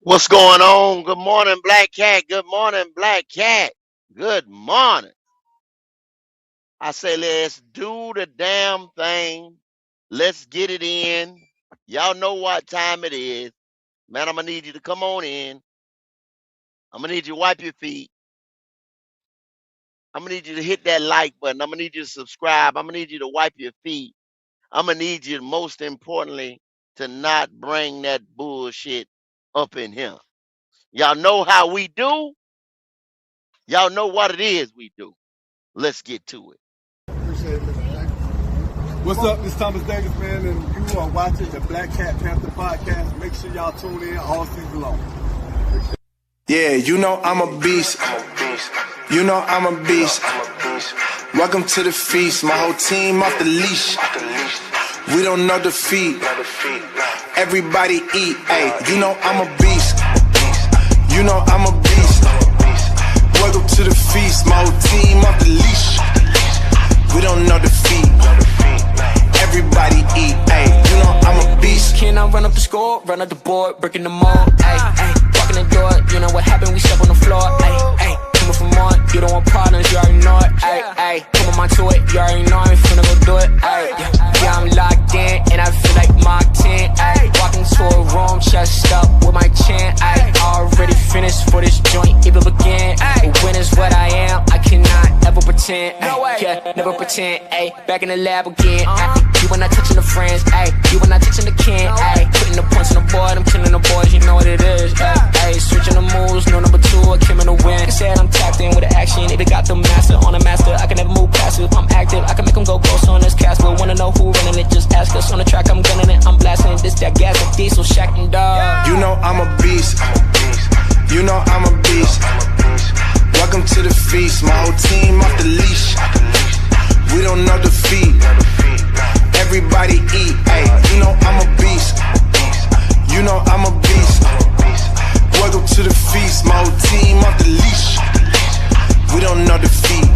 What's going on? Good morning, Black Cat. Good morning, Black Cat. Good morning. I say, let's do the damn thing. Let's get it in. Y'all know what time it is. Man, I'm going to need you to come on in. I'm going to need you to wipe your feet. I'm going to need you to hit that like button. I'm going to need you to subscribe. I'm going to need you to wipe your feet. I'm going to need you, most importantly, to not bring that bullshit up in here. Y'all know how we do. Y'all know what it is we do. Let's get to it. Appreciate it, Mr. Jackson. What's up? This is Thomas Davis, man, and you are watching the Black Cat Panther podcast. Make sure y'all tune in all season long. Yeah, you know I'm a beast. You know I'm a beast. Welcome to the feast. My whole team off the leash. We don't know defeat. Everybody eat. Hey, you know I'm a beast. You know I'm a beast. Welcome to the feast. My whole team off the leash. We don't know defeat. Everybody eat. Hey, you know I'm a beast. Can I run up the score, run up the board, breaking them all? Ay, walking the door, you know what happened? We step on the floor. Ay, coming for more, you don't want partners, you already know it. Ay, come on my to it, you already know I'm finna go do it. Ay, yeah, I'm locked in, and I feel like Mark 10. Ay, walking to a room, chest up with my chin. Ay, already finished for this joint, even begin. The win is what I am, I cannot ever pretend. Ay, yeah, never pretend. Ay, back in the lab again. Ay, you when not touching the friends, ayy. You when not touching the kin, ayy. Putting the points on the board, I'm killing the boys, you know what it is, ayy. Switching the moves, no number two, I came in the win. They said I'm tapped in with the action, they got the master on the master. I can never move passive, I'm active, I can make them go ghost on this cast. But wanna know who running it, just ask us. On the track, I'm gunning it, I'm blasting this, that gas, that diesel, shack and dog. You know I'm a beast. You know I'm a beast. Welcome to the feast. My whole team off the leash. We don't know defeat. Everybody eat, ayy, you know I'm a beast. You know I'm a beast. Welcome to the feast, my whole team off the leash. We don't know defeat.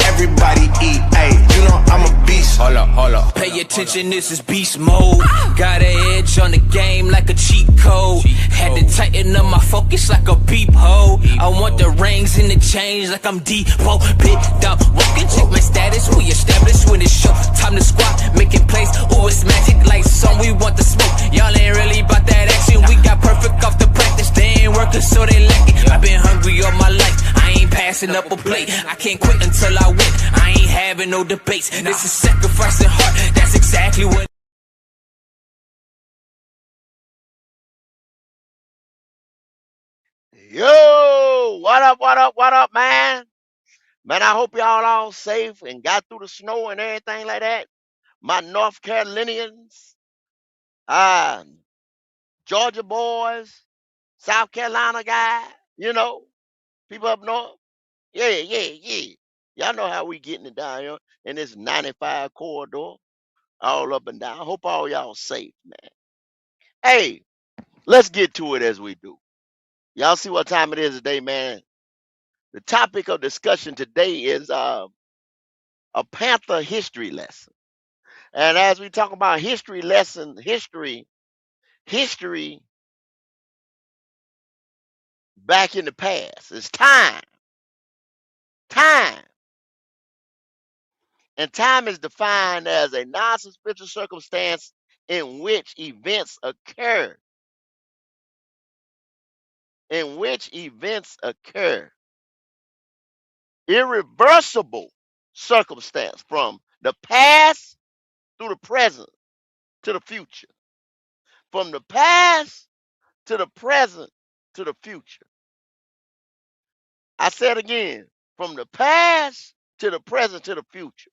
Everybody eat, ayy, you know I'm a beast. Hold up. Pay attention, this is beast mode. Got an edge on the game like a cheat code. Had to tighten up my focus like a peephole. I want the rings and the chains like I'm Depot. Big dog, walking, check my status. We established when it's show. Time to squat, making plays. Ooh, it's magic like some. We want the smoke. Y'all ain't really about that action. We got perfect off the practice. They ain't working, so they lack it. I've been hungry all my life. I ain't passing up a plate. I can't quit until I win. I ain't having no debates. This is sacrificing heart. That's exactly what. Yo, what up, man? Man, I hope y'all all safe and got through the snow and everything like that. My North Carolinians, uh, Georgia boys, South Carolina guy, you know, people up north. Yeah. Y'all know how we getting it down here in this 95 corridor, all up and down. Hope all y'all safe, man. Hey, let's get to it as we do. Y'all see what time it is today, man. The topic of discussion today is a Panther history lesson. And as we talk about history lesson, history back in the past. It's time. Time. And time is defined as a non-suspicious circumstance in which events occur. In which events occur. Irreversible circumstance from the past through the present to the future. From the past to the present to the future. I said again, from the past to the present to the future.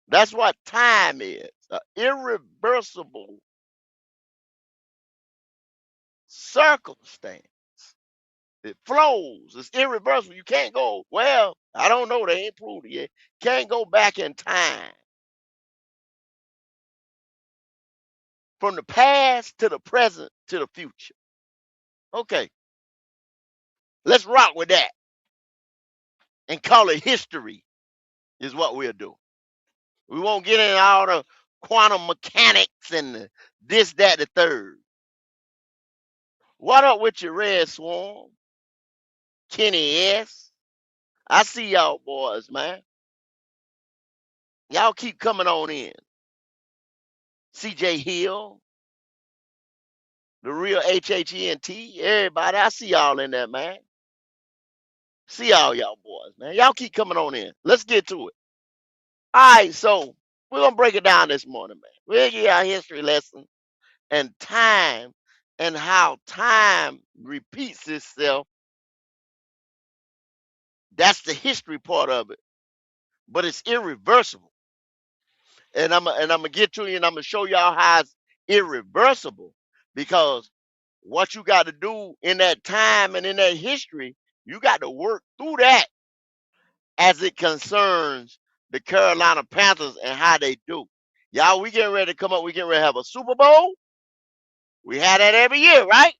That's what time is. An irreversible circumstance. It flows. It's irreversible. You can't go, well, I don't know. They ain't proved it yet. Can't go back in time. From the past to the present to the future. Okay. Let's rock with that and call it history is what we'll do. We won't get into all the quantum mechanics and the this, that, the third. What up with your Red Swarm? Kenny S. I see y'all boys, man. Y'all keep coming on in. CJ Hill, the real HHENT. Everybody, I see y'all in there, man. See y'all boys, man. Y'all keep coming on in. Let's get to it. All right, so we're gonna break it down this morning, man. We'll give you our history lesson and time and how time repeats itself. That's the history part of it, but it's irreversible. And I'm gonna get to you, and I'm gonna show y'all how it's irreversible, because what you got to do in that time and in that history, you got to work through that as it concerns the Carolina Panthers and how they do. Y'all, we getting ready to come up. We getting ready to have a Super Bowl. We have that every year, right?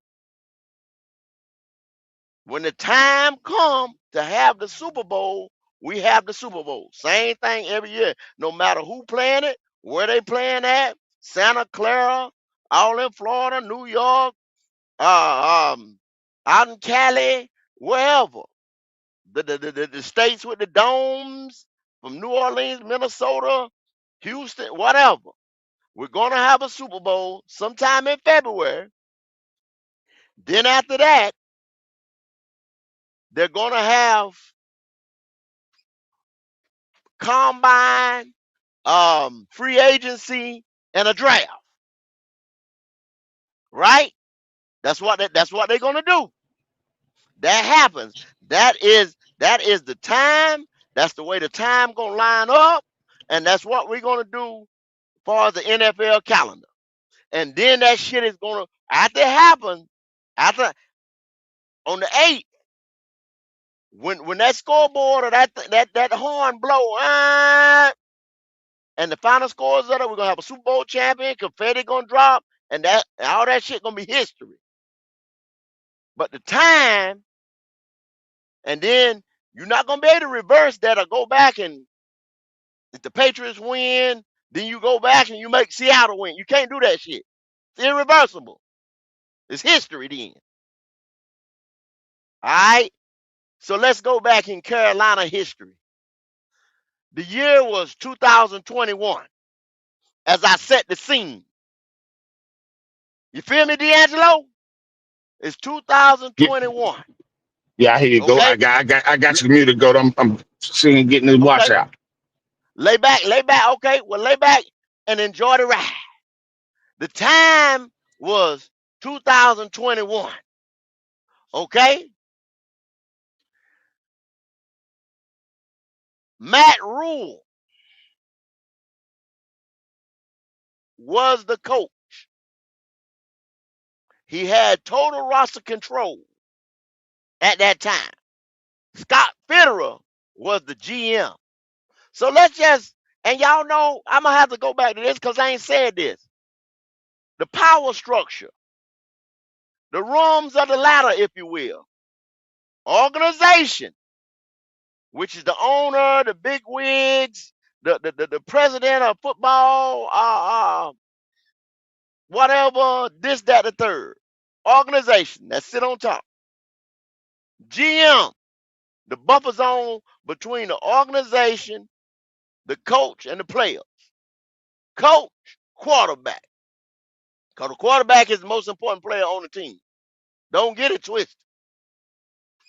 When the time come to have the Super Bowl, we have the Super Bowl. Same thing every year. No matter who playing it, where they playing at, Santa Clara, all in Florida, New York, out in Cali, wherever. The states with the domes, from New Orleans, Minnesota, Houston, whatever. We're gonna have a Super Bowl sometime in February. Then after that, they're gonna have combine, free agency, and a draft. Right? That's what they're gonna do. That happens. That is the time. That's the way the time gonna line up, and that's what we're gonna do as far as the NFL calendar. And then that shit is gonna, after it happens, after on the 8th, when that scoreboard or that horn blow, and the final scores of it, we're gonna have a Super Bowl champion, confetti gonna drop, and that all that shit gonna be history. But the time, and then you're not gonna be able to reverse that or go back, and if the Patriots win, then you go back and you make Seattle win. You can't do that shit. It's irreversible. It's history then. All right. So let's go back in Carolina history. The year was 2021. As I set the scene. You feel me, D'Angelo? It's Yeah, 2021. yeah, I hear you go. Okay? I got you muted, go. I'm seeing getting his watch Okay. out. Lay back, lay back. Okay. Well, lay back and enjoy the ride. The time was 2021. Okay? Matt Rule was the coach. He had total roster control at that time. Scott Fitterer was the GM. So let's just, and y'all know, I'm going to have to go back to this because I ain't said this. The power structure, the rungs of the ladder, if you will. Organization, which is the owner, the big wigs, the president of football, whatever, this, that, the third. Organization that sit on top. GM, the buffer zone between the organization, the coach, and the players. Coach, quarterback. Because the quarterback is the most important player on the team. Don't get it twisted.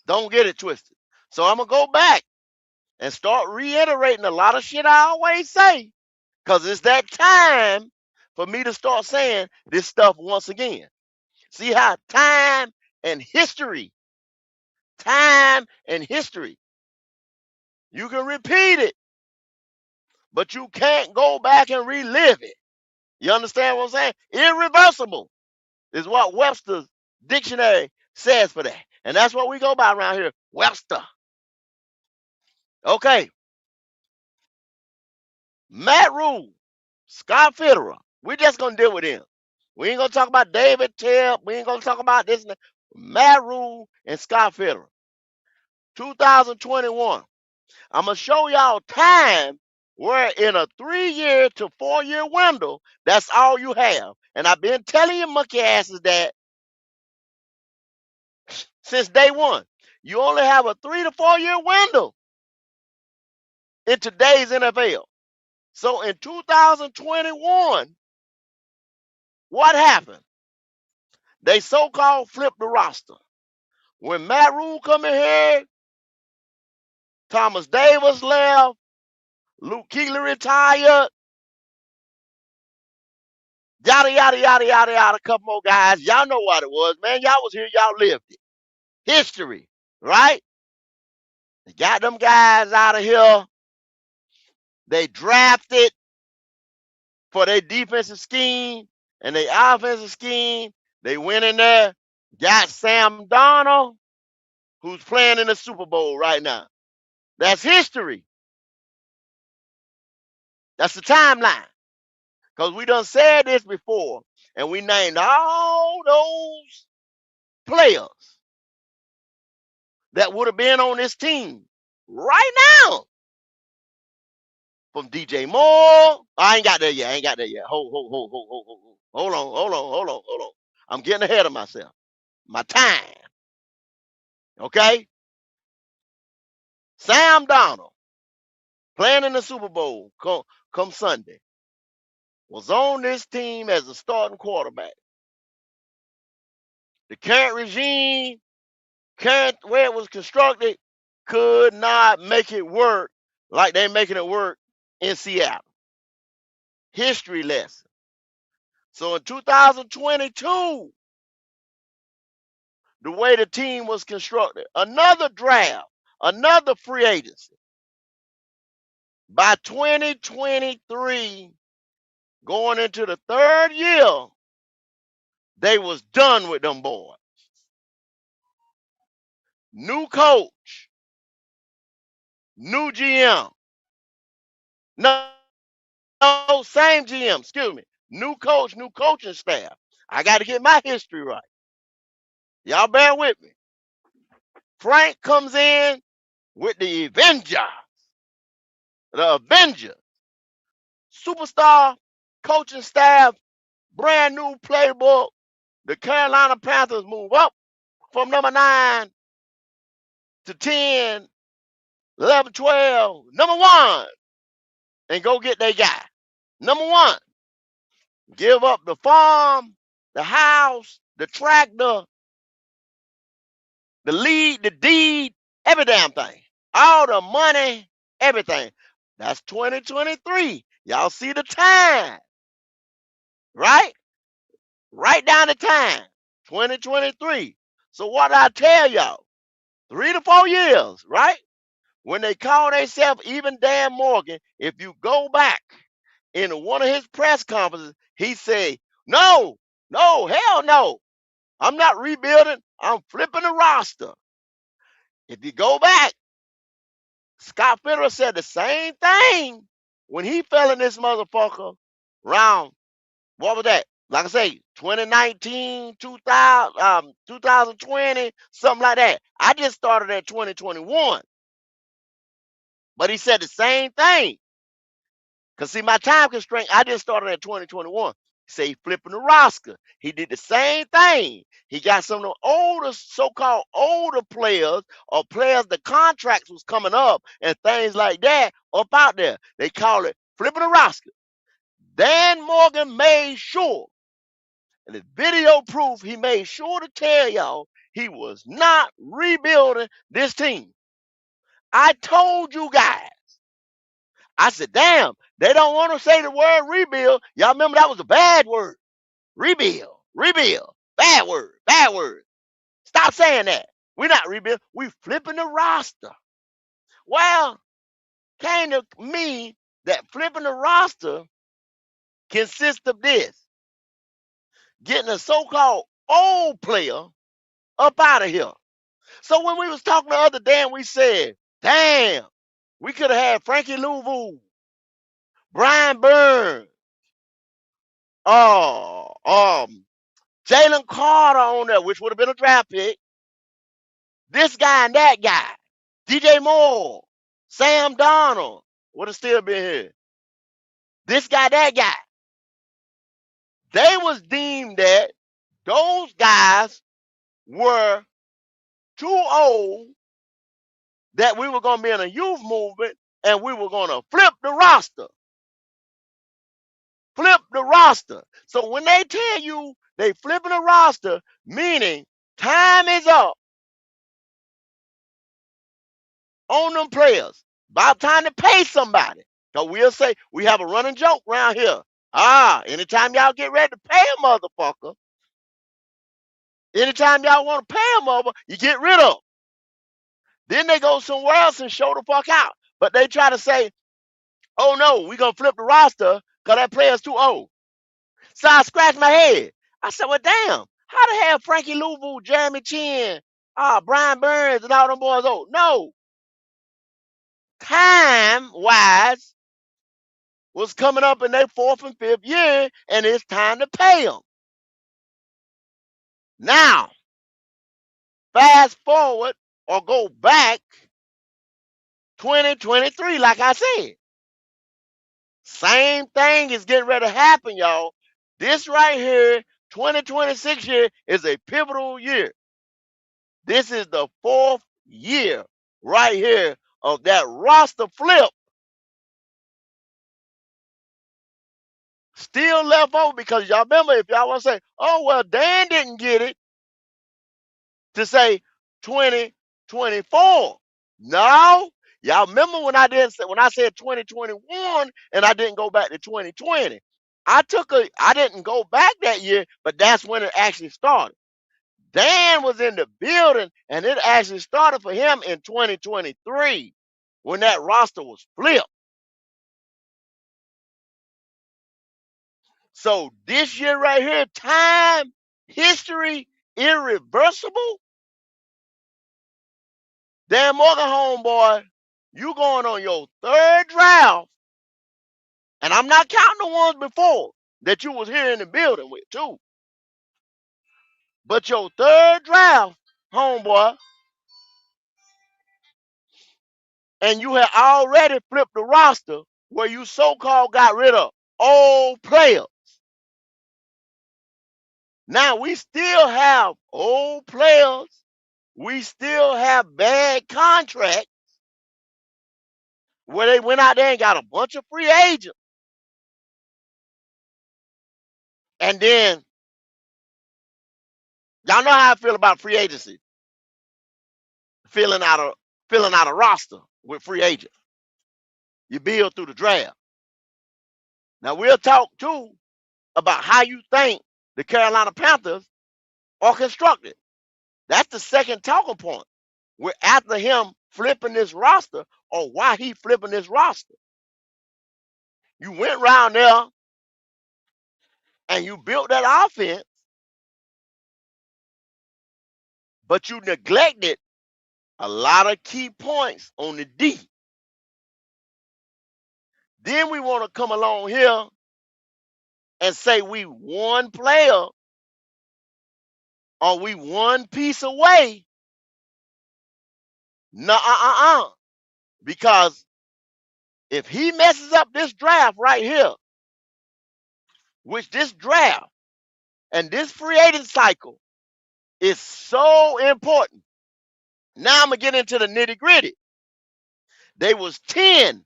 Don't get it twisted. So I'm going to go back and start reiterating a lot of shit I always say. Because it's that time for me to start saying this stuff once again. See how time and history, you can repeat it, but you can't go back and relive it. You understand what I'm saying? Irreversible is what Webster's dictionary says for that. And that's what we go by around here, Webster. Okay. Matt Rule, Scott Fitterer. We're just going to deal with him. We ain't going to talk about David Tebb. We ain't going to talk about this. Matt Rule and Scott Fitterer. 2021. I'm going to show y'all time where in a 3-year to 4-year window, that's all you have. And I've been telling you monkey asses that since day one. You only have a 3 to 4 year window in today's NFL. So in 2021, what happened? They so-called flipped the roster. When Matt Rule come in here, Thomas Davis left, Luke Kuechly retired, yada, yada, yada, yada, yada, a couple more guys. Y'all know what it was, man. Y'all was here, y'all lived it. History, right? They got them guys out of here. They drafted for their defensive scheme and their offensive scheme. They went in there, got Sam Darnold, who's playing in the Super Bowl right now. That's history. That's the timeline. Because we done said this before, and we named all those players that would have been on this team right now. From DJ Moore. I ain't got there yet. I ain't got there yet. Hold on. I'm getting ahead of myself. My time. Okay? Sam Darnold, playing in the Super Bowl come Sunday, was on this team as a starting quarterback. The current regime, current where it was constructed, could not make it work like they're making it work in Seattle. History lesson. So in 2022, the way the team was constructed, another draft, another free agency. By 2023, going into the third year, they was done with them boys. New coach, new GM. No, same GM, excuse me. New coach, new coaching staff. I got to get my history right. Y'all bear with me. Frank comes in with the Avenger, superstar coaching staff, brand new playbook. The Carolina Panthers move up from number 9 to 10, 11, 12, number 1, and go get their guy. Number 1, give up the farm, the house, the tractor, the lead, the deed, every damn thing. All the money, everything. That's 2023. Y'all see the time, right? Right down the time, 2023. So what I tell y'all, 3 to 4 years, right? When they call themselves even Dan Morgan, if you go back in one of his press conferences, he said, no, hell no. I'm not rebuilding. I'm flipping the roster. If you go back, Scott Fitterer said the same thing when he fell in this motherfucker round. What was that? Like I say, 2019, 2020, something like that. I just started at 2021. But he said the same thing. Because, see, my time constraint, I just started at 2021. He said he flipping the roster. He did the same thing. He got some of the older, so-called older players or players the contracts was coming up and things like that up out there. They call it flipping the roster. Dan Morgan made sure, and the video proof, he made sure to tell y'all he was not rebuilding this team. I told you guys. I said, damn, they don't want to say the word rebuild. Y'all remember that was a bad word. Rebuild. Bad word. Stop saying that. We're not rebuilding. We flipping the roster. Well, came to me that flipping the roster consists of this. Getting a so-called old player up out of here. So when we was talking the other day and we said, damn, we could have had Frankie Louvu, Brian Burns, Jalen Carter on there, which would have been a draft pick. This guy and that guy. DJ Moore, Sam Darnold would have still been here. This guy, that guy. They was deemed that those guys were too old that we were going to be in a youth movement and we were going to flip the roster. Flip the roster. So when they tell you they flipping the roster, meaning time is up on them players. About time to pay somebody. Because we'll say, we have a running joke around here. Anytime y'all get ready to pay a motherfucker, anytime y'all want to pay a mother, you get rid of them. Then they go somewhere else and show the fuck out. But they try to say, oh no, we going to flip the roster because that player's too old. So I scratched my head. I said, well, damn, how the hell Frankie Louvu, Jeremy Chin, Brian Burns, and all them boys old? No. Time-wise, was coming up in their fourth and fifth year, and it's time to pay them. Now, fast forward or go back 2023, like I said. Same thing is getting ready to happen, y'all. This right here, 2026 year, is a pivotal year. This is the fourth year right here of that roster flip. Still left over because y'all remember, if y'all want to say, oh, well, Dan didn't get it, to say 2024. No, y'all remember when I said 2021 and I didn't go back to 2020. I didn't go back that year, but that's when it actually started. Dan was in the building and it actually started for him in 2023 when that roster was flipped. So this year right here, time, history, irreversible. Dan Morgan, homeboy, you going on your third draft, and I'm not counting the ones before that you was here in the building with too. But your third draft, homeboy, and you had already flipped the roster where you so-called got rid of old players. Now we still have old players. We still have bad contracts where they went out there and got a bunch of free agents. And then y'all know how I feel about free agency. Filling out a roster with free agents. You build through the draft. Now we'll talk too about how you think the Carolina Panthers are constructed. That's the second talking point. We're after him flipping this roster or why he flipping this roster. You went around there and you built that offense, but you neglected a lot of key points on the D. Then we want to come along here and say we one player or we one piece away. No, because if he messes up this draft right here, which this draft and this free agent cycle is so important. Now I'm going to get into the nitty gritty. They was 10,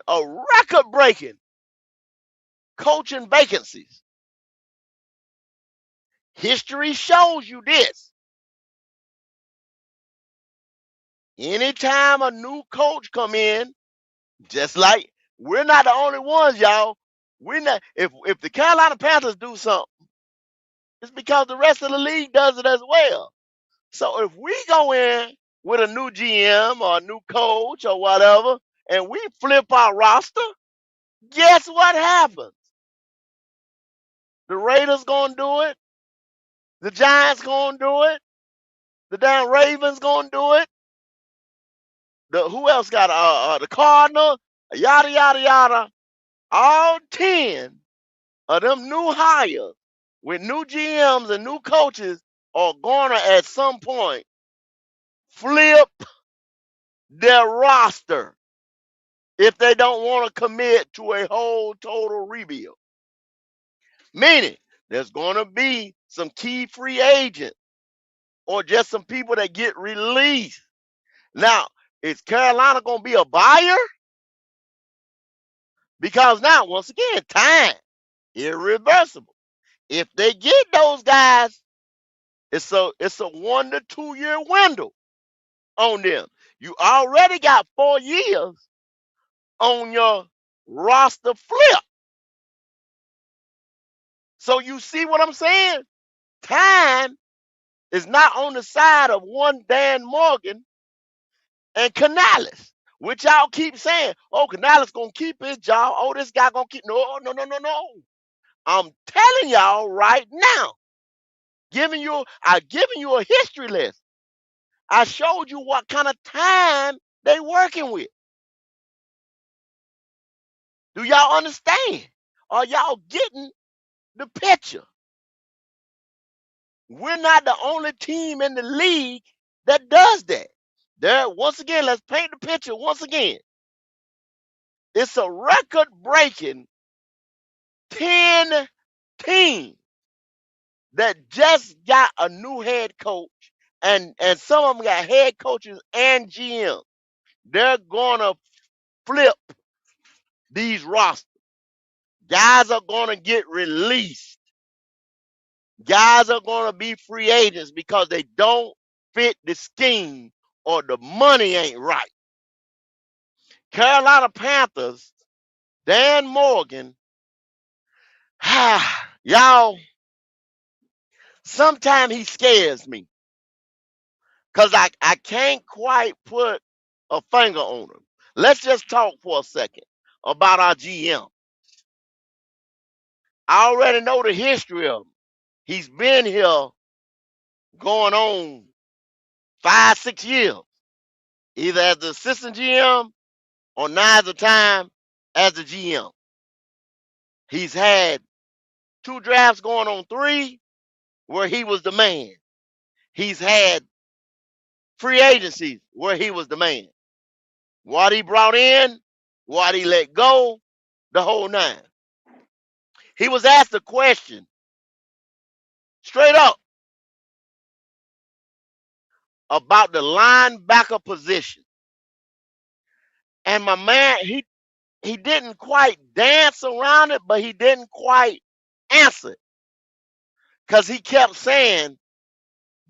a record breaking coaching vacancies. History shows you this. Anytime a new coach come in, just like we're not the only ones, y'all. We're not. If the Carolina Panthers do something, it's because the rest of the league does it as well. So if we go in with a new GM or a new coach or whatever, and we flip our roster, guess what happens? The Raiders gonna do it. The Giants gonna do it. The damn Ravens gonna do it. Who else got the Cardinals? Yada yada yada. All 10 of them new hires with new GMs and new coaches are gonna at some point flip their roster if they don't want to commit to a whole total rebuild. Meaning there's gonna be some key free agents or just some people that get released. Now, is Carolina going to be a buyer? Because now, once again, time irreversible. If they get those guys, it's a 1 to 2 year window on them. You already got 4 years on your roster flip. So you see what I'm saying? Time is not on the side of one Dan Morgan and Canales, which y'all keep saying, oh, Canales gonna keep his job. Oh, this guy gonna keep. No, no, no, no, no. I'm telling y'all right now, I've given you a history lesson. I showed you what kind of time they working with. Do y'all understand? Are y'all getting the picture? We're not the only team in the league that does that. There, once again, let's paint the picture once again. It's a record-breaking 10 teams that just got a new head coach, and some of them got head coaches and GM. They're gonna flip these rosters. Guys are gonna get released. Guys are gonna be free agents because they don't fit the scheme or the money ain't right. Carolina Panthers, Dan Morgan, y'all, sometimes he scares me because I can't quite put a finger on him. Let's just talk for a second about our GM. I already know the history of him. He's been here going on 5, 6 years, either as the assistant GM or now as the time as the GM. He's had 2 drafts going on 3 where he was the man. He's had free agencies where he was the man. What he brought in, what he let go, the whole nine. He was asked a question straight up about the linebacker position. And my man, he didn't quite dance around it, but he didn't quite answer it. Because he kept saying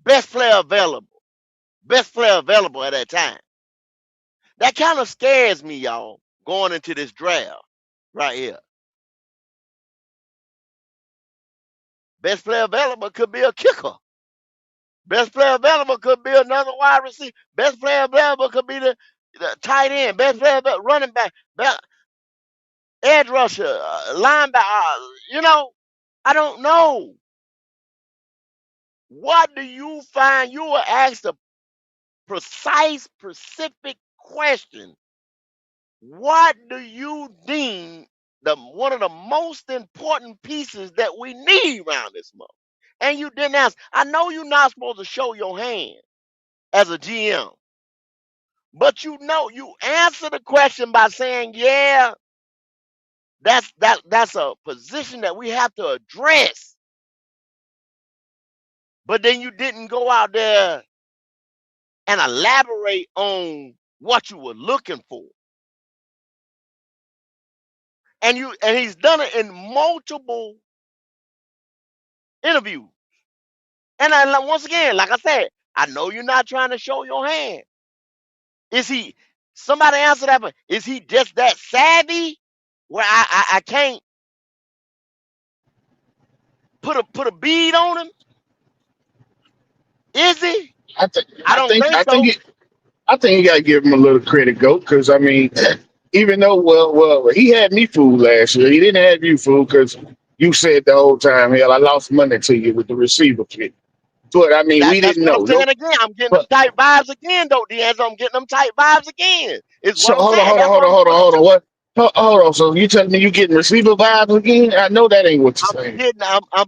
best player available. Best player available at that time. That kind of scares me, y'all, going into this draft right here. Best player available could be a kicker. Best player available could be another wide receiver. Best player available could be the tight end. Best player available, running back, edge rusher, linebacker. I don't know. What do you find? You were asked a precise, specific question. What do you deem one of the most important pieces that we need around this month? And you didn't ask. I know you're not supposed to show your hand as a GM, but you answer the question by saying, "Yeah, that's a position that we have to address." But then you didn't go out there and elaborate on what you were looking for. And he's done it in multiple interviews. And once again, like I said, I know you're not trying to show your hand. Is he? Somebody answer that. But is he just that savvy where I can't put a bead on him? Is he? I think I I don't think think I think so. it, I think you gotta give him a little credit, go, because I mean, even though he had me fooled last year. He didn't have you fooled because you said the whole time, hell, I lost money to you with the receiver pick. But I mean, we That's didn't what I'm know. saying No, again. I'm getting them but tight vibes again, though, D'Angelo. I'm getting them tight vibes again. Is so what I'm hold on, saying. hold on, That's hold what on, I'm hold on, pointing hold on. to. What? Hold on. So you telling me you getting receiver vibes again? I know that ain't what you're I'm saying.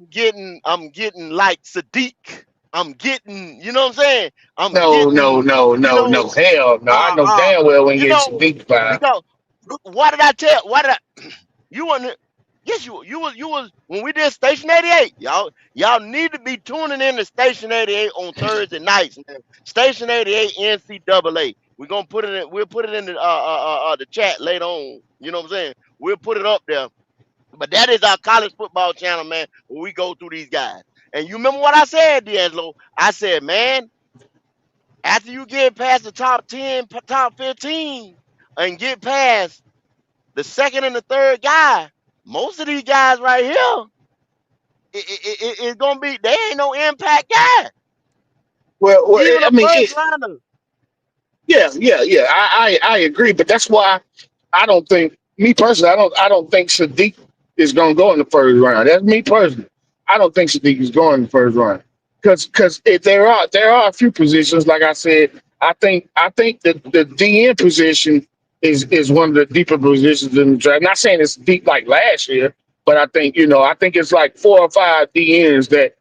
getting I'm getting like Sadiq. I'm getting, you know what I'm saying? I'm No, no, getting, no, you no, no. know, Hell no. I know damn well when you getting some know, big vibe. because what did I tell? What did I? You want? Yes, you was when we did Station 88. Y'all need to be tuning in to Station 88 on Thursday nights, man. Station 88 NCAA. We're gonna put it in. We'll put it in the chat later on. You know what I'm saying? We'll put it up there. But that is our college football channel, man. Where we go through these guys. And you remember what I said, D'Angelo? I said, man, after you get past the top 10, top 15, and get past the second and the third guy, most of these guys right here, it's gonna be they ain't no impact guy. Well, Even I a mean, first round. yeah. I agree, but that's why I don't think me personally. I don't think Sadiq is gonna go in the first round. That's me personally. I don't think Sadiq is going in the first round because there are a few positions like I said. I think that the DN position is one of the deeper positions in the draft. Not saying it's deep like last year, but I think it's like 4 or 5 DNs that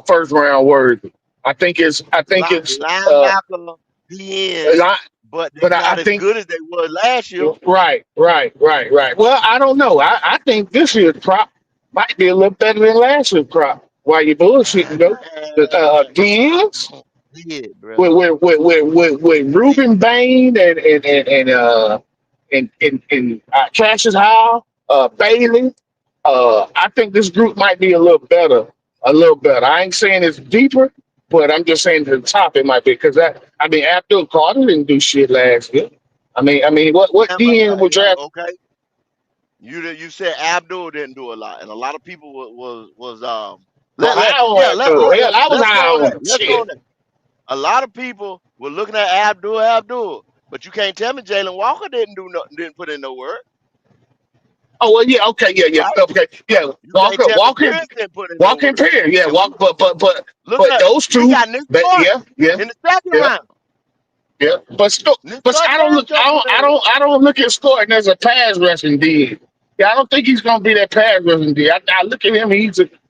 first round worthy. I think it's Linebacker, a DN, lot, but they but I not as think good as they were last year. right. Well, I don't know. I think this year's crop might be a little better than last year's crop. Why you bullshitting though? The I DNs don't see it, with brother. with See, Ruben Bain and Cassius Howe, Bailey. I think this group might be a little better. A little better. I ain't saying it's deeper, but I'm just saying to the top it might be because Abdul Carter didn't do shit last year. What yeah, but DN will yeah, draft? okay. You said Abdul didn't do a lot, and a lot of people was Well, let high on yeah Abdul. Hell, I was let's high go on on that. him. Let's go on Shit. that. A lot of people were looking at Abdul, but you can't tell me Jalen Walker didn't do nothing, didn't put in no work, Oh well, yeah, okay, right? okay, yeah. You can't Walker, tell me Walker, Pierce didn't put in no Walker and work. Perry, yeah. And we Walk, looking but at those we two, got Nick but Scott yeah, in the second yeah. round. Yeah, but still, Nick but Scott I don't damn look. sure put in work. I don't look at Scoring as a pass rushing D. Yeah, I don't think he's gonna be that pass rushing D. I look at him.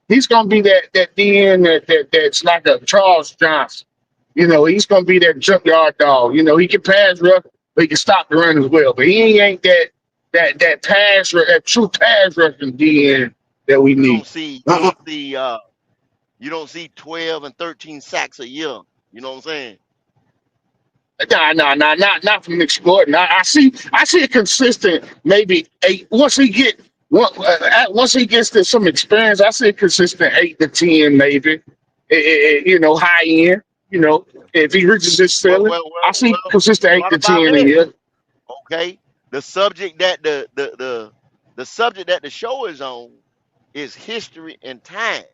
He's gonna be that DN that's like a Charles Johnson. He's gonna be that junkyard dog. He can pass rush, but he can stop the run as well. But he ain't that true pass rushing DN that we You don't need. see you don't see you don't see 12 and 13 sacks a year. You know what I'm saying? Not from Nick Gordon. I see a consistent maybe 8 once he gets to some experience. I see a consistent 8 to 10 maybe. High end. If he reaches his ceiling, I see consistent eight What to about ten a this? year. Okay. The subject that the subject that the show is on is history and time.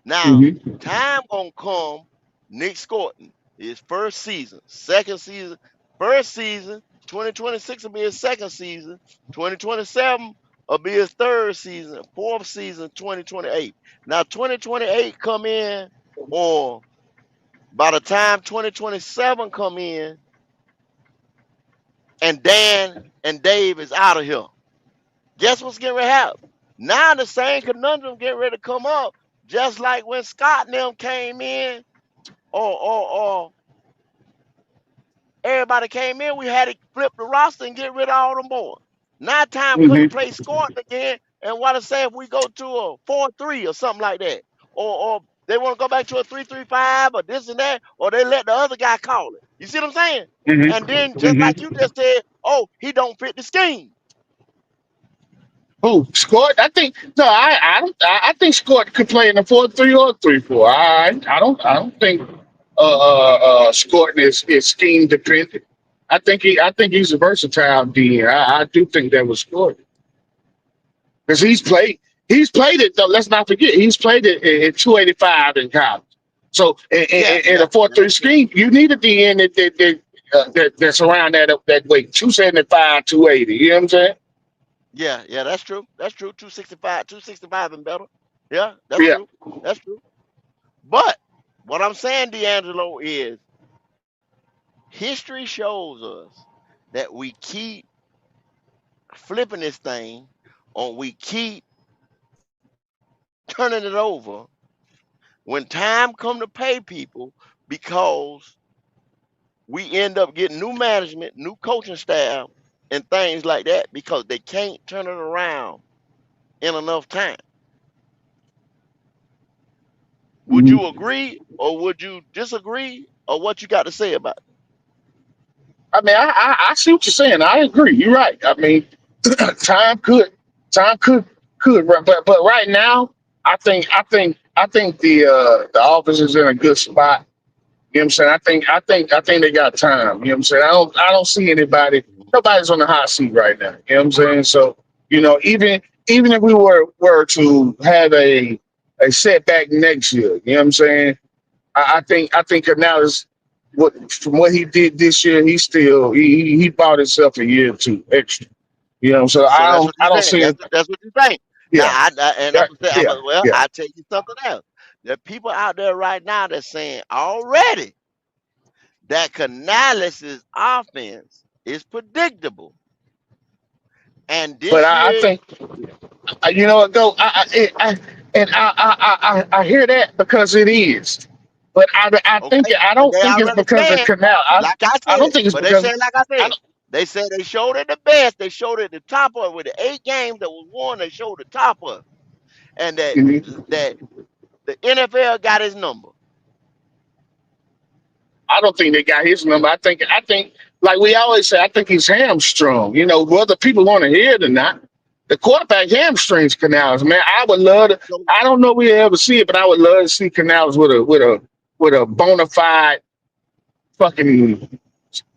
Now, Hmm. time gonna come. Nick Scorton, his first season, second season, first season, 2026 will be his second season, 2027 will be his third season, fourth season, 2028. Now, 2028 come in, or by the time 2027 come in, and Dan and Dave is out of here. Guess what's getting ready to happen? Now the same conundrum getting ready to come up, just like when Scott and them came in, or everybody came in, we had to flip the roster and get rid of all them boys. Now time come to Hmm. play Scott again, and what to say if we go to a 4-3 or something like that, or they want to go back to a 3-3-5 or this and that, or they let the other guy call it. You see what I'm saying? Hmm. And then just like you Hmm. just said, oh, he don't fit the scheme. Who scored? I think no. I think Scott could play in a 4-3 or 3-4. I don't think Scott is scheme dependent. I think he's a versatile D. I do think that was Scott because he's played it though. Let's not forget he's played it in 285 in college. So Yeah, in yeah, a four yeah, three that's true. scheme, you need a DN that's around that weight, 275, 280. You know what I'm saying? Yeah, yeah, that's true. That's true. 265, 265 and better. Yeah, that's Yeah. true. That's true. But what I'm saying, D'Angelo, is history shows us that we keep flipping this thing, or we keep turning it over when time come to pay people, because we end up getting new management, new coaching staff, and things like that because they can't turn it around in enough time. Would you Mhm. agree or would you disagree, or what you got to say about I mean, I see what you're saying. I agree. You're right. I mean, time could time could but right now, I think the office is in a good spot. You know what I'm saying? I think they got time. You know what I'm saying? I don't see anybody. it? Nobody's on the hot seat right now. You know what I'm saying? So even if we were to have a setback next year, you know what I'm saying? I think Canales, what from what he did this year, he bought himself a year or two extra. You know, so So I that's don't what I you're don't saying. see it. That's what you're saying. Now, Yeah, and I'm that, gonna say, yeah, well, yeah. I tell you something else. There are people out there right now that's saying already that Canales' offense is predictable, and But this I year, think you know what go and I hear that because it is. But okay, I and don't they think it's already because of said, Canal. like I I don't said, think it's but they because said, like I I said, they said they showed it the best. They showed it the top of it with the 8 games that was won. They showed the top of it, and don't. that the NFL got his number. I don't think they got his number. I think like we always say, I think he's hamstrung. You know, whether people want to hear it or not, the quarterback hamstrings Canals. Man, I would love to. So, I don't know if we ever see it, but I would love to see Canals with a bona fide fucking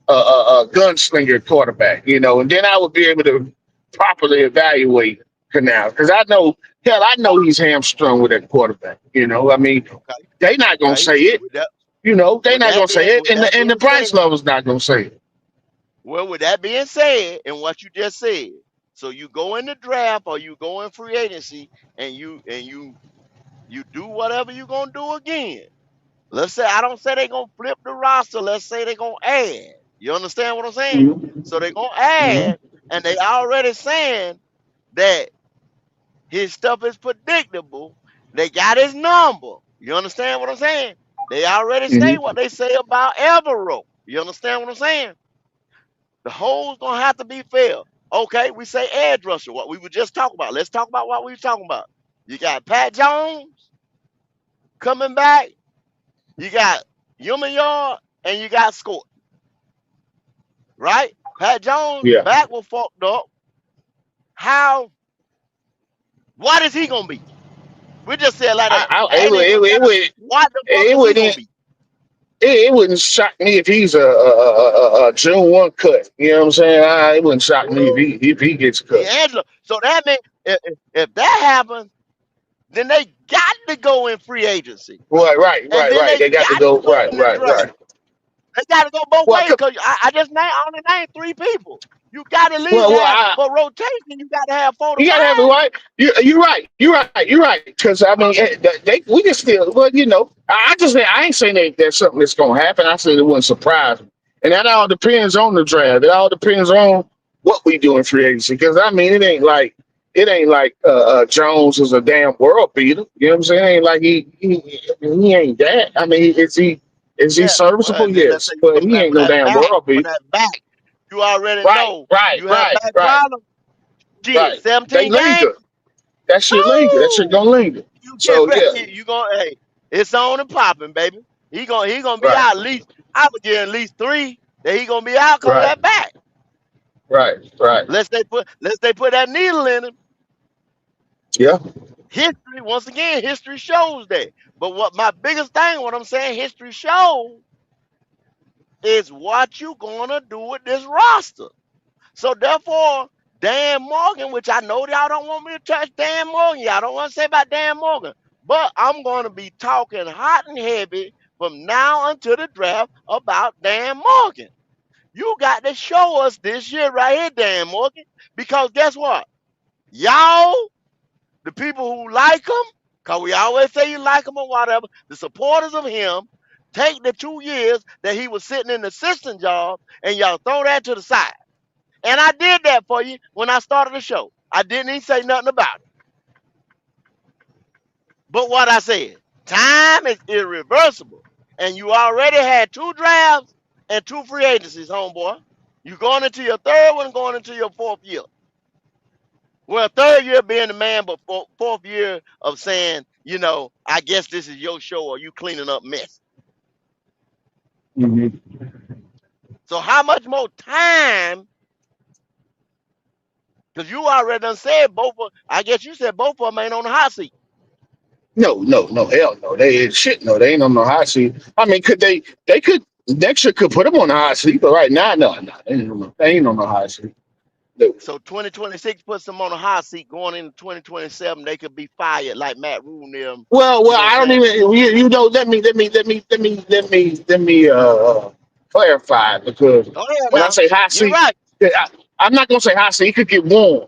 gunslinger quarterback. You know, and then I would be able to properly evaluate Canals because I know he's hamstrung with that quarterback. You know, I mean, okay, they not gonna okay. say it. With that, You know, they with not that gonna being, say it, with that and being the said, price level's not gonna say it. well, with that being said, and what you just said, so you go in the draft or you go in free agency, and you do whatever you gonna do again. Let's say I don't say they gonna flip the roster. Let's say they gonna add. You understand what I'm saying? Mhm, So they gonna mhm, add, and they already saying that his stuff is predictable. They got his number. You understand what I'm saying? They already say mhm. what they say about Evero. You understand what I'm saying? The hole's gonna have to be filled. Okay, we say edge rusher, what we were just talking about. Let's talk about what we were talking about. You got Pat Jones coming back, you got Yard, and you got Scott, right? Pat Jones Yeah, back was fucked up. How what is he gonna be? We just said it like that. I it ain't would even it gotta would what the fuck it is he gonna wouldn't be? it wouldn't shock me if he's a June 1 cut. You know what I'm saying? It wouldn't shock me Woo! if he gets cut. D'Angelo. So that means if that happens, then they got to go in free agency. And then Right. they They got to got to go go in the draft. right. They got to go both Well, ways because I just only named 3 people. You got to at least well, have I, for rotation. You got to have 4 to you gotta have it 5. right. You're right. Because I mean, we can still. Well, I ain't saying that that's something that's gonna happen. I said it wouldn't surprise me, and that all depends on the draft. It all depends on what we do in free agency. Because I mean, it ain't like Jones is a damn world beater. You know what I'm saying? It ain't like he ain't that. I mean, is he Yeah. Well, serviceable? and then let's Yes, say you but talking he about ain't no damn world for beater. that back. You already Right, know right, you have right, back right, problems. Shit, right. They 17 games. linger. That shit linger. That shit Oh, gonna linger. you get So back. yeah, You gonna hey, it's on and popping, baby. He gonna be right, out at least. I would get at least 3 that he gonna be out because of right, that back. right. Let's they put that needle in him. Yeah. History, once again, history shows that. But what my biggest thing, what I'm saying, history shows is what you gonna do with this roster. So therefore, Dan Morgan, which I know y'all don't want me to touch Dan Morgan, y'all don't want to say about Dan Morgan, but I'm going to be talking hot and heavy from now until the draft about Dan Morgan. You got to show us this year right here, Dan Morgan, because guess what? Y'all, the people who like him, because we always say you like him or whatever, the supporters of him, take the 2 years that he was sitting in the assistant job and y'all throw that to the side. And I did that for you when I started the show. I didn't even say nothing about it. But what I said, time is irreversible. And you already had 2 drafts and 2 free agencies, homeboy. You going into your third one, going into your fourth year. Well, third year being the man, but fourth year of saying, I guess this is your show or you cleaning up mess. Mhm. So how much more time? Because you already done said both of, I guess you said both of them ain't on the hot seat. No, no, no, hell no. They ain't shit. No, they ain't on the hot seat. I mean, could they? They could next year could put them on the hot seat, but right now, no, no, they ain't on the hot seat. No. So 2026 puts them on the hot seat. Going into 2027, they could be fired like Matt Rule and them. You Well, know what I I'm don't saying? even. You know, let me clarify because Oh yeah, when I now say hot get seat, right. I'm not gonna say hot seat. It could get warm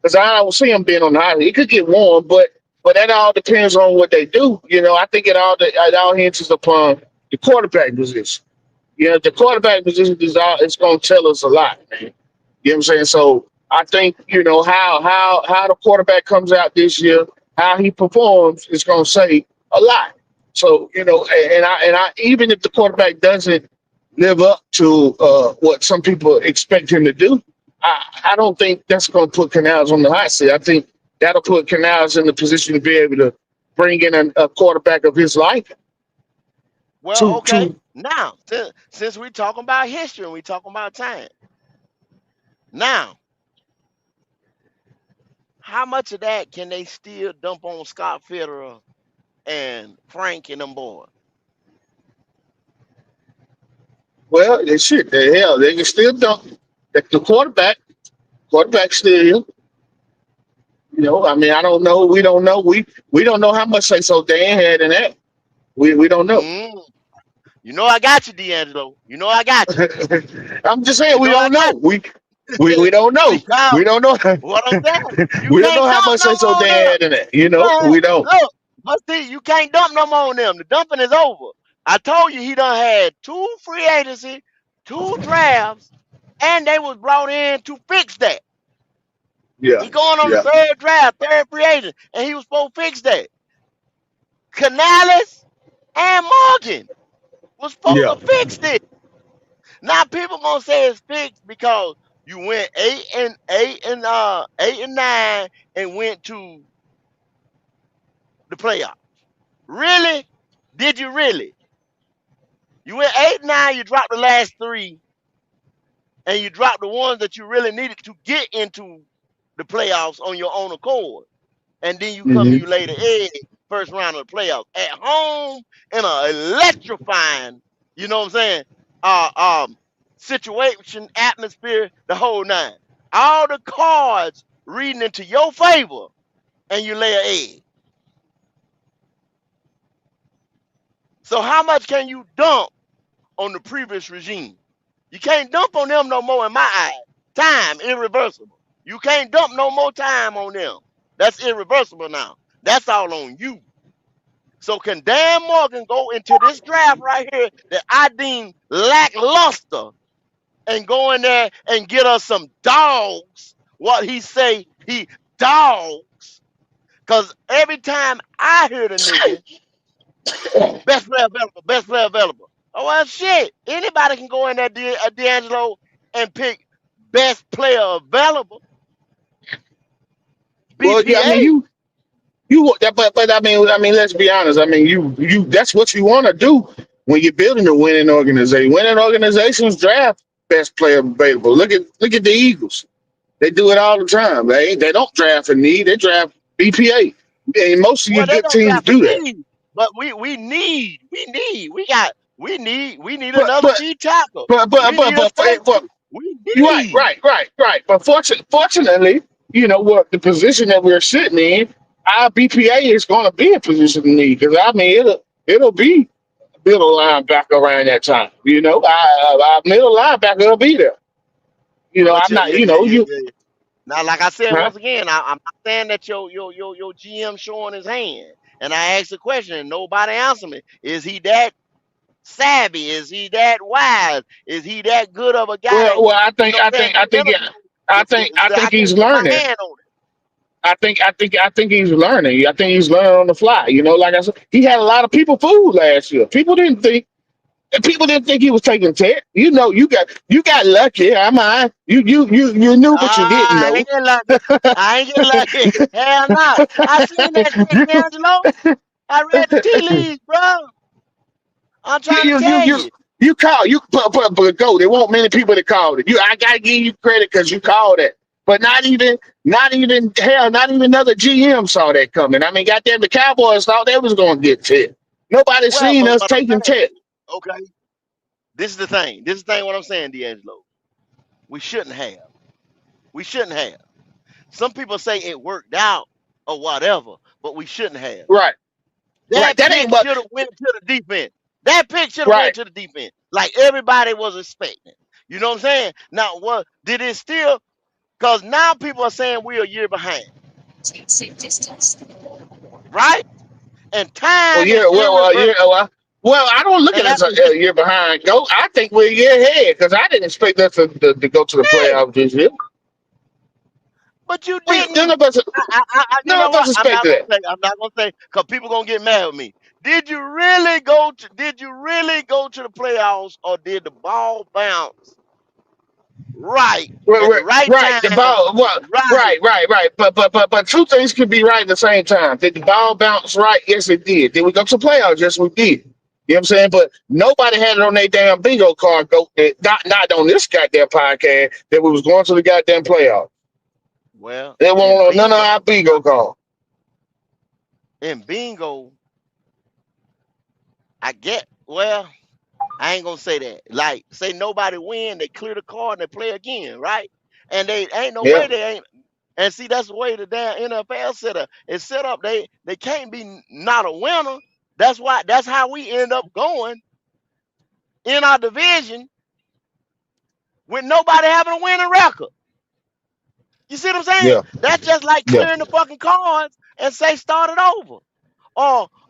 because I don't see him being on the hot seat. It could get warm, but that all depends on what they do. You know, I think it all hinges upon the quarterback position. You know, the quarterback position is all. It's gonna tell us a lot, man. You know what I'm saying? So I think how the quarterback comes out this year, how he performs is going to say a lot. So and I even if the quarterback doesn't live up to what some people expect him to do, I don't think that's going to put Canals on the hot seat. I think that'll put Canals in the position to be able to bring in a quarterback of his life Well, to okay. to Now, since we talking about history and we talking about time, now how much of that can they still dump on Scott Fitterer and Frank and them boys? well, they shit. The hell, they can still dunk the quarterback still here. You know, I mean, I don't know. We don't know. We don't know how much say so Dan had in that. We don't know. Mm, you know I got you, D'Angelo. You know I got you. I'm just saying You we know I don't know. got We don't you. know. Because We don't know. what I'm saying, you We don't know can't how dump much no say so more on Dan them. had in that. You can't We don't. look, but see, you can't dump no more on them. The dumping is over. I told you he done had two free agency, two drafts, and they was brought in to fix that. Yeah, He going on the yeah, third draft, third free agent, and he was supposed to fix that. Canales and Morgan was supposed yeah. to fix this. Now people gonna say it's fixed because you went 8-9 and went to the playoffs. Really? Did you really? You went 8-9, you dropped the last three, and you dropped the ones that you really needed to get into the playoffs on your own accord. And then you come and you Hmm. lay the egg first round of the playoffs at home in a electrifying, you know what I'm saying? Uh um Situation, atmosphere, the whole nine. All the cards reading into your favor, and you lay an egg. So how much can you dump on the previous regime? You can't dump on them no more in my eyes. Time irreversible. You can't dump no more time on them. That's irreversible now. That's all on you. So can Dan Morgan go into this draft right here that I deem lackluster and go in there and get us some dogs? What he say he dogs? Cause every time I hear the nigga, best player available, best player available. Oh well shit. Anybody can go in there, D'Angelo, and pick best player available. Well, yeah. I BPA. mean, but I mean, let's be honest. I mean, you. That's what you want to do when you're building a winning organization. Winning organizations draft best player available. Look at the Eagles. They do it all the time. They don't draft a need. They draft BPA. And most of your Well, they good don't teams draft a do that. need, but we need But another but D tackle. but but We but need a but, but safety. We you're right, need. right, right, right. But fortunately, what the position that we're sitting in, our BPA is going to be a position to need because I mean it'll be middle linebacker around that time. Our middle linebacker will be there. But I'm yeah, not. yeah, yeah, yeah, You. yeah. Now, like I said Huh? once again, I'm not saying that your GM showing his hand. And I asked the question, and nobody answered me. Is he that savvy? Is he that wise? Is he that good of a guy that Well, I you think know I what I'm saying think I do think interviews? I I think he's can't put my learning. hand on I think he's learning. I think he's learning on the fly. Like I said, he had a lot of people fooled last year. People didn't think. And people didn't think he was taking Ted. You know, you got lucky. Am I? You knew what you didn't I know. ain't get lucky. I ain't get lucky. Hell no. I seen that shit, you, D'Angelo. I read the tea leaves, bro. I'm you trying to you you tell you you. you call you but go. There won't many people that called it. I gotta give you credit because you called it. But not even hell, not even another GM saw that coming. I mean, goddamn, the Cowboys thought they was gonna get Ted. Nobody Well, seen but us what I'm taking saying Ted. is, okay, this is the thing. This is the thing what I'm saying, D'Angelo. We shouldn't have. We shouldn't have. Some people say it worked out or whatever, but we shouldn't have. Right, right. That That ain't pick what. should have went to the defense. That pick should have Right. went to the defense, like everybody was expecting. You know what I'm saying? Now, what did it still? Because now people are saying we're a year behind, right? And Well, time is yeah, irreversible, I don't look and at it as that's a, a a year history. behind. Go, I think we're a year ahead because I didn't expect us to go to the Yeah, playoffs this year. but you We none didn't. of us, You none know of what? us expected that. I'm not gonna say, because people gonna get mad with me. Did you really go to? Did you really go to the playoffs, or did the ball bounce right Right, at the right, right right. time? The ball, well, Right. right. But two things could be right at the same time. Did the ball bounce right? Yes, it did. Did we go to playoffs? Yes, we did. You know what I'm saying? But nobody had it on their damn bingo card. Not on this goddamn podcast that we was going to the goddamn playoffs. Well, They won't in on none of our bingo card. bingo, I get. Well, I ain't gonna say that. Like, say nobody win, they clear the card and they play again, right? And they ain't no way Yeah, they ain't. And see, that's the way the damn NFL set up. It's set up. They can't be not a winner. That's why. That's how we end up going in our division with nobody having a winning record. You see what I'm saying? yeah, That's just like yeah. clearing the fucking cards and say start it over.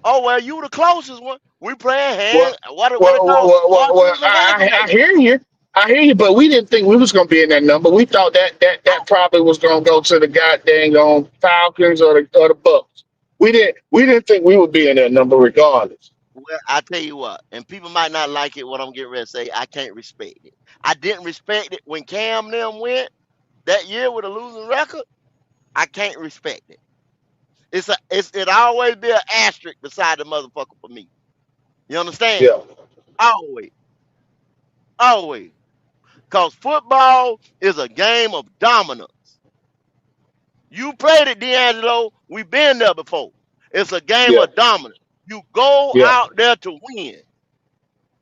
Oh well, you the closest one. We playing Well, hand. What it called? Horses and I aggregator. hear you. I hear you, but we didn't think we was gonna be in that number. We thought that probably was gonna go to the goddamn Falcons or the Bucks. We didn't think we would be in that number regardless. Well, I tell you what, and people might not like it. What I'm getting ready to say, I can't respect it. I didn't respect it when Cam and them went that year with a losing record. I can't respect it. It always be an asterisk beside the motherfucker for me. You understand? Yeah, Always, always. Cause football is a game of dominance. You played it, D'Angelo. We've been there before. It's a game yeah, of dominance. You go yeah. out there to win.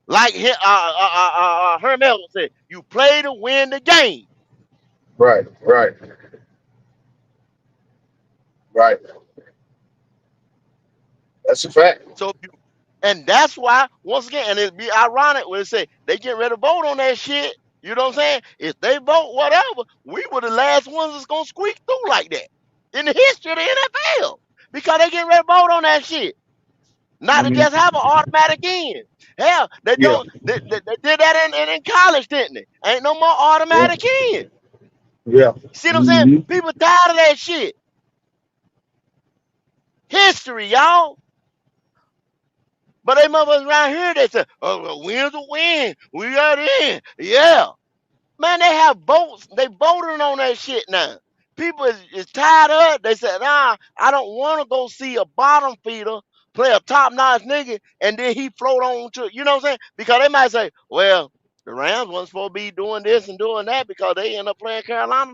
Like Herm Edwards said, you play to win the game. Right, right, right. That's a fact. So if you, and that's why, once again, and it'd be ironic when they say they get ready to vote on that shit. You know what I'm saying? If they vote whatever, we were the last ones that's gonna squeak through like that in the history of the NFL because they get ready to vote on that shit. Not to Hmm. just have an automatic in. Hell, they Yeah, don't. They did that in college, didn't they? Ain't no more yeah, automatic in. yeah. See what I'm saying? Hmm. People tired of that shit. History, y'all. But they motherfuckers around here, they say, "Oh, well, win's a win. We got in." Yeah, man, they have votes. They voting on that shit now. People is tired of it. They said, nah, I don't want to go see a bottom feeder play a top notch nigga and then he float on to, you know what I'm saying? Because they might say, well, the Rams wasn't supposed to be doing this and doing that because they end up playing Carolina,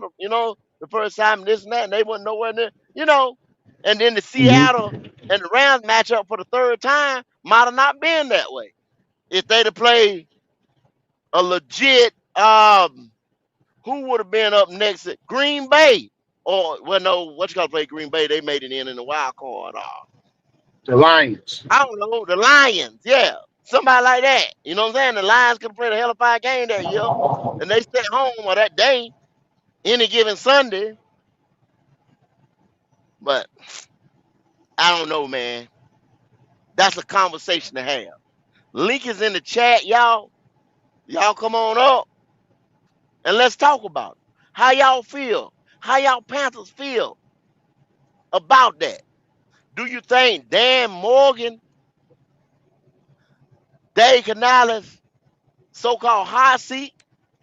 the first time, this and that, and they wasn't nowhere near, you know. And then the Hmm. Seattle and the Rams match up for the third time might have not been that way. If they'd have played a legit who would have been up next? Green Bay. Or, well, no, what you got to play Green Bay? They made it in the wild card. The Lions. I don't know. The Lions. Yeah. Somebody like that. You know what I'm saying? The Lions could have played a hell of a game that year. And they stayed home or that day, any given Sunday. But I don't know, man. That's a conversation to have. Link is in the chat, y'all. Y'all come on up and let's talk about it. How y'all feel? How y'all Panthers feel about that? Do you think Dave Canales, so-called hot seat.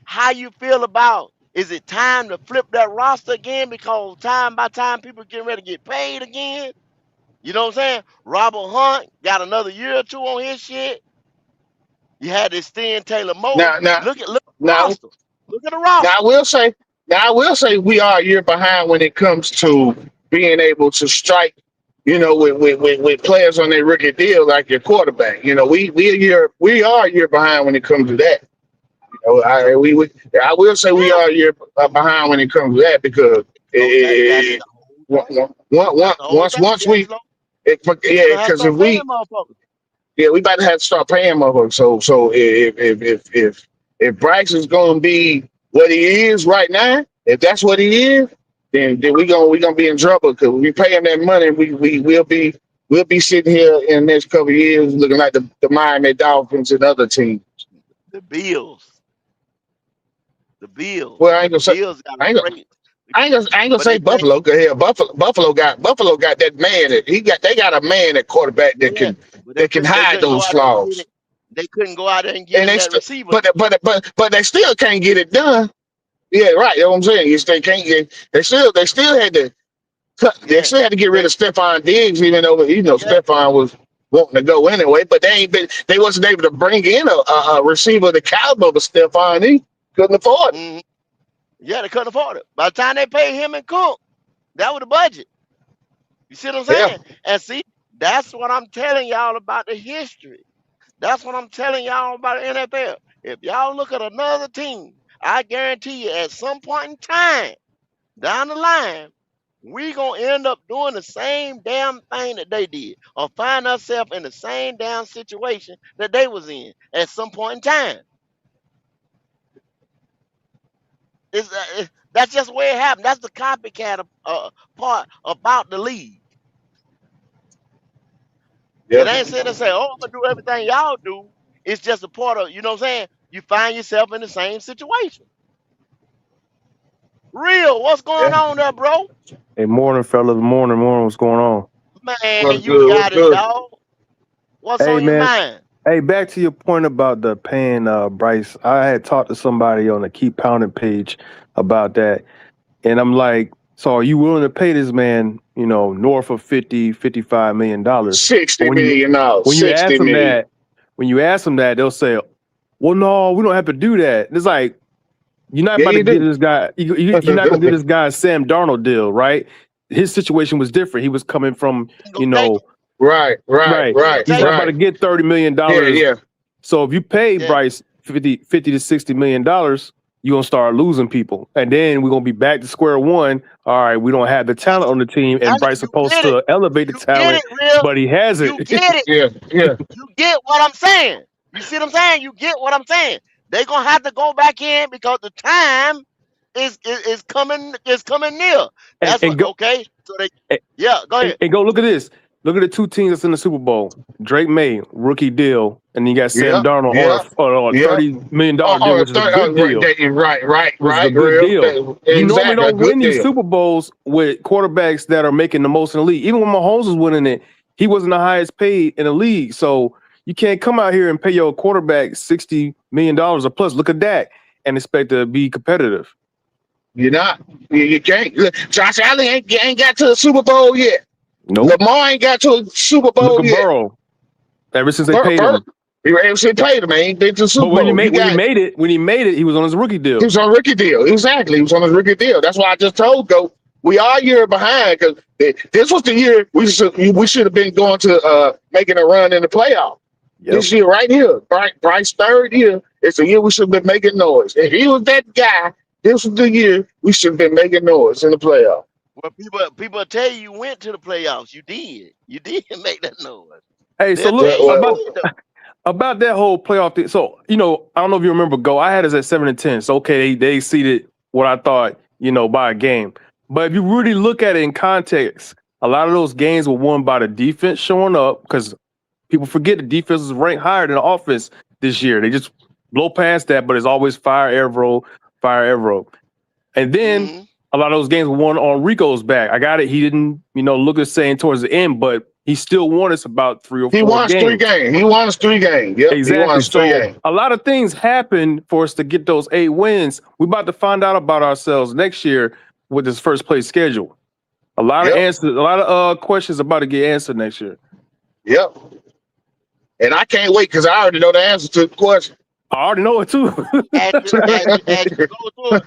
How you feel about? Is it time to flip that roster again? Because time by time people getting ready to get paid again. You know what I'm saying? Robert Hunt got another year or two on his shit. You had this thin Taylor Moton. Now, now, Look at the now, roster. Look at the now, roster. I will say, we are a year behind when it comes to being able to strike. With players on their rookie deal like your quarterback. We are a year behind when it comes to that. So I will say we yeah, are a year behind when it comes to that because so that's the whole thing. That's the whole thing, once we D'Angelo. yeah, You're gonna have to because start if paying we motherfuckers. yeah, we about to have to start paying motherfuckers. So if Bryce is gonna be what he is right now, if that's what he is, then we gonna be in trouble because we pay him that money. We'll be sitting here in the next couple of years looking like the Miami Dolphins and other teams. The Bills, the Bills, Well, I ain't the gonna say Bills got a I ain't gonna. great, I ain't gonna but say they pay. Buffalo. Cause hell, Buffalo got that man. They got a man at quarterback Yeah, but that can they hide couldn't go those out there and get flaws. it. They couldn't go out there and get And him they that still, receiver. but they still can't get it done. Yeah, right. You know what I'm saying? Yes, they can't get. They still had to cut. They Yeah, still had to get rid they of Stephon Diggs, even though yeah. Stephon was wanting to go anyway. But they ain't been. They wasn't able to bring in a receiver the caliber of Stephon. He couldn't afford it. Mhm. Yeah, they couldn't afford it. By the time they paid him and Cook, that was the budget. You see what I'm Yeah, saying? And see, that's what I'm telling y'all about the history. That's what I'm telling y'all about the NFL. If y'all look at another team, I guarantee you at some point in time down the line, we gonna end up doing the same damn thing that they did, or find ourselves in the same damn situation that they was in at some point in time. That's just the way it happened. That's the copycat part about the league. It yeah, ain't sitting and say, "Oh, I'm gonna do everything y'all do." It's just a part of, you know what I'm saying? You find yourself in the same situation. Real, what's going yeah. on there, bro? Hey, morning, fellas. Morning, morning. What's going on? Man, What's you good? What's got it, good? dog. What's Hey, on your man. mind? Hey, back to your point about the paying Bryce. I had talked to somebody on the Keep Pounding page about that. And I'm like, so are you willing to pay this man, north of $50-55 million? But 60 million. when you ask 60 them million. that, they'll say, well, no, we don't have to do that. It's like, you're not Yeah, about to you give do. this guy. You're not gonna give this guy a Sam Darnold deal, right? His situation was different. He was coming from, He gonna take it. Right, right, right. He gonna right, He's take not it. about to right. get Yeah, $30 million. yeah, So if you pay Yeah. Bryce 50 to $60 million, you're gonna start losing people, and then we're gonna be back to square one. All right, we don't have the talent on the team, and Bryce You supposed get it. to elevate the You get talent, it, real. but he You hasn't. get it. yeah, yeah. You get what I'm saying. You see what I'm saying? You get what I'm saying. They gonna have to go back in because the time is coming near. and That's and what go okay. So they and, yeah, go ahead. and go look at this. Look at the two teams that's in the Super Bowl. Drake May, rookie deal, and then you got Sam Yeah, Darnold yeah, on a yeah. $30 million deal, which is a good Right, deal. right, Which is a right, good real. deal. You normally Exactly, a don't good win these deal. Super Bowls with quarterbacks that are making the most in the league. Even when Mahomes was winning it, he wasn't the highest paid in the league. So you can't come out here and pay your quarterback $60 million or plus. Look at that and expect to be competitive. You're not. You can't. Josh Allen ain't got to the Super Bowl yet. Nope. Lamar ain't got to a Super Look Bowl at yet. Burrow. Ever since they paid Burt, him, he actually played him. He ain't been to the but Super Bowl. You when he got. made it, he was on his rookie He deal. was on a rookie deal. Exactly. He was on his rookie deal. That's why I just told Go we are a year behind because this was the year we should have been going to making a run in the playoff. Yep. This year right here, Bryce's third year, it's the year we should have been making noise. If he was that guy, this was the year we should have been making noise in the playoff. Well, people tell you went to the playoffs. You did. You did make that noise. Hey, so They'll tell look Well, you you well, did though. about that whole playoff thing. So, I don't know if you remember Go. I had us at 7-10. So okay, they exceeded what I thought, by a game. But if you really look at it in context, a lot of those games were won by the defense showing up because people forget the defense is ranked higher than the offense this year. They just blow past that, but it's always fire Evero. And then Hmm. a lot of those games were won on Rico's back. I got it. He didn't, look the same towards the end, but he still won us about 3 or 4 won us three games. games. He won us 3 games. Yep, he won Exactly. us three So games. a lot of things happen for us to get those 8 wins. We're about to find out about ourselves next year with this first place schedule. A lot of Yep, answers, a lot of questions about to get answered next year. yep. And I can't wait because I already know the answer to the question. I already know it too. As you go through it,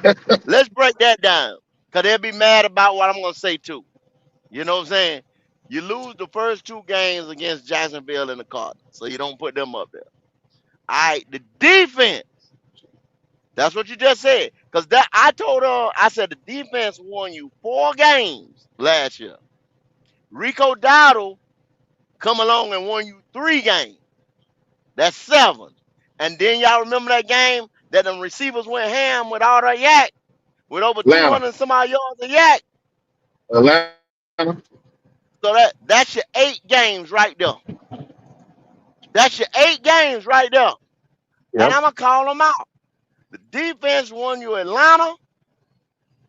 let's break that down. Cause they'll be mad about what I'm gonna say too. You know what I'm saying? You lose the first 2 games against Jacksonville and the Cardinals, so you don't put them up there. All right, the defense. That's what you just said. Cause that I told her, I said the defense won you 4 games last year. Rico Dowdle come along and won you 3 games. That's 7. And then y'all remember that game that the receivers went ham with all that yak, with over Atlanta, 200 and some odd yards of yak. Atlanta. So that's your 8 games right there. That's your 8 games right there. And Yep. I'm gonna call them out. The defense won you Atlanta.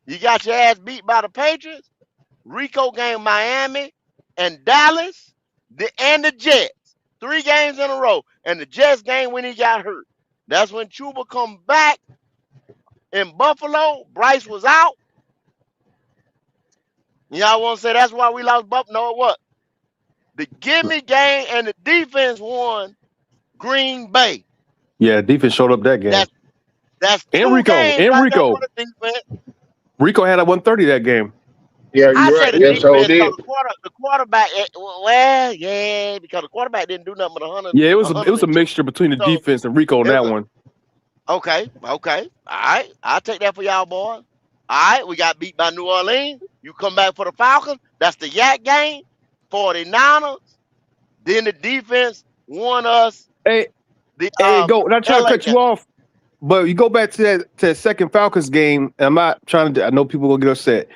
You got your ass beat by the Patriots. Rico game Miami and Dallas, and the Jets. 3 games in a row. And the Jets game when he got hurt. That's when Chuba come back in Buffalo. Bryce was out. Y'all want to say that's why we lost Buffalo? No, what? The gimme game and the defense won Green Bay. Yeah, defense showed up that game. That's that's And two Rico, games and right there for Rico. the defense. Rico had a 130 that game. Yeah, I you're say right. the Yes, so defense because did. the quarterback. Well, yeah, because the quarterback didn't do nothing but Yeah, it a was a, it hundred was a and two. mixture between the So defense and Rico on it that was one. okay. Okay, all right. I'll take that for y'all, boys. All right, we got beat by New Orleans. You come back for the Falcons. That's the Yak game. 49ers. Then the defense won us Hey, the hey, go. Not trying to LA cut game. you off, but you go back to that second Falcons game. And I'm not trying to. I know people will get upset,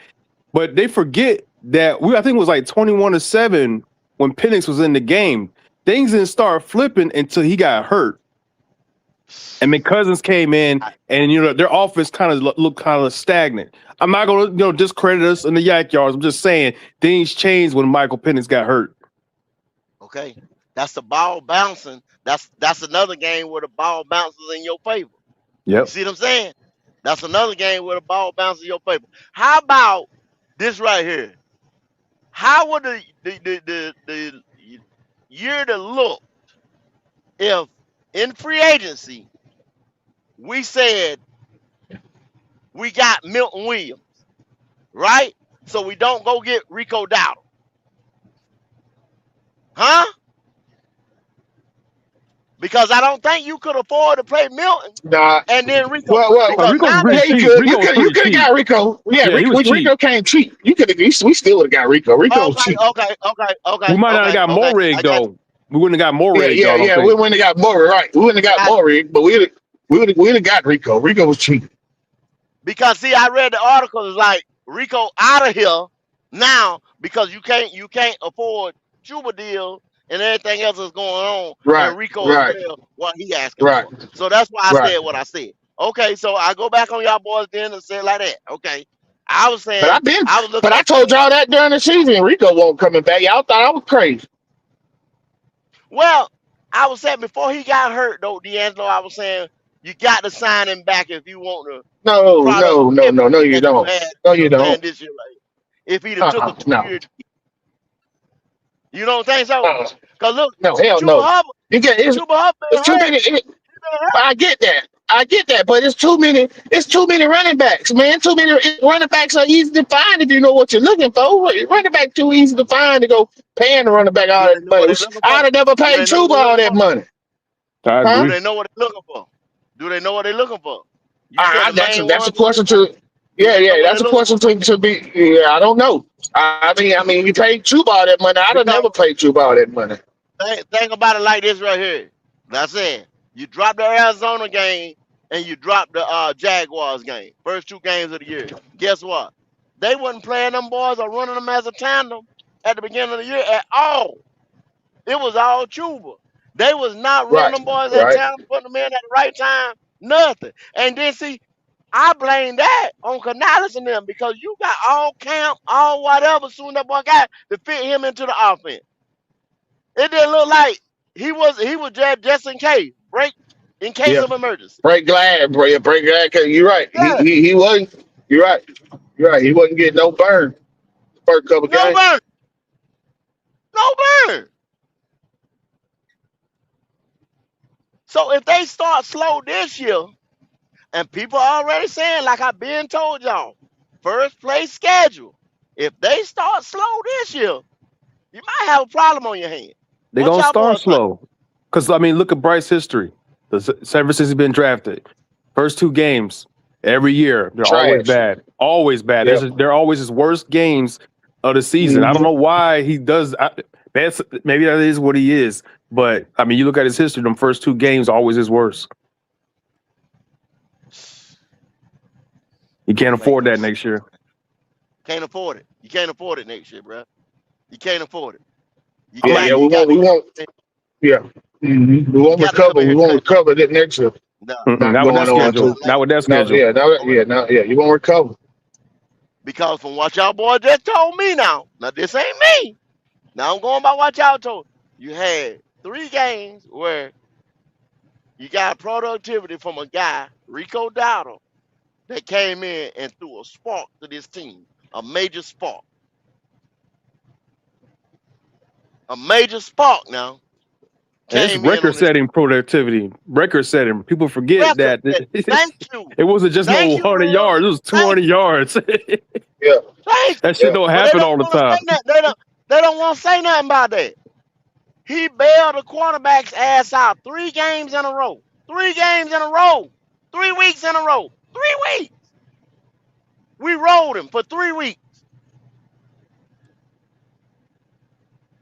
but they forget that I think it was like 21-7 when Penix was in the game. Things didn't start flipping until he got hurt. And then Cousins came in, I- and their offense kind of looked kind of stagnant. I'm not gonna discredit us in the yak yards. I'm just saying things changed when Michael Penix got hurt. Okay, that's the ball bouncing. That's another game where the ball bounces in your favor. You Yep. see what I'm saying? That's another game where the ball bounces in your favor. How about this right here? How would the year to look if in free agency we said we got Milton Williams, right? So we don't go get Rico Dowdle, huh? Because I don't think you could afford to play Milton Nah. and then Rico Well, because Rico was now pretty yeah, you cheap. could. Rico was You pretty could have cheap. got Rico. Yeah, Yeah, he was cheap. Rico came cheap. You could have. We still would have got Rico. Rico was cheap. We might not have got I Moreg got though. We wouldn't have got Yeah, Moreg though. yeah, I don't yeah. We think. wouldn't have got Murray, right? We wouldn't have got you. Murray, but we'd have got Rico. Rico was cheap. Because see, I read the article. It's like Rico out of here now because you can't afford Cuba deal and everything else that's going on, Right, and Rico is right, well what he asking right, for. So that's why I right. said what I said. Okay, so I go back on y'all boys then and say it like that. Okay, I was But saying I was but looking I at told y'all that during the season, Rico won't coming back. Y'all thought I was crazy. well, I was saying before he got hurt though, D'Angelo. I was saying you got to sign him back if you want the No, product no, no, no, no, you that you don't. had. No, You know you what I'm saying don't. this year, like if he'd have took a two No. year. You don't think so? Uh, Cause look, no, hell Chuba no. Hubbard, You get Chuba Hubbard been it's too hurt. many. He been hurt. I get that. I get that, but it's too many. It's too many running backs, man. Too many running backs are easy to find if you know what you're looking for. Running back too easy to find to go paying the running back all Do that they know money. what they're looking for? I'd have never Do paid they know what Chuba they're all looking that for? money, I huh? Do agree. they know what they're looking for? Do they know what they're looking for? You said the That's main that's a ones running question back. to. Do Yeah, they know yeah, what they're that's a looking for? question to be. Yeah, I don't know. I mean, you paid Chuba all that money. I'd have Because never paid Chuba all that money. think about it like this right here. That's it. You dropped the Arizona game and you dropped the Jaguars game. First 2 games of the year. Guess what? They wasn't playing them boys or running them as a tandem at the beginning of the year at all. It was all Chuba. They was not running Right, them boys at right. town, putting them in at the right time, nothing. And then see, I blame that on Canales and them because you got all camp, all whatever, soon that boy got to fit him into the offense. It didn't look like he was just in case Yeah. of emergency. Break glass, break glass. Cause you're right. Yeah, He wasn't. You're right. You're right. He wasn't getting no burn the first couple no games. burn, no burn. So if they start slow this year, and people already saying, like I've been told y'all, first place schedule. If they start slow this year, you might have a problem on your hand. They're What gonna y'all start boys think? slow. Because I mean, look at Bryce's history. Ever since he's been drafted, first two games every year they're always Trash. bad. Always bad. Yeah. They're always his worst games of the season. I don't know why he does. That's maybe that is what he is. But I mean, you look at his history. Them first two games are always his worst. You can't Don't make afford no that sense. next year. Can't afford it. You can't afford it next year, bro. You can't afford it. You I'm got Yeah. like, We you got won't. to We come. won't. Yeah. We You won't got to come recover. in We here won't cutting up. recover that next year. No, Not not with that going you got on to come schedule. to. in. Not with that No. schedule. Yeah. No. Yeah. No. Yeah. You won't recover. Because from what y'all boys just told me now, this ain't me. Now I'm going by what y'all told. You had 3 games where you got productivity from a guy, Rico Dowdle, that came in and threw a spark to this team. A major spark. A major spark now And it's came in on this record-setting productivity. Record-setting. People forget record. that Thank you. it wasn't just no Thank you, 100 Will. yards. It was Thank 200 you. yards. Yeah. Thank That you. shit Yeah. don't But they happen don't all the want to say time. that. They don't want to say nothing about that. He bailed the quarterback's ass out 3 games in a row. 3 games in a row. 3 weeks in a row. 3 weeks. We rolled him for 3 weeks.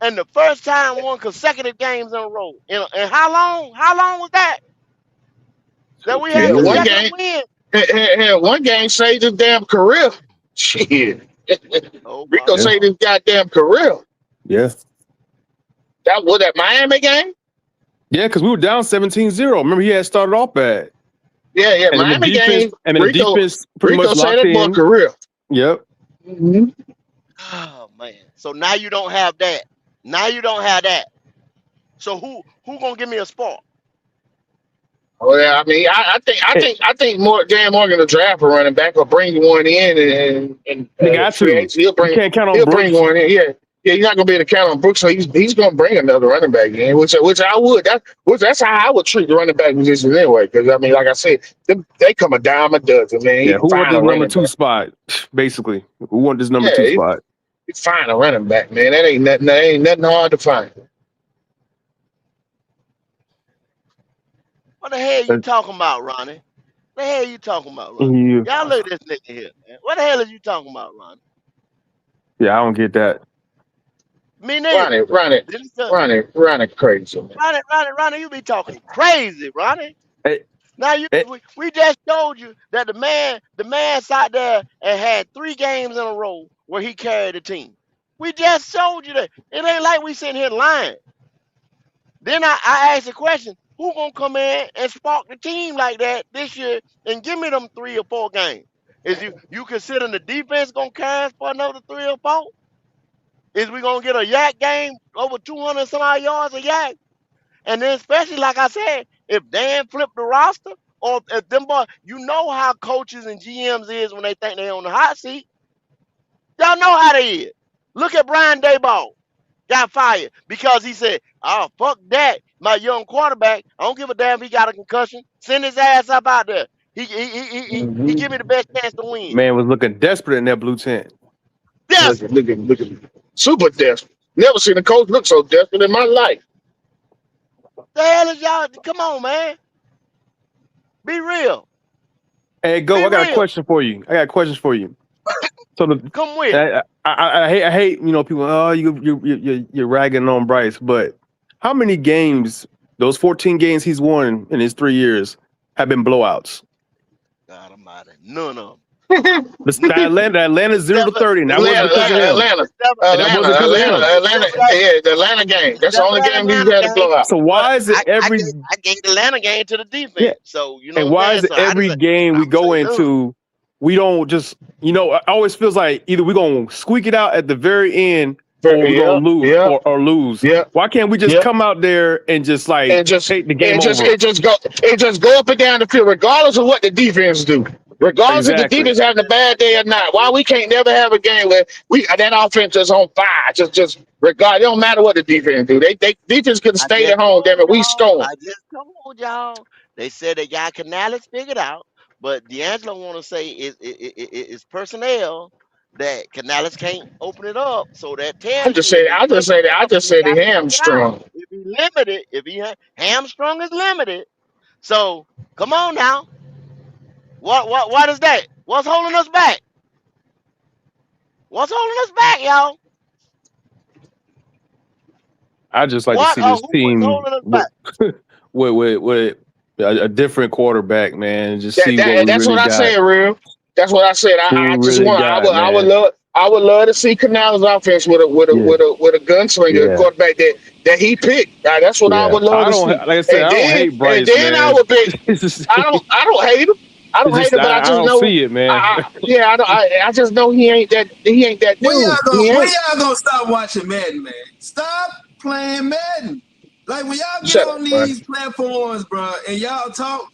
And the first time won consecutive games in a row. And how long? How long was that? That we had Yeah. 2 years. One consecutive game. wins? One game saved his damn career. Shit. Oh my Rico Yeah. saved God. his goddamn career. Yeah. That was that Miami game. Yeah, because we were down 17-0. Remember, he had started off bad. Yeah. Yeah. And then Miami game. the defense pretty Rico much saved locked that boy in. career. Yep. Mm-hmm. Oh man. So now you don't have that. Now you don't have that. So who gonna give me a spot? Oh yeah, I mean, I think more Dan Morgan to draft a running back or bring one in and They got free to. agents. You can't count on He'll bring Brooks. one in. Yeah, yeah, you're not gonna be able to count on Brooks, so he's gonna bring another running back in, which I would. That's how I would treat the running back position anyway. Because I mean, like I said, they come a dime a dozen, man. You Yeah, can who want find this a number running 2 back. spot? Basically, who want this number Yeah, 2 spot? you find a running back, man. That ain't nothing. That ain't nothing hard to find. What the hell you Uh, talking about, Ronnie? What the hell you talking about, Ronnie? you- Y'all look at this nigga here, man. What the hell are you talking about, Ronnie? Yeah, I don't get that. Me neither. This is Ronnie, crazy, man. Ronnie, you be talking crazy, Ronnie. Hey, Now hey, we just showed you that the man sat there and had 3 games in a row where he carried the team. We just showed you that. It ain't like we sitting here lying. Then I asked the question, who gonna come in and spark the team like that this year and give me them 3 or 4 games? Is you considering the defense gonna carry us for another 3 or 4? Is we gonna get a yak game over 200 some odd yards a yak? And then especially like I said, if Dan flipped the roster, or if them boys, you know how coaches and GMs is when they think they on the hot seat. Y'all know how they is. Look at Brian Dayball. Got fired because he said, "Oh fuck that, my young quarterback. I don't give a damn if he got a concussion. Send his ass up out there. He give me the best chance to win." man was looking desperate in that blue tent. Yes. Looking super desperate. Never seen a coach look so desperate in my life. The hell is y'all? Come on, man. Be real. Hey, Be go. I got a real. question for you. So Come with it. I hate people. Oh, you're ragging on Bryce, but how many games? Those 14 games he's won in his 3 years have been blowouts. God almighty. None of them. Atlanta 0 to Never, 30, and that it's wasn't never because of that. him. And that wasn't because of him. It's never that. Yeah, the Atlanta game. It's That's the never only that game he's Atlanta had to game. blow out. So But why is it every I gave the Atlanta game to the yeah? defense. So you know And what I'm why saying? is it So every game we I'm go saying none. into, we don't just it always feels like either we're gonna squeak it out at the very end or we're Yeah, gonna lose yeah, or lose. yeah, Why can't we just yeah. come out there and just like And just take the game and just over? it just go up and down the field, regardless of what the defense do. Regardless if the Exactly. defense having a bad day or not. Why we can't never have a game where that offense is on fire? Just regard. It don't matter what the defense do. They defense could have I stayed just at home. told Damn it, we y'all. scoring. I just told y'all. They said they got Canales figured out, but D'Angelo want to say it's personnel that Canales can't open it up. So that I tells just you if say he I just breaks say that I down, just he say the got it figured out. hamstrung. If he limited, if he hamstrung is limited. So come on now. What is that? What's holding us back? What's holding us back, y'all? I just like to What see or this who is team holding us with back? with a different quarterback, man, and just That, see what that we that's what really I got. said, real. That's what I said. What I we just really want. got, man. I would love to see Canales' offense with a Yeah, gunslinger yeah, quarterback that he picked. That's what I yeah. would love I to don't see. like I said. And I don't then hate and Bryce, then I man. would be. It's just, I don't hate him. I it's don't hate just him, but I I just don't know. see it, man. Yeah. I just know he ain't that dude. He When ain't. y'all gonna stop watching Madden, man? Stop playing Madden. Like when y'all get Shut on up, bro. these platforms, bro, and y'all talk,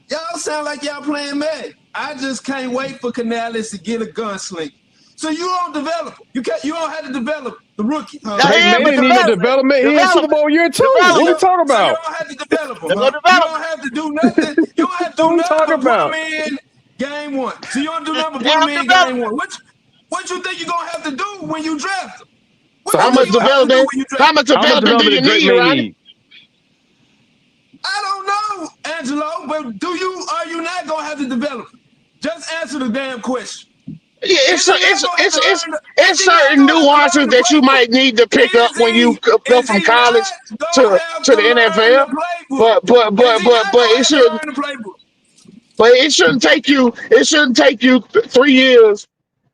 y'all sound like y'all playing Madden. I just can't wait for Canales to get a gunslinger. So you don't develop. You don't have to develop the rookie, huh? Now Drake here, May but didn't need no development, development. He in Super development, Bowl year 2. What we development. talking So you about? don't have to develop them, There go huh? You don't development. have to do nothing. You don't have to What do we nothing talking but put them about? in game one. So you don't do Just nothing but put damn them in game development. one. What you think you're gonna have to do when you draft them? So What how you How think much much you're gonna have to do development? when you How draft them? much how much development do development you did Drake need, May Ronnie? need? I don't know, Angelo, but are you not gonna have to develop them? Just answer the damn question. Yeah, Is he not gonna have to learn? Is it's he not certain gonna have to learn nuances the that you playbook? might need to pick up Is when you he go is from he college not gonna have to to the learn the NFL. playbook? But Is he not gonna it have to should learn the playbook? but it shouldn't take you 3 years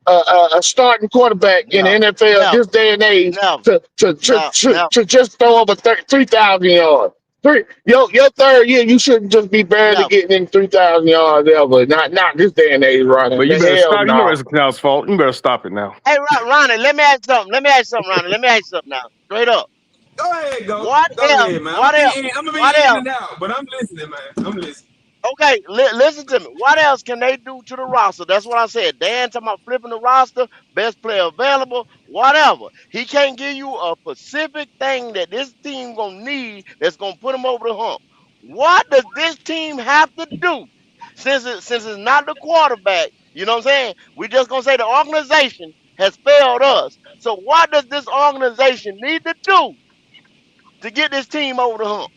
a starting quarterback in the No, NFL never, this day and age never, no, never. to just throw over 3,000 yards. Your third year, you shouldn't just be barely Never. getting in 3,000 yards ever. Not this day and age, Ronnie. But you The better hell stop. You know no. that's Canal's fault. You better stop it now. Hey, Ronnie, let me ask you something. Let me ask you something, Ronnie. Let me ask you something now. Straight up. Go ahead, go. What Go if? ahead, man. What if? I'm gonna What be in if? and out, but I'm listening, man. I'm listening. Okay, listen to me. What else can they do to the roster? That's what I said. Dan talking about flipping the roster, best player available, whatever. He can't give you a specific thing that this team gonna need that's gonna put them over the hump. What does this team have to do? Since it's not the quarterback, you know what I'm saying? We just gonna say the organization has failed us. So what does this organization need to do to get this team over the hump?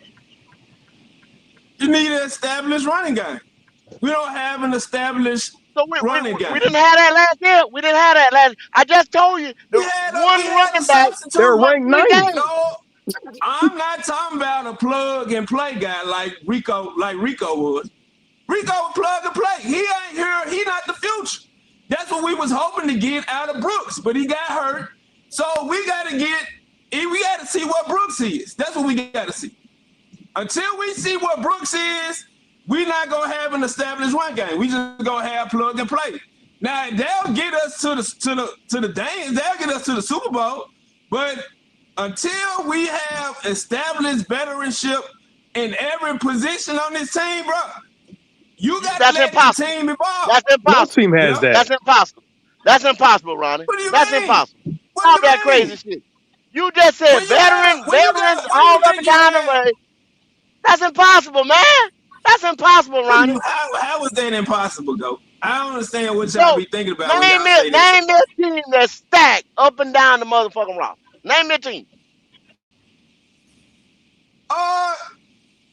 You need an established running game. We don't have an established So we, we, running we game. didn't have that last year. We didn't have that last. I just told you the We one had the running back They're substitute. won ranked three ninth. games. No, I'm not talking about a plug and play guy like Rico was. Rico plug and play. He ain't here. He not the future. That's what we was hoping to get out of Brooks, but he got hurt. So we got to see what Brooks is. That's what we got to see. Until we see what Brooks is, we're not gonna have an established run game. We just gonna have plug and play. Now they'll get us to the dance. They'll get us to the Super Bowl, but until we have established veteranship in every position on this team, bro, you got to That's let the impossible. team evolve. That's No impossible. team has Yeah. that. That's impossible. That's impossible, Ronnie. What do you That's mean? impossible. What do All you that mean? crazy shit. You just said veterans What do all you up and think you down the have? way. That's impossible, man. That's impossible, What do you Ronnie. how is that impossible, though? I don't understand what y'all So be thinking about when name y'all me say that. name me a team that's stacked up and down the motherfucking roster. Name me a team. Uh,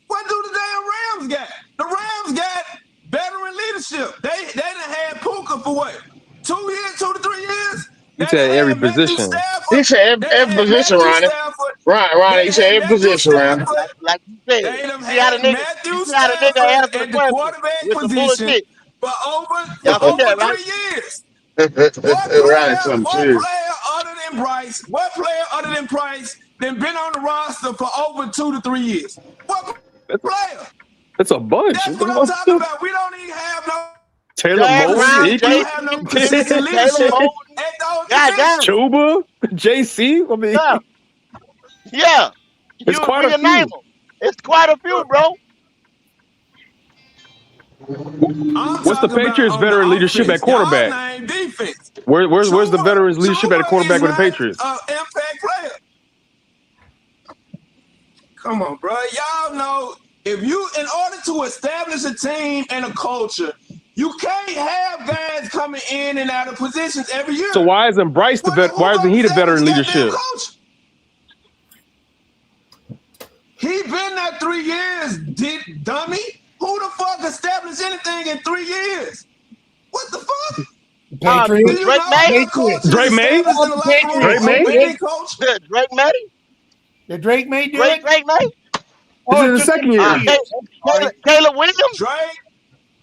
what do the damn Rams got? The Rams got veteran leadership. They done had Puka for what? 2 to 3 years? He They done said every had Matthew position. He Stafford. said They done every had position, Matthew Ronnie. Stafford. Ronnie, They he done said had every Matthew position, Ronnie. Stafford. Like you said, They done you see how the had nigga Matthew answer Stafford the at the question quarterback with some position bullshit. for Y'all see that, over right? 3 years. Ronnie, something What serious. player other than Bryce? What player other than Price then been on the roster for over 2 to 3 years? What That's a, player? that's a bunch. That's what I'm talking about. We don't even have no Taylor Jag Mosley. Brown, we He, don't JT, have no he, consistent Taylor leadership Mosley. at those God damn. Chuba, JC. I mean, Yeah. Yeah. it's quite We a can name few. them. It's quite a few, bro. I'm What's the talking about Patriots' on the veteran leadership at offense. Y'all quarterback? name defense. Where's the Chuba, veterans leadership at Chuba quarterback is with the not Patriots? an impact player. Come on, bro. Y'all know if you, in order to establish a team and a culture, you can't have guys coming in and out of positions every year. So why isn't Bryce the vet? Who Why isn't gonna he the establish veteran goddamn leadership? culture? He been there 3 years, dummy. Who the fuck established anything in 3 years? What the fuck? Do Patriots. you Drake know May? your Patriots. culture is Drake May? established in the The locker room Drake Patriots. or They May? did. winning culture? Drake May? Did Drake May do Great it? Drake May? This Oh, is it the took him second 2 year. years. I'm sorry. Caleb Williams?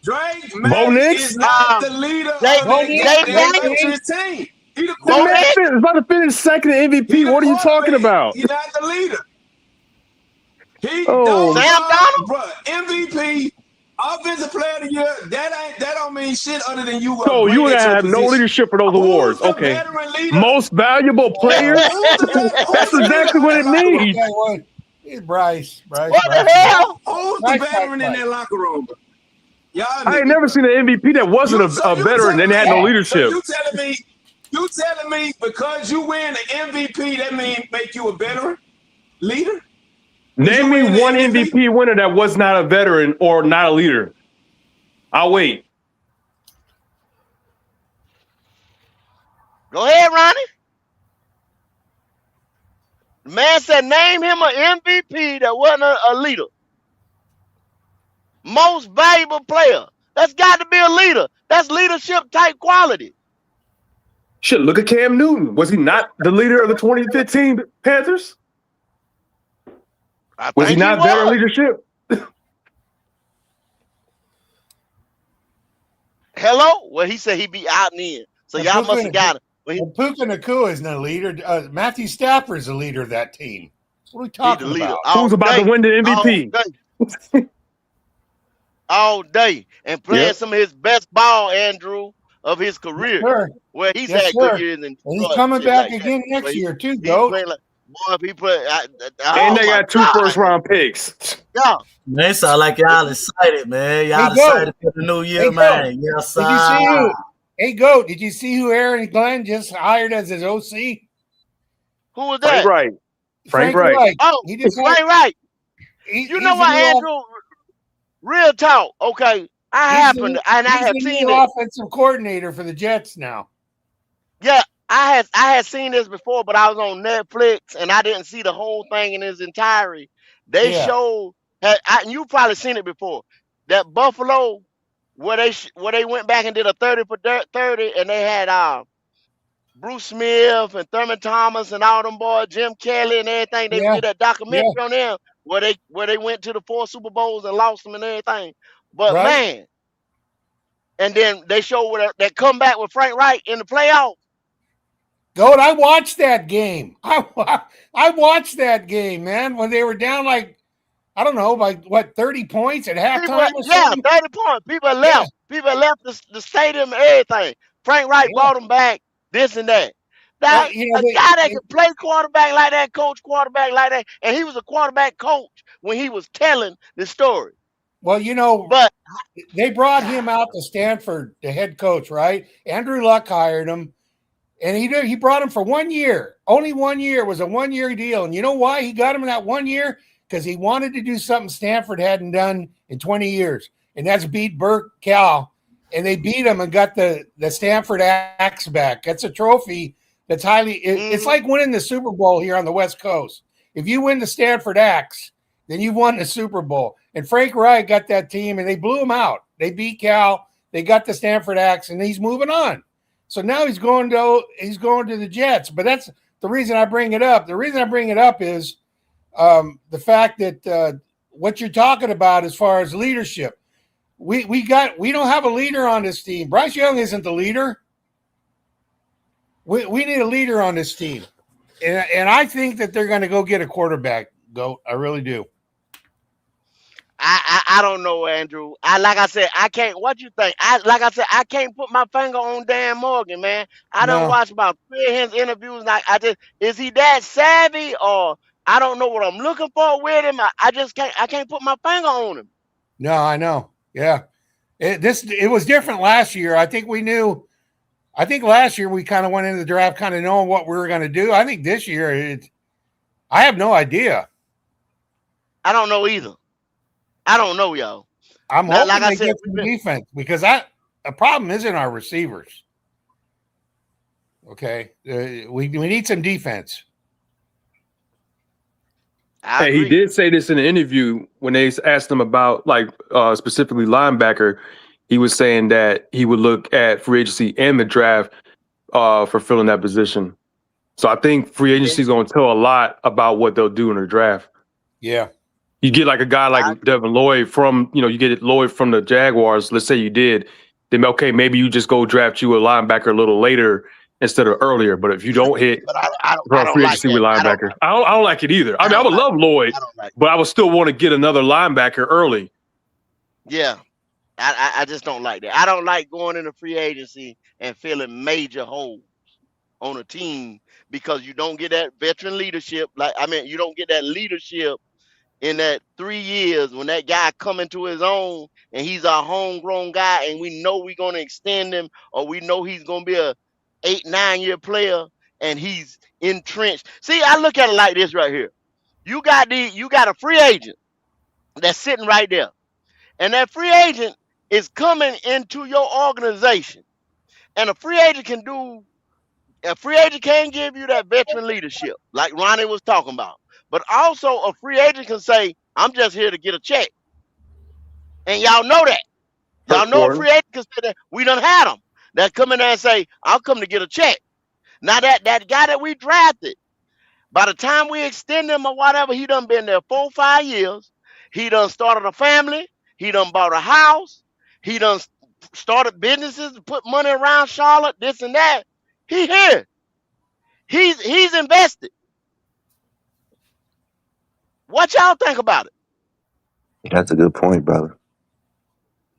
Drake Bo May Nix? is not Um, the leader Jay, of Bo that Nix, Jaden goddamn Daniels? JC. Patriots team. He the The Bo man quarterback. Nix? is about to finish second in He MVP. the What are you talking quarterback. about? He not the leader. He Oh, don't Sam Donald? bro. MVP, offensive player of the year. That don't mean shit other than you are so you great would at your have no position. leadership for those Who's awards. the Okay. veteran leader? Most valuable player? Who's That's the leader exactly of what that it locker room? means. Okay, well, it's Bryce. What the hell? Who's the Bryce. veteran in that locker room, bro? Y'all I ain't niggas, never bro. seen an MVP that wasn't So a you veteran and telling had me? no So leadership. you telling me because you win the MVP that mean make you a veteran leader? Because Name you me win the one MVP. MVP winner that was not a veteran or not a leader. I'll wait. Go ahead, Ronnie. The man said name him an MVP that wasn't a leader. Most valuable player. That's got to be a leader. That's leadership type quality. Shit, look at Cam Newton. Was he not the leader of the 2015 Panthers? I Was he think he not veteran was. leadership? Hello? Well, he said he be out and in. So And y'all must have got him. Puka Nakua isn't a leader. Matthew Stafford's the leader of that team. What are we He the talking leader about? all Who's about to day. win the All MVP? day. All day. And playing Yep. some of his best ball, Andrew, of his Yes, career. sir. Well, he's Yes, had good sir. years in And he's Detroit and coming shit back like that. again But next year too, he's Goat. playing like, boy, if he play, And oh they my got 2 God. first-round picks. Yeah. Man, it sound like If y'all he, excited, man. Hey, Y'all Goat. excited for the new Hey, year, Goat. man. Yes, Did you sir. see who? Hey, Goat. Did you see who Aaron Glenn just hired as his OC? who was Frank that? Wright. Frank Frank Wright. Reich. Oh, He just hired. right, right. You know He's the what, new. Andrew? Real talk. Okay. And I He's have the seen new it. offensive coordinator for the Jets now. Yeah, I had seen this before, but I was on Netflix and I didn't see the whole thing in its entirety. They Yeah. showed, and you probably seen it before, that Buffalo where they went back and did a 30 for 30, and they had Bruce Smith and Thurman Thomas and all them boys, Jim Kelly and everything. They Yeah. did that documentary Yeah. on them where they went to the 4 Super Bowls and lost them and everything. But Right. man, and then they showed that comeback with Frank Wright in the playoffs. Goat, I watched that game. I watched that game, man, when they were down like, I don't know, by what, 30 points at People, halftime or yeah, something? 30 points. People Yeah. left. People left the stadium and everything. Frank Wright Yeah. brought them back, this and that. Well, Now, a guy that could play quarterback like that, coach quarterback like that, and he was a quarterback coach when he was telling the story. well, But, they brought him out to Stanford, the head coach, right? Andrew Luck hired him, and he brought him for 1 year. Only 1 year. It was a 1 year deal. And you know why he got him in that 1 year? Because he wanted to do something Stanford hadn't done in 20 years, and that's beat Burke Cal. And they beat him and got the Stanford Axe back. That's a trophy that's it's like winning the Super Bowl here on the West Coast. If you win the Stanford Axe, then you won the Super Bowl. And Frank Reich got that team, and they blew him out. They beat Cal. They got the Stanford Axe, and he's moving on. So now he's going to the Jets. But that's the reason I bring it up. The reason I bring it up is the fact that what you're talking about as far as leadership. We don't have a leader on this team. Bryce Young isn't the leader. We need a leader on this team. And I think that they're going to go get a quarterback, Goat. I really do. I don't know, Andrew. Like I said, I can't. What you think? Like I said, I can't put my finger on Dan Morgan, man. I done No, watched about 3 of his interviews. Like I just, is he that savvy, or I don't know what I'm looking for with him. I just can't. I can't put my finger on him. no, I know. Yeah, it was different last year. I think we knew. I think last year we kind of went into the draft kind of knowing what we were going to do. I think this year I have no idea. I don't know either. I don't know, y'all. I'm Like hoping I they said, get some defense because the problem isn't our receivers. Okay, we need some defense. I Hey, he agree. did say this in an interview when they asked him about like specifically linebacker. He was saying that he would look at free agency and the draft for filling that position. So I think free agency is going to tell a lot about what they'll do in the draft. Yeah. You get like a guy like Devin Lloyd from, you get Lloyd from the Jaguars. Let's say you did, then okay, maybe you just go draft you a linebacker a little later instead of earlier. But if you don't hit But I from don't free like agency that. with linebacker, I don't like it either. I mean, I would like love Lloyd, I don't like. but I would still want to get another linebacker early. Yeah, I just don't like that. I don't like going into free agency and filling major holes on a team because you don't get that veteran leadership. You don't get that leadership in that 3 years when that guy come into his own and he's our homegrown guy and we know we're gonna extend him or we know he's gonna be a 8, 9 year player and he's entrenched. See, I look at it like this right here. You got a free agent that's sitting right there, and that free agent is coming into your organization, and a free agent can give you that veteran leadership, like Ronnie was talking about. But also, a free agent can say, "I'm just here to get a check," and y'all know that. Y'all Kirk know a Gordon. free agent can say that. We done had them that come in there and say, "I'll come to get a check." Now that guy that we drafted, by the time we extend him or whatever, he done been there 4, 5 years. He done started a family. He done bought a house. He done started businesses to put money around Charlotte, this and that. He here. He's invested. What y'all think about it? That's a good point, brother.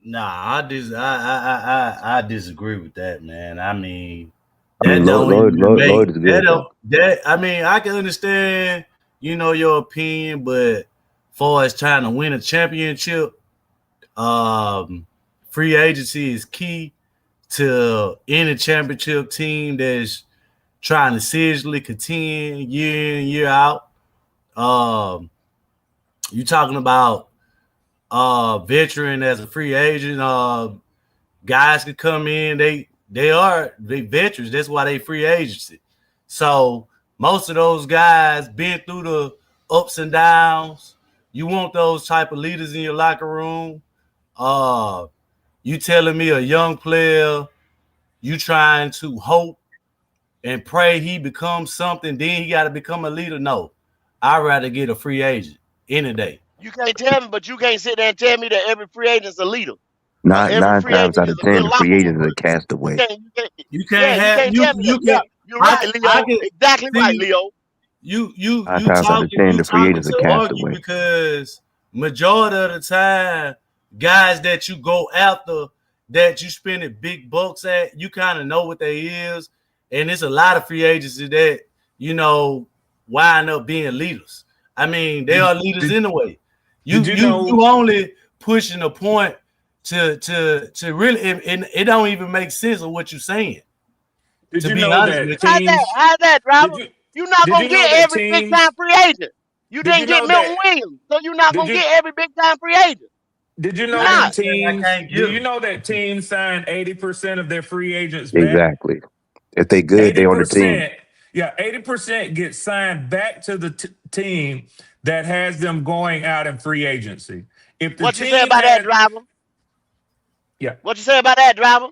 Nah, I disagree with that, man. I mean, I mean, that don't even Lloyd make is that good don't though. that. I mean, I can understand, your opinion, but far as trying to win a championship, free agency is key to any championship team that's trying to seriously contend year in year out. You talking about veteran as a free agent, guys can come in, they are veterans, that's why they free agency. So most of those guys been through the ups and downs. You want those type of leaders in your locker room. You telling me a young player, you trying to hope and pray he becomes something, then he got to become a leader? No, I'd rather get a free agent any day. You can't tell me, but you can't sit there and tell me that every free agent is a leader. Or Nine every nine free times agent out is of a good 10, the free locker room agents are person. castaway. You Yeah, can't you have can't tell me that. you Yeah, can you're right, I Leo. can Exactly right, see Leo. you 9 times out of 10, the free talking agents are to argue castaway. because majority of the time, guys that you go after, that you spending big bucks at, you kind of know what they is, and it's a lot of free agency that wind up being leaders. I mean, they are leaders anyway. Did you know? You only pushing a point to really, it don't even make sense of what you're saying. Did To you be know honest that with you. teams? How's that, Did driver? you You're not did gonna you know get that every big time teams? free agent. You Did you didn't get know Milton that? Williams, so you're not Did gonna you get every big time free agent. did you You're know I ain't that not. saying I teams? can't Do get you them. know that teams sign 80% of their free agents back? Exactly. If they good, they Eighty on the team. percent, yeah, 80% get signed back to the team that has them going out in free agency. If the What you say team about that, has, driver? yeah, What you say about that, driver?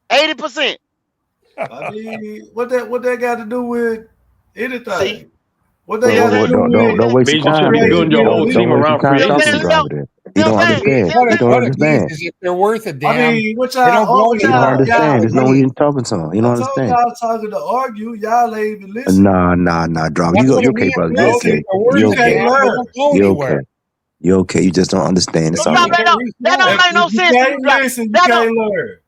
80%. I mean, what that got to do with See, anything? What they see Whoa, what whoa, I'm got to whoa! saying? do Don't See what don't I'm with don't saying? waste a your Means you time should free be there. building agent your being a whole Don't team leader? waste your around free time talking agents. about it. You See what don't I'm saying? understand. See what I'm You saying? don't What understand. if they're worth a I damn, mean, what they don't go You don't anywhere. understand. There's no y'all, reason talking to them. You I don't told understand. y'all talking to argue. Y'all ain't even listen. Nah, drama. That's what You I okay, mean. brother? You No, if Listen, okay? they're You worth you a can't okay? damn, they learn. won't go You anywhere. okay? You okay? You just don't understand. It's So all drop right. that don't make no If you sense to you, can't drop. listen, you That don't. can't learn.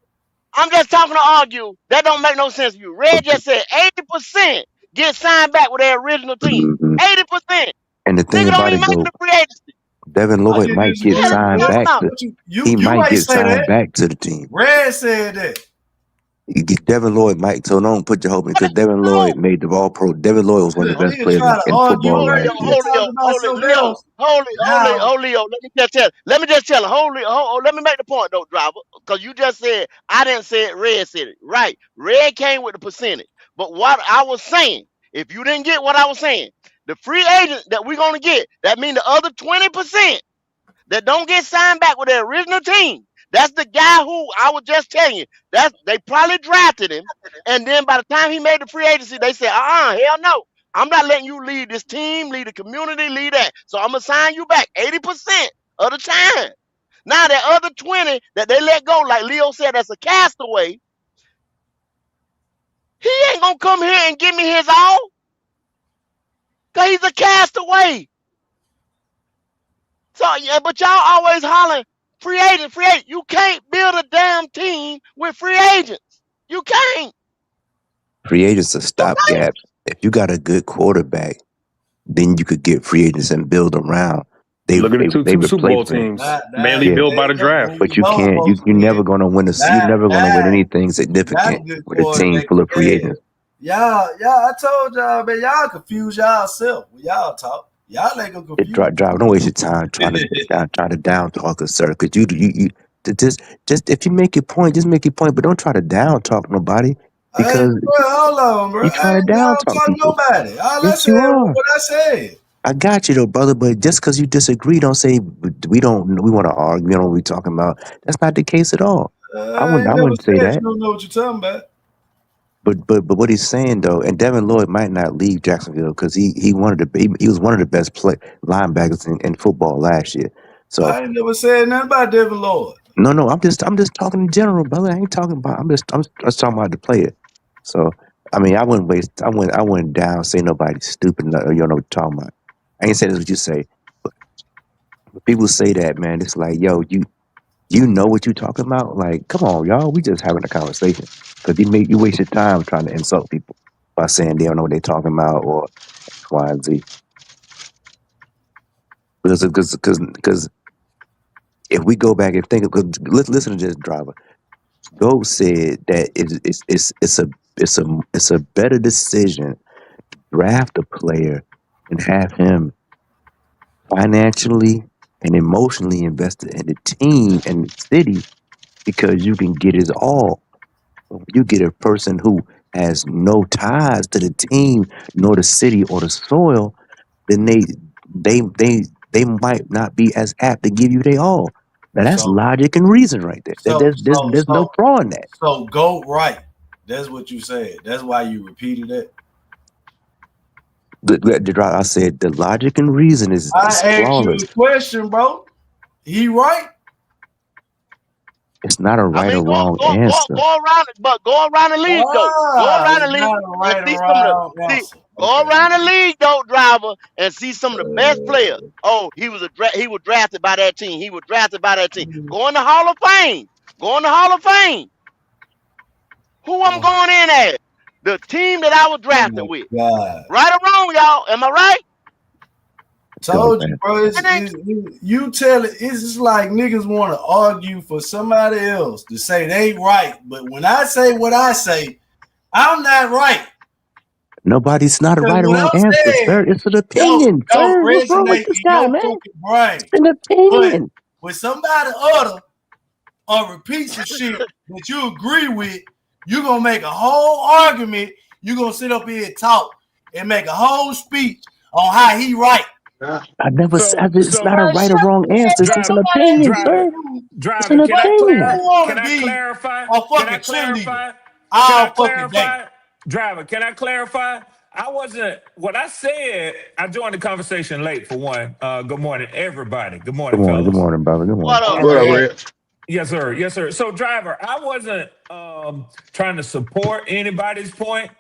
I'm just talking to argue. That don't make no sense to you. Red just said 80% get signed back with their original team. Mm-hmm. 80%. And the thing Nigga don't about even it, make go, the free agency. Devin I Lloyd just might get disagree Hell, with signed talking Red. back about. to. But He you might ain't get say signed that. back to the team. Red said that. Devin Lloyd might. So don't put your hope in because Devin No. Lloyd made the All Pro. Devin Lloyd was one of the best Nigga players try to in argue football Red. last year. He talking about something else. Now, Leo. Let me just tell her. Let me make the point though, driver. Because you just said I didn't say it. Red said it. Right. Red came with the percentage. But what I was saying, if you didn't get what I was saying, the free agent that we're gonna get, that means the other 20% that don't get signed back with their original team. That's the guy who I was just telling you. They probably drafted him, and then by the time he made the free agency, they said, hell no. I'm not letting you lead this team, lead the community, lead that. So I'm gonna sign you back 80% of the time. Now that other 20 that they let go, like Leo said, that's a castaway, he ain't gonna come here and give me his all. Cause he's a castaway. So yeah, but y'all always hollering free agent, free agent. You can't build a damn team with free agents. You can't. Free agents are You can't. stopgaps. If you got a good quarterback, then you could get free agents and build around. They Look at the they two they Super Bowl replace them. teams, mainly Yeah, built by the draft. but you can't. You're never gonna win a. You're never gonna win anything you got a significant good with a team quarterback. full of free Yeah. agents. Y'all, I told y'all, man, y'all confuse y'allself when y'all talk. Y'all ain't gonna It confuse. drive. Don't waste your time trying to down talk us, sir. Because you just if you make your point, just make your point, but don't try to down talk nobody Hey, because bro, hold on, bro. you I trying to ain't down down talk talk people. nobody. All I Yes, said you was are. what I said. I got you though, brother. But just because you disagree, don't say we don't. We want to argue. We don't know what we're talking about. That's not the case at all. I I wouldn't. ain't I never wouldn't say said you that. don't know what you're talking about. But what he's saying though, and Devin Lloyd might not leave Jacksonville because he was one of the best linebackers in football last year. So I ain't never said nothing about Devin Lloyd. no, I'm just talking in general, brother. I ain't talking about. I'm just talking about the player. So I mean, I wouldn't down say nobody stupid. You know what I'm talking about. I ain't saying that's what you say, but people say that, man. It's like, yo, you know what you talking about? Like, come on, y'all. We just having a conversation because you waste your time trying to insult people by saying they don't know what they're talking about or X, Y, and Z. Because if we go back and think, let's listen to this driver. Go said that it's a better decision to draft a player and have him financially and emotionally invested in the team and the city because you can get his all. You get a person who has no ties to the team, nor the city or the soil, then they they they might not be as apt to give you their all. Now that's So, logic and reason right there. so, There's no flaw in that. so go right. That's what you said. That's why you repeated it. I said the logic and reason I is asked you flawless. the question, bro. He right? It's not a I right mean, or wrong answer. go around the league though. Go around It's the league not a and right see some of the around see. answer. Go Okay. around the league though, driver, and see some of the best players. Oh, he was drafted by that team. He was drafted by that team. Go in the Hall of Fame. Go in the Hall of Fame. Who I'm Oh, going in as? The team that I was oh drafted my with. God. Right or wrong, y'all? Am I right? Go, Told you, man. bro. And then You tell it. It's just like niggas want to argue for somebody else to say they right, but when I say what I say, I'm not right. Nobody's not a Because right or what wrong I'm answer, saying sir. It's an don't opinion, sir. What's wrong with resonate this in guy, your man? fucking brain. It's an But opinion. when somebody utter or repeat some shit that you agree with, you're gonna make a whole argument. You're gonna sit up here and talk and make a whole speech on how he right. I never So, said it's not a so Man, right or shut wrong the answer. It's just an driver, Somebody ain't opinion, driver, sir. giving you It's driver. an Can I opinion. you want Can to I be clarify? a Can I fucking cheerleader clarify? Can I all fucking day. clarify? Driver, can I clarify? I wasn't. What I said. I joined the conversation late for one. Good morning, everybody. Good morning, Good fellas. morning, brother. Good morning. what up, All What up, right. Red? Red? Yes, sir. Yes, sir. So, driver, I wasn't trying to support anybody's point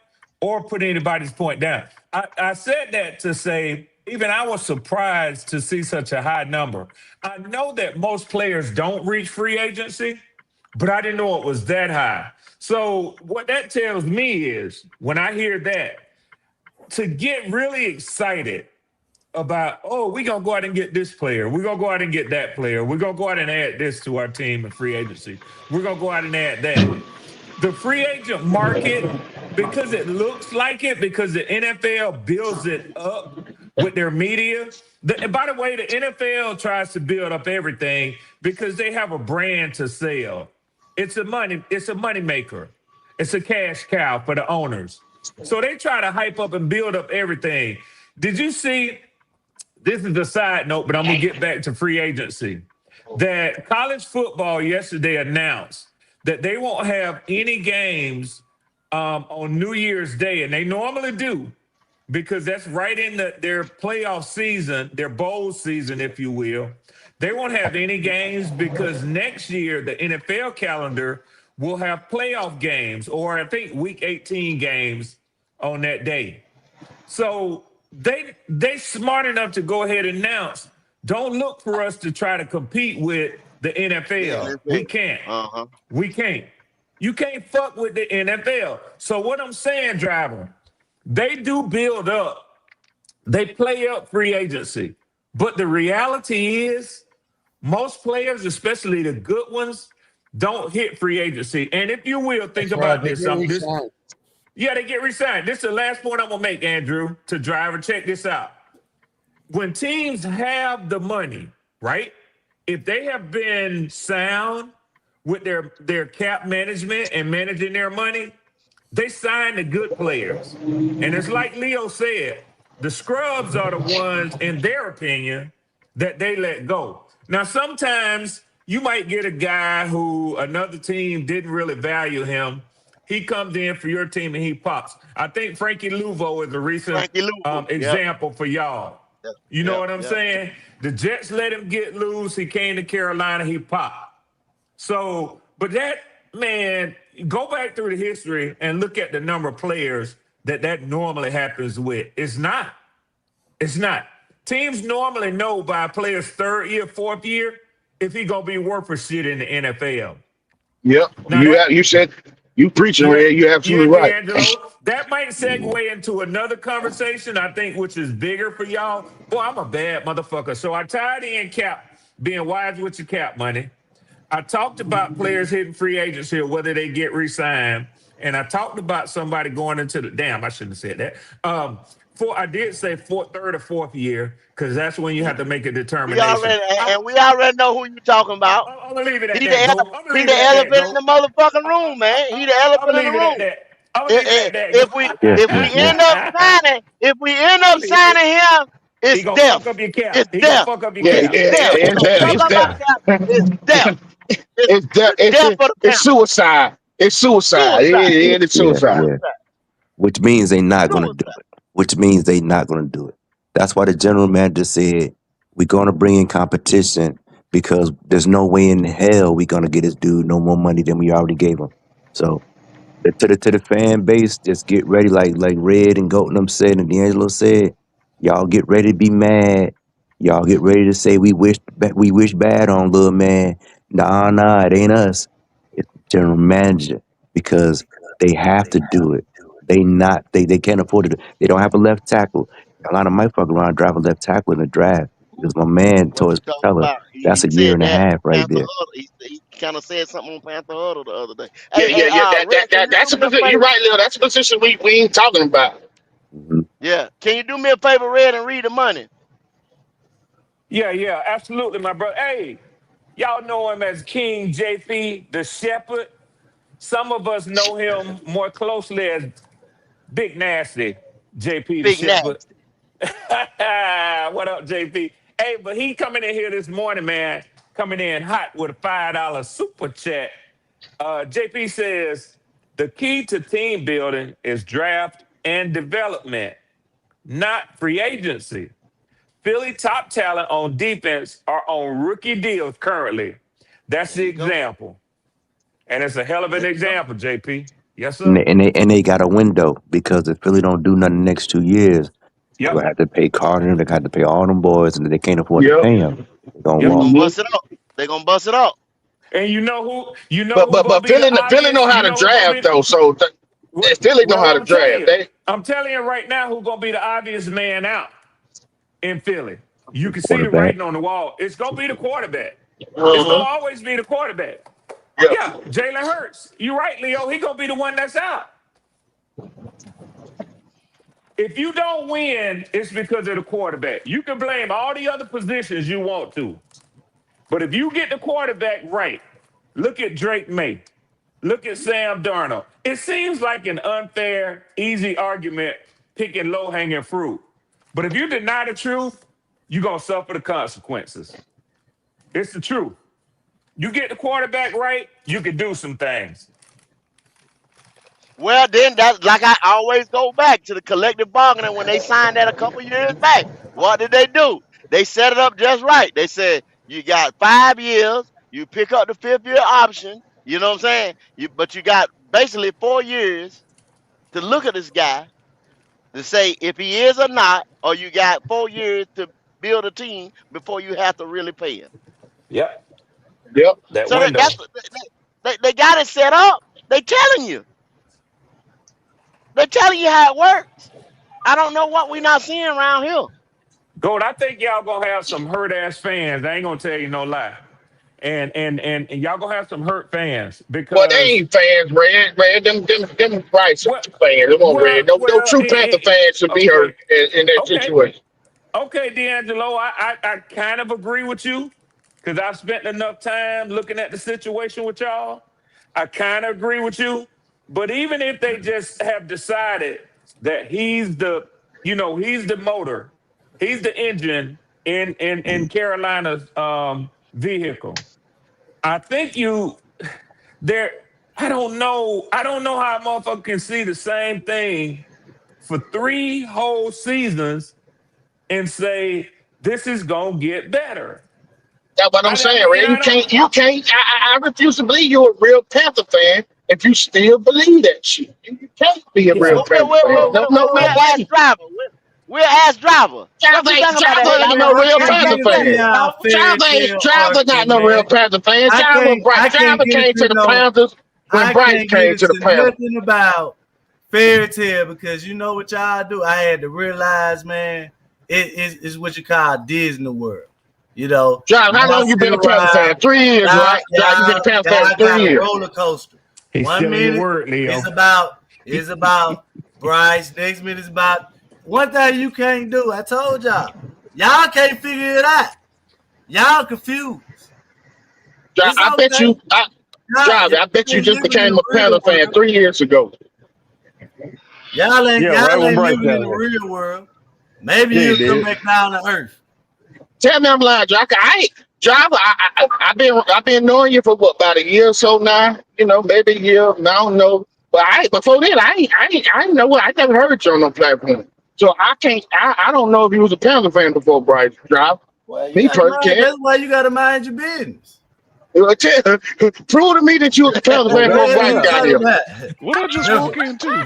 or put anybody's point down. I said that to say even I was surprised to see such a high number. I know that most players don't reach free agency, but I didn't know it was that high. So what that tells me is when I hear that, to get really excited about, oh, we're gonna go out and get this player, we're gonna go out and get that player, we're gonna go out and add this to our team in free agency, we're gonna go out and add that. The free agent market, because it looks like it, because the NFL builds it up with their media. And by the way, the NFL tries to build up everything because they have a brand to sell. It's a money maker. It's a cash cow for the owners. So they try to hype up and build up everything. Did you see? This is a side note, but I'm gonna get back to free agency. That college football yesterday announced that they won't have any games on New Year's Day, and they normally do because that's right in their playoff season, their bowl season, if you will. They won't have any games because next year the NFL calendar will have playoff games, or I think Week 18 games on that day. So they smart enough to go ahead and announce, don't look for us to try to compete with the NFL. We NFL. can't. Uh-huh. We can't. You can't fuck with the NFL. So what I'm saying, driver, they do build up, they play up free agency. But the reality is most players, especially the good ones, don't hit free agency. And if you will think That's right. about They this, get re-signed. yeah, they get re-signed. This is the last point I'm gonna make, Andrew, to driver. Check this out. When teams have the money, right? If they have been sound with their cap management and managing their money, they sign the good players. And it's like Leo said, the scrubs are the ones, in their opinion, that they let go. Now, sometimes you might get a guy who another team didn't really value him. He comes in for your team and he pops. I think Frankie Luvo is a recent Frankie Louvu. Yep. example for y'all. Yep. You know Yep. what I'm Yep. saying? The Jets let him get loose. He came to Carolina. He popped. So, but that man, go back through the history and look at the number of players that normally happens with. It's not. It's not. Teams normally know by a player's third year, fourth year, if he gonna be worth for shit in the NFL. Yep. Now that You said you preaching, yeah, Red. You're yeah, absolutely right. D'Angelo. That might segue into another conversation, I think, which is bigger for y'all. Boy, I'm a bad motherfucker. So I tied in cap, being wise with your cap money. I talked about players hitting free agents here, whether they get re-signed. And I talked about somebody going into the damn, I shouldn't have said that. I did say third or fourth year, because that's when you have to make a We determination. already and we already know who you talking about. I'm gonna leave it at He the that, ele- go. I'm gonna he leave the it at that, elephant in go. the motherfucking room, man. He the I'm elephant gonna in the leave it at room. that. I'm gonna leave it at that, go. Yeah, If yeah, we yeah. end up signing, He him, he it's gonna fuck up death. your cap. It's He gonna death. fuck up your Yeah, cap. It's yeah, death. He it's gonna that. fuck It's up our that. cap. It's death. It's that. It's death for the It's Panthers. suicide. It's suicide. Suicide. It's Yeah, suicide. yeah. Which means they not gonna do Suicide. it. Which means they not gonna do it. That's why the general manager said we're gonna bring in competition because there's no way in hell we're gonna get this dude no more money than we already gave him. So to the fan base, just get ready, like Red and Goat and them said, and D'Angelo said, y'all get ready to be mad. Y'all get ready to say we wish bad on little man. Nah, it ain't us. It's the general manager because they have to do it. They can't afford it. They don't have a left tackle. A lot of might fuck around and drive a left tackle in the draft because my man What told you us talking Patella, about? that's He a year said and a that half on right Panther there. Huddle. He kind of said something on Panther Huddle the other day. Yeah, Hey, Red, can you do that's a me a position. You're favor? right, Lil. That's a position we ain't talking about. hmm Yeah, can you do me a favor, Red, and read the money? Yeah, absolutely, my brother. Hey, y'all know him as King JP the Shepherd. Some of us know him more closely as Big Nasty JP the Big Shepherd. nasty. What up, JP? Hey, but he coming in here this morning, man, coming in hot with a $5 super chat. JP says the key to team building is draft and development, not free agency. Philly top talent on defense are on rookie deals currently. That's There the you go. example. And it's a hell of There an you go. example, JP. Yes, And sir. they, and they and they got a window because if Philly don't do nothing the next 2 years, They're Yep. gonna have to pay Carter. They're gonna have to pay all them boys, and they can't afford to Yep. pay them. They're gonna Yep. They walk. gonna bust it up. They gonna bust it up. And you know who? You know But who but gonna but be the Philly know obvious? how You to know who gonna draft be though. So Philly know well? how to draft. I'm telling you right now, who's gonna be the obvious man out in Philly? You can see the Quarterback. writing on the wall. It's gonna be the quarterback. It's gonna Uh-huh. always be the quarterback. Yeah. Yeah, Jalen Hurts. You're right, Leo. He gonna be the one that's out. If you don't win, it's because of the quarterback. You can blame all the other positions you want to, but if you get the quarterback right, look at Drake May. Look at Sam Darnold. It seems like an unfair, easy argument picking low hanging fruit. But if you deny the truth, you're going to suffer the consequences. It's the truth. You get the quarterback right, you can do some things. Well, then that's like I always go back to the collective bargaining when they signed that a couple years back. What did they do? They set it up just right. They said you got 5 years, you pick up the 5th year option. You know what I'm saying? But you got basically 4 years to look at this guy to say if he is or not, or you got 4 years to build a team before you have to really pay him. Yep, Yep. that So window. they got it set up. They telling you. They're telling you how it works. I don't know what we're not seeing around here. Gold, I think y'all gonna have some hurt ass fans. I ain't gonna tell you no lie. And y'all gonna have some hurt fans But they because ain't fans, Red. Them rights well, fans. Them on Red. No true Panther fans should be hurt okay, in that okay, situation. okay, D'Angelo. I kind of agree with you because I've spent enough time looking at the situation with y'all. I kind of agree with you. But even if they just have decided that he's the motor, he's the engine in Carolina's vehicle. I think you there. I don't know. I don't know how a motherfucker can see the same thing for 3 whole seasons and say this is gonna get better. That's what I'm I saying, mean, Red. I don't. You can't. I refuse to believe you're a real Panther fan if you still believe that shit. You can't be a real Yeah, Well, we'll, Panther we'll, fan. we'll, No, we'll, no, we'll no ask way. driver. We'll ask driver. What you think about that Driver ain't headline? no I real can't Panther get Let into fan. him y'all talk. fairy tale Driver not argument, no real man. Panther fan. I can't Driver get came to into the no Panthers when I Bryce can't get came to the into Panthers. nothing about fairy tale because you know what y'all do. I had to realize, man, it's what you call Disney World. You know, Driver, how y'all long you sit been a Panther fan? around, 3 years, y'all, right? Driver, you been a y'all, Panther fan for y'all three got a years. roller coaster. He's One stealing your minute word, it's Leo. about Bryce. Next minute it's about one thing you can't do. I told y'all. Y'all can't figure it out. Y'all confused. It's I bet okay. you, Driver, Y'all I bet you ain't just living in became the a real Panther fan world. 3 years ago. Yeah, right Y'all when ain't Bryce living got in the here. real world. Maybe Yeah, he you'll come did. back down to earth. Tell me I'm lying, Driver. Driver, I've been knowing you for what, about a year or so now. You know, maybe a year. I don't know. But before then, I ain't know what. I never heard you on no platform. So I don't know if you was a Panther fan before Bryce Driver. Well, you Me gotta personally mind. can't. That's why you gotta mind your business. Prove to me that you was a Panther Go fan before ahead Bryce and got say here. that. What I just walk into?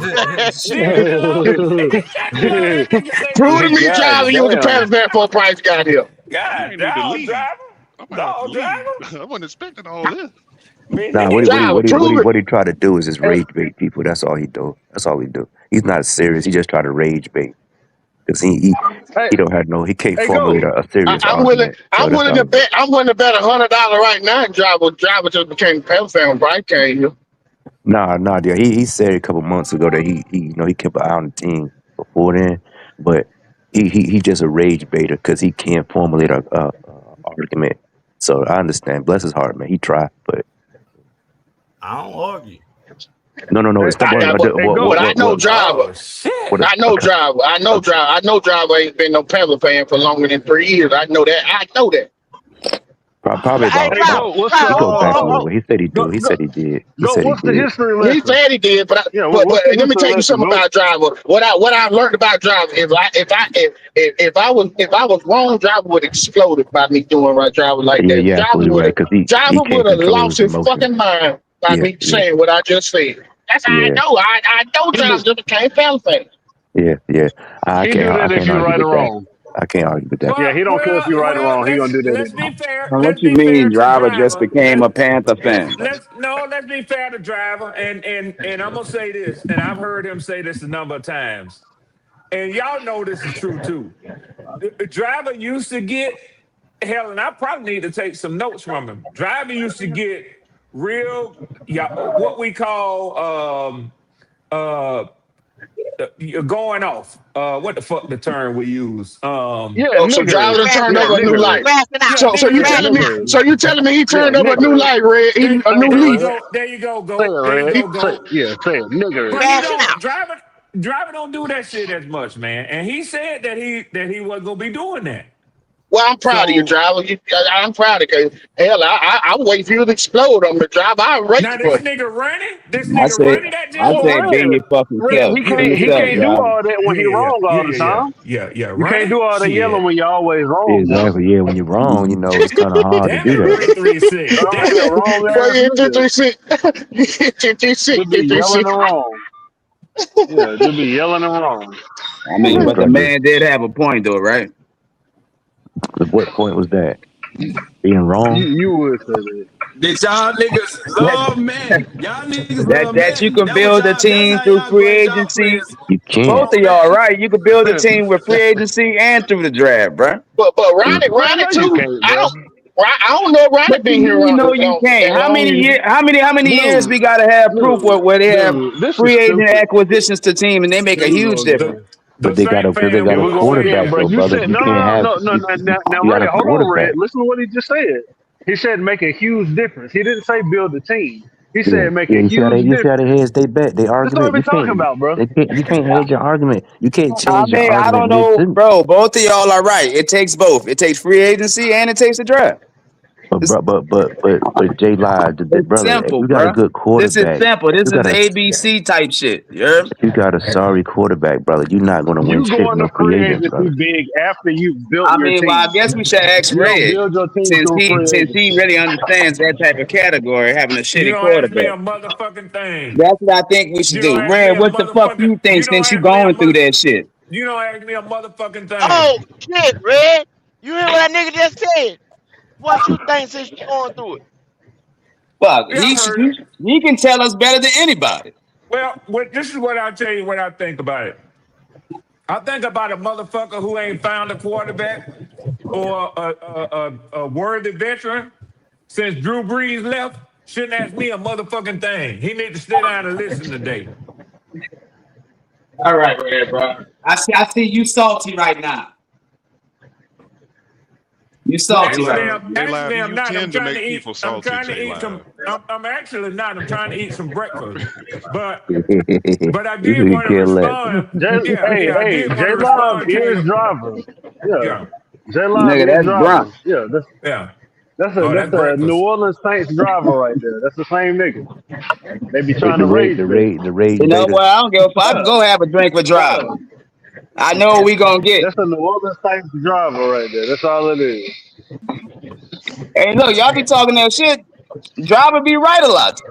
D'Angelo, D'Angelo, that nigga say Prove to prove me, to me. Driver, God you was a damn. Panther fan before Bryce got here. I God, might need to dog leave. driver, I might have to dog leave. driver. I wasn't expecting all this. Me Nah, neither. Driver, prove it. what he try to do is just Hey, rage bait people. That's all he do. That's all he do. He's not serious. He just try to rage bait because Hey, he don't have no. He can't hey, formulate go. a serious I'm willing. argument. So I'm that's willing all to he do. bet. I'm willing to bet $100 right now. Driver just became a Panther fan when Bryce came here. Nah, dear. He said a couple months ago that he kept an eye on the team before then, but he just a rage baiter because he can't formulate a argument. So I understand. Bless his heart, man. He tried, but I don't argue. no. Hey, It's not. hey, But go. I know Driver. Oh shit. What? I know Driver. Okay. I know Driver ain't been no Panther fan for longer than 3 years. I know that. I know that. Probably Hey, about Hey, driver, go. What's the driver, he go back a little uh? way. He said he do. He Go. said he did. He Go. said he What's the did. history He lesson? said he did, Yeah. but What's the let me history tell you lesson? something Go. about Driver. What I learned about Driver is if I was wrong, Driver would explode by me doing right Driver like Yeah, that. you're absolutely right because he Driver can't would have control lost his his emotions. fucking mind by Yeah, me yeah, saying what I just said. That's how I yeah. know. I know He Driver been just became Panther fan. Yeah. I He do can't. I that if can't you're argue right with or that. wrong. I can't argue with that. Yeah, he don't care if you're right or wrong. He gonna do that Let's anyway. be fair. And what Let's you be fair mean, to driver just driver. became a Panther fan? Let's be fair to driver. And I'm gonna say this, and I've heard him say this a number of times, and y'all know this is true too. The driver used to get hell, and I probably need to take some notes from him. Driver used to get real, yeah, what we call uh you're going off. What the fuck the term we use? Yeah, Oh, so nigger. driver done turned Yeah, over a new nigger. light. Crashing out. Yeah, So you Yeah, telling me? nigger. So you telling me he Yeah, turned over a new nigger. light, Red? there, A new Say it, there you leaf. Red. go. There you go, Say go. it, There you Red. go, Say go. say it, nigger. But he Crashing don't out. driver don't do that shit as much, man. And he said that he wasn't gonna be doing that. Well, I'm proud of you, So driver. I'm proud of you. Hell, I wait for you to explode on the drive. I race now for this you. nigga running, I say, that I G.O.A.T. Well, say, be Red. your fucking Red, self. Yeah, Be he yourself, can't do driver. all that when he wrong all the time. Yeah. You can't Running, do all the yelling shit. when you're always Yeah, wrong now. exactly. Yeah, when you're wrong, it's kind of hard to Damn do it, that. Ray 36. Don't be Damn a it. wrong Well, ass you hit nigga. 236. You hit 236. Just be yelling and wrong. Yeah, just be yelling and wrong. I mean, Yeah, but the brother. man did have a point, though, right? What point was that? Being wrong? You would say that. That y'all niggas That love Madden. Y'all niggas that love that you Madden. can build a That's team how through y'all free grade y'all agency. players You can't. Both of on y'all, Madden. right? You can build a team with free agency and through the draft, bruh. But Yeah. Man, Ronnie no, you too. can't, bro. I don't know if Ronnie What you been here mean? wrong, No, you can't. that How long. many years? How many years Dude, we gotta have proof dude, where they have dude, this is free agent stupid. acquisitions to team and they make a Here we huge go difference? again. The But they got Saint to because they fan got Here a we will go say again, quarterback bro. though, You brother. said You no, can't no, have no, no, no. Now, you got Red, a hold on, Red. quarterback. Listen to what he just said. He said make a huge difference. He didn't say build a team. He Yeah, said make yeah. a huge You see how they difference. hedge they bet, they That's what argument. we talking about, bro. You can't hedge your argument. You can't I change your mean, I argument don't mid know, sentence. bro. Both of y'all are right. It takes both. It takes free agency and it takes the draft. But It's, bro, but J Live, it's brother, if simple, you got a bro. good This is quarterback, simple. if This you is got a ABC type shit. You heard me? if you got a sorry quarterback, brother, you're not gonna win You shit with going to no free free agents, agency brother. big after you built I your mean, well, I team. guess we should ask You don't Red build your team since through he free since he agency. really understands that type of category, having a You shitty don't ask me quarterback. a motherfucking thing. That's what I think we should You don't do. ask me Red, a what the fuck motherfucking. you think You don't since you ask me a going through mother. that shit? You don't ask me a motherfucking thing. Oh shit, Red. You hear what that nigga just said? What you think since you going through it? Fuck, Yeah, I heard it. he can tell us better than anybody. Well, this is what I'll tell you. What I think about it. I think about a motherfucker who ain't found a quarterback or a worthy veteran since Drew Brees left. Shouldn't ask me a motherfucking thing. He need to sit down and listen today. All right, Red, bro. I see you salty right now. You salty right now. J Live, Actually, I'm you not. I'm tend to trying to make eat. people I'm salty, trying to J eat some. Live. I'm actually not. I'm trying to eat some breakfast. But You but I did could want to care less. respond. I Hey, did want J to Live respond to is you. driver. Yeah, Yeah, J Live Nigga, is that's driver. Grunt. Yeah, yeah. Oh, that's that's a New breakfast. Orleans Saints driver right there. That's the same nigga. They be But trying to raise that. the Rage You know what? Raiders. I don't give a fuck. I can Yeah, go have a drink with yeah. driver. I know what we gonna get. That's a New Orleans Saints driver right there. That's all it is. Hey, look, y'all be talking that shit. Driver be right a lot.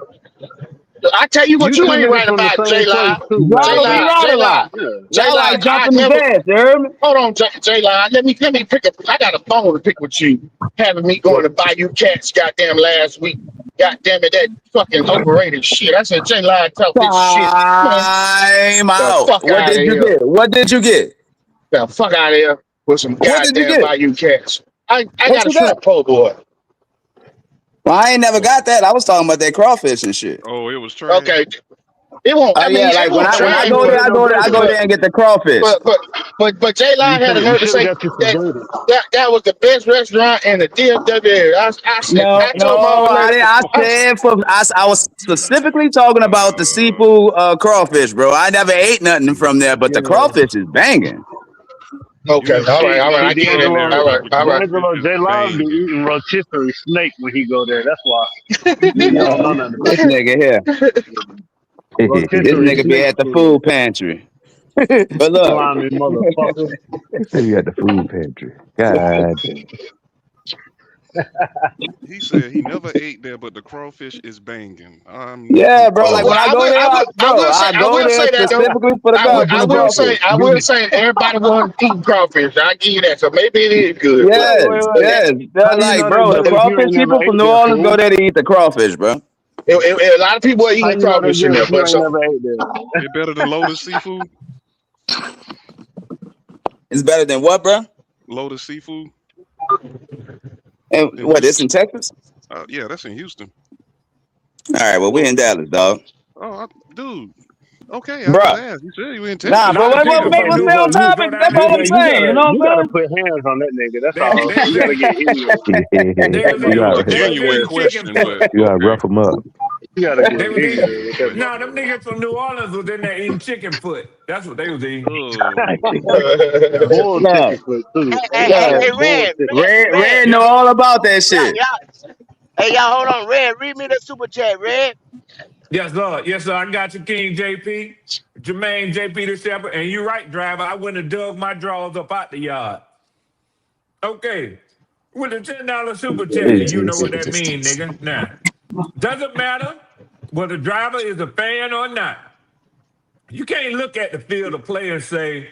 I tell you what You you two ain't niggas right from the about, same J place Live. too, J man. Driver be Live, right J a Live, lot. Yeah. J Y'all Live. like I jumping the never. gas, you heard me? Hold on, J Live. Let me pick up. I got a phone to pick with you. Having me going to buy you cats, goddamn last week. Goddamn it, that fucking overrated shit. I said J Live talk this shit, man. Time The out. fuck What out of did you here. get? What did you get? The fuck out of here with some What did you goddamn get? Bayou cats. I What got a you got? shrimp po' boy. Well, I ain't never Oh, got that. I was talking about that crawfish and shit. oh, it was trash. Okay, it won't. Oh I mean, yeah, it like won't when I trash, You go should there, have got no I gator. go there and get the crawfish. but J Line had a You nerve to should have say got you some that gator. that was the best restaurant in the DFW. I said, No, I told my no, old I lady, didn't. I was specifically talking about the seafood crawfish, bro. I never ate nothing from there, but the Yeah. crawfish is banging. You okay, have to See, you all right, have see, I to get go it in then. there D'Angelo, All right, with the all right. crawfish D'Angelo is J. Live be banging. eating rotisserie snake when he go there. That's why. You don't know No, nothing this about it. nigga here, this Rotisserie nigga be snake at the food. food pantry. But look, Slimy motherfucker. He said you got the food pantry. God damn. He said he never ate there, but the crawfish is banging. I'm Yeah, looking bro. Oh Like forward. when well, I go there, I I go will there say that though. specifically for I the will say, crawfish. everybody wants to eat crawfish. I give you that. So maybe it is good, but Yes, but yes. How They're you like, know they bro, the good if you crawfish ain't never people from ate New there, Orleans go fool? there to eat the crawfish, bro. a lot of people are How eating you know they crawfish in good there. if you But ain't so never ate there? It better than Lotus Seafood. It's better than what, bro? Lotus Seafood And in what? This Houston. in Texas? Yeah, that's in Houston. All right. Well, we in Dallas, dog. Oh, dude. Okay, I just Bro. asked. You said you in Nah, A Texas. but lot of what people make from us New stay on Orleans topic? go down That's there all and I'm Nigga, eat saying. You seafood. know you what gotta I'm put hands on that nigga. That's They all. they You was gotta get eating ignorant. they was That you eating was gotta a they was genuine eating chicken question, foot. but you gotta okay. rough them up. You gotta get They was eating ignorant with that no, them niggas from New Orleans was in there eating chicken foot. That's what they was eating. I Oh, see. motherfucker. Boiled chicken saying? foot too. Hey, Ain't Look, that hey, boiled chicken? Red know Yes, all about that y'all, shit. y'all, hey, y'all, hold on, Red, read me the super chat, Red. yes, sir. Yes, sir. I got you, King JP. Jermaine JP the Shepherd. And you right, driver. I went and dug my drawers up out the yard. Okay. With the $10 super chat, and you know what that mean, nigga. Now, doesn't matter whether the driver is a fan or not. You can't look at the field of play and say,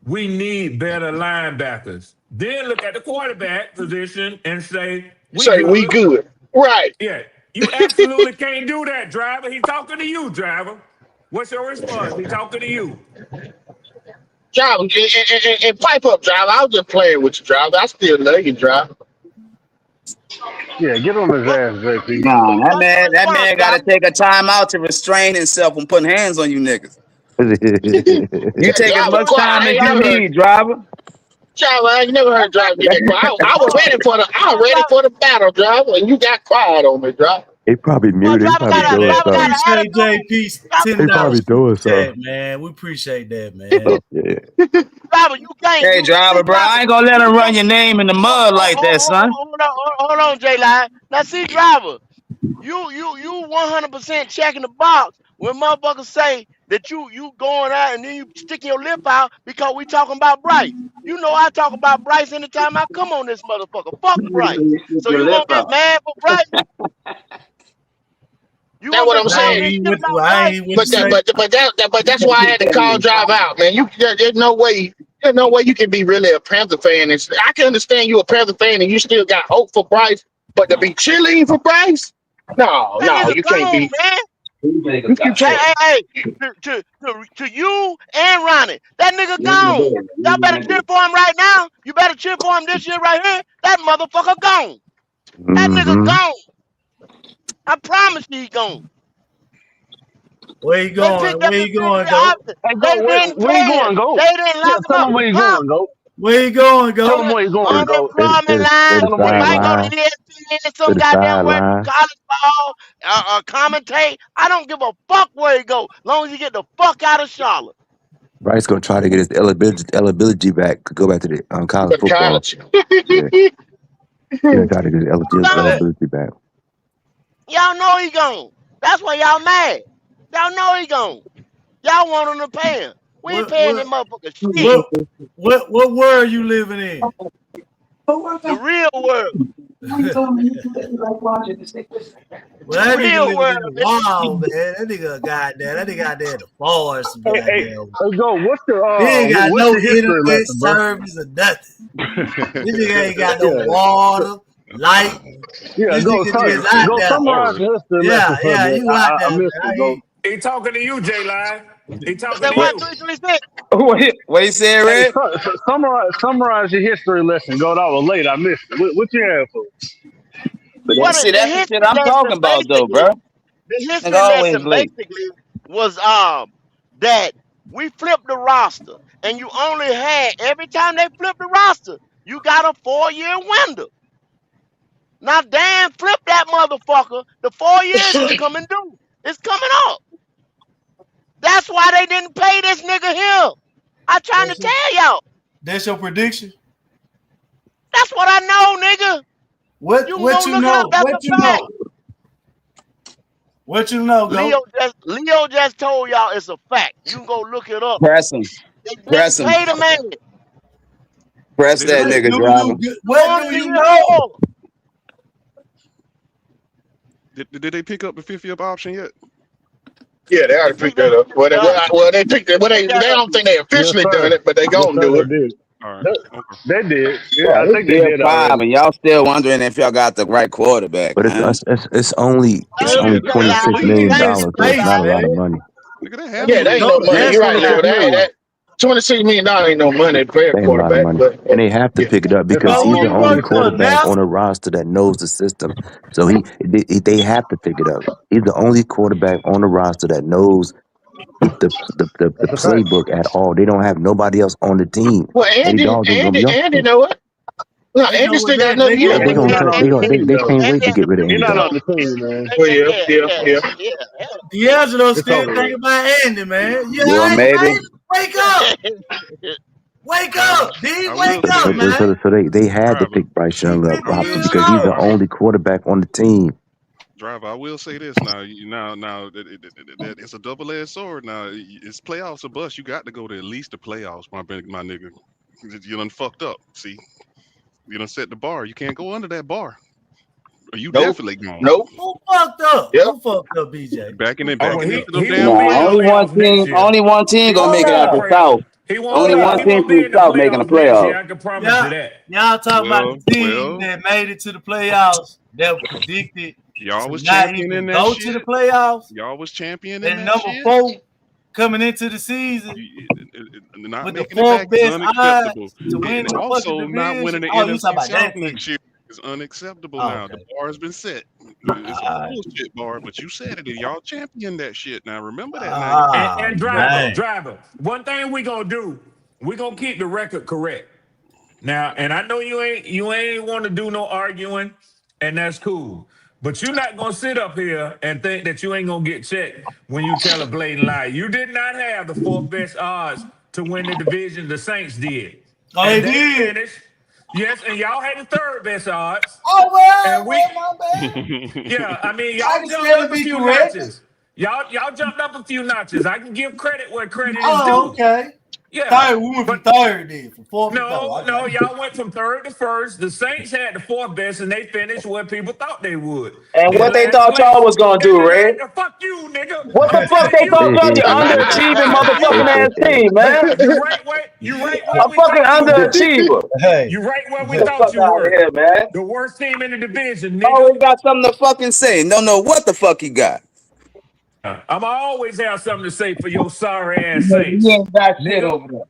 we need better linebackers. Then look at the quarterback position and say, we say we good. good, right? Yeah, you absolutely can't do that, driver. He talking to you, driver. What's your response? He talking to you. Driver, and pipe up, driver. I was just playing with you, driver. I still love you, driver. Yeah, get on his What, ass, JP. Nah, what's your that response, man got to driver? take a time out to restrain himself from putting hands on you niggas. You Yeah, take as driver much quiet. time I as ain't you never heard need, driver. driver. I ain't never heard driver get that quiet. I was Hold on, ready for the driver, battle, driver, and you got quiet on me, driver. He probably well, muted. He driver probably got Hey a doing man, driver got something. an appreciate attitude. JP's Driver, He $10 probably super doing something. chat, man. We appreciate that, Oh, man. yeah. driver, you can't, Hey, you see, driver, bro, driver, I ain't gonna let you him run can't. your name in the Hold, mud hold, like that, son. hold on, J Line. Now, see, driver, you 100% checking the box when motherfuckers say that you going out and then you sticking your lip out because we talking about Bryce. You know I talk about Bryce anytime I come on this motherfucker. Fuck Bryce. So Your you lip gonna get out. mad for Bryce? You That's gonna what be I'm I talking ain't saying. this even shit with about I ain't Bryce? even with the But that, same. but that's why I had to call drive out, man. There's no way. There's no way you can be really a Panther fan. I can understand you a Panther fan and you still got hope for Bryce, but to be cheerleading for Bryce, no, That no, nigga you can't gone, be. man. You Hey, can't. hey, hey, to you and Ronnie, that nigga gone. Y'all better cheer for him right now. You better cheer for him this year right here. That motherfucker gone. That nigga Mm-hmm. gone. I promise you he gone. Where you They picked going? up Where his you bitch going, the go? opposite. Hey, They go. didn't Where you pay him. going, go? They didn't Yeah, lock him tell up. him where you Huh? going, go. Where you going, Tell On go? him the where you going, go. unemployment line. Tell him To where the you He might going. go to sideline. ESPN, To some the goddamn where do sideline. college ball, commentate. I don't give a fuck where he go, long as he get the fuck out of Charlotte. Bryce gonna try to get his eligibility back. Go back to the college But football. college. Yeah, he gonna try to get his Gone. eligibility back. Y'all know he gone. That's why y'all mad. Y'all know he gone. Y'all want him to pay him. We ain't What paying what them motherfuckers shit. what what world you living in? The real world. Well, The that nigga real living world, in the nigga. wild, man. That nigga out there in the forest, some Hey, hey, goddamn. hey, go. He ain't got What's no your history internet lesson, bro? service or nothing. This nigga ain't got no Yeah, water, light. yeah. This nigga just out Go there. summarize Lord. the history lesson Yeah, for yeah, me. you out I there, man. missed it, go. He talking to you, J Line. He talking Say to What? what? you. 336. What he said, Hey, Red? summarize your history lesson. Go. That was late. I missed it. What you have for? But What see, the that's the shit history I'm lesson talking about, though, basically, bro. the Nigga history always lesson late. basically was that we flipped the roster and you only had every time they flipped the roster, you got a 4-year window. Now damn flip that motherfucker. The 4 years is coming due. It's coming up. That's why they didn't pay this nigga here. I trying to That's your, tell y'all. that's your prediction. That's what I know, nigga. You can What go you look it up. know? That's What you a fact. know? What you know, go? Leo just told y'all it's a fact. You can go look it up. Press him. They didn't Press him. pay the man. Press Did that they? What nigga, do driver. you You what only do the you year know? before. Did they pick up the 50th option yet? Yeah, they ought They to pick picked up. that up. They picked it. They Well, picked they that up. don't think they Yes, officially done sir. it, but they Yes, gonna sir. do They it. did. All right. They, Okay. they did. Yeah, Bro, I it's think they year did 5, already. and y'all still wondering if y'all got the right quarterback, But man. it's only No, it's Shit, only because nigga, they I $26 have We the can million lead. get they some dollars, so it's picked not a patience, lot out. of man. money. Nigga, they have the Yeah, that ain't lead. no Go, money. That's You're right, Leo. 26 million. That $26 million ain't no money to pay a They ain't a lot of quarterback. money, But and they have to yeah, pick it up That's because go. Who he's the you only almost work for 26 quarterback now? million. on the roster that knows the system. So they have to pick it up. He's the only quarterback on the roster that knows the That's a fact. playbook at all. They don't have nobody else on the team. well, Eddie Dalton gonna be up Andy there. know it. No, They Andy know what still got that. another They year. know They Andy what gonna not cut. on And the team They though. can't wait Andy to had get to rid of He Andy pick not it on up. the Dalton. team, man. Well, yeah. D'Angelo It's still over think with. about Andy, man. Yeah, Yeah, maybe. wake up, wake Driver, up, D, I will wake say up, So, this. so, man. so they had to Driver, pick Bryce He Young up 50 years because he's the old. driver, only quarterback on the team. driver. I will say this now. Now that it's a double-edged sword. Now it's playoffs or bust. You got to go to at least the playoffs, my nigga. You done fucked up. See, you done set the bar. You can't go under that bar. You Nope. definitely gone. Nope. Who fucked up? Yep. Who fucked up, BJ? Who Oh, well, Backing fucked he into them he damn won't Nah, be in the only playoffs. one playoffs team. next year. Only one team He gonna won't make be it in out the the up? playoffs. South. He won't. Only Hold one He up. team won't from be the in the South making the playoffs next year. playoffs. I can promise you Y'all, that. y'all talking about the team Well, that made it to the playoffs that were predicted y'all to was not championing even that go to the shit. playoffs, Y'all was championing and that number shit. 4 coming into the season Not with the making it fourth back is best unacceptable. odds to win And the fucking also not division. winning the Oh, you talking NFC about South that team? next year is unacceptable Oh, now. The okay. bar has been set. It's a All right. bullshit bar, but you said it. And y'all championed that shit. Now remember that now. Y'all And, Ah, and driver, man. driver. One thing we gonna do, we gonna keep the record correct. Now, and I know you ain't want to do no arguing, and that's cool. But you're not gonna sit up here and think that you ain't gonna get checked when you tell a blatant lie. You did not have the fourth best odds to win the division. The Saints did, Oh, and they they did. finished. Yes, and y'all had the third best odds, Oh and we. my bad. Yeah, I mean I y'all can jumped still up a be few correct. notches. Y'all jumped up a few notches. I can give credit where credit is Oh, due. okay. Yeah, Third, we went from but third then, from fourth to third. no, I no, got y'all went from third to first. The Saints had the fourth best, and they finished where people thought they would. And In what they last thought y'all place. was gonna In do, the Red? last, fuck you, nigga. What the I'm fuck telling they you, thought y'all the underachieving you, motherfucking ass team, man? you right where A we fucking thought you were. underachiever. hey, You right where we Get the thought fuck you out of were. here, man. The worst team in the division, nigga. Always got something to fucking say. Don't know what the fuck he got. I'm always have something to say for your sorry ass He Saints, ain't got shit nigga. over there.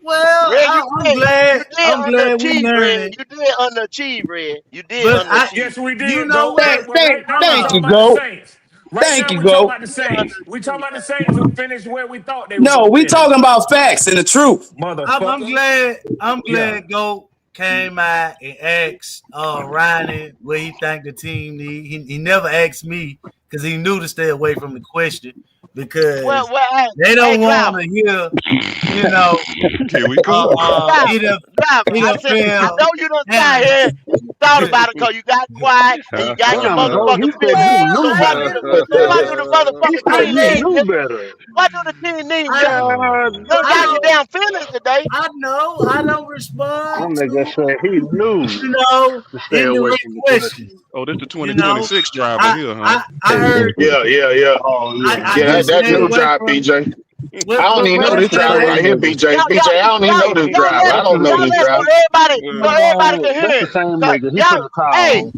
well, Red, I'm glad. you did I'm glad we underachieve, Red. learning. You did underachieve, Red. You did But I, underachieve. Yes, we you did, know go. what? But right now Hold we Thank on. talking you, about the Go. Saints. Right Thank now you, we talking Go. about the You did Saints. We talking underachieve, about the man. Saints who finished where we thought they were No, gonna we finish. talking about facts and the truth. I'm Motherfucker. glad. I'm Yeah. glad. Go came out and asked Ronnie what he think the team need. He never asked me because he knew to stay away from the question because Hey, they hey, don't want driver, to hear. You know, Here we go. driver, driver. he I done said, I fell. know you don't And, sat here and you thought about it because you got quiet and you got your Damn, go. He motherfucking said feelings. you well, So knew what I do better. didn't, what do man. the He motherfucking said I team you need, let. knew nigga? better. What do the team need, I nigga? God, You don't I got your don't. damn feelings today. I know. I don't that respond nigga to said he knew to stay away ignorant from the question. questions. Oh, this the You know, 2026 driver I here, huh? I heard. Yeah. Oh I yeah, Yeah, do that stay new yeah. away drive, from BJ. I don't even know what That's this you the say, driver right same here, Lex? nigga. BJ. I don't even know this driver. I That's don't the know Y'all this let so driver. everybody no, can that's hear the him. same So nigga. He put y'all, a towel hey, on.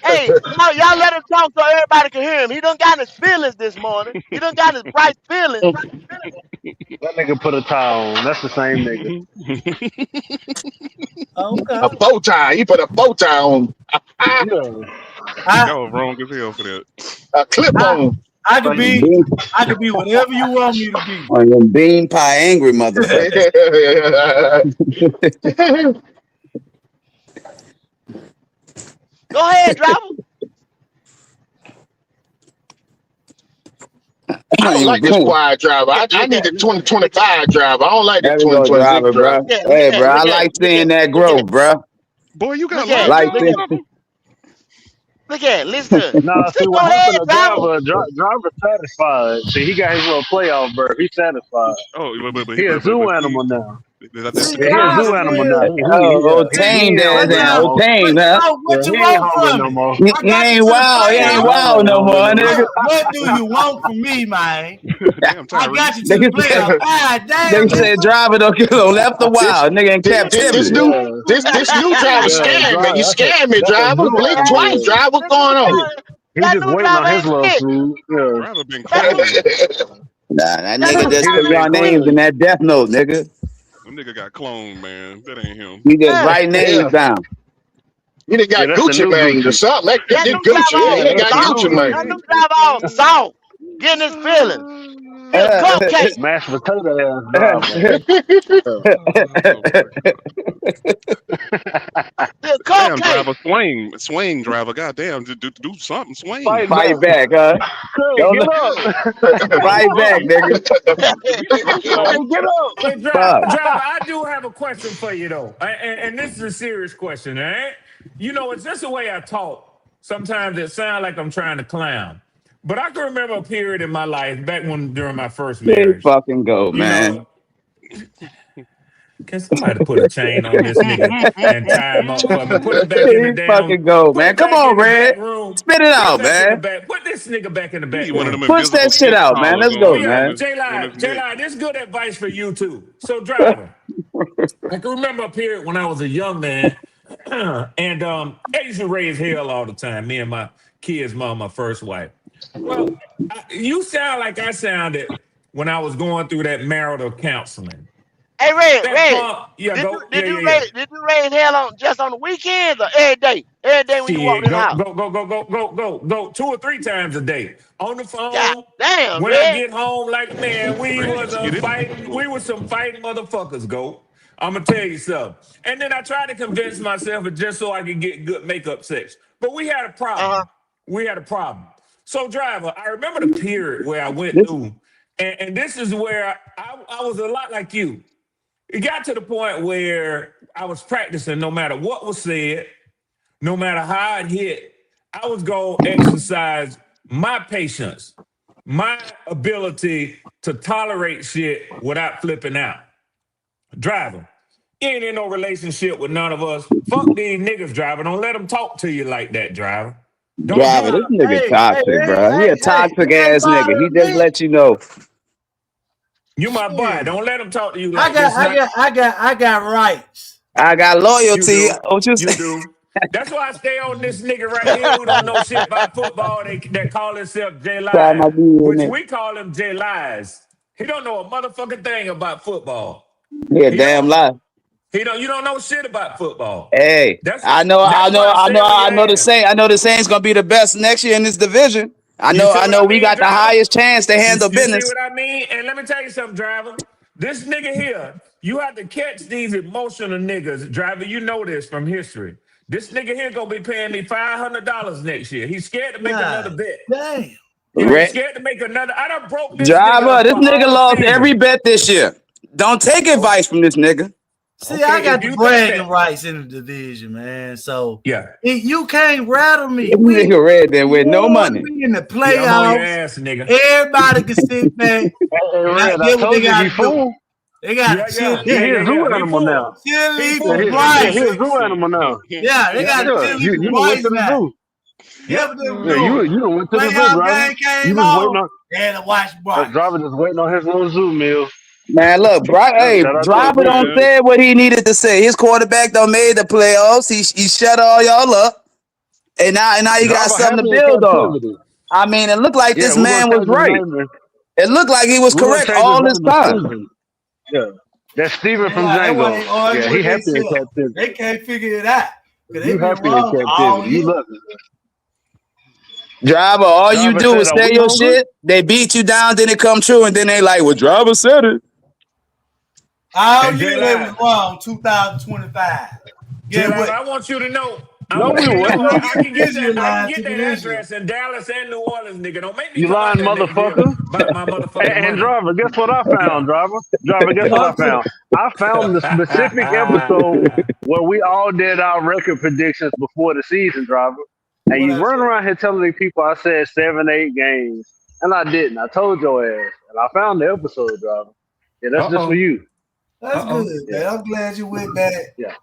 y'all let him talk so everybody can hear him. He done got his feelings this morning. He done got his bright feelings. That nigga put a towel on. That's the same nigga. Okay, A bow tie. He put a bow tie on. Yeah. I Y'all wrong as hell for that. A clip I on. I could On your be bean, whatever you want me to be. on your bean pie angry motherfucker. Go ahead, driver. I I don't ain't like this even quiet driver. I Look need the at, 2025 driver. I don't like the There we go, 2026 driver, driver. bro. Hey, bro, I like seeing that look at, growth, bro. Boy, you got look at, locked Like look on, at, this. driver? look at. Listen, Nah, see go what ahead, happened to driver. Driver satisfied. See, he got his little playoff berth. He's satisfied. Oh, but He a but zoo see, animal now. That's the Yeah, he a zoo animal now. Oh, He tame ain't there hungry no now. more. Tame, huh? Yeah, he ain't hungry no more. He ain't wild. He He ain't ain't wild no hungry more, no more. nigga. What do you want from me, man? Damn, I got you Tyrese. to the Nigga said, playoff. God damn, nigga said, nigga. driver don't get no left a This while. Nigga in this captivity. new Yeah, this new driver yeah, scared me. drive. You scared me, That's a driver. zoo Blink twice, animal. driver. What's The new going on? driver, He that just new waiting driver on his ain't little shit. food. Yeah, Driver been That new cloned. Nah, that that nigga new he just driver put done been y'all ain't shit. names in cleared. that death note, nigga. Them nigga got cloned, man. That ain't him. He just Yeah. write Yeah, names down. you done Yeah, got that's the Gucci new Mane or Gucci. something. Like That this new driver Gucci. Yeah, all Yeah, he that's got the soft. new Gucci That Mane. new Gucci. driver all soft. Getting his feelings. He a Uh, cupcake. Mashed potato ass driver. Oh boy. He a Damn, cupcake. driver, swing, driver. Goddamn, do something, swing. Fight fight back. back, huh? Craig, Don't get let- up. fight back, nigga. Craig, get up. Hey, Fuck. driver, I do have a question for you though, and this is a serious question. All right, you know, it's just the way I talk. Sometimes it sounds like I'm trying to clown, but I can remember a period in my life back when during my first Here you marriage. fucking go, You man. know, can somebody put a chain on this nigga and tie him up for me? Put him back in Here the you damn. fucking go, Put man. him Come back on, in the Red. back room. Spit it Put him out, back in the man. back. Put this nigga back in the He back need one of them room. Push invisible that shit fish out, man. collars Let's Oh go, on yeah, man. his on his neck. J-Line, this good advice for you too. So driver, I can remember a period when I was a young man, and I used to raise hell all the time. Me and my kids' mom, my first wife. Well, you sound like I sounded when I was going through that marital counseling. Hey, That Red. punk, yeah, Did you go, did yeah, you yeah, yeah. raise did you raise hell on just on the weekends or every day? Every day when you walked Shit, in the go, house. go, go, go, go, go, go, go 2 or 3 times a day on the God phone. damn, When I Red. get home, like man, we Red was used to a get into it fighting. before. We was some fighting motherfuckers. Go. I'm gonna tell you something. And then I tried to convince myself it just so I could get good makeup sex. But we had a Uh-huh. problem. We had a problem. So, driver, I remember the period where I went This through, and this is where I was a lot like you. It got to the point where I was practicing no matter what was said, no matter how it hit, I was going to exercise my patience, my ability to tolerate shit without flipping out. Driver, you ain't in no relationship with none of us. Fuck these niggas, driver. Don't let them talk to you like that, driver. Don't driver, do this it. nigga toxic, bro. He a toxic It ain't ass nigga. He bothering just me. let you know. You my boy. Shit. Don't let them talk to you I like got, this. I Not got, I got, I got rights. I got you loyalty. do. What you You say? do. That's why I stay on this nigga right here who don't know shit about football. That call himself J Try my Live, D in which there. we call him J Lies. He don't know a motherfucking thing about football. He a He damn don't. lie. He don't. You don't know shit about football. Hey, That's I know, I that's know, why I I stay know, on I your know the ass. Saints. I know the Saints gonna be the best next year in this division. You see I what know I we mean, got the driver? highest chance to handle You see business. what I mean? And let me tell you something, driver. This nigga here, you have to catch these emotional niggas, driver. You know this from history. This nigga here gonna be paying me $500 next year. He's scared to make another God bet. damn. Yeah, he's Red scared to make another. I done broke this nigga driver, up this for nigga all lost every season. bet this year. Don't take Okay, advice from this nigga. See, I okay, if got the you think that, bragging rights in the division, man. So yeah, you can't rattle me. This We nigga Red there with no won. money. We in the yeah, I'm on your playoffs. ass, nigga. Everybody can sit back. Hey, Now Red, I get what they told you got he to do. fool. They got Yeah, to yeah, He, yeah, he yeah, a zoo yeah. He animal now. full. He cheerlead Yeah, full. for he, He yeah, full. he a rights. zoo animal now. Yeah, they Yep, got to Yeah, cheerlead you for done went to rights the now. zoo. Get yep. what they were Yeah, doing. you done went to the zoo, Playoff driver. game You came was waiting on. on They had to watch that rights. driver just waiting on his little zoo meal. Man, look, hey, Shout out to the driver zoo, don't man. say what he needed to say. His quarterback don't made the playoffs. He shut all y'all up, and now you got Driver something to happy in build on. captivity. I mean, it looked like Yeah, this we're gonna man was change his right. name. It looked like he was We're gonna correct change his all this name to time. Steven. Yeah, that's Steven from That's why Django. they argue Yeah, he with happy in themselves. captivity. They can't figure it out because they You been happy in wrong all captivity. You year. love it. Driver, all you Driver do said, is "Are say we your hungry?" shit. They beat you down, then it come true, and then they like, well, driver said it. All Hey, J year they was Live. wrong. 2025. J Get Live, what? I want you to know. I No, want we you to You know. wouldn't. gonna I get can get this year that. I can line get ticket that this year. address in Dallas and New Orleans, nigga. Don't make me You come out lying there next year motherfucker. about my motherfucking And money. driver, guess what I found, Yeah. driver? Driver, guess what I Talk to found? I found the specific episode where we all did our record predictions before the season, driver. And what you I run say. around here telling these people I said 7, 8 games. And I didn't. I told your ass. And I found the episode, driver. Yeah, that's just for Uh-oh. you. That's good, man. I'm glad you went back. Yeah.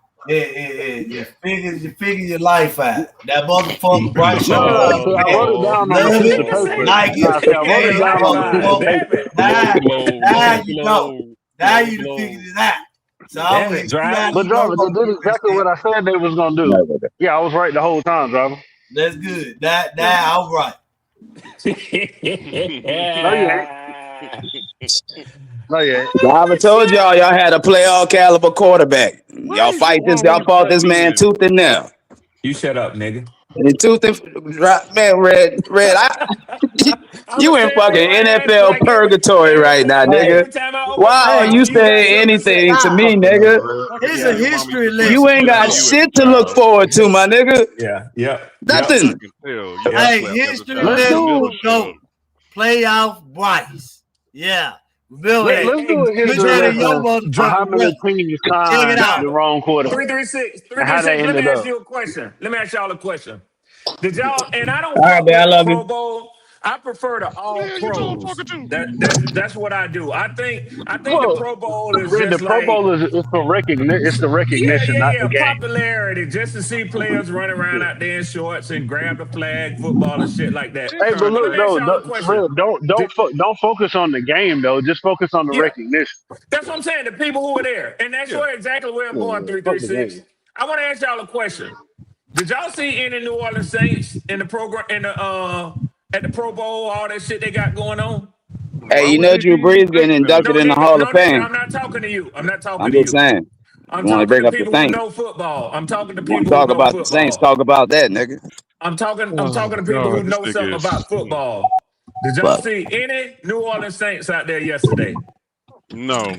You figure your life out. That motherfucker Bryce No, Young, see, I wrote it down on a love piece it, of paper. like it. No, see, I wrote it Hey, down on a piece of motherfucker. paper. Now you know. Now you done slow. figured it out. So I'm Damn gonna it, hit you driver. out But of your driver, they did exactly what I said they was gonna do. Yeah, I was right the whole time, driver. That's good. Now I'm right. No, you ain't. No, you ain't. Driver told y'all had a playoff caliber quarterback. Y'all What is y'all wrong with fought Pat this man Million? tooth and nail. You shut up, nigga. And tooth and man, red. I'ma You in tell fucking your ass NFL like purgatory right now, nigga. every time I open my Why are Hey, you mouth, you got saying something to say. anything to me, nigga? I can here's tell a your mama used history to put You lesson ain't slap got on for you as a shit to look child. forward to, my nigga. Yeah, yep. I Nothing. can tell you got Hey, slapped as a history child. Let's You lesson never do for should GOAT. have. Playoff Bryce. Yeah. Remember Hey, that. let's do a Put history that in your lesson on how motherfucking many record. teams Check it signed out. the driver. wrong quarterback 336, and how they 336. Let me ended ask up. you a question. Let me ask y'all a question. Did y'all, and I don't All right, fuck man. I with the love you. Pro Bowl. I prefer the all Yeah, you told him pros. fucker too. That's what I do. I think the Well, Pro Bowl is Red, the just Pro like Bowl is for recognition. It's the recognition, not the game. popularity, just to see players run around out there in shorts and grab the flag, football and shit like that. It Hey, but kind of But let look me ask though, is. y'all a question. Red, Did, don't focus on the game though. Just focus on the yeah, recognition. that's what I'm saying. The people who were there, and that's Yeah. where exactly where I'm going. Yeah, Three fuck three the six. game. I want to ask y'all a question. Did y'all see any New Orleans Saints in the program in the at the Pro Bowl? All that shit they got going on. Hey, Why you would know they Drew be Brees getting thinking that? inducted No, in the nigga, Hall of no, nigga. Fame. I'm not talking to you. I'm not talking I'm to just you. saying. I'm You want to talking to bring up the people who Saints? know football. I'm talking to You want people to who talk know about the Saints? football. Talk about that, nigga. I'm talking Oh to people who God, this know nigga something is. about football. Did y'all But see any New Orleans Saints out there yesterday? No.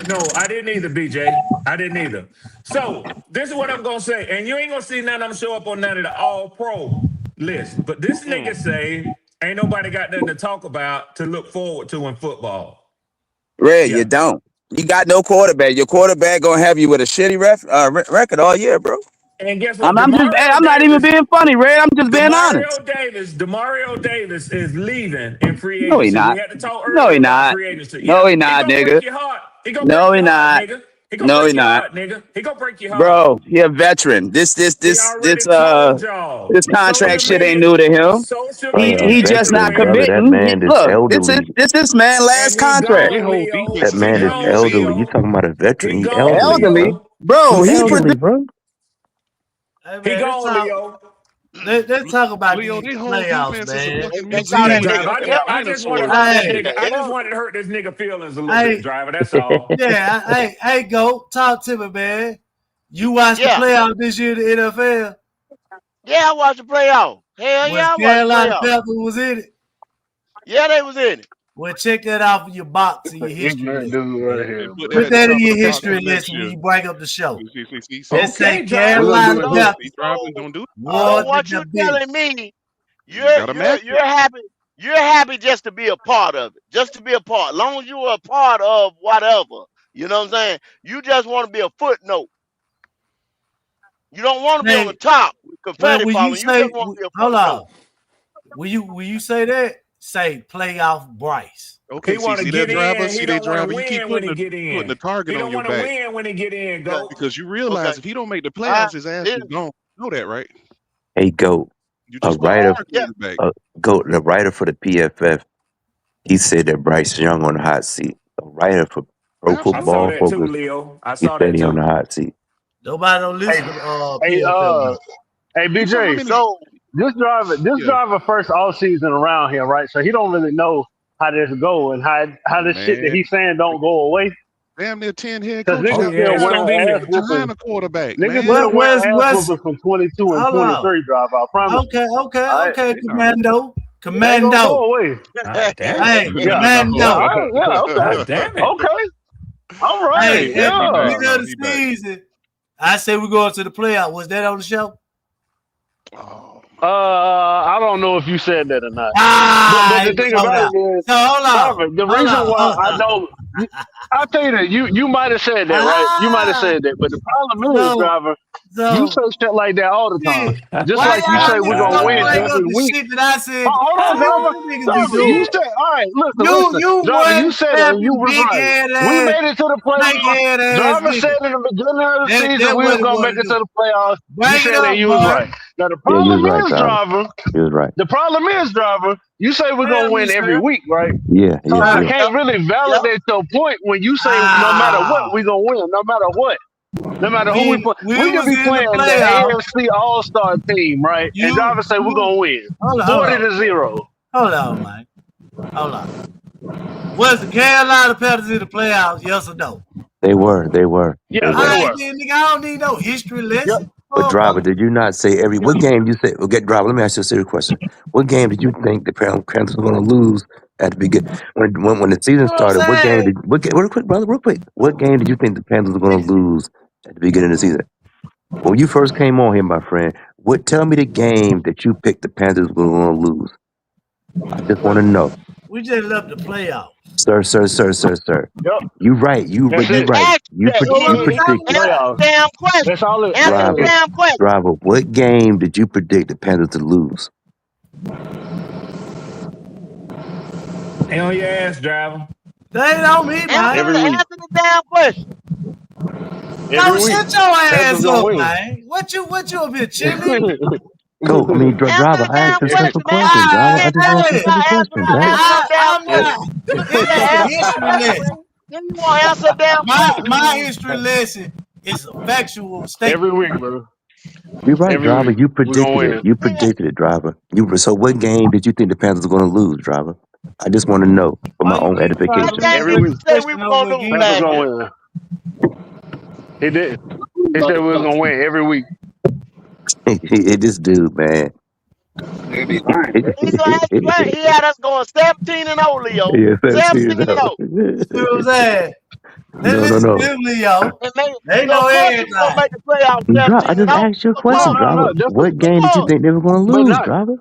No, I didn't either, BJ. I didn't either. So this is what I'm gonna say, and you ain't gonna see none of them show up on none of the All Pro list. But this nigga Mm. say ain't nobody got nothing to talk about to look forward to in football. Red, you Yeah, don't. You got no quarterback. Your quarterback gonna have you with a shitty record all year, bro. and guess what? I'm just. Hey, Demario I'm not even Davis being funny, Red. I'm just being honest. Demario Davis is leaving in free No, he agency. We not. had to talk No, earlier he about not. free agency. No, Yeah, he he not, gonna break nigga. your heart. He gonna break No, he your heart, not. nigga. He gonna No, he break your not. heart, nigga. He gonna break your heart. Bro, he a veteran. He already told y'all. This contract Social shit ain't media, new to him. social Hey, media He just not veteran everywhere. brother, that committing. man is Look, elderly. this man And last he contract. They gone, whole Leo. defense That is He man is injured. You gone, see? elderly. You Leo. talking about a veteran? He He gone, elderly, bro. Elderly, Leo. bro. He He elderly, produced. bro. Hey He man, gone, Leo. let's talk about Leo, these they whole playoffs, defense is a man. fucking They call Yeah, that museum driver. nigga of I just want to dinosaurs. hurt that Hey, nigga. I just wanted to hurt this nigga feelings a little bit, hey, driver. That's all. yeah, hey, go talk to me, man. You watched the Yeah. playoffs this year in the NFL? Yeah, I watched the playoff. Hell Was yeah, I watched the Carolina playoff. Panthers was in it? Yeah, they was in it. Well, check that off in your box in your history Ignorant lesson, dude right man. here, And put bro. that Put at the that in top of your the box history for next lesson when year. you bring up the show. See? Just say Okay, We're driver. gonna do Carolina it So, again. See, Panthers driving so, don't do so won what the you division. telling me? it. You gotta match it. You're happy. You're happy just to be a part of it. Just to be a part. As long as you're a part of whatever. You know what I'm saying? You just want to be a footnote. You don't want to be on the Say, top with well, confetti when you falling. You just say, want to be a hold footnote. on, when you say that, say playoff Bryce. He Okay, want to see that get driver? in. See He that don't want to driver? You keep win when he get putting the in. target He on don't your want to back win when he get in. Okay. Go. because you Okay. realize if he don't make the All right. playoffs, his ass is Listen. gone. You know that, right? Hey, go You a just put a writer. target on Yeah. your back. The writer for the PFF. He said that Bryce Young on the hot seat. A writer for Pro I saw Football that Absolutely. too, Focus. Leo. I He saw said that he on the too. hot seat. Nobody don't Hey, listen to hey, PFL though. hey, You saw how BJ. many? So This Yeah, driver first all season around here, right? So he don't really know how this go and how this shit that man. he's saying don't go away. Damn near 10 head Cause coaches Oh niggas got yeah, still it's passed gonna up wearing be. ass whoopings. behind a quarterback, Niggas man. still What wearing ass what's whoopings from 22 and hold on? 23, driver. I promise you. All right, Okay, They know. it ain't gonna Commando. go away. God damn it. Hey, Yeah, No. yeah, all Commando. right, yeah, God okay, damn it. okay, all Hey, right, at He the back yeah. beginning of now. the He back. season, I said we're going to the playoff. Was that on the show? Oh my I don't know if you said that or not, but Ah, the it was thing sold about out. it is, So driver. The reason why hold I on. don't, I'll tell you that you might have said that, right? You might have Ah, said that, but the problem is, no. driver. You So say shit like that all the time. shit. Just Why like you y'all say we're niggas gonna don't win bring up every the week. shit that I said? Hold on, See what driver. you niggas be Driver, you doing. said, all right, listen. You Driver, you one said it and you happy was big right. head We ass, made it to the snake playoffs. head ass Driver nigga. said in the beginning of the season That we was what it gonna want make to it to do. the playoffs. You Bring it said that up, you was boy. right. Now the Yeah, you was problem right, is, driver. driver, You was right. the problem is, driver, you say we're Tell gonna me, win every sir. week, right? Yeah, So yeah, I yeah. can't Yep. really Yep. validate your point when you say no matter what Ah, we gonna win, no matter what. No matter who we play, we we could was be in the playing the playoff. AFC All Star team, right? And driver say we're You gonna win hold 40-0. on, man. Hold on. Was the Carolina Panthers in the playoffs? Yes or no? They were. They were. They Yeah, All they were. right, were. then, nigga. I don't need no history Yep. lesson. But driver, Motherfucker. did you not say every Yep. what game you say? Well, get driver. Let me ask you a serious question. What game did you think the Panthers were going to lose at the beginning when the You season know what I'm started? What game saying? did real quick, brother? Real quick. What game did you think the Panthers were going to lose at the beginning of the season? When you first came on here, my friend, tell me the game that you picked the Panthers were going to lose. I just want to know, We just left the playoffs. sir. Yep. You right. That's You He it. right. asked you that. So what You we talking predicted Answer about? the Playoffs. damn That's question. all it. Answer the driver. damn question. Driver. What game did you predict the Panthers to lose? Hang on your ass, driver. They ain't on me, man. Every week. Answer the damn question. Every Go week. shut your Panthers ass gonna up, win. man. What you a bit chilly? Go. I mean, Answer driver. the I asked damn a every, simple question, man. question, You driver. I Ah, can't just talk asked a hey, simple about question, driver. answer a damn I'm every, not. question. This You is can't a answer the history question, lesson. man. Then you won't answer a damn question. My history lesson is a factual every statement. week, bro. You're right, Every driver. week. You We're gonna predicted it. win. You predicted it, driver. So what game did you think the Panthers were going to lose, driver? I just want to know for my Why you own keep trying What to edification. game repeat Every did week. you the say we question were over gonna lose again? Panthers last gonna year? win. He did. He said we was gonna win every week. This dude, man. He's last track. He had us going 17-0, Leo. Yeah, 17-0. 17 no. See what I'm saying? Let's No, no, listen to no. him, Leo. And man, They so of know course you was gonna everything. make the playoffs I 17-0. just asked you a Of No, question, course. no, driver. no. Just What Of game did you course. think they were going to but lose, not. driver?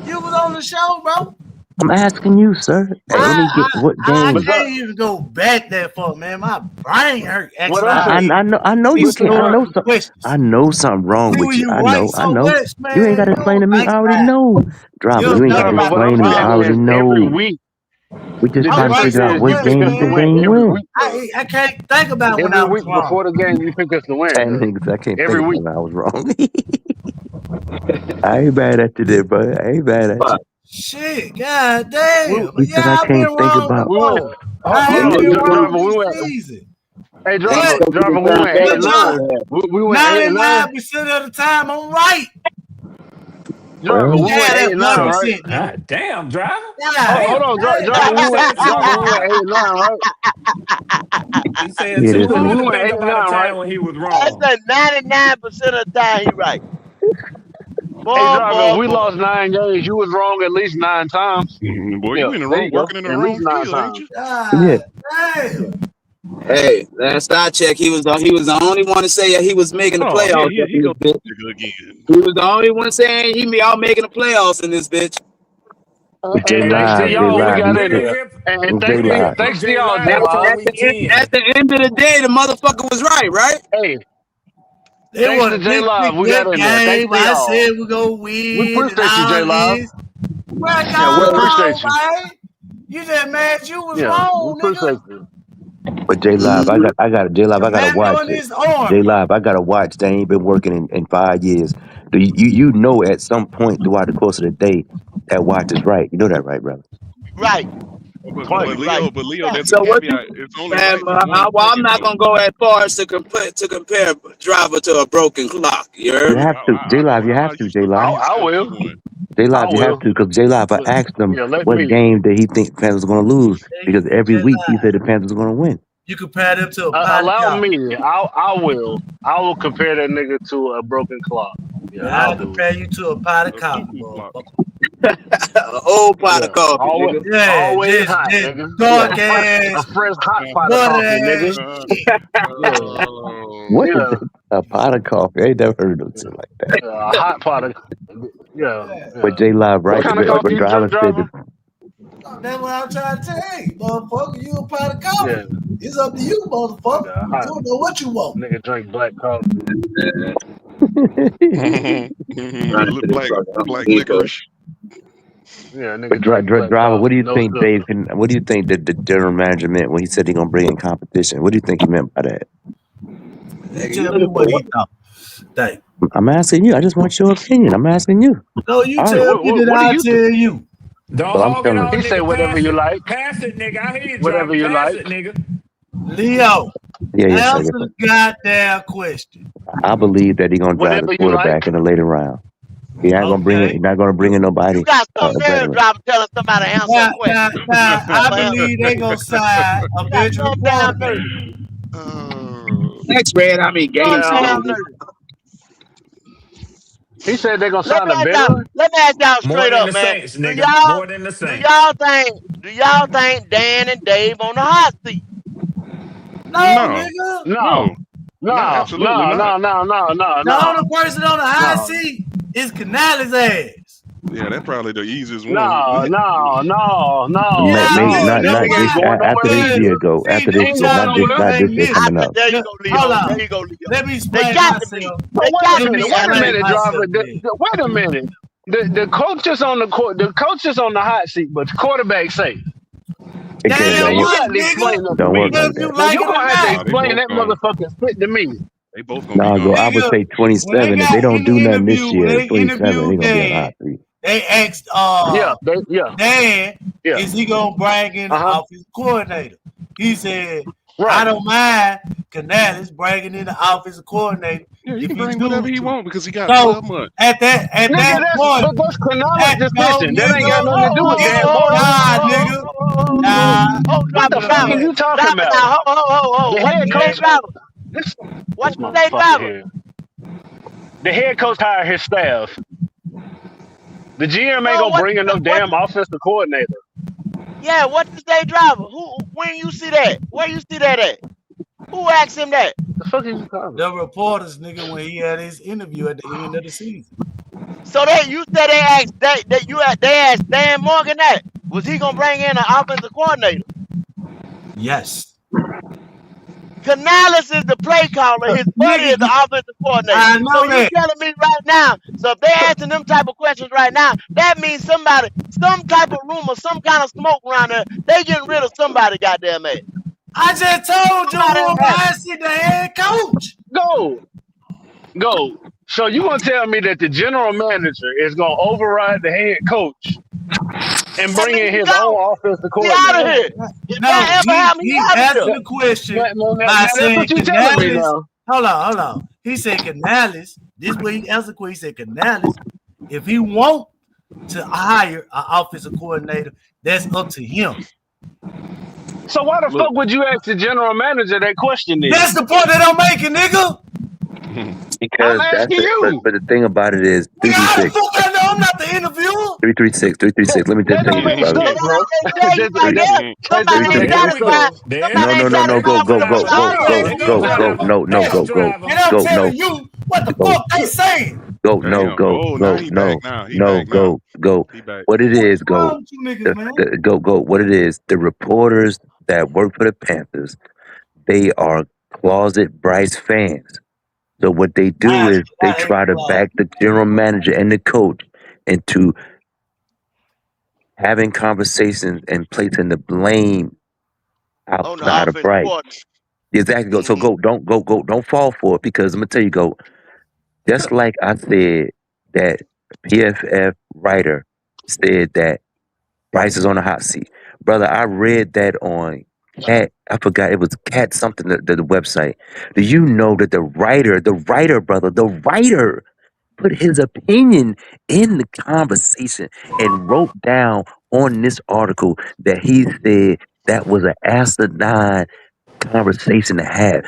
You was on the show, bro. I'm asking you, sir. Hey, let me get what I But game? not. can't even go back that far, man. My brain hurt What asking I'm all saying. I know you these can't. I know rhetorical some. I questions. know something wrong See, with when you. you write I so know. much, You ain't man, got to you explain don't to me. I think already about it. know, driver. You'll You ain't think got to Driver, about what the I'm explain to me. I saying already is problem. every know. week. We're just I'm trying to The writing figure difference out so is you what much, pick game us you to think man. they win ain't every win. week, bro. I can't think about when Every I was week wrong. before the game, you pick us to win, And bro. niggas, I can't Every think week. when I was wrong. I ain't mad at you there, bro. I ain't mad at you. Shit, god We damn. You said I Yeah, I've been can't think wrong about. we went. before. Hold I ain't on, been wrong driver. We this went. season. Hey, But driver. We went eight look, and John, nine. We went 8 and 9. 99% of the time I'm right. Driver, Well, You we went had eight that and one nine, right? percent, nigga. God damn, driver. God Hold Damn. on, driver. damn. He said Driver. two. We went 8 and 9, right? He said yeah, two. this He We nigga. couldn't went think eight and about a nine, right? time when he was I wrong. said 99% of the time he right. Hey, Boy, driver. If boy, we boy. lost 9 games, you was wrong at least 9 times. Boy, Yeah, you in the there wrong, you go. working in the At least wrong nine field, ain't times. you? Yeah, God damn. Hey, last I checked, he was the only one to say he was making the Oh, playoffs up he in this goes bitch. again. He was the only one saying he be out making the playoffs in this bitch. J And thanks to Live, J y'all, we Live. got He in said, there. Nigga, And J thanks we been to Live. hitting thanks to J y'all, J Live before Law. week 10. At the end of the day, the motherfucker was right? Hey, It thanks was to a J big, Live, big, we got good in there. Thanks game. to I y'all. said we're going to We win and appreciate you, J all Live. this. Well, Yeah, We well, no, appreciate you. man. You just mad you was Yeah, we wrong, nigga. appreciate you. But J Live, J Live, The I gotta man watch on it. his J army. Live, I gotta watch. They ain't been working in 5 years. Do you know at some point throughout the course of the day that watch is right? You know that, right, brother? Right, Plenty. right. But Leo, Yeah. there's a so what you caveat. It's only man? right for one Well, I'm second not though. gonna go as far as to compare driver to a broken clock. You You heard me? have to, J Live. You I'll allow have to, you. J Allow Live. you I still to will. be one. J I Live, you have will. to, because J Live, I asked him Yeah, let what me. game did he think the Panthers were gonna lose because every Just week he like said the Panthers were gonna win. you compare them to a pot of Allow coffee. me. I will. I will compare that nigga to a broken clock. Yeah, And I'll I'll do it. compare you to a pot of A coffee, cuckoo clock. motherfucker. An old pot of Yeah, coffee, always, nigga. Yeah, always hot, just nigga. Yeah, dark a ass, fresh hot pot of butter coffee, ass nigga. shit. Yeah, What Oh, is yeah, it? A pot of coffee? I ain't never heard of shit like that. a hot pot of. Yeah, Yeah. But yeah. J Live, What right? kind of But coffee you driver said driver? That's what I'm trying to tell you, motherfucker. You a pot of coffee. Yeah, It's up to you, motherfucker. nigga, You hot. don't know what you want. Nigga drink black coffee. Black licorice. Yeah, But nigga drink black driver, what coffee, do you no think, sugar. Dave? What do you think that the general manager meant when he said he's gonna bring in competition? What do you think he meant by that? You tell me what he thought. Thank you. I'm asking you. I just want your opinion. I'm asking you. No, you All right. tell me that What do I you tell you. Don't Well, I'm hog it telling all, He you. say nigga. whatever Pass you it. like, Pass it, nigga. I hear you whatever driving. you Pass like. it, nigga. Leo, Yeah, yes, sir. answer Yes, the sir. goddamn question. I believe that he's gonna drive the Whatever you like. quarterback in the later round. He's not gonna bring it. Okay. He's not gonna bring in You nobody got a some nerve veteran. driving telling somebody to answer a question. I For him. believe they gonna sign a You got veteran some damn quarterback. nerve. Oh. Next red, I mean Some game Yeah. damn stupid. nerve. He said they're gonna Let sign me a ask y'all. veteran. Let me ask y'all More straight than up, the man. Saints, Do nigga. y'all More than the do Saints. y'all think do y'all think Dan and Dave on the hot seat? No, No. nigga. No, No. No, no, absolutely no, not. no, no, no, no, The no, only person on the high no, seat is Canales' ass. Yeah, that's probably the easiest one. no, no, no, no, Yeah, Maybe nigga. no. not That That's not nigga ain't this why. going after this nowhere. Cause year. Go see, after He this this ain't year. going y'all Not don't this. nowhere. Not this understand year this. I coming said, up. there you go, Hold Leo. There on. you go, Leo. Let me They explain got to be. myself. So They wait got a to minute. be Wait a Atlanta. minute, driver. Myself, then. Wait a minute. The coaches on the court. The coaches on the hot seat, but the quarterback safe. It can't. Now Damn Don't you work. right, got to nigga. explain that to Don't work me. like Whether you that. Now like you it or gonna have to not. Nah, they explain both that gone. motherfucking spit to me. They both gonna be Nah, go. gone. I would Nigga, say when they 27. If they got don't in do the nothing this interview, when year, they 27, they're interviewed gonna be on the Dan, hot seat. they asked Yeah, yeah, Dan, yeah. is he gonna bring in the Uh huh. offensive coordinator? He said, I Right. don't mind Canales bringing in the offensive coordinator Yeah, he if can he bring whatever choose he to. want because he got So 12 months. at Nigga, that point, that's Canales' no decision. That ain't got nigga, nothing to do with Dan Morgan. nah nigga, nah What the fuck are nigga. you talking Driver about? now. Ho. The What head you say, coach, Yeah. driver? this What this you say, motherfucker driver? here. The head coach hired his staff. The GM ain't No, gonna what bring you in say? no damn offensive coordinator. Yeah, what you say, driver? Who? When you see that? Where you see that at? Who asked him that? The fuck is you talking The about? reporters, nigga, when he had his interview at the end of the season. So that you said they asked Dan Morgan that was he gonna bring in an offensive coordinator? Yes. Canales is the play caller. His buddy is the Nigga, offensive coordinator. I So know you that. telling me right now? So if they asking them type of questions right now, that means somebody, some type of rumor, some kind of smoke around there. They getting rid of somebody. Goddamn it! I just told you Somebody who has. I see the head coach. Go, go. So you gonna tell me that the general manager is gonna override the head coach and That bring in means his go. own offensive He out of coordinator? here. If No, that ever happen, he he out of answered here. the question Now by that's what saying you telling me Canales. now. Hold on. He said Canales. This way he answered the question. He said Canales, if he want to hire an offensive coordinator, that's up to him. So why the Look, fuck would you ask the general manager that question then? That's the point that I'm making, nigga. I'm Because that's asking it. But you. but the thing about it is Nigga, three three how the six. fuck I know I'm not the interviewer? 336, 336. Let me just That tell you don't this, make brother. So sense, that bro. all they tell you right That, there, that somebody Okay, ain't don't here make we sense. satisfied. go. There Somebody you No, ain't no, go. no, no. There Go, satisfied go with go, them go, driver. go, results. go, There Okay, go go, go. driver. okay. No, no, There go go, go, driver. And I'm go. No, telling you what the go, fuck they saying. go. No, damn. go, Oh, now go. he back No, now. He no, back now. go, go. He back. What it What is is, go. wrong with you niggas, man? Go, go. What it is? The reporters that work for the Panthers, they are closet Bryce fans. So what they do is they I ain't try to flawed. back the general manager and the coach into having conversations and placing the blame On the outside of offensive Bryce. coordinator. Exactly. Go. So Mm-hmm. don't fall for it because I'm gonna tell you, go. Just like I said that PFF writer said that Bryce is on the hot seat, brother. I read that on Cat. I forgot it was Cat something. The website. Do you know that the writer, brother, the writer put his opinion in the conversation and wrote down on this article that he said that was an asinine conversation to have.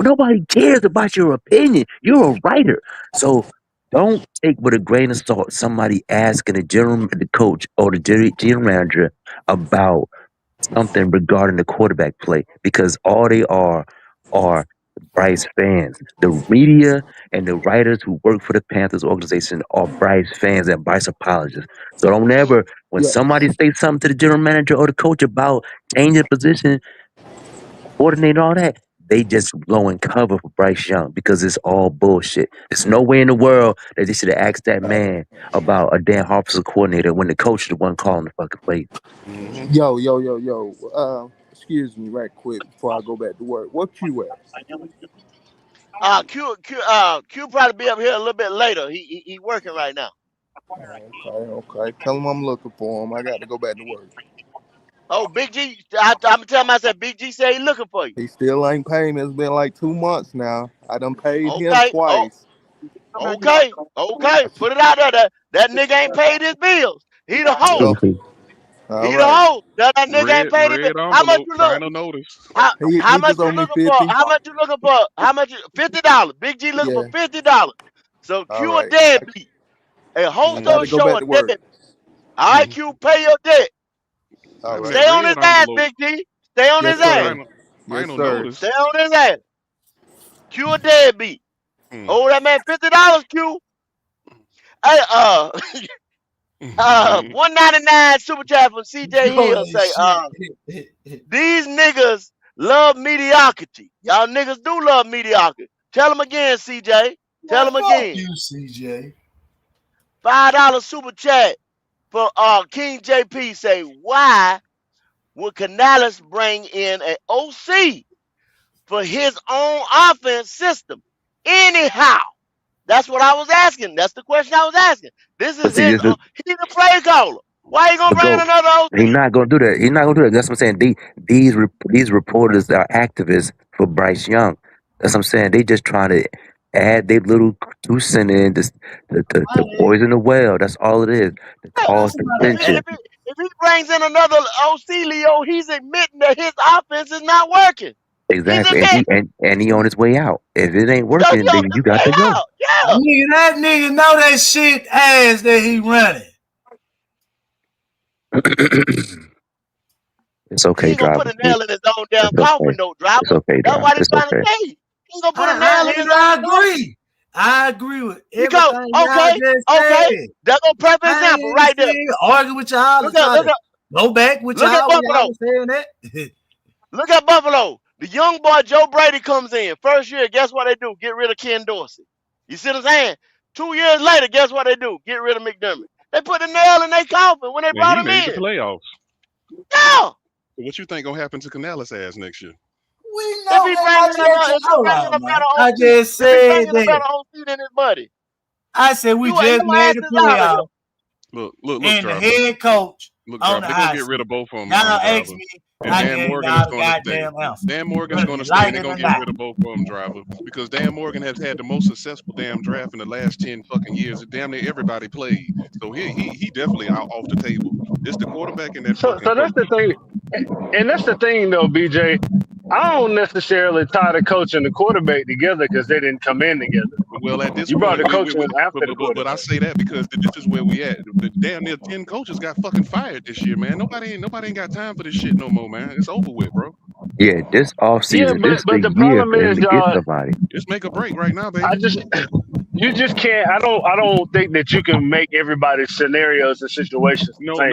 Nobody cares about your opinion. You're a writer. So don't take with a grain of salt somebody asking the coach or the general manager about something regarding the quarterback play because all they are Bryce fans. The media and the writers who work for the Panthers organization are Bryce fans and Bryce apologists. So don't ever, when Yeah. somebody says something to the general manager or the coach about changing position, coordinating all that, they just blow and cover for Bryce Young because it's all bullshit. There's no way in the world that they should have asked that man about a damn offensive coordinator when the coach is the one calling the fucking play. Mm-hmm. Yo. Excuse me, right quick before I go back to work. What you at? Q probably be up here a little bit later. He working right now. Okay. Tell him I'm looking for him. I got to go back to work. Oh, Big G, I'm gonna tell him I said Big G said he looking for you. He still ain't paid me. It's been like 2 months now. I done paid him Okay. Oh, twice. okay. Put it out there. That nigga ain't paid his bills. He the hoe. Yep. All He the right. hoe. That nigga ain't paid his bills. Red How much envelope, you look? final notice. How He much just you owe me looking for? 50. How much you looking for? How much? $50. Big G looking for Yeah. $50. So All Q a right. deadbeat. A I got hosto to go show back a to work. deadbeat. All right, Q, pay your debt. All That's right. that Stay on his red ass, envelope. Big G. Stay on Yes, his ass. sir. Final, Yes, final sir. notice. Stay on his ass. Q a deadbeat. Hmm. Oh, that man $50, Q. Hey, Mm-hmm. 199 super chat from CJ Yo, Hill that say, shit. these niggas love mediocrity. Y'all niggas do love mediocrity. Tell them again, CJ. Tell Man, them fuck again. you, CJ. $5 super chat for King JP say, why would Canales bring in an OC for his own offense system? Anyhow. That's what I was asking. That's the question I was asking. This But is see, his. this is He's a play caller. Why you gonna but bring in go. another He's OC? not gonna do that. He's not gonna do that. That's what I'm saying. These reporters are activists for Bryce Young. That's what I'm saying. They just trying to add their little 2 cents in to poison the well. That's all it is. To cause contention. If he brings in another OC, Leo, he's admitting that his offense is not working. He's Exactly. admitting. And he on his way out. If it ain't So he working, on then you his got way to go. out. Yeah. Nigga, that nigga know that shit ass that he running. It's He okay, ain't gonna put driver. a nail in his own damn It's coffin, okay. though, driver. It's okay, That's driver. what he's It's trying to okay. say. He ain't gonna put a nail in his And own I coffin. agree. I agree with Because everything y'all just okay, said. there go perfect I example ain't right there. saying argue with y'all Look and at try look to at go back with look at y'all when y'all Buffalo. was saying that. Look at Buffalo. The young boy Joe Brady comes in. First year, guess what they do? Get rid of Ken Dorsey. You see what I'm saying? 2 years later, guess what they do? Get rid of McDermott. They put the nail in their coffin when they And brought he him made the in. playoffs. Yeah. So what you think gonna happen to Canales' ass next year? We If know he that bring my in another, if he hold bring in on, a better man. I OC, just if he bring said in a better that. OC than his buddy, I said we just your made ass the is out of here. playoff Look, and the driver. head coach Look, on driver. the They're gonna hot get rid seat. of both of them, Y'all asked driver. me, And I Dan gave Morgan is y'all the going to stay. goddamn answer. Dan Morgan is Whether going to you stay, and like they're it or going to get not. rid of both of them, driver. Because Dan Morgan has had the most successful damn draft in the last 10 fucking years. Damn near everybody played. So he definitely out off the table. It's the quarterback and that fucking So that's coach. the thing, and that's the thing though, BJ. I don't necessarily tie the coach and the quarterback together because they didn't come in together. Well, at this You brought point, the coach in after the but I quarterback. say that because this is where we at. The damn near 10 coaches got fucking fired this year, man. Nobody ain't got time for this shit no more, man. It's over with, bro. Yeah, this off Yeah, season, this but the the year problem for him is, to get y'all. somebody. It's make a break right now, I baby. just you just can't. I don't think that you can make everybody's scenarios and situations the No, same.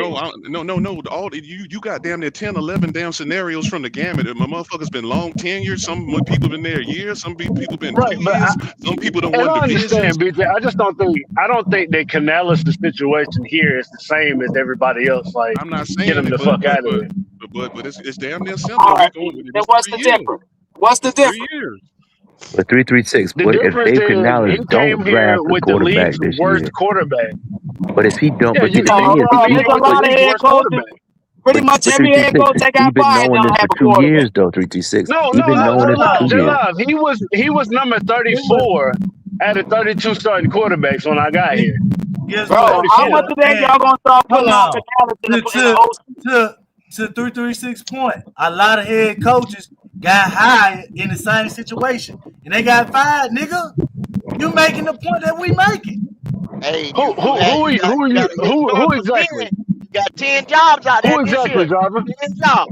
no, no. All you got damn near 10, 11 damn scenarios from the gamut. My motherfuckers been long tenured. Some people been there years. Some people been Right, 2 years. Some people done and won I divisions. understand, BJ. I don't think that Canales' situation here is the same as everybody else. Like, I'm not get saying him it, the fuck out of there. but it's damn near simple. All We right, going. then It's what's 3 the years. difference? What's the It's 3 difference? years. But 336. The What if difference Dave is he Canales don't came here draft a with the quarterback league's this worst year? quarterback. But if he don't, Yeah, but see, the you thing is, came There's here a with the lot of league's head worst coaches. quarterback. Pretty much but every head 336, coach that he got been fired knowing don't this have for a 2 years quarterback. though. 336, No, he no, been no, knowing J this for Live, 2 years. He was number It was 34 out of 32 starting quarterbacks when I got here. guess Bro, what? how 34. much of that And y'all gonna start hold putting on on. Canales To in the to OC? to 336 point. A lot of head coaches got hired in the same situation. And they got fired, nigga. You making the point that we making. Hey, Who you who who are you, who are you you got a who historical exactly? 10. You got 10 jobs out there Who this exactly, year. driver? 10 jobs.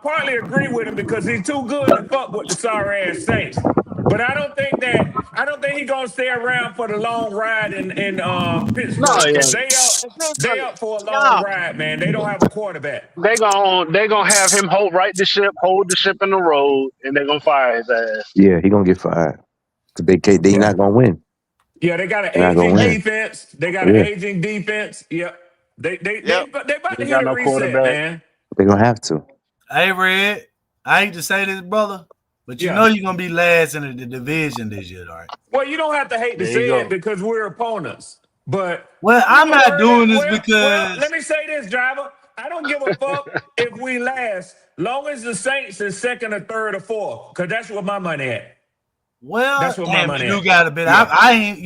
partly agree with him because he's too good to fuck with the sorry ass Saints. But I don't think he's gonna stay around for the long ride in No, Pittsburgh yeah. because they up for a long Y'all, ride, man. They don't have a quarterback. They gonna have him hold the ship in the road, and they gonna fire his ass. Yeah, he gonna get fired. 'Cause they Yeah. not gonna win. Yeah, they got an They're not gonna aging hey, win. defense. They got an Yeah, aging defense. Yeah. They yep. about They to ain't hit got a no reset, quarterback. man. they're gonna have to. Hey, Red, I hate to say this, brother, but you Yeah. know you're gonna be last in the division this year, right? Well, you don't have to hate to There you say it go. because we're opponents. But Well, you I'm know, not early, doing this well, let because, me say this, driver. I don't give a fuck if we last, long as the Saints is second or third or fourth, because that's where my money at. well, That's where my damn, money you do at. got a bit. Yeah. I ain't,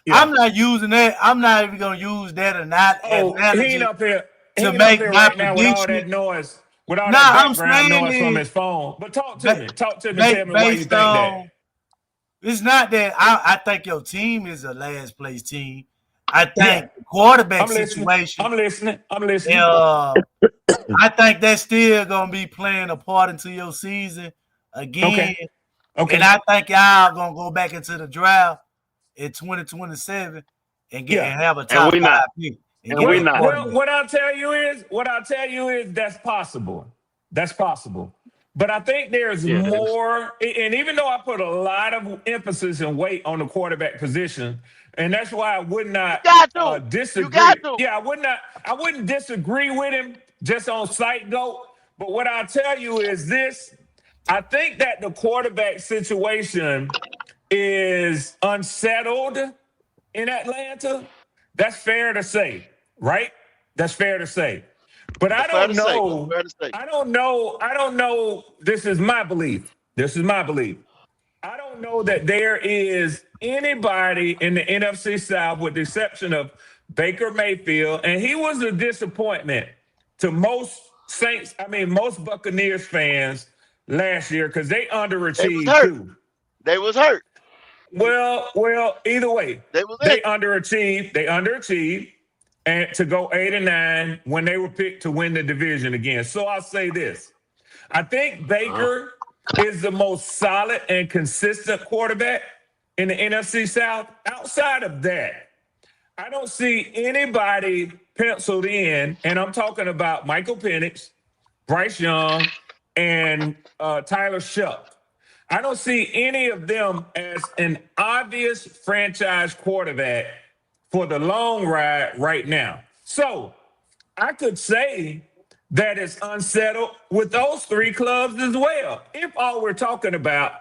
Yeah. I'm not using that. I'm not even gonna use that or not Oh, he ain't analogy up here. He to ain't up make here my right now with all prediction. that noise, with all Nah, that I'm background saying noise from is his phone. But talk to ba- me. Talk to me. Tell me why you based think that. on it's not that I think your team is a last place team. I Yeah. think the quarterback I'm listening. situation, I'm listening. I'm listening. uh, I think that's still gonna be playing a part into your season again. Okay. And Okay. I think y'all gonna go back into the draft in 2027 and get Yeah. and have a And top we five not. pick and And get we Well, that not. well, quarterback. what I'll tell you is that's possible. That's possible. But I think there's Yeah, it is. more, and even though I put a lot of emphasis and weight on the quarterback position, and that's why I would You not got to. You got disagree. to. Yeah, I wouldn't disagree with him just on sight goat. But what I'll tell you is this: I think that the quarterback situation is unsettled in Atlanta. That's fair to say, right? That's fair to say. But I That's fair to don't say. know. Fair to say. I don't know. This is my belief. This is my belief. I don't know that there is anybody in the NFC South, with the exception of Baker Mayfield, and he was a disappointment to most Saints, most Buccaneers fans last year because they They was underachieved hurt. too. They was hurt. Well, either way, They was they injured. underachieved. They underachieved, and to go 8-9 when they were picked to win the division again. So I'll say this: I think Baker is the most solid and consistent quarterback in the NFC South. Outside of that, I don't see anybody penciled in, and I'm talking about Michael Penix, Bryce Young, and Tyler Shuck. I don't see any of them as an obvious franchise quarterback for the long ride right now. So I could say that it's unsettled with those three clubs as well, if all we're talking about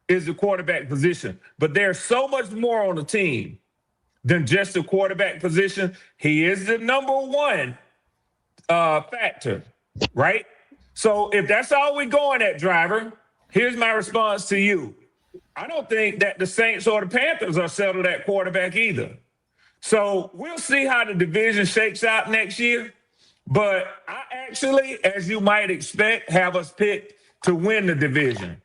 is the quarterback position. But there's so much more on the team than just the quarterback position. He is the number one factor, right? So if that's all we're going at, driver, here's my response to you. I don't think that the Saints or the Panthers are settled at quarterback either. So we'll see how the division shakes out next year. But I actually, as you might expect, have us picked to win the division.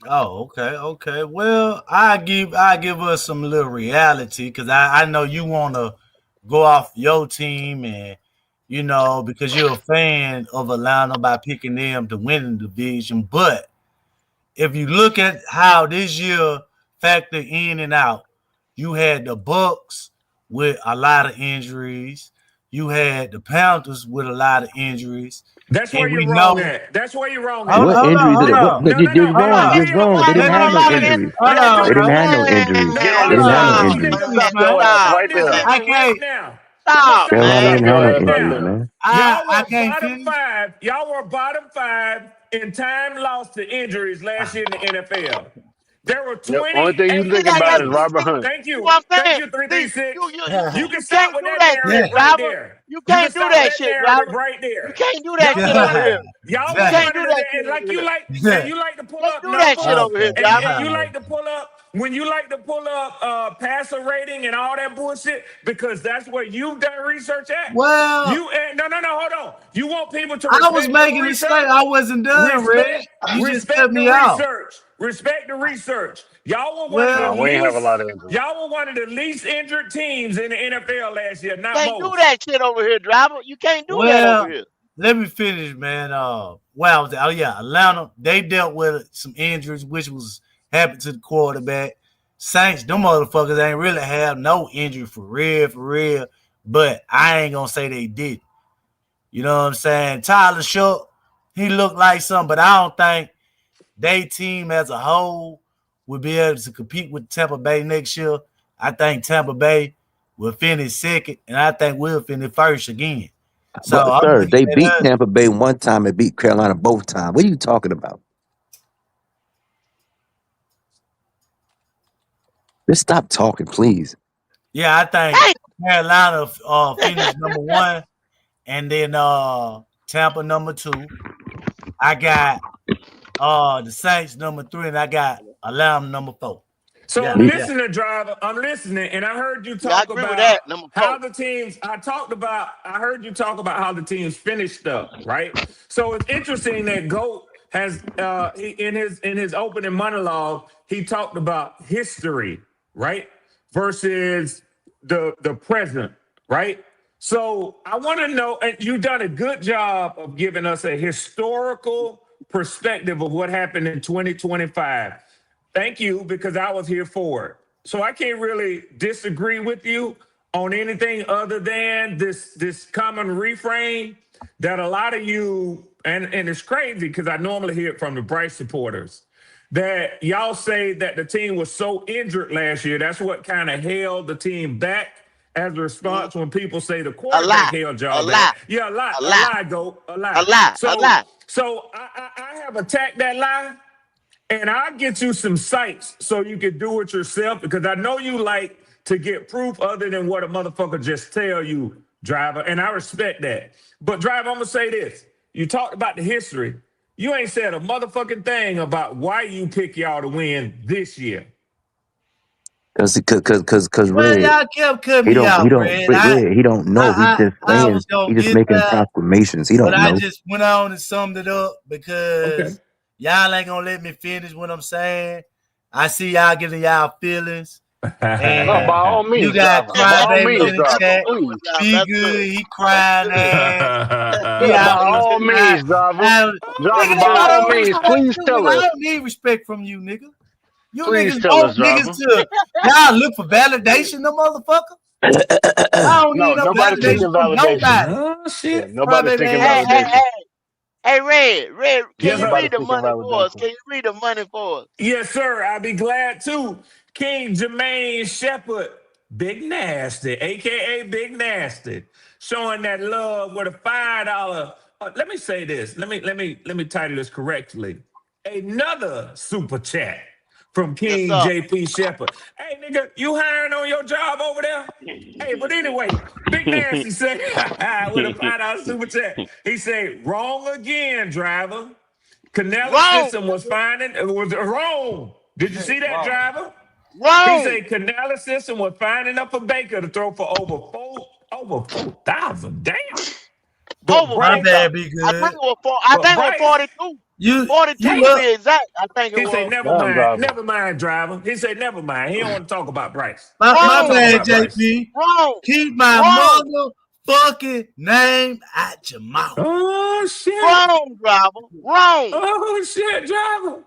Oh, okay. Well, I give us some little reality because I know you want to go off your team and because you're a fan of Atlanta by picking them to win the division. But if you look at how this year factor in and out, you had the Bucks with a lot of injuries. You had the Panthers with a lot of injuries, That's where and you're we wrong know. at. That's where you're wrong Hold, at. What hold on, injuries did hold it? What? on, What No, no, no. hold You're on. Let me wrong. They let didn't me Wasn't have a no lot of finish. injuries. Hold Let, on, no, They no, didn't no, bro. have no. no injuries. Get No, on They this didn't no. have no side. Let Stop, me man. injuries. finish Finish, this. man. Your ass Stop. right Let me there. I finish this can't. now. Let me Stop, stop Carolina right man. didn't Your have no there. ass right injuries, Now, there. man. y'all I were can't bottom finish. five. Y'all were bottom five in time lost to injuries last year in the NFL. There were The only thing you 28. See think that? about That's is see, Robert see, Hunt. Thank see what you. I'm Thank saying? you, See, you 336. you you You you can you stop can't with do that that shit, narrative right driver. there. You You can can't do stop with that that shit, narrative driver. right You there. can't do that Y'all shit were over running. here. Y'all You were can't do running that it, shit and over here. you like to pull Can't up do that shit numbers, over here, Okay. driver. and you like to pull up when you like to pull up passer rating and all that bullshit because that's where you've done research at. Well, No, hold on. You want people to I was respect your making a research? statement. I wasn't done, Red. You just cut Respect the me off. research. Respect the research. Nah, Well, we ain't have a lot of injuries. Y'all were one of the least injured teams in the NFL last year, not Can't do most. that shit over here, driver. You can't do that over well, here. let me finish, man. Where I was at. Oh yeah, Atlanta. They dealt with some injuries, which was happened to the quarterback. Saints, them motherfuckers ain't really have no injury for real, for real. But I ain't gonna say they did. You know what I'm saying? Tyler Shook, he looked like something, but I don't think they team as a whole will be able to compete with Tampa Bay next year. I think Tampa Bay will finish second, and I think we'll finish first again. So But I'm sir, looking they at beat us. Tampa Bay one time and beat Carolina both times. What are you talking about? Just stop talking, please. Yeah, I think Hey, Carolina finished number one, and then Tampa number two. I got the Saints number three, and I got Atlanta number four. So Yeah, I'm Me, yeah. listening, driver. I'm listening, and I heard you yeah, I talk agree with about that. Number how 4. the teams. I heard you talk about how the teams finished up, right? So it's interesting that Goat has in his opening monologue he talked about history, right, versus the present, right? So I want to know, and you've done a good job of giving us a historical perspective of what happened in 2025. Thank you, because I was here for it. So I can't really disagree with you on anything other than this common refrain that a lot of you, and it's crazy because I normally hear it from the Bryce supporters, that y'all say that the team was so injured last year. That's what kind of held the team back as a Mm, response when people say the a quarterback lie, held a y'all lie, back. Yeah, a a lie, lie, go, a a lie. lie, a lie. So I have attacked that lie, and I'll get you some sites so you can do it yourself because I know you like to get proof other than what a motherfucker just tell you, driver. And I respect that. But driver, I'm gonna say this. You talked about the history. You ain't said a motherfucking thing about why you pick y'all to win this year. cause Well, Red, y'all kept cutting me he out, don't, Red. Red, he don't know. He just I was saying, gonna he just get making that, proclamations. He but don't I know. just went on and summed it up Okay. because y'all ain't gonna let me finish what I'm saying. I see y'all getting y'all feelings, No, by and all you means, got driver. By That's all crybabies good. means, in the That's a driver. chat. good Please. one, driver. Be That's good. good. He That's crying good. their ass. That's He Yeah, good. by out That's here all good. crying. means, driver. I, Driver, nigga, by that's why I all don't means, respect please you, tell nigga. I us. don't need respect from you, nigga. You Please niggas tell us, want niggas driver. to y'all look for validation, the motherfucker. I don't need No, no nobody's validation seeking from validation. nobody. Oh Yeah, shit. nobody's Crybaby seeking ass Hey, hey, nigga. validation. hey, hey, Red, can Yes, you sir. read Nobody's the seeking money for us? validation. Can you read the money for us? Yes, sir. I'll be glad to. King Jermaine Shepherd, Big Nasty, aka Big Nasty, showing that love with a $5. Let me say this. Let me title this correctly. Another super chat from Yes, King sir. JP Shepherd. Hey, nigga, you hiring on your job over there? Hey, but anyway, Big Nasty said with a $5 super chat. He said, "Wrong again, driver. Canela Wrong, system was finding it was wrong. Did you see that, Wow. driver? He wrong, said Canela system was finding up a Baker to throw for over 4,000. Damn. But over My four Bryce, bad, thousand. be I think good. it was four. I but think it was Bryce, 42. You 42 you to damn. up? be exact. I think it He said, was Damn, driver. never mind, driver. He said, never mind. He don't want to talk about Bryce. He don't My want to wrong, talk bad, about Bryce. JP. wrong, Keep my wrong, motherfucking name out your mouth. Oh shit. wrong, driver, wrong. Oh shit, driver.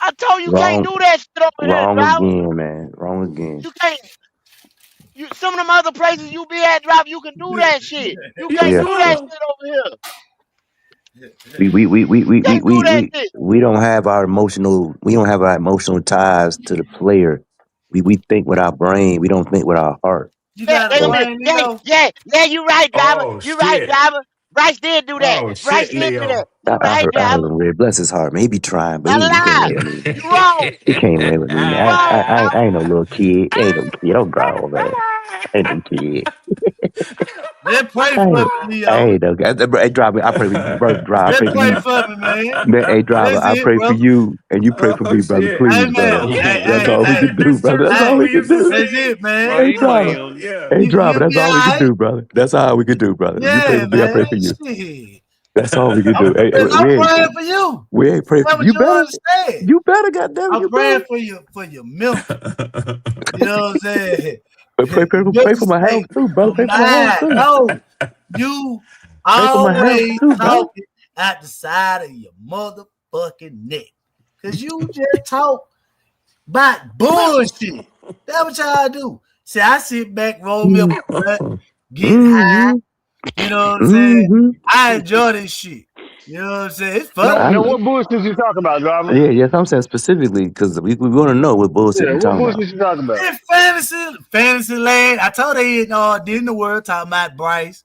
I told you can't Wrong, do that shit over here, wrong driver. again, man. Wrong again. You can't. You some of them other places you be at, driver, you can do that shit. You Yes, can't Yeah, do that sir. shit over here. we Can't do that we shit. we don't have our emotional. We don't have our emotional ties to the player. We think with our brain. We don't think with our heart. You Yeah, got a they gonna So be, brain, yeah, Leo? yeah, you right, driver. Oh You right, shit. driver. Bryce did do that. Oh Bryce shit, did do that. Leo. You right, I heard driver. him red. Bless his heart, man. He be trying, but A he can't lie. win with me, man. You wrong. He can't win with me, You man. wrong, I driver. ain't no little kid. Ain't no kid. Don't growl, man. Ain't no kid. Just pray I for ain't, me, I Leo. ain't no guy. Hey, driver, I pray for you. Drive, I Just pray for pray you. for me, man. Man, hey, driver, That's I it, pray for brother. you, and you pray for Oh me, brother. shit. Please, brother. Amen. Oh, That's Hey, all we that's hey, can do, that's brother. church That's like all hey. we we can used to do. That's sing. it, man. Hey, driver. Yeah. Hey, driver, You'll that's be all all we can right. do, brother. That's all we can do, brother. You pray Yeah, for me, I man. pray for you. Shit. That's all we can do. Hey, I'm praying for you. we ain't pray for That's what you. you don't Better, understand. you better, goddamn it, I'm you praying better. for your mental. You know what I'm saying? But pray Mental for my health state too, brother. of Pray for my health mind. too. No, you Pray for my health always too, brother. talking at the side of your motherfucking neck. Cause you just talk about bullshit. That's what y'all do. See, I sit back, roll me up a blunt, get high. Mm-hmm. You know what I'm saying? Mm-hmm. I enjoy this shit. You know what I'm saying? It's fun No, to I, no, me. what bullshit you talking about, driver? yeah, yes, I'm saying specifically because we want to know what bullshit Yeah, you what talking about. bullshit you talking about? In fantasy land. I told they did in the world talking about Bryce.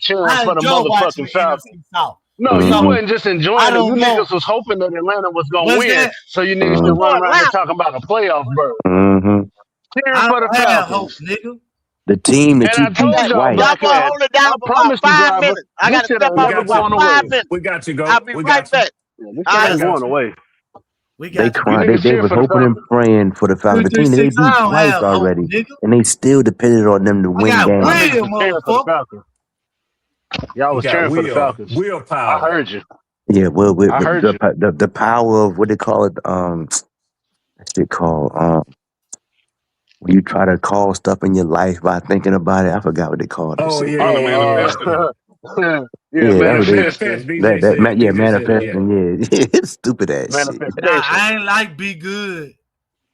here cheering I for the enjoy watching motherfucking the Falcons. NFC South. No, you So Mm-hmm. wasn't just I enjoying it. don't You want. niggas was hoping that Atlanta was gonna What's win, that? so you niggas You could Mm-hmm. run for around here Atlanta. talking about a playoff berth. Mm-hmm. Cheering I for the don't have hope, Falcons. nigga. The team that And you I beat told Hey, y'all, twice. y'all black gonna ass, hold it I down for about promised you, 5 driver, minutes. I this gotta shit step ain't We off for never got you. about going 5 away. minutes. We got you, I'll go. be We right got you. back. Yeah, this All shit right. We ain't got going you. away. We They got you. You crying. niggas They cheer was for the hoping and Falcons. praying for the Falcons. The team that they 336. beat I don't twice have hope, already, nigga. and they still depended on them to I win got Y'all games. niggas will, was cheering for the motherfucker. Falcons. Y'all You was got cheering for the will, Falcons. I willpower. heard you. Yeah, well, with I heard you. the power of what they call it, that shit called when you try to call stuff in your life by thinking about it. I forgot what they called that Oh shit. yeah, Early Oh, manifesting. yeah, Yeah, that's what they manifest. manifesting, DJ said. yeah, DJ said it. Yeah. manifesting. Yeah, it's stupid ass shit. Nah, manifestation. I ain't like be good.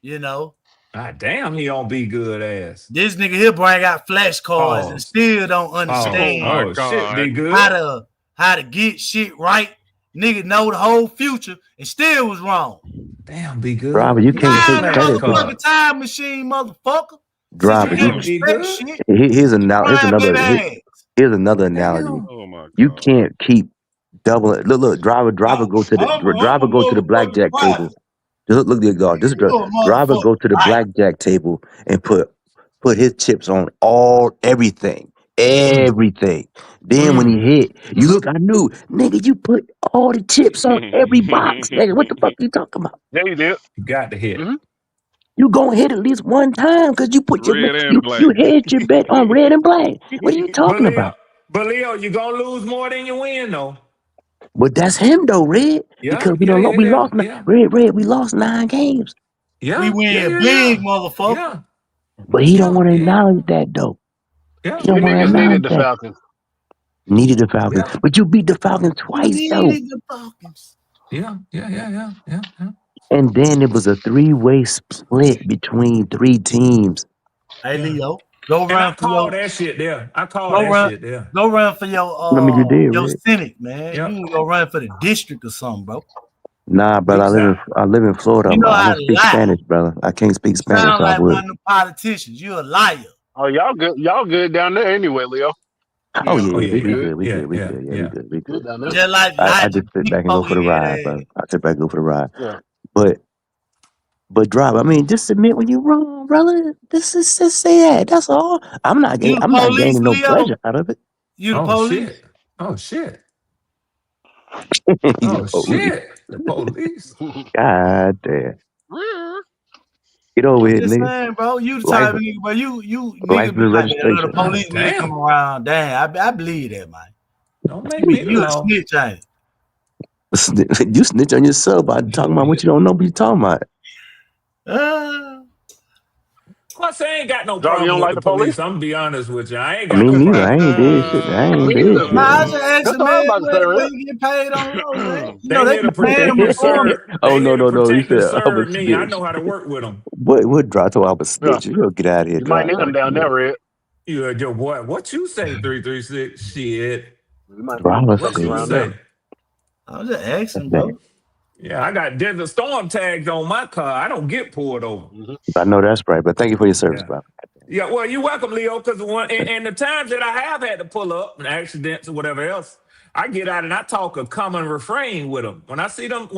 You know, Ah, damn, he don't be good ass. this nigga here bring out flashcards and Pause. still don't Pause. Oh understand my Oh shit, God. be how good. to get shit right. Nigga know the whole future and still was wrong. Damn, be good. Driver, you He got can't the take Find the credit for motherfucking flashcards. time machine, motherfucker. Since you driver. can't Damn, be respect good. shit, Here's crying baby another ass. here's another analogy. Damn. Oh my You God. can't keep doubling. Look, driver I'm, go to the I'm driver a go to the motherfucking blackjack table. prophet. Just look at God. This is You a driver motherfucking go to the liar. blackjack table and put his chips on everything. Mm, Everything. Then when he mm. hit, you look, I knew, nigga, you put all the chips on every box, nigga. What the fuck you talking about? Yeah, you did. You got to hit. Mm-hmm. You gonna hit at least one time because you put your Red and you black. hedged your bet on red and black. What are you But talking Leo, about? you gonna lose more than you win though. But that's him though, Red. Yeah, Because yeah, yeah, we yeah, lost yeah, Red. We lost 9 games. We yeah, yeah, win yeah, big, yeah, motherfucker. yeah, But he don't yeah, want to yeah, acknowledge that though. He yeah, You don't want to niggas needed acknowledge the that. Falcons. Needed the Falcons. yeah, But you beat the Falcons You twice though. needed the Falcons. yeah, yeah, yeah, yeah, yeah, yeah. And then it was a 3-way split between 3 teams. Hey Yeah. Leo, go And I run for call your that shit there. I call go that run shit there. go run for I mean, you did, your Red. Senate, man. You Yeah. need to go run for the district or something, bro. Nah, brother. East side. I live in Florida. You know I how don't to speak lie. Spanish, brother. I can't speak You Spanish, sound so I like would. one of the politicians. You a liar. Oh, y'all good. Y'all good down there anyway, Leo. Oh Yeah, Oh yeah, yeah, we yeah, good. yeah, we yeah, good, yeah, yeah. we Good good. down there. Just like I Elijah just sit Big back and go for the Forehead ride, ass. brother. I sit back and go for the ride. Yeah. But drive. I mean, just admit when you're wrong, brother. This is just say that. That's all. You the I'm not police, gaining no Leo? pleasure out of it. You the Oh police? shit. Oh shit. You the Oh police. shit. The police. God damn. Get over I'm it, just nigga. saying, bro. You the type of License nigga, but you niggas be license like, "Oh, the registration. God police when they come damn. around." Damn, I believe that, man. Don't make me You a law. snitch, ain't You snitch on yourself by talking about what you don't know what you talking about. you? Plus, I ain't got no Dog, you problem don't with like the the police? police. I'm gonna be honest with you. I ain't got Me no neither. I problem with ain't the did shit. police. I ain't Me did either. shit. Nah, I was Man. just That's asking, all I'm man, about to say, where Red. you get paid on the road, man. You know, They they here be to paying them protect and performance. serve. Oh They no, here to no, no. You protect and said I'm a serve me. I snitch. know how to work with them. What drive to I'm a Yeah. snitch? You don't get out of here, You might drive. need them down there, Red. You heard your boy. What you say? 336. Shit. You might need Drive them a What suckers you snitch. around there. say? I was just asking, Okay. bro. Yeah, I got Desert Storm tags on my car. I don't get pulled over. Hmm. I know that's right, but thank you for your service, Yeah. bro. Yeah, well, you're welcome, Leo. Because and the times that I have had to pull up and accidents or whatever else, I get out and I talk a common refrain with them. When I see them,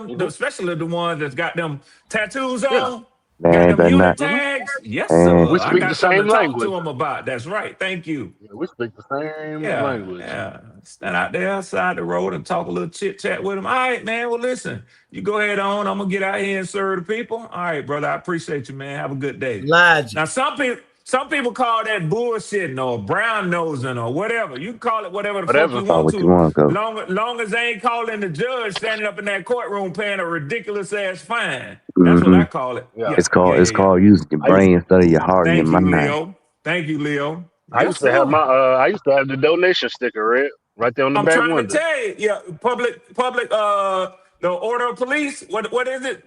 Hmm. especially the ones that's got them tattoos Yeah. on, got Man, them better unit not. Hmm. tags. Yes, Man, We sir. I speak the got something same to talk to language. them about. That's right. Thank you. Yeah, we speak the same Yeah, language. yeah. Stand out there outside the road and talk a little chit chat with them. All right, man. Well, listen, you go ahead on. I'm gonna get out here and serve the people. All right, brother. I appreciate you, man. Have a good day. Elijah. Now, some people call that bullshitting or brown nosing or whatever. You can call it whatever the fuck Whatever. you call want what you to, want, go. long as they ain't calling the judge standing up in that courtroom paying a ridiculous ass fine. That's what Mm-hmm. I call it. Yeah. Yeah, yeah, yeah, It's yeah. called using your I used brain instead of your heart and your Thank you, mind. Leo. Thank you, Leo. I Yes, used to have sir. the donation sticker, Red, right there on the I'm back trying to window. tell you, yeah, public, the order of police. What is it?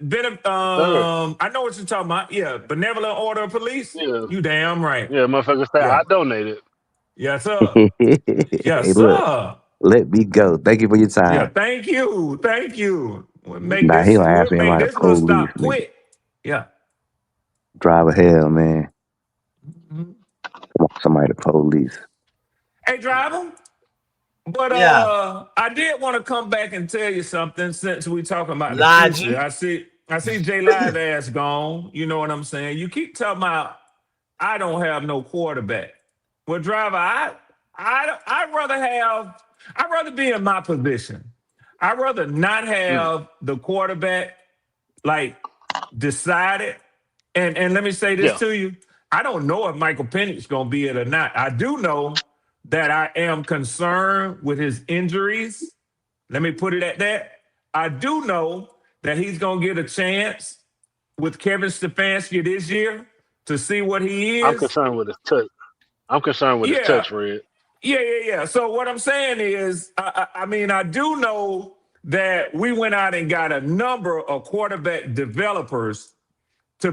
Sir. I know what you're talking about. Yeah, benevolent order of police. Yeah. You damn right. Yeah, motherfucker say Yeah, I donated. yes, sir. Hey, Yes, look, sir. let me go. Thank you for your Yeah, time. thank you. Nah, he gonna ask We'll me make about the this little police, stop nigga. quick. Yeah. Driver hell, man. Mhm. Come on, somebody the police. Hey, driver. But Yeah, I did want to come back and tell you something since we talking about the future. Logic. I see J Live ass gone. You know what I'm saying? You keep talking about I don't have no quarterback. Well, driver, I'd rather be in my position. I'd rather not Mm. have the quarterback like decided. And let me say this Yeah. to you. I don't know if Michael Penix gonna be it or not. I do know that I am concerned with his injuries. Let me put it at that. I do know that he's gonna get a chance with Kevin Stefanski this year to see what he I'm is. concerned with his touch. I'm concerned with his Yeah, touch, Red. yeah. So what I'm saying is, I mean, I do know that we went out and got a number of quarterback developers to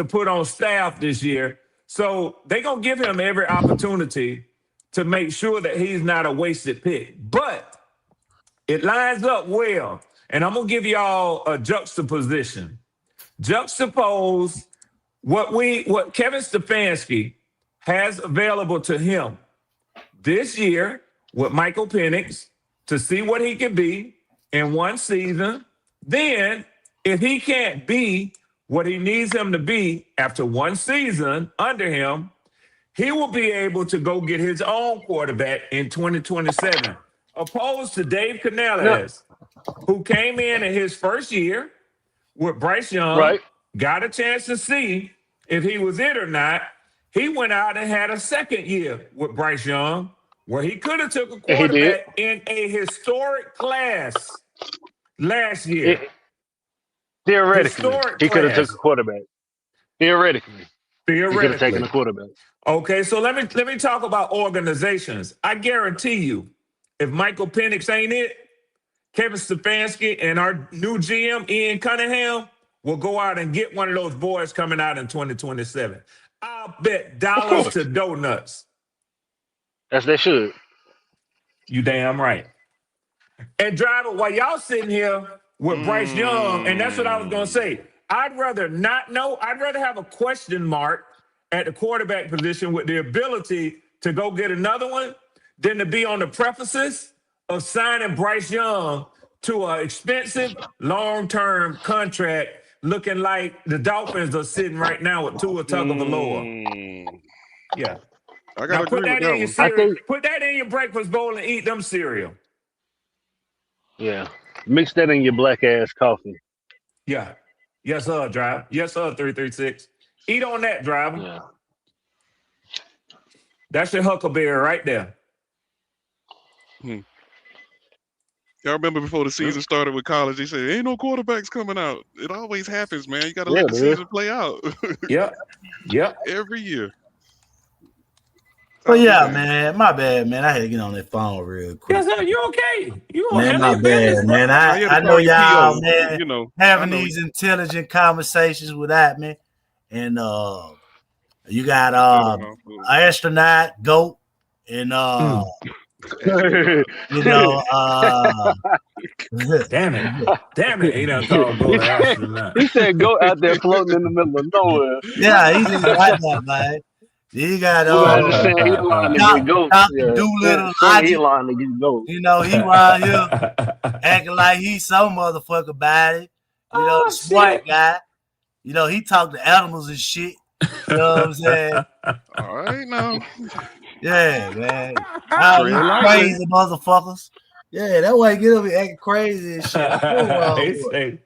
put on staff this year. So they're gonna give him every opportunity to make sure that he's not a wasted pick. But it lines up well. And I'm gonna give y'all a juxtaposition. Juxtapose what Kevin Stefanski has available to him this year with Michael Penix to see what he can be in one season. Then, if he can't be what he needs him to be after one season under him, he will be able to go get his own quarterback in 2027, opposed to Dave No, Canales, who came in his first year with Bryce Young, right. got a chance to see if he was it or not. He went out and had a second year with Bryce Young, where he could have took a And he did. quarterback in a historic class last year. It, theoretically, Historic he could have took a class, quarterback. Theoretically, he could have taken theoretically. a quarterback. Okay, so let me talk about organizations. I guarantee you, if Michael Penix ain't it, Kevin Stefanski and our new GM Ian Cunningham will go out and get one of those boys coming out in 2027. I'll bet Of dollars to course, donuts. as they should. You damn right. And driver, while y'all sitting here with Bryce Young, and that's what I was gonna Mm. say. I'd rather not know. I'd rather have a question mark at the quarterback position with the ability to go get another one than to be on the prefaces of signing Bryce Young to an expensive long-term contract, looking like the Dolphins are sitting right now with Tua Tagovailoa. Mm. Yeah. I Now gotta put agree with that that in your one. I cereal. think, Put that in your breakfast bowl and eat them cereal. yeah. Mix that in your black ass coffee. Yeah. Yes, sir, driver. Yes, sir, 336. Eat on that, driver. Yeah. That's your huckleberry right there. Hmm. Y'all remember before the Yep. season started with college, they said, ain't no quarterbacks coming out. It always happens, man. You got to Yeah, let it the is. season play out Yep. Yep. every year. But I'll be yeah, damned. man, my bad, man. I had to get on that phone real quick. Yes, sir. You okay? You gonna Man, handle my your business, bad, bro? man. Now, he had to I know call you y'all, PO. man, You know, I having know. these intelligent conversations without me. And you got Shut him off. astronaut, goat, and Mm. Astronaut. you know, Damn it. Damn it. He done called go he to said astronaut. he said go out there floating in the middle of nowhere. yeah, he just like that, man. You got We gonna have to send Elon to get goat. Dr. Yeah, Doolittle send logic. Elon to get goat. You know, he around here acting like he's some motherfucker about it. You know, the Oh smart shit. guy. You know, he talk to animals and shit. You know what I'm saying? All right, now. Yeah, man. All Tread these lightly. crazy motherfuckers. Yeah, that way get up and acting crazy and shit. Like, what's wrong he with say,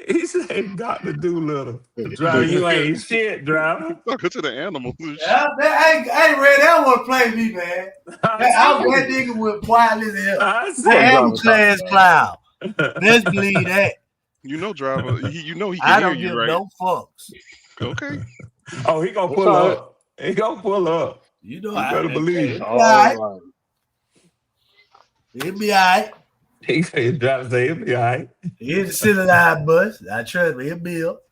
he say, Dr. Doolittle. Driver, Talking you ain't shit, driver. to the animals and shit. yeah, I ain't ready. They don't want to play me, man. I I'm see. that nigga with wireless here. I What I am a driver see. talking class about? clown. Best believe that. You know, driver, you know he can I hear don't you, give right? no fucks. Okay. Oh, he gonna It's pull all right. up. He gonna pull up. You know, You better believe It's it. all right. It'll be all right. He said, driver say he'll be all right. Here's the city line bus. I trust me, it'll be up.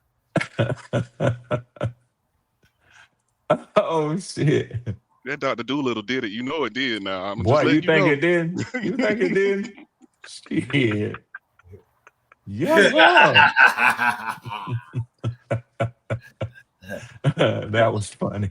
Oh shit. That Dr. Doolittle did it. You know it did now. I'm Boy, just you letting you think know. it did? You think it did? Shit. Yes, sir. That was funny.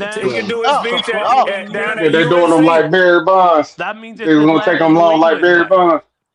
And He can then do his Oh, speech the oh, following down year, at Yeah, they're doing them like USC. Barry Bonds. that means They it's were in gonna take Land of them New long like England Barry then. Bonds.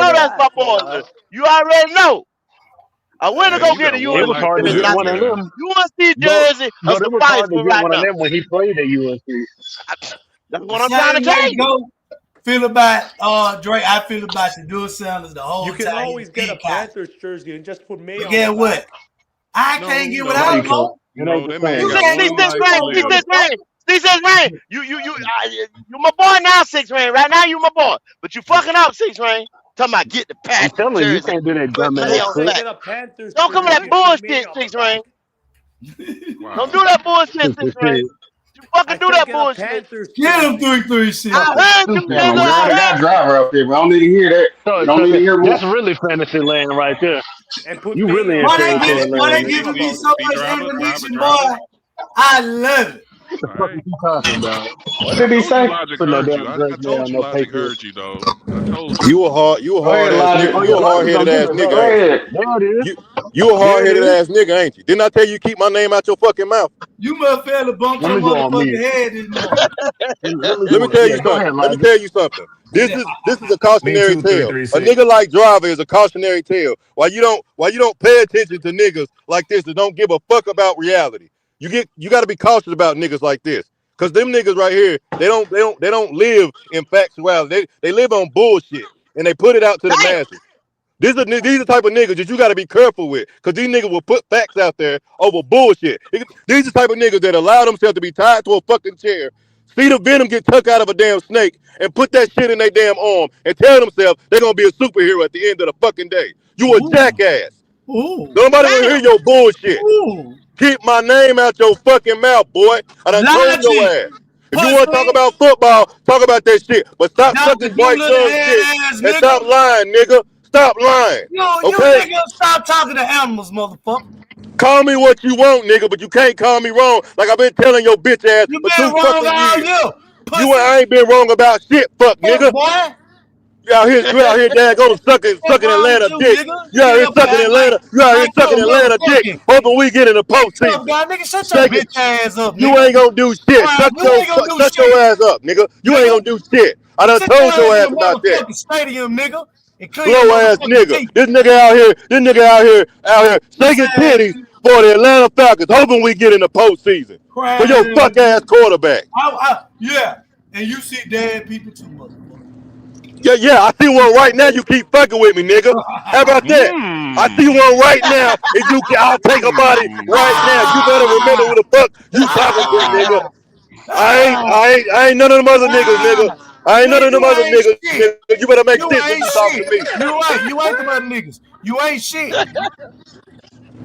for know that. that's my boy. You already know. I went to Man, go you get better a It walk was UNC like hard to jersey. get Now, one of yeah. them. UNC But jersey will but it was suffice hard to for get right one of now. them when he played at UNC. That's The what I'm trying to same tell way you. go feel about Drake. I feel about the dual Sanders the You whole can time he always was get a in college. Panthers jersey and just put May But on the get what? back. I can't No, get No, without you no, can't. Mo. It ain't no. the That man You same. got can't see one Six life to Rain. See live. Six Rain. See Six Rain. You my boy now, Six Rain. Right now, you my boy. But you fucking up, Six Rain. Talking about get the I'm Panthers telling you, you jersey. can't do that Put May dumbass I on the said shit. back. get a Panthers Don't come with that jersey and put May bullshit, on the Six Rain. back. Don't Wow. do that bullshit, Six Rain. You fucking I do said that get a bullshit. Panthers Get him jersey. 336. I Fucking heard you, stupid. nigga. I'm glad I I got heard you. driver up there, but I don't need to hear that. We don't So need to hear that's more. really fantasy land right there. And put You May really on in the Boy, they back. fairy give tale it, boy, Don't land, they think nigga. giving me about so it. Speed much driver, ammunition, driver. boy. I love it. What the All fuck right. is you talking about? What What I did he told you, say? Logic Put no heard damn you. I Drake man told on you, no Logic Patriots. heard you, dog. I told you. You a Go hard ahead, ass Logic. nigga. Oh You yeah, a hard Logic headed gonna give ass it. Go nigga, ain't ahead. There it is. you? You a hard There it headed is. ass nigga, ain't you? Didn't I tell you keep my name out your fucking mouth? You must fail to bump Let your me go on motherfucking mute. head this morning. Let me Let me go. tell Yeah, you go ahead, something. Let me Logic. tell you something. This is a Me cautionary too, tale. A 336. nigga like Driver is a cautionary tale. Why you don't pay attention to niggas like this that don't give a fuck about reality. You got to be cautious about niggas like this. Cause them niggas right here, they don't live in factuality. They live on bullshit and they put it out to the Damn. masses. These are the type of niggas that you got to be careful with, cause these niggas will put facts out there over bullshit. These are the type of niggas that allow themselves to be tied to a fucking chair, see the venom get tucked out of a damn snake, and put that shit in their damn arm, and tell themselves they're gonna be a superhero at the end of the fucking day. You a Ooh, jackass. ooh, Nobody will hear Damn. your bullshit. ooh. Keep my name out your fucking mouth, boy. I done told your Logic. ass. If you Push want to talk me. about football, talk about that shit. But stop Dr. sucking Bryce Doolittle Young head dick ass and nigga. stop lying, nigga. Stop lying. You Okay? nigga stop talking to animals, motherfucker. Call me what you want, nigga, but you can't call me wrong like I've been telling your bitch ass You for been two wrong fucking all years. year. You Pussy. ain't been wrong about shit, fuck Fuck nigga. boy. You out here, dad, go to Fuck sucking wrong with Atlanta you, dick. nigga? You You out get here up here sucking act Atlanta. You out here like you sucking a Atlanta dick, motherfucking hoping we get in the big tough postseason. guy. Nigga, shut your Shaking. bitch ass up, You nigga. ain't gonna do shit. Crime, you ain't gonna do Shut your shit, ass up, nigga. You ain't nigga. gonna do shit. I done Sit your told your ass in ass the about that. motherfucking stadium, nigga, and clean your Slow ass motherfucking nigga. teeth. This nigga out here Puss shaking ass titties nigga. for the Atlanta Falcons, hoping we get in the postseason. For Crying your ass fuck ass nigga. quarterback. Yeah. And you see dead people too, motherfucker. Yeah, I see one right now. You keep fucking with me, nigga. How about that? I see one Mmm. right now. I'll take a body right now. You better remember who Mmm. the fuck you talking to, nigga. Ah. I ain't none of them other niggas, nigga. I ain't none Nigga, of them you other ain't niggas, shit. nigga. You better make You sense when ain't you talk to shit. me. You right. You ain't the other niggas. You ain't shit.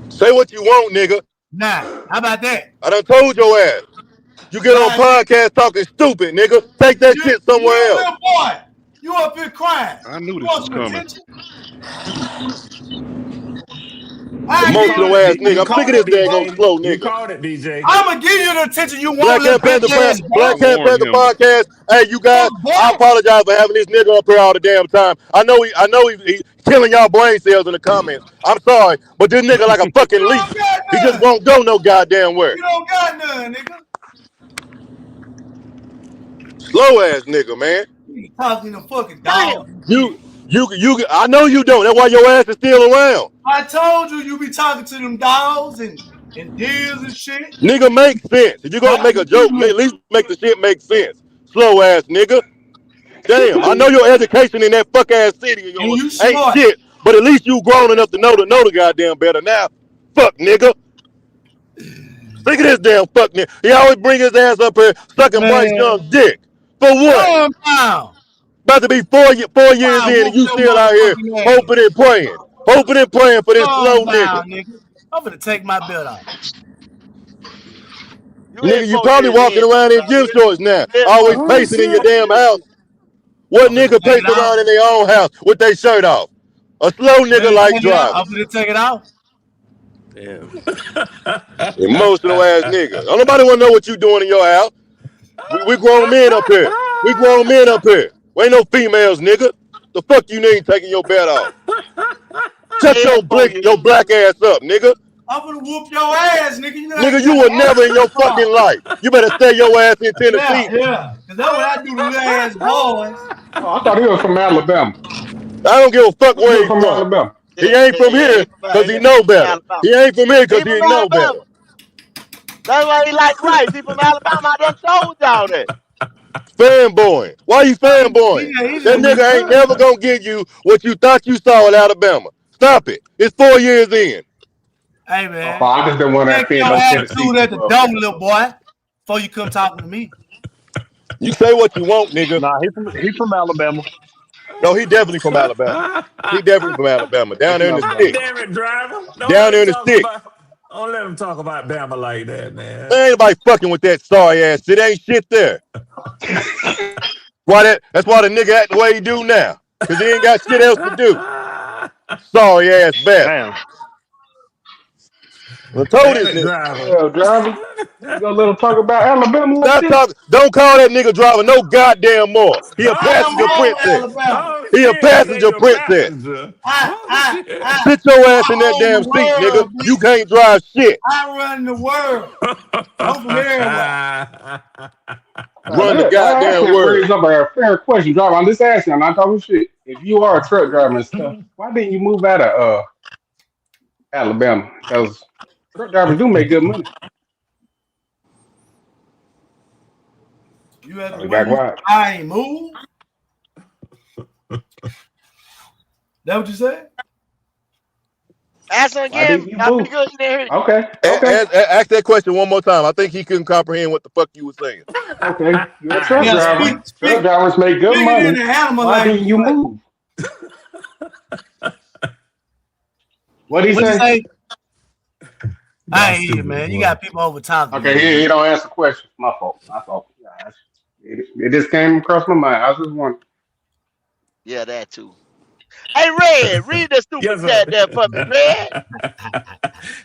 Say what you want, nigga. Nah. How about that? I done told your ass. You get on Crying nigga. podcast talking stupid, nigga. Take that You shit you somewhere else. little boy. You up here crying. I knew You this want was some coming. attention? I You give you Emotional called the ass it. nigga. You I'm sick of called this it, daggone BJ. slow You nigga. called it, BJ. I'm gonna give you the attention you want, little bitch ass boy. Black I Cat warned Panther him. podcast. Hey, you guys, Fuck I boy. apologize for having this nigga up here all the damn time. I know he killing y'all brain cells in the comments. I'm sorry, but this nigga like a You fucking don't leech. got He just none. won't go no goddamn where. You don't got none, nigga. Slow ass nigga, man. You talking to fucking Damn. dogs and shit. You. I know you don't. That's why your ass is still around. I told you you be talking to them dogs and deers and shit. Nigga, make sense. If you're gonna That's make a what you joke, at do. least make the shit make sense. Slow ass nigga. Damn, I know your education in that fuck ass city of And yours you ain't smart. shit, but at least you grown enough to know the goddamn better now. Fuck nigga. Sick of this damn fuck nigga. He always bring his ass up here sucking Bryce Man, Young dick. For what? calm down. About to be 4 years I in and whoop you your still out here motherfucking hoping ass. and praying. Hoping and praying for this Calm slow nigga. down, nigga. I'm gonna take my belt off. You ain't Nigga, you 4 probably years walking in, though, around in brother. gym shorts now, You ain't 4 always Oh years pacing in. in your shit. damn house. What I'm gonna nigga take pace it off. around in their own house with their shirt off? A slow I'm nigga gonna like take it off. Driver. I'm gonna take it off. Damn. Emotional ass nigga. Don't nobody want to know what you doing in your house. We grown men up here. We grown men up here. We ain't no females, nigga. The fuck you need taking your belt off? Shut I your ain't 4 blick, years. your black ass up, nigga. I'm gonna whoop your ass, nigga. You Nigga, ain't you got will to never answer in the your fucking phone. life. You better stay your ass in Yeah, Tennessee. yeah. Cause that's what I do to little ass boys. Oh, I thought he was from Alabama. I don't give a fuck I thought he where was he from from. Alabama. He Yeah, ain't yeah, from yeah. He here from, because he he know from better. Alabama. He ain't from here He because from he know better. Alabama. That's why he like rice. He from Alabama. I done told y'all that. Fanboying. Why you fanboying? He That just nigga ain't never retarded. gonna give you what you thought you saw in Alabama. Stop it. It's 4 years in. Hey Oh, man, I just didn't want to check offend your no Tennessee attitude at the people up door, there. little boy, before you come talking to me. You say what you want, nigga. Nah, he from Alabama. No, he definitely from Alabama. He definitely from Alabama. He Down there from in the God Alabama. sticks. damn it, driver. Don't Down let there him in the talk sticks. about don't let him talk about Bama like that, man. Man, ain't nobody fucking with that sorry ass shit. Ain't shit there. That's why the nigga act the way he do now. Cause he ain't got shit else to do. Sorry ass bastard. Damn. I told Damn this it, nigga. driver. Hell, driver. You gonna let him talk about Alabama like Stop this? talking. Don't call that nigga driver no goddamn more. He a Oh Damn passenger wrong with shit! princess. Alabama. Oh He a shit! He say passenger you a princess. passenger. I Oh I shit! I Sit your ass in I that own the damn seat, nigga. world, You bitch. can't drive shit. I run the world. I'm from everywhere. Run the That goddamn actually world. brings up a fair question, driver. I'm just asking. I'm not talking shit. If you are a truck driver and stuff, why didn't you move out of Alabama? Because truck drivers do make good money. You ask Oh, me he why got you quiet. I ain't move. That what you said? Ask him Why again. didn't you I'll be move? good. He didn't hear you. Okay, okay, Ask that question one more time. I think he couldn't comprehend what the fuck you were saying. okay. You're a truck Yeah, driver. Truck speak drivers make good it in money. the animal Why didn't language. you move? What did he What you say? say? I Y'all ain't here, stupid as man. You well. got people over talking me, Okay, man. he don't answer questions. My fault. My fault. Gosh. It just came across my mind. I was just wondering. Yeah, that too. Hey, Red, read the super Yes, chat there for me, sir. Red.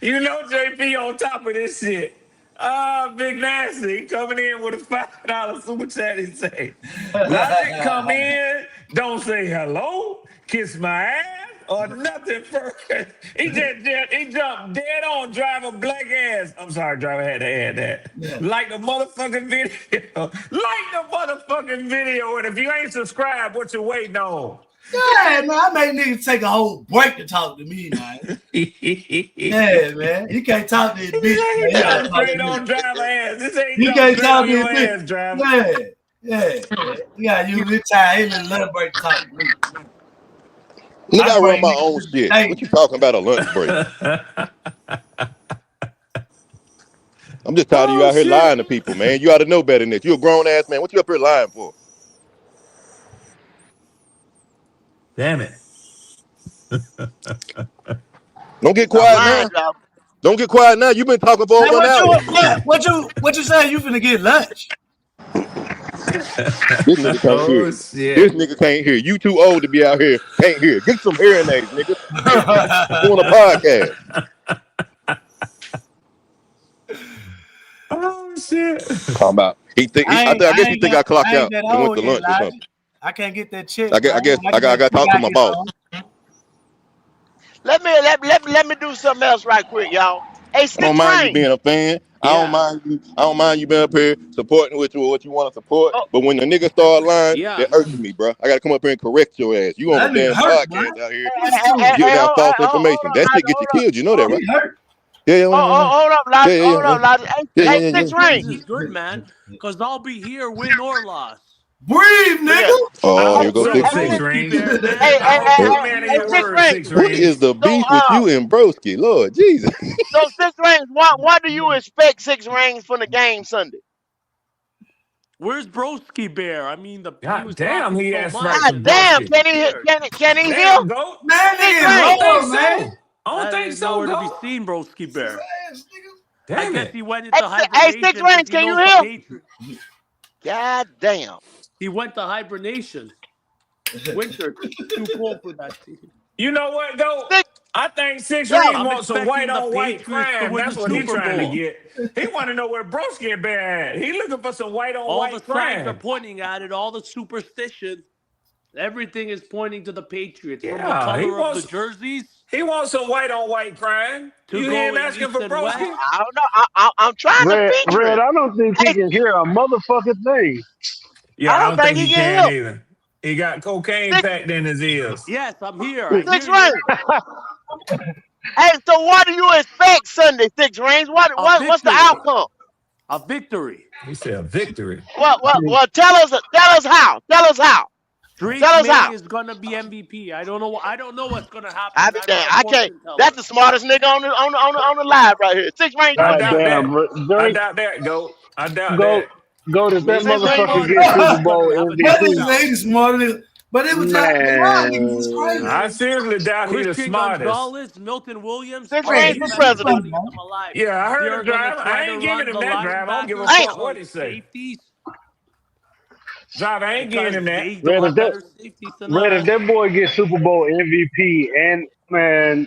You know JP on top of this shit. Ah, Big Nasty coming in with a $5 super chat. He say, Logic come in, don't say hello, kiss my ass, or nothing first. He jumped dead on driver black ass. I'm sorry, driver, had to add that. Yeah. Like the motherfucking video. Like the motherfucking video. And if you ain't subscribed, what you waiting on? Yeah, man. I make niggas take a whole break to talk to me, man. Yeah, man. You can't talk to this bitch, man. He You gotta jumped talk to straight me. on driver ass. This ain't You jump can't straight talk on to your this bitch. ass, driver. Yeah, yeah, yeah. You gotta use this time, his little lunch break to talk to me. Nigga, I I run bring my niggas own to the shit. What you stage. talking about a lunch break? I'm just tired of you Oh out here shit! lying to people, man. You ought to know better than this. You a grown ass man. What you up here lying for? Damn it! Don't get Stop quiet lying, now. driver. Don't get quiet now. You've been talking for Hey, over an hour. what you say? You finna get lunch? This nigga can't hear. Oh This shit! nigga can't hear. You too old to be out here. Can't hear. Get some hearing aids, nigga. Doing a podcast. Oh shit! Talking about he think. I guess he think I clocked I ain't out that and went old to yet, lunch or Elijah. something. I can't get that check, man. I guess When I get I that got to check, talk to I my get boss. on. Let me do something else right quick, y'all. Hey, I don't Six mind you Ring. being a fan. I don't Yeah. mind you. I don't mind you being up here supporting what you want to support. Oh, But when the niggas start lying, Yeah. it irks me, bro. I got to come up here and correct your ass. You on a That nigga damn hurt, boy. podcast out here Listen to him. giving out false hold information. up, That shit Lodge, get you hold up. killed. You know that, Oh, right? He hurt. Yeah, yeah, yeah, yeah, hold up, Lodge, yeah, yeah, hold yeah, up, Lodge. yeah, No, Hey, yeah, yeah, Six Six yeah. Rings Ring. is good, man. Because I'll be here, win or loss. Breathe, Look nigga. at. I Oh, here hope go so, Six Where's Six Rings. Broski Rings. Bear, Hey, man? I hey, hope hey, you hey, a What, man of hey, your Six word, Ring. Six what is Rings. the So, beef with you and Broski? Lord Jesus. Six Rings. What do you expect Six Rings from the game Sunday? Where's Broski Bear? I mean, he God was damn, talking he so asked right much, for God and now damn, I'm broski. so scared. can he hear? Damn, goat. Man, Six nigga is I don't Rings. think lower, man. so. I don't That think is so, nowhere to be goat. seen, Broski His Bear. ass, nigga. I Damn guess it. he went Hey, into Six hibernation because Rings, he can you knows the hear? Patriots. God damn. He went to hibernation. Winter, too cold for that team. You know what, goat? Six, I think Six yeah. Rings I'm wants some white expecting the on white Patriots to crime. win That's the what he's Super trying to Bowl. get. He want to know where Broski and Bear at. He looking for some white on All the white signs are crime. pointing at it, all the superstition. Everything is pointing to the Patriots, from the Yeah, he color of the wants jerseys he wants some white on white crime. to You hear him going asking east for and west. Broski? I don't know. I'm trying to picture Red, him. I don't think he Hey, can hear a motherfucking thing. I Yeah, I don't don't think think he he can can hear. either. He got cocaine Six, packed in his ears. Yes, I'm here. I Six hear you. Rings. Hey, so what do you expect Sunday, Six Rings? A What's the victory. outcome? A victory. He said a victory. Well, tell us how. Tell us how. Drake Tell us May how. is gonna be MVP. I don't know. I don't know what's gonna I happen. be I'm damn. not a I can't. fortune That's teller. the smartest nigga on the live right here. Six Rings, you I want to God doubt say? damn, that. bro. I Drake, doubt that, Goat. I doubt go, that. go. If that Maybe Six Rings, motherfucker Stephon gets Diggs Super is gonna Bowl have a That nigga MVP, say touchdown. he's smarter than, but it was just, y'all niggas is crazy. I man. seriously doubt he the Christian smartest. Gonzalez, Milton Williams, Six all Hey, Rings he's for a defensive president. superstar, bodies man. come alive. Yeah, I They heard are him gonna drive. try I to ain't giving run him the that drive. I don't give a linebackers Hey, fuck because what of he say. safeties. Drive, I ain't giving Because him that. they don't Red, if have that, better safeties than Red, if us. that boy gets Super Bowl MVP, and man,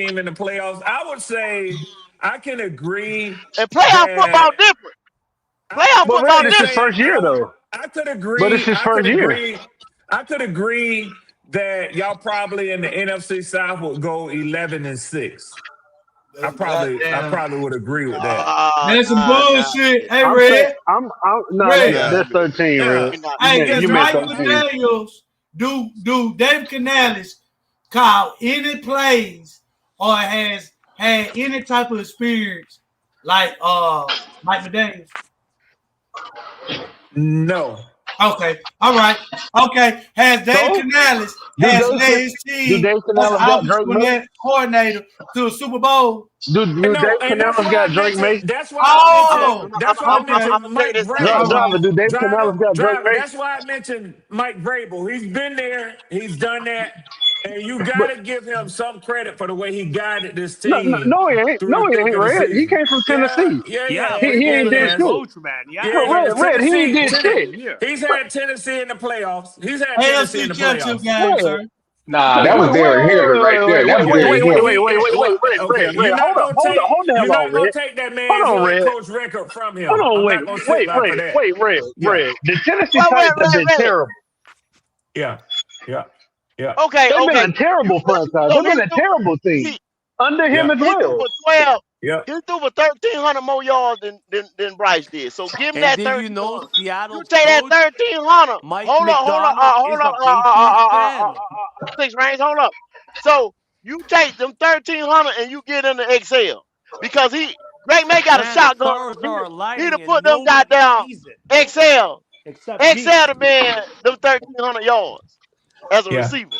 team in the playoffs. I would say I can agree And playoff football that different. Playoff But football really, this is different. first year though. I could But it's agree. his first year. I could agree that y'all probably in the NFC South would go 11-6. I Goddamn. probably would agree with that. That's some Nah. bullshit. Hey, I'm saying, Red. I'm no, Red. that's 13, Red. Yeah. Nah. Hey, You does meant Mike 13. McDaniels do Dave Canales call any plays or has had any type of experience like Mike McDaniels? No. Okay, all right. Okay, has Dave So Canales do has led Dave his do team Dave as an Canales got offensive Drake May? coordinator to a Super Bowl? Do No, Dave and that's Canales why got I Drake mentioned. May? That's why I mentioned. Oh, That's why I okay, mentioned I'm gonna tell you Mike this now. Vrabel. Driver, do Dave Canales got Drake Driver. May? That's why I mentioned Mike Vrabel. He's been there. He's done that, and you got But to give him some credit for the way he guided this no, team no, he ain't. through No, the he thick ain't of the Red. He season. came from Yeah, Tennessee. yeah, Yeah, yeah. He Vrabel ain't is did a He has. shit. coach, man. Yeah. Yeah, No, yeah. Red, he ain't Tennessee, did Same shit. here. He's had Tennessee in the playoffs. He's had Tennessee in AFC the Championship playoffs. game, Red, sir. Nah, wait, that wait, was wait, Derrick Henry right there. That was Derrick Henry. Okay. You're Red. not gonna take. Hold the You're hell on, not gonna Red. take that Hold man's on, head Red. coach record from Hold him. on, I'm wait, not gonna sit wait, by for Red, that. wait, Red, Yeah, Red. The Tennessee Well, Titans have been Red. terrible. yeah, yeah, yeah, Okay, They've been okay. a terrible franchise. They've been a terrible team He under yeah, him as he threw well. for 12. yeah. He threw for 1,300 more yards than Bryce did. So give him And that did you know 1,300. You Seattle's take that coach, 1,300. Mike Hold up, McDonald, is a Patriots fan? six range. Hold up. So you take them 1,300 and you get into Excel because Greg May got a Man, the shotgun. stars He'd are he'd aligning have and put them nobody goddamn sees it Excel. except me. Excel to man them 1,300 yards as a Yeah, receiver.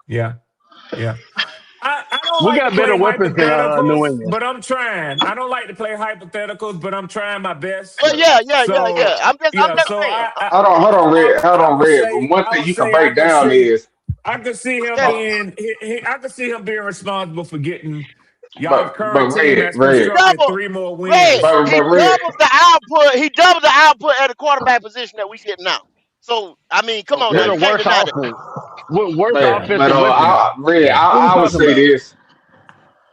yeah, yeah. I don't We like to got better play weapons than New hypotheticals, England. but I'm trying. I don't like to play hypotheticals, but I'm trying my best. Well, yeah. So I'm yeah, just so saying. I would Red. But say one thing you can break down is, I could see him Yeah, being I could see him being responsible for getting y'all's but current team Red, has he Red, constructed double 3 more Red. wins. He but Red. doubles the output. He doubles the output at the quarterback position that we get now. So I mean, come on now, With a you Okay, can't worse deny that. offense. With worse but offensive weapons. Red, Yeah. What are you I would talking say about? this: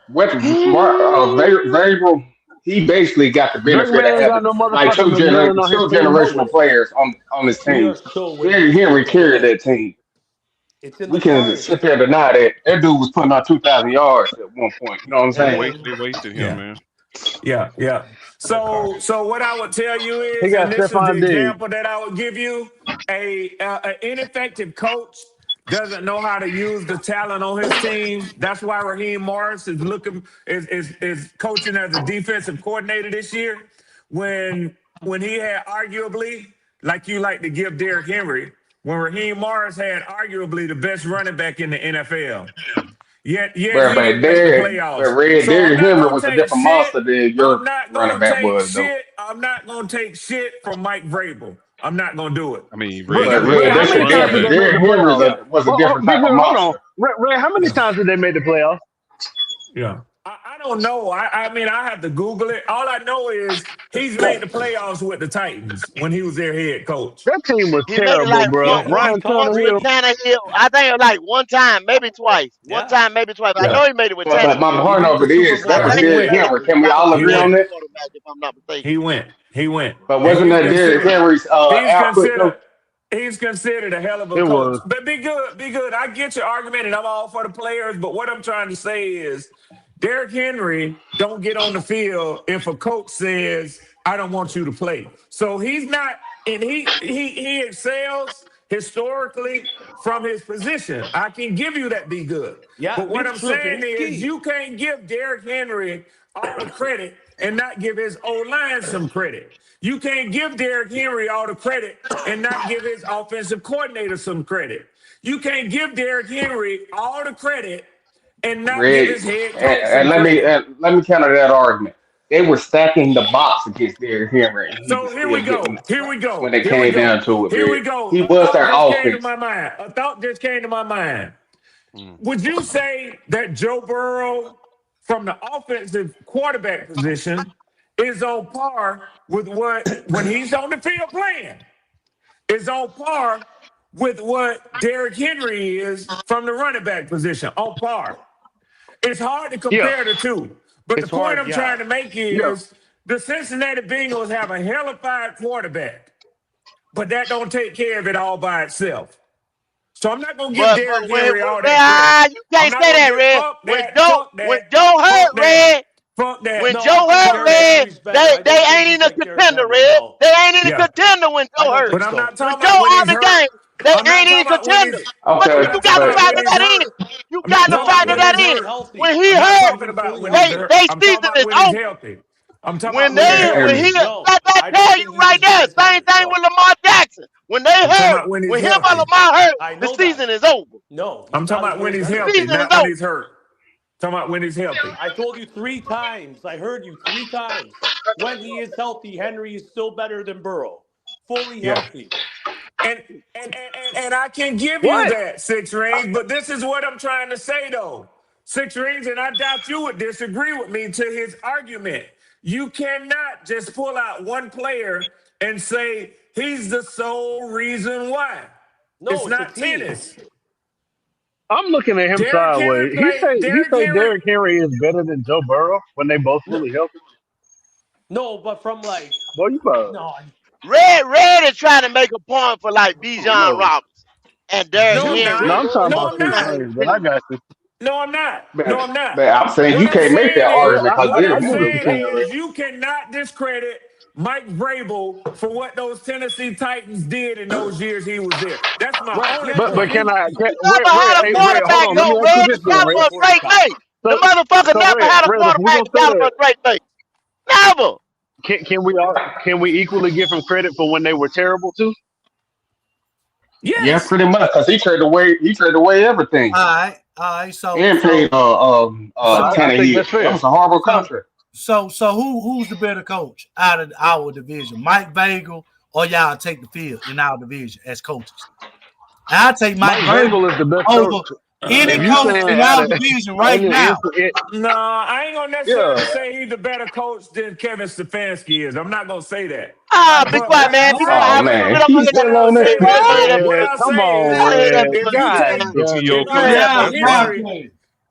with Vrabel, he basically got the Drake benefit of May ain't got having no like motherfucking McMillan on his two team no generational way. players on his We team. are still Derrick winning. Henry By the carried way, that team. it's in We the can sit there cards. and deny that dude was putting on 2,000 yards at one point. You know what I'm saying? And They wasted him, Yeah. man. Yeah, yeah. in the So cards. what I would tell you He is, got and this is the Stephon Diggs. example that I would give you: a ineffective coach doesn't know how to use the talent on his team. That's why Raheem Morris is coaching as a defensive coordinator this year, when he had arguably, like you like to give Derrick Henry, when Raheem Morris had arguably the best running back in the NFL. Yet he didn't make the But playoffs. Red So I'm Derrick not Henry gonna was a take different shit. monster than I'm your not running gonna back take was, though. shit. I'm not gonna take shit from Mike Vrabel. I'm not gonna do it. I mean, But Red But Henry Red, Red, wasn't how that's his many a running times did different. they back. make the Derrick Henry playoffs? Yeah, was a different Big type of Red, hold on. monster. Red, how many times did they make the playoffs? yeah. I don't know. I mean, I have to Google it. All I know is he's made the playoffs with the Titans when he was their head coach. That team was He made it terrible, like bro. Yeah, and we Ryan talked. once with Tannehill. Tannehill. I think it was like one time, maybe twice. One Yeah, time, maybe twice. But I Yeah, know he made it with But my Tannehill. he point made of the it Super is Bowl that I was with think he Derrick went. Tannehill. Henry. Tannehill Can we got all He agree the on went. that? quarterback, if I'm not He mistaken. went. He went. But And wasn't that Derrick Henry's output though? he's considered a hell of a It coach. was. But be good, be good. I get your argument, and I'm all for the players. But what I'm trying to say is, Derrick Henry don't get on the field if a coach says, "I don't want you to play." So he's not, and he excels historically from his position. I can give you that. Be good. Yeah, But what Mitch I'm saying is, Trubisky. you can't give Derrick Henry all the credit and not give his O-line some credit. You can't give Derrick Henry all the credit and not give his offensive coordinator some credit. You can't give Derrick Henry all the credit and not give Red, his head coach and some credit. let me counter that argument. They were stacking the box against Derrick Henry, and he was So here we still getting go. Here we when go. it Here we came down go. to it, Here man. we go. He A was thought their just came to offense. my mind. A thought just came to my mind. Mm. Would you say that Joe Burrow, from the offensive quarterback position, is on par with what, when he's on the field playing, is on par with what Derrick Henry is from the running back position? On par. It's hard to Yeah. compare the two. But the It's point hard. I'm trying Yeah, to make Yeah. is the Cincinnati Bengals have a hellified quarterback, but that don't take care of it all by itself. So I'm not gonna give But Derrick when Henry all that credit. you I'm can't not say gonna that, give Red. fuck When that, Joe hurt, fuck that, Red. fuck that. When no, I Joe think hurt, Derrick Fuck that. Red, Henry's better. I they don't think ain't he's in a like Derrick contender, Henry. Red. No, They ain't in a Yeah. contender when I Joe don't hurt. think But I'm so. not When talking Joe about when out he's the hurt. game, They I'm not ain't talking even about when contenders. he's. But I'm Okay, you not got talking to but about when factor he's that hurt. in. You I'm not got to talking No, about factor when when that he's he's in. hurt. healthy. When he I'm not hurt, talking When about fully when he's healthy. hurt. they I'm talking season about is when he's over. healthy. I'm talking about When when he's they okay, when healthy. he No, that I don't tell you think he right there, deserves same healthy. thing No. with Lamar Jackson. When they I'm talking hurt, about when he's when him or healthy. Lamar hurt, I the know that. season is over. No, he's I'm talking not as about good when as he's The Henry. healthy, season is not when over. he's hurt. Talking about when he's healthy. I told you 3 times. I heard you 3 times. When he is healthy, Henry is still better than Burrow. Fully Yeah. healthy. And I can give you What? that, Six Rings, but this is what I'm trying to say though. Six Rings, and I doubt you would disagree with me to his argument. You cannot just pull out one player and say he's the sole reason why. No, It's it's a not team. tennis. I'm looking at him Derrick Henry sideways. He played. say he Derrick say Henry. Derrick Henry is better than Joe Burrow when they both No, fully healthy. no, but from like Boy, you better. no, Red is trying to make a point for like I don't Bijan know. Robinson and Derrick No, I'm No, not. Henry I'm talking and No, about those I'm six not. kind of rings, but I teams. got you. No, I'm not. Man, No, I'm not. man, I'm saying What you I'm can't make saying that Well, is, argument I, because what I, I I'm then know you what saying you're can't. saying, Red. is, you cannot discredit Mike Vrabel for what those Tennessee Titans did in those years he was there. That's my Red, he only had But point. two He Red, never Red, had a hey, Red, hold quarterback on. Let me though, ask you Red, this the then, Red. caliber of Drake May. The So, motherfucker so never Red, had a Red, if we're quarterback gonna the say caliber that, of Drake May. Never. can we equally give him credit for when they were terrible too? Yeah, Yes. pretty much because he traded away everything All right. and paid So, I 10 a think year. that's That fair. was a horrible so, contract. who's the better coach out of our division, Mike Vagel, or y'all take the field in our division as coaches? I'll take Mike Mike Vrabel Vrabel is the best coach. over any If you coach saying in out our of division right any now. No, I ain't gonna necessarily yeah, say he's the better coach than Kevin Stefanski is. I'm not gonna say that. Be But quiet, what man. I'll Be quiet. Oh say We is, don't, we man, don't want he's to hear that. man, still I'll on say that. this. We What man, I'll come say on, don't want to is, hear that Red. if you bullshit, God take man. Coaching your if We don't want you to hear career. that take the That's bullshit. right. history,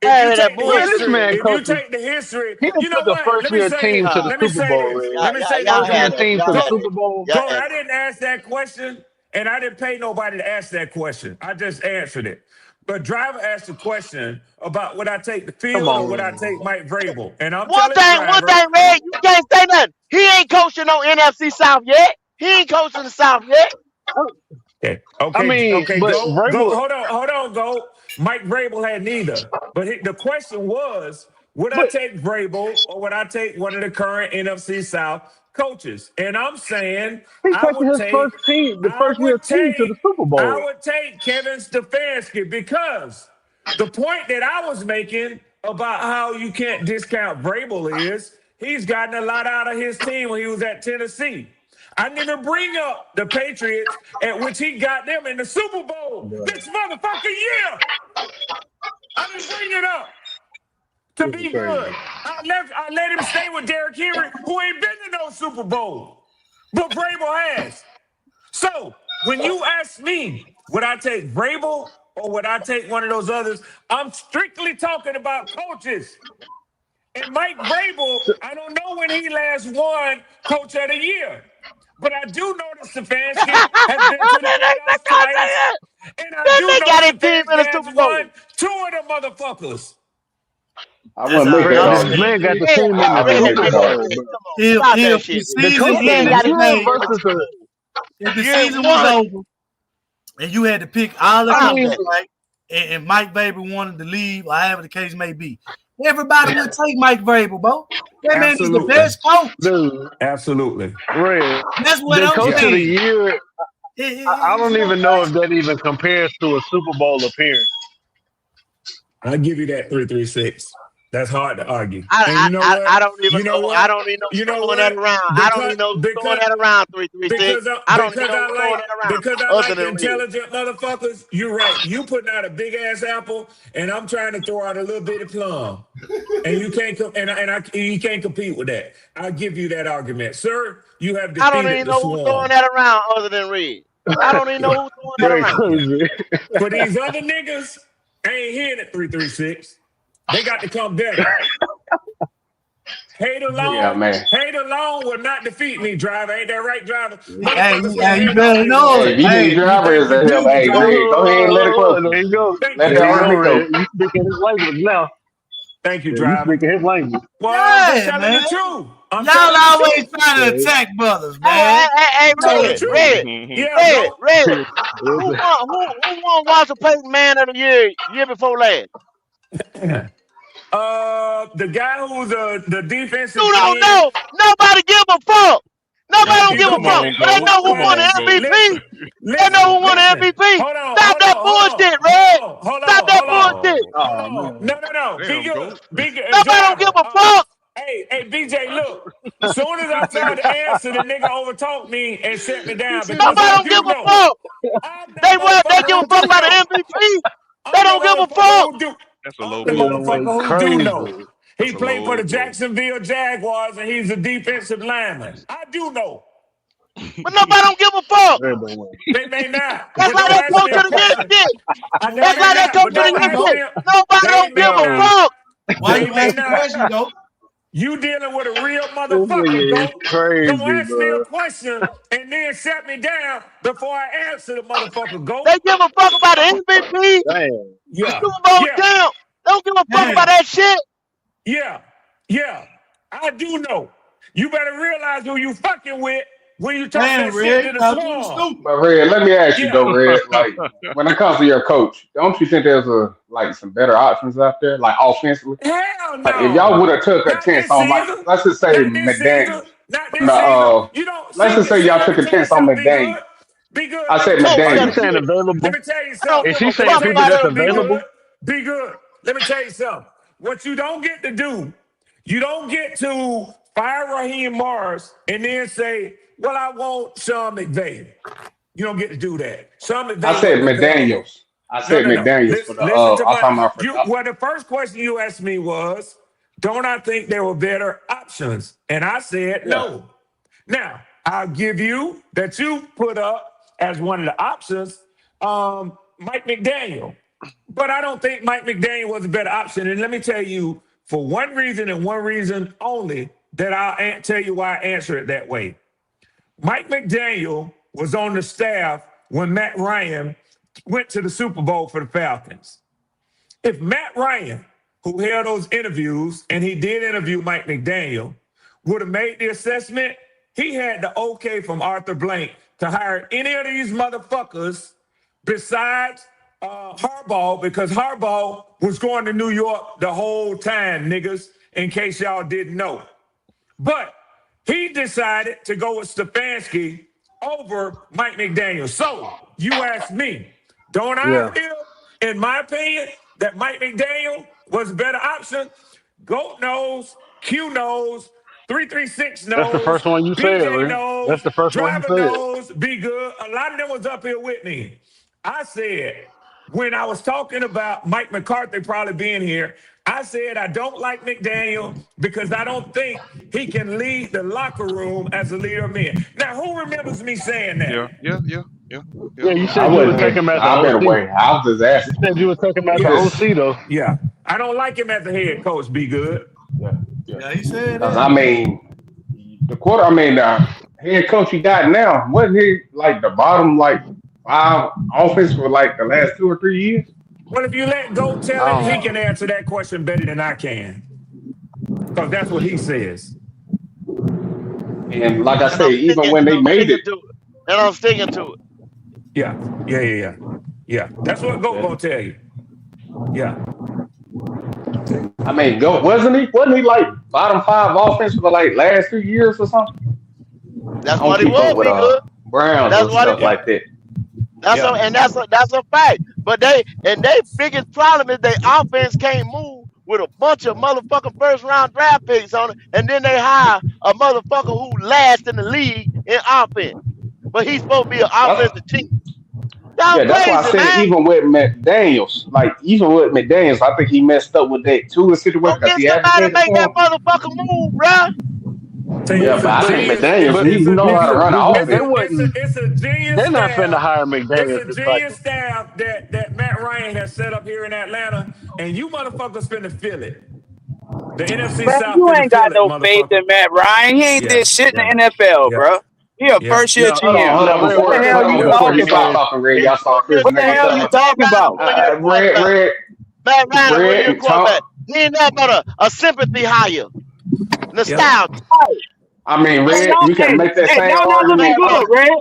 I if you hear that take the Man, this bullshit. history, man if you coaching. take the history, He done you know took a what? first year team to the Uh, Let me Super say Bowl, this. Red. Let me say this, y'all Coaching a had Go. that. team to Y'all the had Go. that. Super Bowl. Y'all Go. had I didn't ask that question, and I didn't pay nobody to ask that question. I just answered it. But Driver asked a question about would I take the Come field or would I take on. Mike Vrabel? And I'm One telling thing, one Driver, thing, Red, you can't say nothing. He ain't coaching no NFC South yet. He ain't coaching the South yet. okay, I okay, mean, okay, but go. Vrabel, Hold on, go. Mike Vrabel had neither. But the question was, would I but take Vrabel or would I take one of the current NFC South coaches? And I'm saying he I taking would his take, first team, the I first year would team to the take, Super I Bowl. would take Kevin Stefanski because the point that I was making about how you can't discount Vrabel is he's gotten a lot out of his team when he was at Tennessee. I didn't even bring up the Patriots at which he got them in the Super Bowl Bro, this motherfucking year. I didn't bring it up to this is be crazy. good. I let him stay with Derrick Henry, who ain't been to no Super Bowl, but Vrabel has. So when you ask me, would I take Vrabel or would I take one of those others? I'm strictly talking about coaches. And Mike Vrabel, I don't know when he last won Coach of the Year. But I do know that Stefanski has been to the playoffs twice. And I Then do they know got his team in Stefanski the has Super Bowl. won two of the motherfuckers. I That's wouldn't all make right. that Red, No, this argument. man got the Red, team in the I wouldn't Red, make Super that Red, Bowl, argument. Red. bro. Come on. If Stop that if the shit, Red. The season coach He in ain't the got ended his year team today, in the versus Super the. Bowl. if the You ain't season was won. over and you had to pick all the I Stop mean, coaches, that. right? And Mike Vrabel wanted to leave, or however the case may be, everybody would take Mike Vrabel, bro. That man is the Absolutely. best coach. dude, Absolutely. Red, That's what the I'm coach of the Yes. saying. year. I It's don't no even know if question. that even compares to a Super Bowl appearance. I'll give you that 336. That's hard to argue. I, And I, you know I, what? I don't even You know know. I what? don't even know You who's know throwing that what? around. I don't Because even know who's throwing because that around. 336. I don't even because know I who's throwing like that around other like than Red. intelligent motherfuckers. You're right. You putting out a big ass apple, and I'm trying to throw out a little bitty plum, and you can't you can't compete with that. I'll give you that argument, sir. You have I don't defeated even the know who's throwing swarm. that around other than Red. I don't even know Yeah, who's throwing that Very around. yeah. crazy. For these other niggas, I ain't hearing it 336. They got to come better. Yeah, man. Hate alone will not defeat me, driver. Ain't that right, driver? Hey, Motherfuckers gonna hey, you hate all better they know want. Hey, it. if you need Hey, You think drivers you to help, do, hey, Look, go driver. ahead. Go ahead and let it flow. there you go. Thank Let you, that There you go, argument driver. go. Red. You speaking his language now. Thank you, Yeah, you driver. speaking his language. Well, I'm just Yeah, telling the man. truth. I'm Y'all telling the always truth. trying to Yeah, attack brothers, Hey, man. hey, hey, You Telling know the it. truth. Red, Yeah, Red, go. Red. it's Who won Walter Payton Man of the Year before last? The guy who's the defensive You don't end. know. Nobody give a fuck. Nobody don't You give a don't Come give fuck. it. on, They go. know who Come won Listen, on, the go. MVP. listen, They know listen, who won the listen. MVP. Hold on, Stop hold that on, hold on, bullshit, hold Red. on, hold Stop on, that hold on, bullshit. Oh, hold oh on. man. No. Be damn, good. go. Be good. Nobody don't give Driver. a fuck. Hey, BJ, look. Soon as I started to answer, the nigga overtalked me and shut me He down said because Nobody I nobody don't give give do a a know. fuck. I'm that They motherfucker give a who fuck do about the know. MVP. They I'm the don't give a motherfucker fuck. who do. That's a I'm low the That blow. man motherfucker went who do crazy. know. That's He a played for low the blow. Jacksonville Jaguars and he's a defensive lineman. I do know. But nobody don't give a fuck. That man went. They may not, That's but like don't that ask me coach a of the year question. shit. They Why That's you may like that asking not, coach but of the the don't year question, ask go? me. shit. Nobody They don't give may a Yo, not. fuck. Why They you may asking the not. question, go? You dealing with a real this motherfucker, nigga is go. Don't crazy, ask me a bro. question and then shut me down before I answer the motherfucker, go. They give a fuck about the MVP, Damn. Yeah, Super Bowl yeah, champ. They don't give a fuck about Damn. that shit. yeah, yeah. I do know. You better realize who you fucking with when you talk Damn, that shit Red, to you the thought you was swarm. stupid. But Red, let me ask you Yeah. though, Red. Like when it comes to your coach, don't you think there's some better options out there, like offensively? Hell Like if y'all no. would have took a Not chance this on like season. let's just say Not this season. McDaniels Not from the this season. You don't let's just say see. y'all Let took me a tell you chance on something. Be McDaniels. good. Be good. I Let me said tell you Are you McDaniels. something. saying Let available? me tell you I don't something. Is give she a Let me saying fuck tell people you about that's the something. Be MVP. available? good. Be good. Let me tell you something. What you don't get to do, you don't get to fire Raheem Morris and then say, "Well, I want Sean McVay." You don't get to do that. Sean I McVay said wasn't available. McDaniels. I No, said no, no. McDaniels for Listen, the listen to I'm my talking about for you. Well, the first question you asked me was, "Don't I think there were better options?" And I said yeah. no. Now I'll give you that you put up as one of the options, Mike McDaniel. But I don't think Mike McDaniel was a better option. And let me tell you, for one reason and one reason only, that I'll tell you why I answer it that way. Mike McDaniel was on the staff when Matt Ryan went to the Super Bowl for the Falcons. If Matt Ryan, who held those interviews, and he did interview Mike McDaniel, would have made the assessment, he had the okay from Arthur Blank to hire any of these motherfuckers besides Harbaugh, because Harbaugh was going to New York the whole time, niggas, in case y'all didn't know. But he decided to go with Stefanski over Mike McDaniel. So you ask me, don't I Yeah. feel, in my opinion, that Mike McDaniel was a better option? Goat knows, Q knows, 336 That's the knows, first one you said, BJ Red. That's knows, the first one you Driver said. knows, Be Good. A lot of them was up here with me. I said, when I was talking about Mike McCarthy probably being here, I said I don't like McDaniel because I don't think he can lead the locker room as a leader of men. Now, who remembers me saying that? Yeah, yeah, yeah, yeah, Yeah, yeah. you I said you would wasn't take here. him as the I've been OC. away. I was just You asking. said you would take him as I'm the Yeah, just OC though. yeah. I don't like him as a head coach, Be Good. yeah, yeah. Yeah, he said Because that. I mean the head coach you got now, wasn't he like the bottom like five offense for like the last 2 or 3 years? Well, if you let Go I tell it, he don't. can answer that question better than I can because that's what he says. And like I And say, even when they I'm made sticking it, to it. And I'm sticking to it. Yeah, yeah. That's what Go yeah. gonna tell you. Yeah. I mean, go wasn't he? Wasn't he like bottom five offense for the like last 2 years or something? That's I don't what he keep up was, with Be Good. Browns That's and what he stuff was. Yeah. like that. Yeah. That's a fact. But they biggest problem is their offense can't move with a bunch of motherfucking first round draft picks on it, and then they hire a motherfucker who last in the league in offense. But he's supposed to be an That's offensive team. Y'all that's why I crazy, said man. even with McDaniels, like even with McDaniels, I think he messed up with that Tua Go situation because get he somebody to advocated make for that him. motherfucker move, bruh. See, Yeah, it's but a I But think genius. McDaniels but he know how to run an but they offense. wouldn't. It's a genius They're not finna staff. hire It's McDaniel a this genius cycle. staff that Matt Ryan has set up here in Atlanta, and you motherfuckers finna feel it. The NFC Man, South you finna ain't got feel it, no faith motherfucker. in Matt Ryan. He ain't Yeah, did shit in yeah, the NFL, yeah, bro. He a yeah, first year Now GM. Hold on, Red, What the hell hold you on yeah, before before you talking you start about? answer. talking, Red. He Y'all one saw year Chris What the name hell tell you him. Matt talking Ryan about? a one year quarterback. Red, Matt Ryan a one Red, year and Tom, quarterback. He ain't nothing but a sympathy hire. Yep. Nostalgia. I mean, Hey, Red, y'all, you can hey, make that hey, same y'all not looking argument. Man, good, man. Red.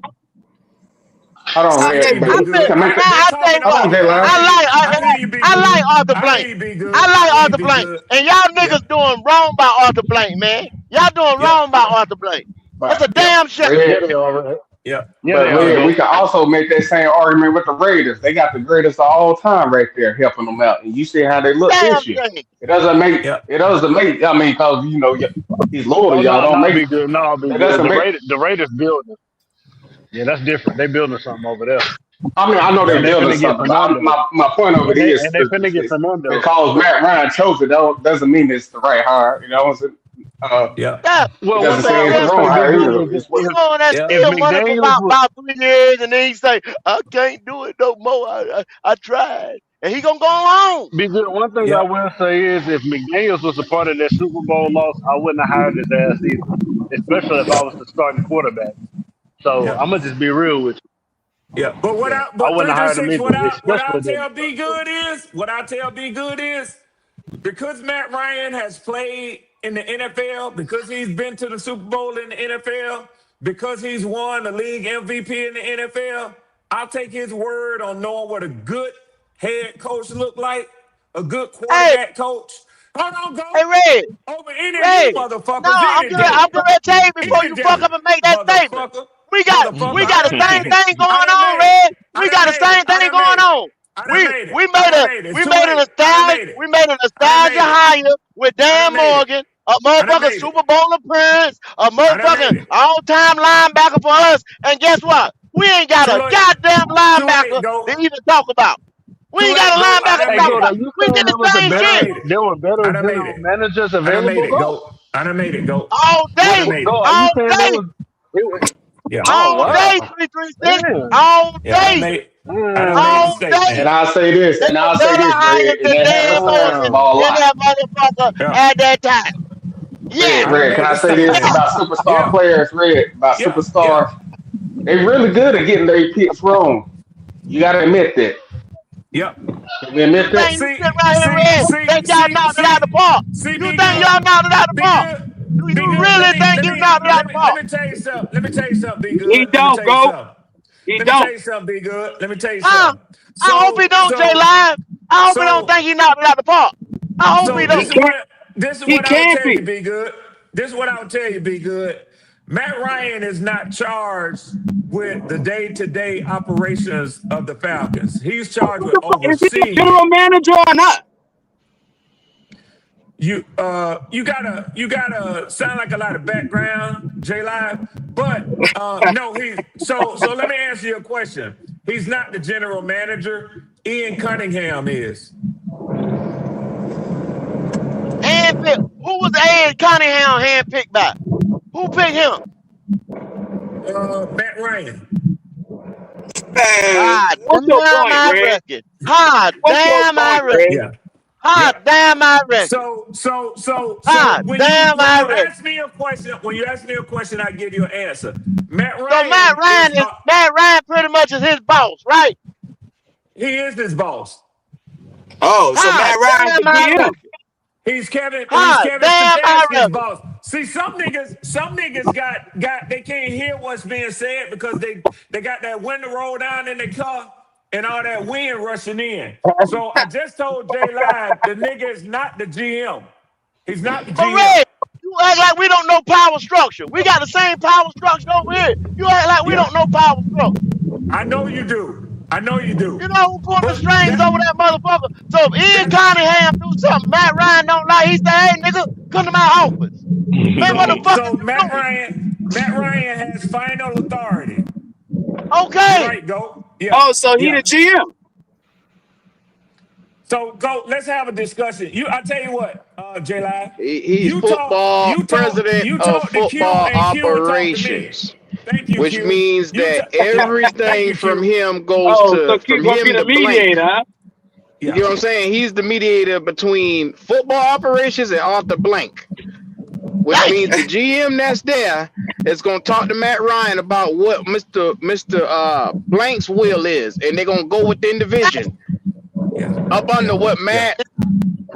Hold on, I hear Red, you, but be I you feel, good. can make I, it. man, they I tell talking you Hold what, on, about you. I J-Line. hear you. I hear you, be I like good. Arthur I Blank. hear you, be good. I I like hear you, Arthur be Blank. good. And y'all Yep. niggas doing wrong by Arthur Blank, man. Y'all doing Yep. wrong by Arthur Blank. That's But a Yep. damn shame. Yeah, Red, they are. Right? Yep. Yeah, they but are. Red, we Go. can also make that same argument with the Raiders. They got the greatest of all time right there helping them out, and you see how they look Damn this year. shame. It doesn't make. Yep. It doesn't make. I mean, because he's loyal to Oh y'all. no, Don't no, make. be good. No, be That good. doesn't make. The Raiders building. Yeah, that's different. They building something over there, I mean, I know and they're they building finna get something, from but under. my point over And here is, they finna get from under. because Matt Ryan chose it, doesn't mean it's the right hire. You know what I'm saying? Yep. Yeah. It Well, one doesn't thing say I it's the will Then wrong say, be hire good either. is It's he what if, going that Yep. if steal money for McDaniel's was about 3 years and then he say, I can't do it no more. I tried. And he gonna go on. be good. One thing I Yep. will say is if McDaniel's was a part of that Super Bowl loss, I wouldn't have hired his ass either. Especially if I was the starting quarterback. So Yep. I'm gonna just be real with Yeah, but you. what Yeah, I I but wouldn't three have three hired him six either, what I especially then. tell B good is because Matt Ryan has played in the NFL, because he's been to the Super Bowl in the NFL, because he's won the league MVP in the NFL. I'll take his word on knowing what a good head coach look like, a good Hey, quarterback coach. Hold on, hey, go Red. over any of you Red. No, motherfuckers, any day. I'm getting ready to tell you before Any you fuck day, up and make that statement. motherfucker, We motherfucker. I got the done same made it. thing I going done on, made it. Red. I We done got the made it. same I thing done going made it. on. I done We made it. we I made done a made it. It's we too made a late. I done nostalgia made it. we made a I done nostalgia made it. hire with I done Dan made it. Morgan, a I done motherfucking made it. Super Bowl appearance, a I done motherfucking made it. all-time linebacker for us. And guess what? We ain't got Too a late. goddamn Too late, linebacker go. to even talk about. We Too ain't got late, a go. I linebacker to done Hey, talk made good. it. Are about. you We saying did there the was a same I done better, shit made it. there were I better done made general it. managers I done made available? it, Go. go. I done made it, go. all I What? done day, made Go. it. Are you all saying there day, was? It, Yeah. oh all Yeah. day, wow, 336, man, all Yeah. day, I done made the all statement. day. and I'll say this, They and were I'll say better this, hires Red, and than they have Dan us passing the Morgan damn. ball a in lot. that motherfucker Yeah. at that time. Red, I Yes. done Red, can made I the say this statement. about superstar Yeah. players, Red, about Yeah. Yeah. superstars? They really good at getting their picks wrong. You got to admit that. Yeah. Can we You admit that? think you sit right here, Red, think y'all knocked it out the park? You Be think good. y'all knocked it out the Be park? good. Do Be you good. really think you knocked it out the Let park? me tell you something. Let me tell you something, be He good. Let me don't tell you go. something. He Let me tell don't. you something, be good. Let me tell you Huh? something. I hope he So, don't, J so, Live. I hope he don't so, think he knocked it out the park. I hope he so He don't. can't. this is He what I would can't tell you, be. be good. This is what I would tell you, be good. Matt Ryan is not charged with the day-to-day operations of the Falcons. He's charged What with the fuck? Is he the overseeing it. general manager or not? You gotta sound like a lot of background, J Live. But no, so let me answer your question. He's not the general manager. Ian Cunningham is. Handpicked. Who was Ed Cunningham handpicked by? Who picked him? Matt Ryan. Man, God what's your damn, point, I Red? reckon. God What's your damn, I point, reckon. Red? Yeah. God Yeah. damn, I reckon. So God damn, when I you reckon. ask me a question, I give you an answer. Matt So Ryan Matt Ryan pretty much is his boss, right? he is his boss. Oh, so God Matt Ryan's the damn, I GM. reckon. He's God Kevin damn, I Stefanski's reckon. boss. See, some niggas got they can't hear what's being said because they got that window rolled down in their car and all that wind rushing in. So I just told Jay Live the nigga is not the GM. He's not the But GM. Red, you act like we don't know power structure. We got the same power structure over here. You act like we Yeah, don't know power structure. I know you do. I know you do. You know who pulling the But strings over that motherfucker? So if Ian that Cunningham do something Matt Ryan don't like, he say, hey, nigga, come to my office. Man, what the fuck is so you doing? Matt Ryan has final authority. You're Okay. right, go. Yeah, Oh, so he yeah. the GM. So go. Let's have a discussion. I tell you what, J Live. He's football president You of talk to Q, football and Q will talk to me. operations, Thank you, which Q. means that Yeah. Thank everything you, from Q. him goes Oh, so to Q from gonna be him the to blank. mediator, huh? You Yeah. get what I'm saying? He's the mediator between football operations and Arthur Blank, which Damn. means the GM that's there is gonna talk to Matt Ryan about what Mr. Blank's will is, and they're gonna go within division Yeah. up Yeah. under what Yeah. Matt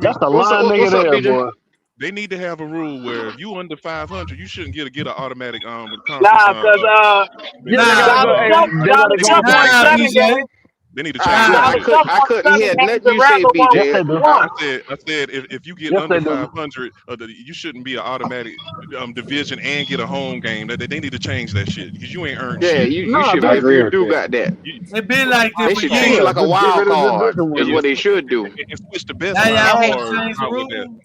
B, That's a What's up? lying nigga What's up, there, BJ? boy. they need to have a rule where if you under 500, you shouldn't get an automatic conference Nah, cause win they rate. gotta go. Hey, they gotta They go need to change one. that. BJ. They need to change that I Nah. shit. couldn't hear nothing you said, Yes, BJ. they do. I said if you get Yes, under they do. 500, you shouldn't be an automatic division and get a home game. They need to change that shit because you ain't earned Yeah, shit. you Nah, should I be they if agree you with do that. got that. You, It been like They that for should treat it years. like a just get wild rid of the card. division Is one. what they should do. and switch the best Now five y'all Hey, want to cards change the out with that. rules?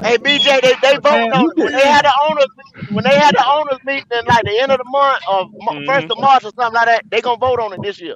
hey, BJ, they voting Man, on you it when can. they had the owners meeting. When they had the owners meeting in like the end of the month or Hmm. first of March or something like that, they gonna vote on it this year.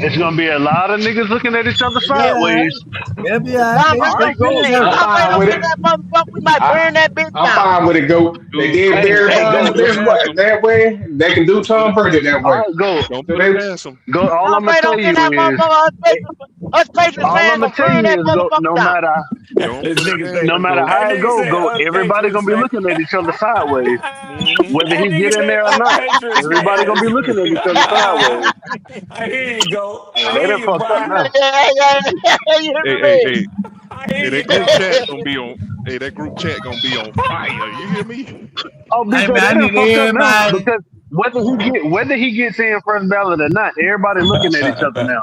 It's gonna be a lot of niggas looking at each other They'll be all right. sideways. They'll be all right. Tom They Brady All right, don't they get go, in good there. If young. I'm Tom Brady fine don't with get in it. that motherfucker, we might I, burn that bitch I'm down. fine with it. Go. They dude. did Hey, Barry hey, Don't Bonds put it past them. that way. They can do Don't put Tom it. Brady that all way. right, go, Don't So put it they, past them. go. All Tom I'm gonna Brady tell don't get in you that is, motherfucker. they Us Patriots all fans I'm gonna gonna tell burn you that is, go. motherfucker No down. matter, Don't This put it nigga past say, no them. matter Go. that how it nigga go, say, go. us Everybody Patriots gonna be fan. looking at each other sideways. Mm-hmm. Whether That he nigga get in say, there or us not, Patriots everybody gonna be fans. looking at each other sideways. I hear you, go. I They hear done you, fucked up Brian. now. You hear Hey, hey, me? hey, I hear hey, you, that group go. chat gonna be on. Hey, that group chat gonna be on fire. You hear me? Oh, Hey because man, I they done need fucked up now. everybody. Because whether he gets in first ballot or not, everybody looking at each other now.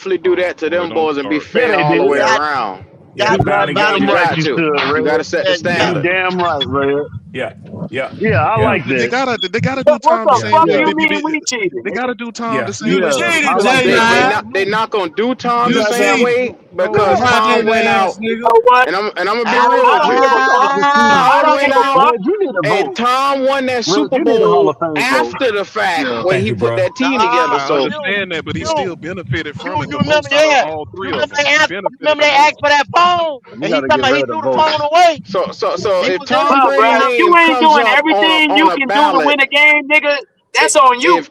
definitely do that to Boy, them don't boys and be start. Yeah, fair they all the did. way got around. got You You to gotta give goddamn them You right that. got you to. should, You got Red. to set the yeah, you got You to standard. damn right, Red. Yeah, yeah, Yeah, I yeah, like They that. gotta do What time the the yeah, same fuck way. Yeah, you mean we cheated, They nigga? gotta do time the yeah, same You way yeah, for the I cheated, fucking like J that, players. They Red. Line. not they not gonna do time the You same No, cheated. way no, You because they not. hot Tom headed went ass out, nigga. know what? and I'm gonna be Red, real I with don't you. give a fuck if you. I Tom don't went give a out, fuck. Red, you need a and vote. Tom won that Red, Super you need a Hall Bowl of Fame vote. after the fact Yeah. when thank he you, put bro. that team together. nah. I So understand that, but he You still benefited from it you the remember? most out of Yeah, all you three of remember them. they He asked? benefited Remember the they asked most. for that phone, You and he got to talking get about he rid of threw the vote. phone away. so He if was in Tom Bro, it. bro, if Brady's name you ain't comes doing up everything you on can a do to win ballot, a game, nigga, that's on you. if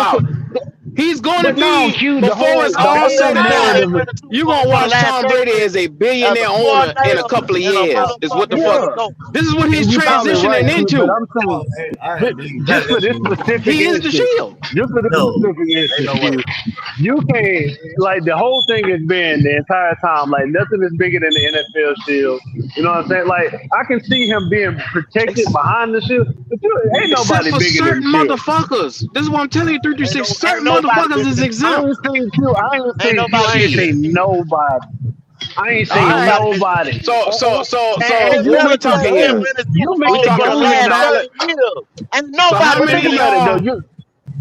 about. He's going to but no, be, Q. The before it's whole No, all he said done and done, narrative. already win the Super you're Bowl gonna for the watch last Tom 30 Brady as years a as a billionaire owner in a coordinator couple of and a years. Is what the motherfucking fuck. head Yeah, coach. This is what he's and you're probably right, transitioning Q. But into. I'm saying, Hey, I but ain't believe that. just for That's this bullshit. specific He is the instance, shield. just for this No, specific ain't instance, no way. Q. You can't like the whole thing has been the entire time like nothing is bigger than the NFL shield. You know what I'm saying? Like I can see him being protected Ex- behind the shield, but ain't Except nobody for bigger than certain shield. motherfuckers. This is what I'm telling you, Ain't 336. no, Ain't Certain nobody motherfuckers bigger is than I exempt. ain't seen Q. I ain't ain't seen Q. nobody I ain't bigger than Shit. seen Shield. nobody. I ain't All seen right. Nobody bigger than nobody. Shield. And So you what we mentioned Belichick talking been here? and winning you Super We Bowls mentioned for talking the $1 game million. last and that. 30 years. Ain't So how nobody But bigger think many of than about it though. y'all? Shield. You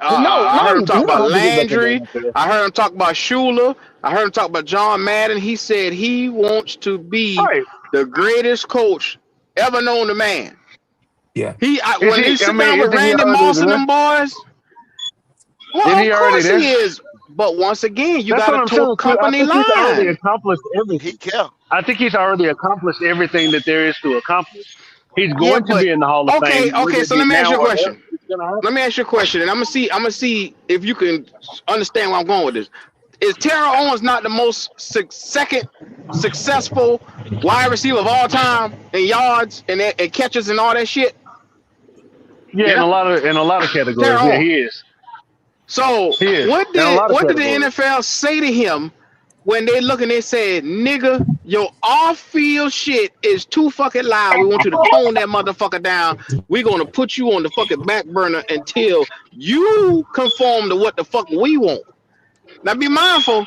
No, I heard him talk you don't about have to get back in Landry. the NFL. I heard him talk about Shula. I heard him talk about John Madden. He said he wants to be Right. the greatest coach ever known to man. Yeah. Is When they he? I sit down mean, with isn't he Randy already Moss and there? them boys, Isn't well, of he already course there? he is. But once again, you That's got what to I'm toe saying too. I company think he's already line. accomplished everything. He care. I think he's already accomplished everything that there is to accomplish. He's Yeah, going to but be in the Hall of okay, Fame, whether okay. it So be let me ask now you a or never. question. It's gonna Let happen. me ask you a question, and I'm gonna see if you can understand where I'm going with this. Is Terrell Owens not the most second successful wide receiver of all time in yards and catches and all that shit? Yeah, Yeah, in a lot of categories, Terrell yeah, Owens. he is. So He is what in a did lot of what did the categories. NFL say to him when they look and they said, "Nigga, your off-field shit is too fucking loud. We want you to tone that motherfucker down. We're gonna put you on the fucking back burner until you conform to what the fuck we want." Now be mindful.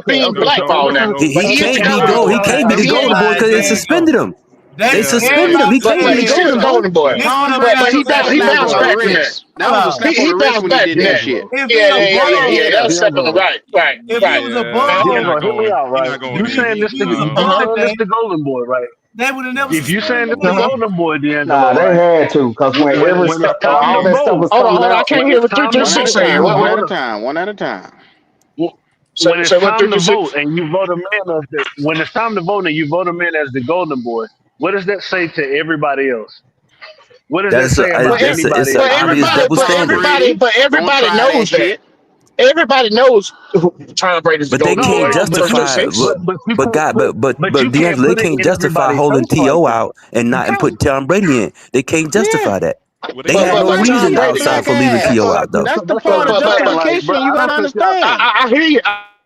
being Go, go, blackballed go, now. go. But He he is the can't be golden boy. He can't be But the he is, golden boy Everybody because they there suspended him. They They Yeah, suspended him. everybody He but can't be but the he's still golden the boy. golden boy. If Tom it But Brady he took was that bounced he slap bounced on the back from that. wrist. That hold was a on. slap on He the wrist bounced when he back did from that that. shit. If Yeah, it yeah, was yeah, yeah, yeah. That's stepping D'Angelo, right. if it was a yeah. He ball, not D'Angelo, hear me going. out, He right? not going You there. saying this if it the was a you No, ball saying this game, the golden boy, right? they would have never If you saying suspended this the him. Uh-huh. golden boy, D'Angelo, Nah, they right? had to because when every When it's stuff, time to all that stuff vote, was Hold on, coming hold on. I out. can't when hear it's what three time three to One at six a vote and saying. you time. One vote at a a time. One at a time. Say when it's say what three time to three vote six? and you vote a man as the when it's time to vote and you vote a man as the golden boy, what does that say to everybody else? What does that That's a say about it's anybody a else? obvious double Tom standard. Brady But gonna everybody try that knows that. shit. Everybody knows Tom Brady's the But they golden No, boy. can't no, but Three you three justify. six. but you But can't God, put but you can't D'Angelo, they put it can't in justify everybody's holding face like To that. out and You not and can't. putting Tom Brady in. They can't Yeah. justify that. well, they They Yeah, had But no everybody Tom see reason his Brady. outside black for leaving ass. To out though. That's the That's what part I'm of But saying. Like, justification bro, you I gotta don't think y'all. understand. I hear you.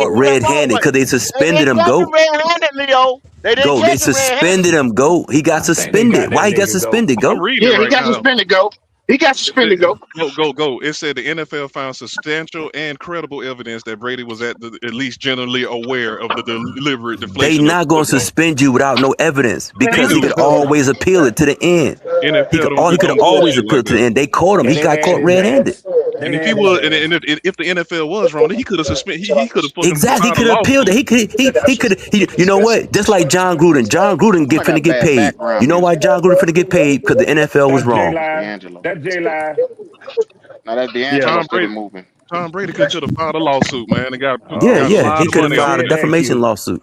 caught even that ball red-handed right. because they They suspended didn't him. catch him Go, red-handed, Leo. They didn't go. They catch him red-handed. suspended him. Go. He got I think they got suspended. that Why he got nigga go. suspended? I'm Go. reading it Yeah, he right got now. suspended. Go. He got It said, suspended. Go. go. It said the NFL found substantial and credible evidence that Brady was at least generally aware of the deliberate They deflation of not the gonna football. suspend you without no evidence They because he could do. always appeal it to the end. NFL He don't could do always bullshit appeal like it to the that. end. They caught him. Yeah, He they got had caught his red-handed. ass. They And if he had his was, ass. and if the NFL was wrong, then he could have suspended. He could have fucking Exactly. He filed a could have appealed it. lawsuit. You know what? Just like John Gruden. John Gruden Somebody finna got get bad paid. You background know why music. John Gruden finna get paid? Because the NFL was That's J wrong. That's Live. D'Angelo. That's J Live. Now that Yeah, D'Angelo steady moving. Tom Brady could have filed a lawsuit, man, and got Yeah, Oh got a yeah. shit. lot He of could have money off of filed a Shit, that. thank defamation you. lawsuit.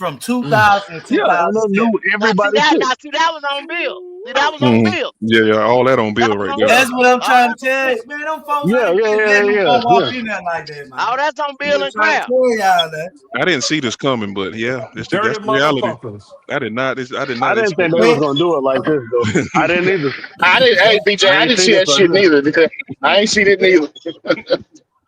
from Mm. 2000 to Yeah, and they 2007. knew everybody too. Now see that was on Bill. See that was on Mm. Bill. Yeah, yeah, all that on That Bill was right on there. Bill. That's what I'm All trying to that's on tell Bill. you, man. Them folks Yeah, ain't yeah, just yeah, letting them yeah, go walk yeah. in there like that, man. All that's on I'm Bill just and trying to Crab. tell y'all that. I didn't see this coming, but yeah, Dirty that's the reality. motherfuckers. I did I not didn't think expect they that. was Man, gonna do it like this though. I didn't either. I didn't. Hey, BJ, I I ain't didn't seen see it that for shit this. neither. I ain't seen it neither.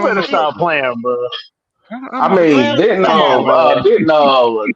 you don't better know what stop to do. playing, bro. I Man, mean, didn't Come on, man.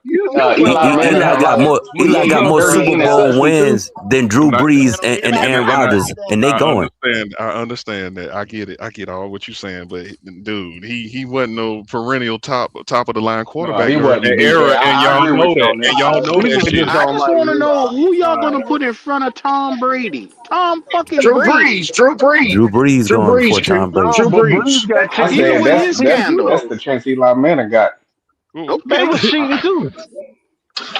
You play Eli too much. Manning Eli have got like more. Eli got 28, more 30 Super Bowl interceptions too? wins than I'm Drew not. Brees don't get and out Aaron there And like Rodgers, that. and they I going. understand. I understand that. I get it. I get all what you're saying. But dude, he wasn't no perennial top of the line No, quarterback he during wasn't. that Yeah, era, and I y'all agree know with you that. on And that. y'all know People that just shit. I don't just like want to know Eli. who y'all All gonna right. put in front of Tom Brady. Tom fucking Drew Brady. Brees, Drew Brees, Drew Brees Drew going before Brees, Tom Brady. No, Drew but Breeze Brees. got I he Even said got with that's his championships that's too, scandal. that's though. the chance Eli Manning got. Well, But he Okay. was cheating too.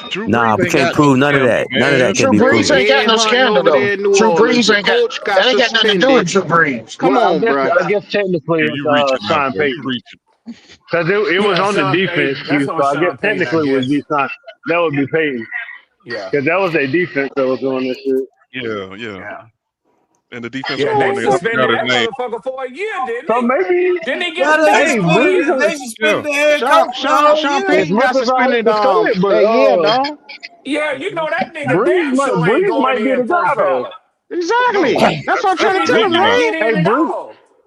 Drew Nah, Brees we ain't can't got no prove none of scandal, that. None of man. that can Drew be They Brees proven. ain't got head no hunting scandal over though. there in New Drew Orleans. Brees The ain't got coach got that ain't got nothing to do with suspended. Drew Brees. Come Well, on, bro. I guess technically You it's reaching now, Sean bro. You Payton reaching. because it was Yeah, on the Sean defense Payton. That's cue. on So I guess Sean Payton, I technically would be guess. Sean. That would be Payton Yeah. because that was their defense that was doing this shit. Yeah, yeah. Yeah. And the defensive Yeah, they coordinator, I forgot suspended his that name. motherfucker for a year, didn't So they? maybe, Didn't he get Yeah, they suspended hey, for a suspended. year? Breeze, They Yeah. suspended the head Sean coach for the Sean whole Sean year. as Payton much got as I hate suspended to say it, but that year, dog. Yeah, you know that nigga damn sure ain't Breeze going might be in the guy first though. ballot. No, Exactly. That's what I'm that's trying He to tell might him, absolutely not not. get man. in Hey, at Breeze, all.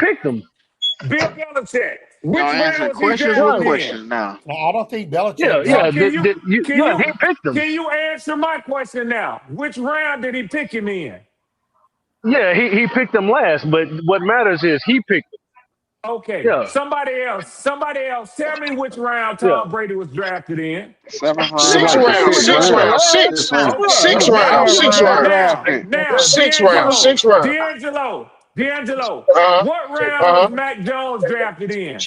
picked him. Bill Belichick. Y'all Which round answering was he questions with drafted Right. in? questions now. No, I don't think Belichick Yeah, So yeah. drafted. He picked him. can you answer my question now? Which round did he pick him in? Yeah, he picked him last, but what matters is he picked him. Okay. Yeah, Somebody else. Tell me which round yeah. Tom Brady was drafted in. Seventh It's round. Six like the rounds, sixth He six wasn't round. rounds, last. Sixth six, round. Okay. six It was rounds, third six round rounds, Now, drafted. six rounds, D'Angelo, six rounds. D'Angelo, D'Angelo. Uh huh. What round Uh was huh. Mac Jones drafted in?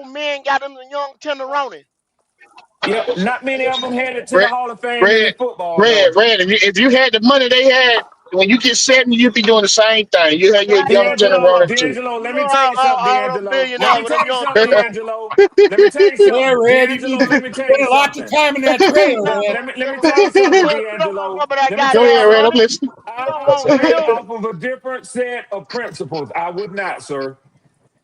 old men got them the young tenderoni. Yep, not many of them headed to the Red, Hall of Fame in red, football though. red. If you had the money they had, when you get 70, you'd be doing the same thing. You have your young D'Angelo, generation too. D'Angelo, You let know me tell you something, all them D'Angelo. Let billionaires me with them tell you young something, D'Angelo. Let me tell you Yeah, something, Red, you D'Angelo. Let me tell you spent lots of something. time in that trailer, Red. Let me them tell you something, you don't want D'Angelo. some of that Let me Go tell you ahead, goddamn Red. I'm money. something. listening. You I don't want operate real. off of a different set of principles. I would not, sir.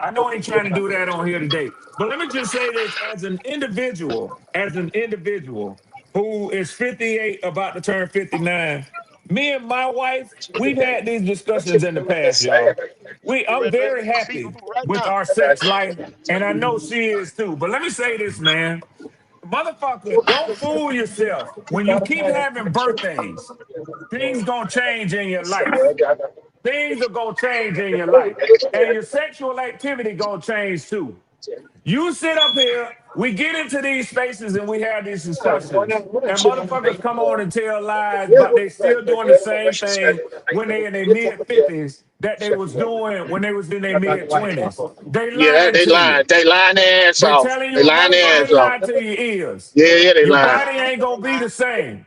I know I ain't trying to do that on here today. But let me just say this as an individual who is 58, about to turn 59. me and my wife, we've had these discussions in the past, y'all. You I'm ready to very for seafood happy right with now? our sex life, and I know she is too. But let me say this, man. Motherfucker, don't fool yourself. When you keep having birthdays, things gonna change in your life. Things are gonna change in your life. And your sexual activity gonna change too. You sit up here, we get into these spaces and we have these discussions. And motherfuckers come on and tell lies, but they still doing the same thing when they in their mid 50s that they was doing when they was in their mid 20s. They Yeah, lying they to lying. you. They lying their ass They off. telling They you a lying their ass motherfucking off. lie to your ears. Yeah, they Your lying. body ain't gonna be the same.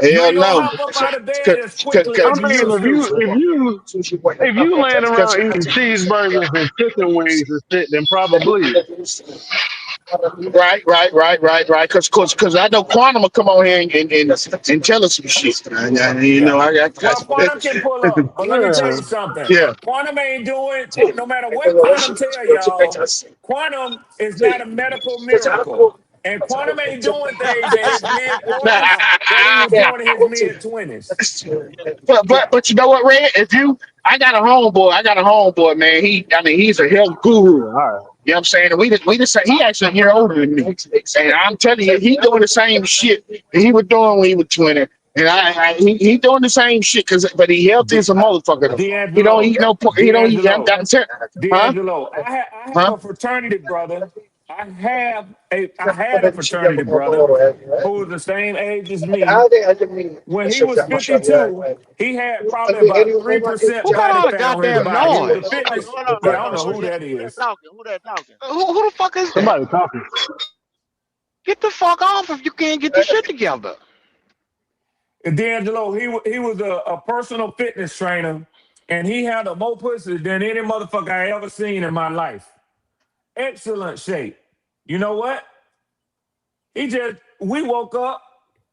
You Hell ain't gonna no. hop up out of bed as quickly I as you Cause, mean, used to. if you laying around eating cheeseburgers and chicken wings and shit, then probably. right. Cause I know Quantum will come on here and tell us some shit. You Yeah. know, Well, Quantum can pull up, but let me tell you something. yeah. Quantum ain't doing, no matter what Quantum tell y'all, Quantum is not a medical miracle. And Quantum ain't doing things in his mid 40s that he was doing in his mid 20s. But you know what, Red? I got a homeboy, man. He's a health guru. Yeah, all right. You know what I'm saying? And we just say he actually a year older than me. And I'm telling you, he doing the same shit that he was doing when he was 20. And he doing the same shit but he healthy as a motherfucker though. He don't D'Angelo, eat no pork. He don't eat. D'Angelo, Huh? D'Angelo, I have Huh? a fraternity brother. I had a fraternity brother who was the same age as me. When he was 52, he had probably about 3% Who got body all the fat on his goddamn body. He was a noise? fitness. Hold Yeah, I don't on. know who that Who that is. talking? Who that talking? Who the fuck is that? Somebody talking. Get the fuck off if you can't get this shit together. And D'Angelo, he was a personal fitness trainer, and he had a more pussy than any motherfucker I ever seen in my life. Excellent shape. You know what? We woke up,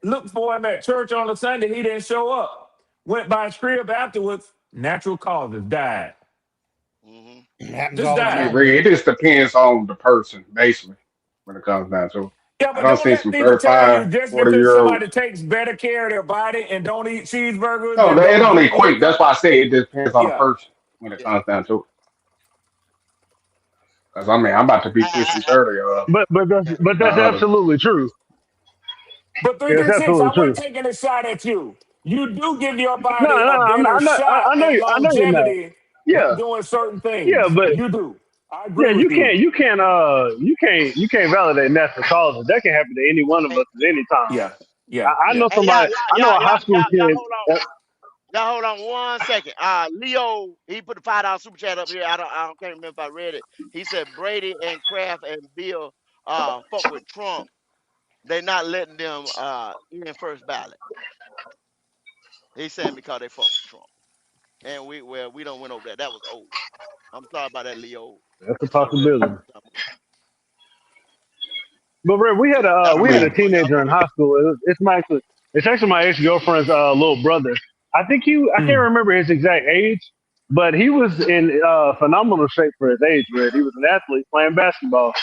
looked for him at church on a Sunday. He didn't show up. Went by his crib afterwards. Natural causes, died. Hmm. It happens Just all the I mean, died. time. Ray, it just depends on the person, basically, when it comes down to it. Yeah, I but don't don't see let some people tell you 35, just 40 because year old. somebody takes better care of their body and don't eat cheeseburgers No, and it don't don't drink equate. That's liquor. why I say it depends on the Yeah. person when it Yeah. comes down to it. Because, I mean, I'm about to be 50, I, 30. yeah. But that's Uh, absolutely true. But Yeah, it's 336, I absolutely wasn't true. taking a shot at you. You do give your No, body no, a better shot at I know you're not. longevity by Yeah, doing certain yeah, things. but You do. I yeah, agree with you. you can't validate natural causes. That can happen to any one of Hey, us at any time. Yeah. Yeah. I Yeah. know hey, somebody. I know a high school y'all kid. hold on. Y'all hold on 1 second. Leo, he put a $5 super chat up here. I don't can't remember if I read it. He said Brady and Kraft and Bill fuck with Trump. They not letting them in first ballot. He's saying because they fuck with Trump. And we don't went over that. That was old. I'm sorry about that, Leo. That's a I should have read possibility. something. But Ray, That I was we had a mean, old though. Y'all teenager in remember? high school. It's actually my ex girlfriend's little brother. I can't Mm. remember his exact age, but he was in phenomenal shape for his age. Red. He was an athlete playing basketball.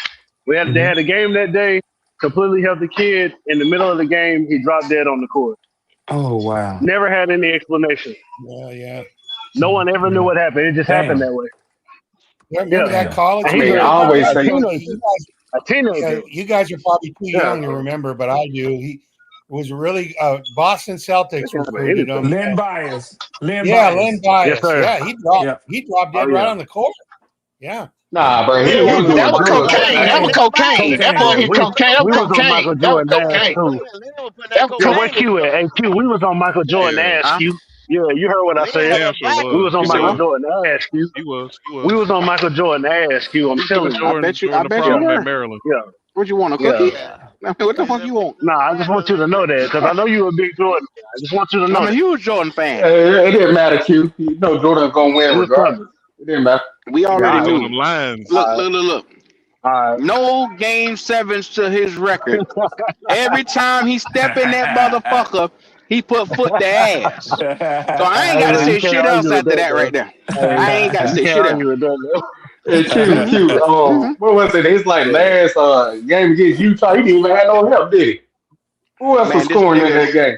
They Hmm. had a game that day. Completely healthy kid. In the middle of the game, he dropped dead on the court. Oh, wow. Never had any explanation. Yeah. No one ever knew Yeah. what happened. It just happened Damn. that way. Yeah, remember Yeah, that Damn. college and I he's mean, I kid? always I say, told you guys. a Yeah, teenager. you guys are probably too Yeah, young to remember, but I do. He was really Boston it Celtics can happen to recruited him. anything. Len Bias. Len Yeah, Len Bias. Yes, Bias. sir. Yeah, Yeah. he dropped Oh dead right yeah. on the court. Yeah. nah, bro, Yeah, we he was was That doing was on drugs, cocaine. man. That was Cocaine. cocaine. That boy yeah, Cocaine. hit cocaine. That we was was on cocaine. Michael That was Jordan ass cocaine. too. Lynn was putting that That was Yo, cocaine. where cocaine in Q him at? though. Hey Q, we was on Michael Jordan Yeah, ass Huh? Q. Yeah, you heard what I Lynn said. had damn that sure body. We was. was on You He say Michael what? was. Jordan ass Q. He was. He We was. was on Michael Jordan ass Q. I'm Giving telling you. Jordan I Jordan the bet you problem at were. Maryland. Yeah, What you want, a yeah. cookie? Yeah. I mean, what the He's fuck a you want? Nah, I just fan want of you to know that because I know you a big Jordan fan. I just want you to know I'm a that. huge Jordan Yeah, fan. it didn't matter, Q. You know Jordan's gonna win Just regardless. coming. It didn't matter. We He All already got you right. on knew. them lines. Look, All right. look, look, look. All No game sevens to his record. Every time he step in that Yeah. motherfucker, he put foot to ass. So I ain't Hey, got to man, you say can't shit else argue with after that, that though. right there. Hey, I ain't got to you say can't shit else. argue with that, though. Hey, Q, hmm Q. hmm What was it? It's like Yeah. last game against Utah. He didn't even have no help, did he? Who else was Man, this scoring in nigga, that game?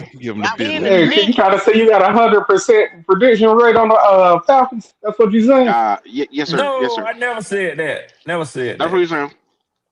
man. Give him the He in business. the Hey, can you league. try to say you got 100% prediction rate on the Falcons? That's what you're saying. Yes, sir. Yes, No, sir. I never said that. Never said That's what that. he's saying.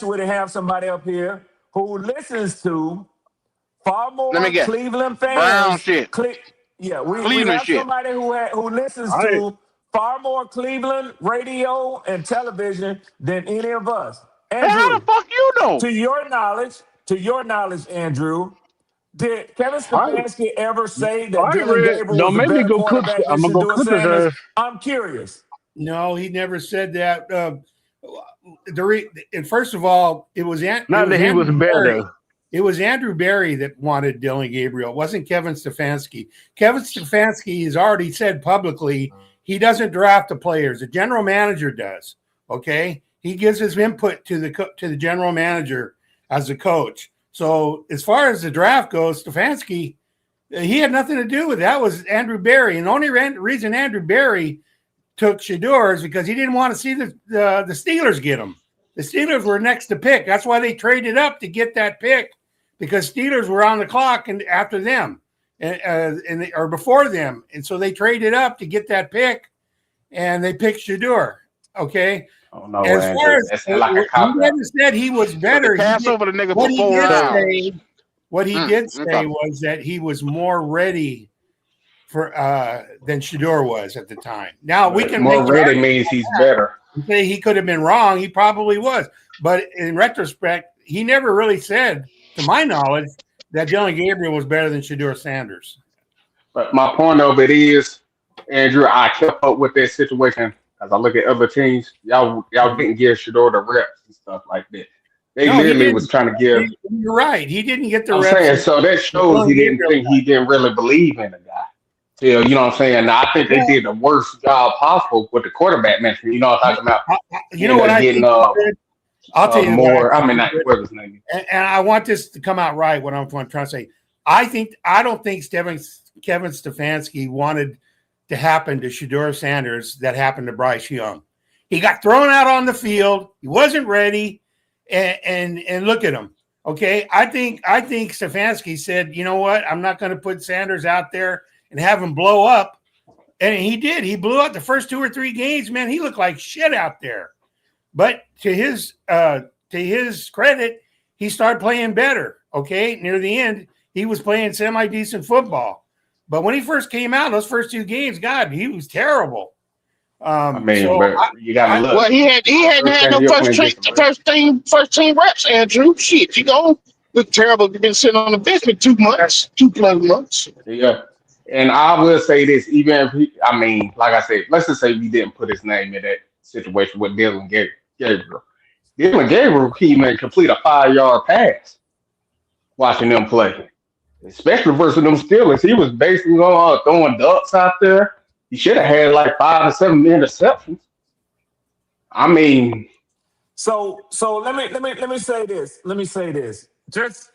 with to have somebody up here who listens to far Let me more guess. Cleveland Brown fans. shit. We Cleveland have shit. somebody who listens I to far more Cleveland radio and television than any of us. Hey, how Andrew, the fuck you know? to your knowledge, Andrew, did Kevin I Stefanski ever say that I Dylan read. Gabriel was Don't a make me better go cook. quarterback than I'm gonna go Shador cook his Sanders? ass. I'm curious. No, he never said that. And first of all, it was Not that he was Andrew Berry. better. It was Andrew Berry that wanted Dylan Gabriel. It wasn't Kevin Stefanski. Kevin Stefanski has already said publicly he doesn't draft the players. The general manager does. Okay, he gives his input to the general manager as a coach. So as far as the draft goes, Stefanski, he had nothing to do with it. That was Andrew Berry, and the only reason Andrew Berry took Shador is because he didn't want to see the Steelers get him. The Steelers were next to pick. That's why they traded up to get that pick, because Steelers were on the clock and after them, or before them, and so they traded up to get that pick, and they picked Shador. Okay. Oh no, As far as that's like a he cop out. never said he was better. Pass over the nigga What for he 4 did rounds. say, what he did say okay. was that he was more ready for than Shador was at the time. Now we can More make ready means he's better. say he could have been wrong. He probably was, but in retrospect, he never really said, to my knowledge, that Dylan Gabriel was better than Shador Sanders. But my point of it is, Andrew, I kept up with that situation as I look at other teams. Y'all didn't give Shador the reps and stuff like that. They literally was trying to give. You're right. He didn't get the I'm reps. saying, so that shows he didn't really believe in the guy. You know what I'm saying? Now, I think they did the worst job possible with the quarterback mention. You know what I'm talking about? You know what I think? I'll tell you more. I mean, not whatever his name is. And I want this to come out right. What I'm trying to say. I don't think Kevin Stefanski wanted to happen to Shador Sanders that happened to Bryce Young. He got thrown out on the field. He wasn't ready, and look at him. Okay, I think Stefanski said, you know what? I'm not going to put Sanders out there and have him blow up. And he did. He blew out the first 2 or 3 games. Man, he looked like shit out there. But to his credit, he started playing better. Okay, near the end, he was playing semi-decent football. But when he first came out, those first 2 games, God, he was terrible. I mean, but you got to look. Well, he hadn't had no first team reps, Andrew. Shit, you gonna look terrible. You've been sitting on the bench for 2 months, 2+ months. Yeah. And I will say this, even if like I said, let's just say we didn't put his name in that situation with Dylan Gabriel. Dylan Gabriel, he may complete a 5-yard pass watching them play, especially versus them Steelers. He was basically throwing ducks out there. He should have had like 5 or 7 interceptions. I mean, so let me say this. Let me say this. Just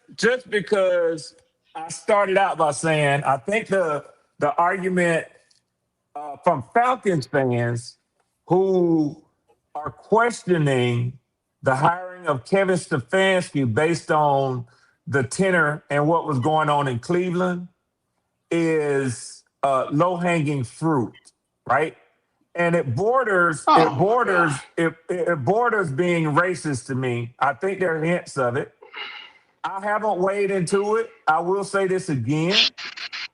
because I started out by saying I think the argument from Falcons fans who are questioning the hiring of Kevin Stefanski based on the tenor and what was going on in Cleveland is low-hanging fruit, right? And it borders being racist to me. I think there are hints of it. I haven't weighed into it. I will say this again.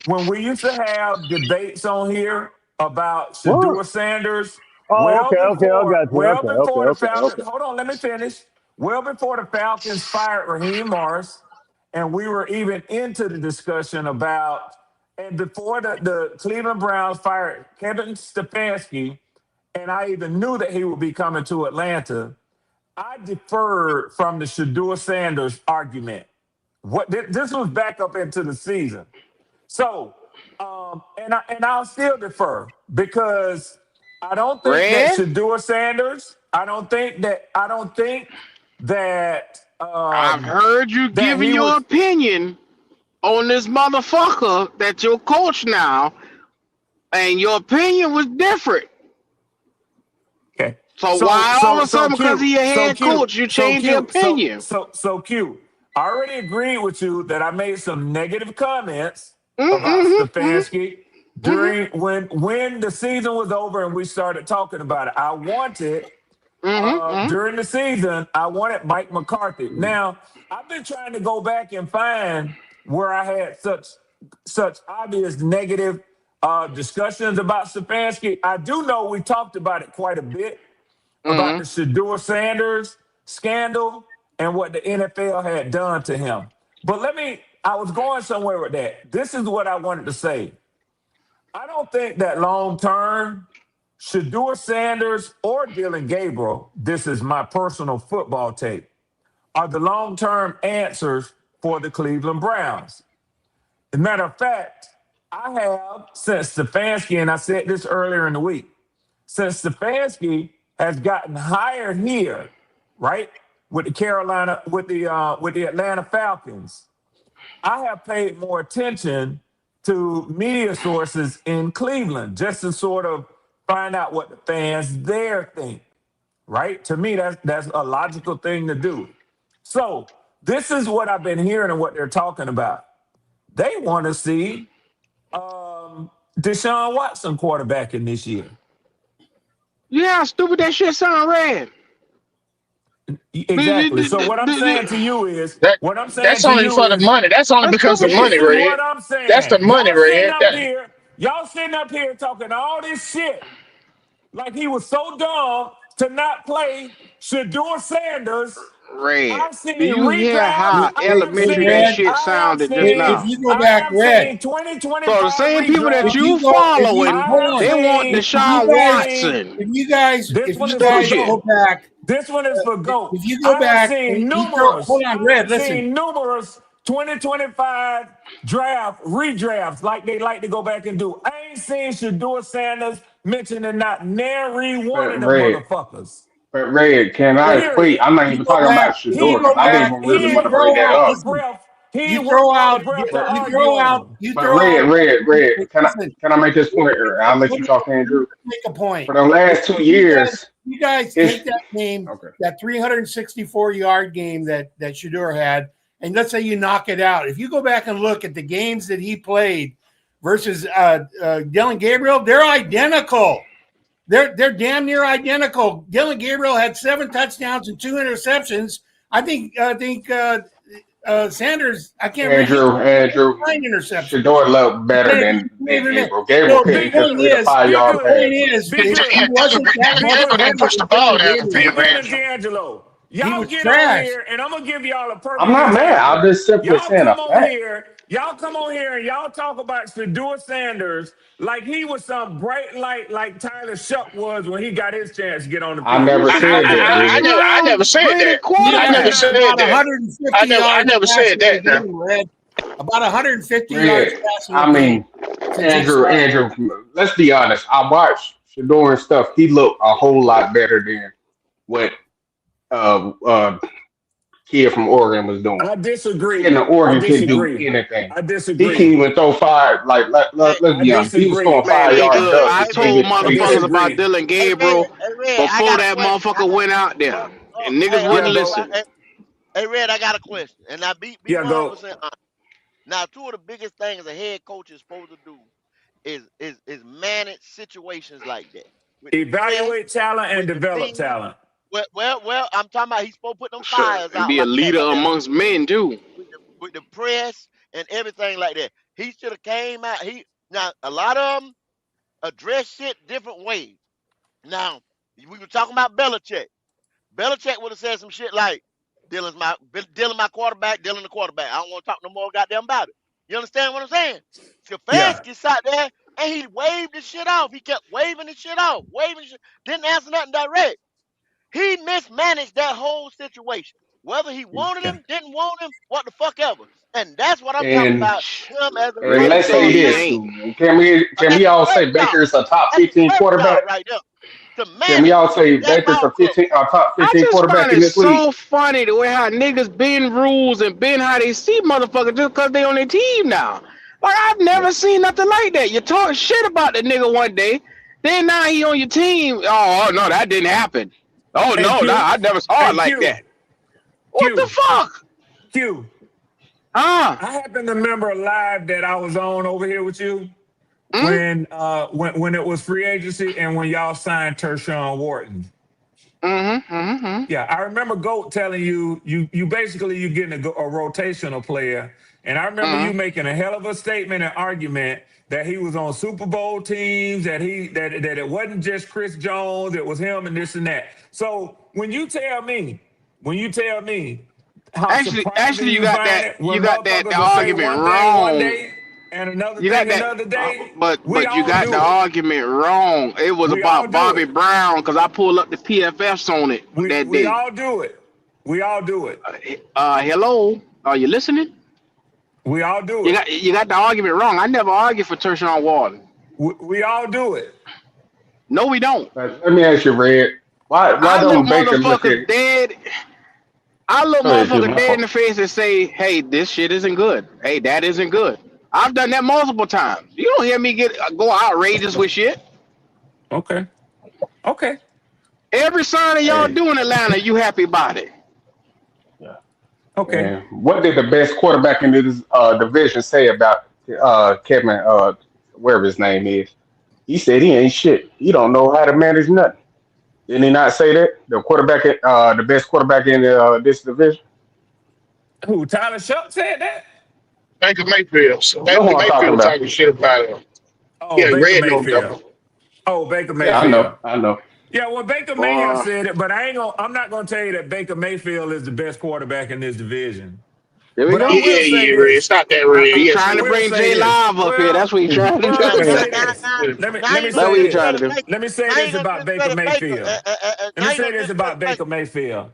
When we used to have debates on here about Shador Sanders, before the Falcons, hold on, let me finish. Well before the Falcons fired Raheem Morris, and we were even into the discussion about, and before the Cleveland Browns fired Kevin Stefanski, and I even knew that he would be coming to Atlanta, I deferred from the Shador Sanders argument. This was back up into the season. So, and I'll still defer because I don't think that Shador Sanders. I don't think that. I've heard you giving your opinion on this motherfucker that you're coach now, and your opinion was different. Okay. So why all of a sudden, because he a head coach, you change your opinion? So Q, I already agreed with you that I made some negative comments about Stefanski during when the season was over and we started talking about it. I wanted during the season, I wanted Mike McCarthy. Now, I've been trying to go back and find where I had such obvious negative discussions about Stefanski. I do know we talked about it quite a bit, about the Shador Sanders scandal and what the NFL had done to him. But I was going somewhere with that. This is what I wanted to say. I don't think that long term, Shador Sanders or Dylan Gabriel, this is my personal football take, are the long-term answers for the Cleveland Browns. As a matter of fact, I have since Stefanski, and I said this earlier in the week, since Stefanski has gotten hired here, right, with the Atlanta Falcons, I have paid more attention to media sources in Cleveland just to sort of find out what the fans there think. Right? To me, that's a logical thing to do. So this is what I've been hearing and what they're talking about. They want to see Deshaun Watson quarterbacking this year. Yeah, how stupid that shit sound, Red. Exactly. So what I'm saying to you is, That what I'm saying that's to only you for the is, money. That's only That's because stupid of this money, shit. is Red. what I'm That's the saying. money, Red. Y'all sitting up here talking all this shit like he was so dumb to not play Shador Sanders. Red. I've seen Do you hear redrafts. how elementary that Red, shit sounded just if now? you go back, Red, So the 2025 same people that if redrafts. you you go, if you following, hold I have on, they want seen, I Deshaun have Watson. if you guys, this if one you is for Stupid guys shit. GOAT. go back, This one is for GOAT. if you go I have back and seen you throw, hold numerous, on, I Red, have listen, seen numerous 2025 redrafts like they like to go back and do. I ain't seen Shador Sanders mentioning not nary one But of them Red, motherfuckers. can I equate? Period. I'm not you even go talking back, about He you Shador go because ain't I didn't back, got even he really you want to ain't bring throw worked that out, up the up. listen, breath. He you ain't throw worked up the out, breath to But you argue throw on out, them. you but throw out, Red, listen, can I make this point, or I'll let let you me, talk, let me Andrew? make a point. For the last 2 years, You guys it's take that game, okay. that 364-yard game that Shador had, and let's say you knock it out. If you go back and look at the games that he played versus Dylan Gabriel, they're identical. They're damn near identical. Dylan Gabriel had 7 touchdowns and 2 interceptions. I think Sanders, I can't remember, Andrew, 9 interceptions. Shador looked better than Gabriel. Gabriel So the couldn't Be catch point good. 3 to is, 5 Be yard good. passes. Be good. he wasn't that Be much Gabriel good. didn't better push the than ball Dylan downfield, Be Gabriel. good, Andrew. D'Angelo. He Y'all was get on trash. here, and I'm gonna give y'all a I'm perfect not mad. I'm example. just simply Y'all saying a come on fact. here, and y'all talk about Shador Sanders like he was some bright light like Tyler Shuck was when he got his chance to get on the I field. never said that, First Rudy. I never round said graded that. He I averaged never Yeah. said about that. 150 I yards never said passing a that. Now. game, Red. About 150 yards Red, passing a I game mean, since he started. Andrew, let's be honest. I watched Shador and stuff. He looked a whole lot better than what kid from Oregon was doing. I Kid disagree. in I Oregon can do disagree. anything. I He can disagree. even throw 5. Like Hey, let's I be honest. He was throwing disagree. Man, 5 nigga, yard ducks I and still told get I 350. motherfuckers about disagree. Dylan Red, Gabriel Red, I before got a that question. motherfucker went out there, and niggas Hey, Yeah, wouldn't go. listen. hey, Red, I got a question. And now be Yeah, go. 100% honest. Now, two of the biggest things a head coach is supposed to do is manage situations like that with the press, Evaluate talent and with the develop team. talent. Well, I'm talking about he's supposed to put them Sure, fires and out be a like that leader right there with amongst the team, men too. with the press and everything like that. He should have came out. Now a lot of them address shit different ways. Now we were talking about Belichick. Belichick would have said some shit like, Dylan my quarterback, Dylan the quarterback. I don't want to talk no more goddamn about it. You understand what I'm saying? Yeah. Stefanski sat there and he waved the shit off. He kept waving the shit off, waving shit, didn't answer nothing direct. He mismanaged that whole situation. Whether he wanted Yeah. him, didn't want him, what the fuck ever. And that's what I'm talking And about him as a and head Red let's say say coach. he Now, this. ain't. Can we that's the all first say job. Baker's a top That's the 15 first quarterback? job right there. To Can we manage all say that Baker's ball club. a top I 15 just find quarterback in it this league? so funny the way how niggas bend rules and bend how they see motherfuckers just because they on their team now. Like I've Yeah. never seen nothing like that. You talk shit about the nigga one day, then now he on your team. Oh no, that didn't happen. Oh Hey no, Q. I never saw it Hey like Q. that. What the Q. fuck? Q. Huh? I happen to remember a live that I was on over here with you Mm? when it was free agency and when y'all signed Tershawn Wharton. Mm-hmm. Mm-hmm. Yeah, I remember Goat telling you basically you getting a rotational player, and I remember you Mm-hmm. making a hell of a statement and argument that he was on Super Bowl teams, that it wasn't just Chris Jones, it was him and this and that. So when you tell me how surprising Actually, you find it you when got that motherfuckers the will say argument one thing one wrong. day and another You got thing that, another day, we but you all got the do it. argument wrong. It was We all about do Bobby it. Brown because I pulled up the PFFs on it that We day. all do it. We all do it. Hello, are you listening? We all do You it. got the argument wrong. I never argue for Tershawn Wharton. We all do it. No, we don't. Let me ask you, Red. Why I look don't Baker look at? motherfuckers dead. I look Go ahead, Q. motherfucker My dead in fault. the face and say, "Hey, this shit isn't good. Hey, that isn't good." I've done that multiple times. You don't hear me go outrageous with shit. Okay. Okay. Every sign of y'all Hey, do in Atlanta, you happy about it. yeah. Okay. And what did the best quarterback in this division say about Kevin? Whatever his name is, he said he ain't shit. He don't know how to manage nothing. Didn't he not say that the best quarterback in this division? Who? Tyler Shuck said that? Baker Mayfield. So That's Baker what I'm talking Mayfield about. talking shit about him. Oh, Yeah, Baker Red know Mayfield. though. Oh, Baker Yeah, I Mayfield. know, I know. Yeah, well, Baker may have Boy, said it, but I'm not gonna tell you that Baker Mayfield is the best quarterback in this division. there we But I go. Yeah, will say yeah, Red. It's this. not that I, Red. I, He Yes, I trying it to will is. bring say J this. Live up here. That's what he trying to Well, let me do. say Yeah. this. Now Let you me gonna That's say what he this. trying to do. discredit. Let me say Now you this gonna about Baker discredit Baker. Mayfield. Let me Now you say gonna this about discredit Baker Baker. Mayfield.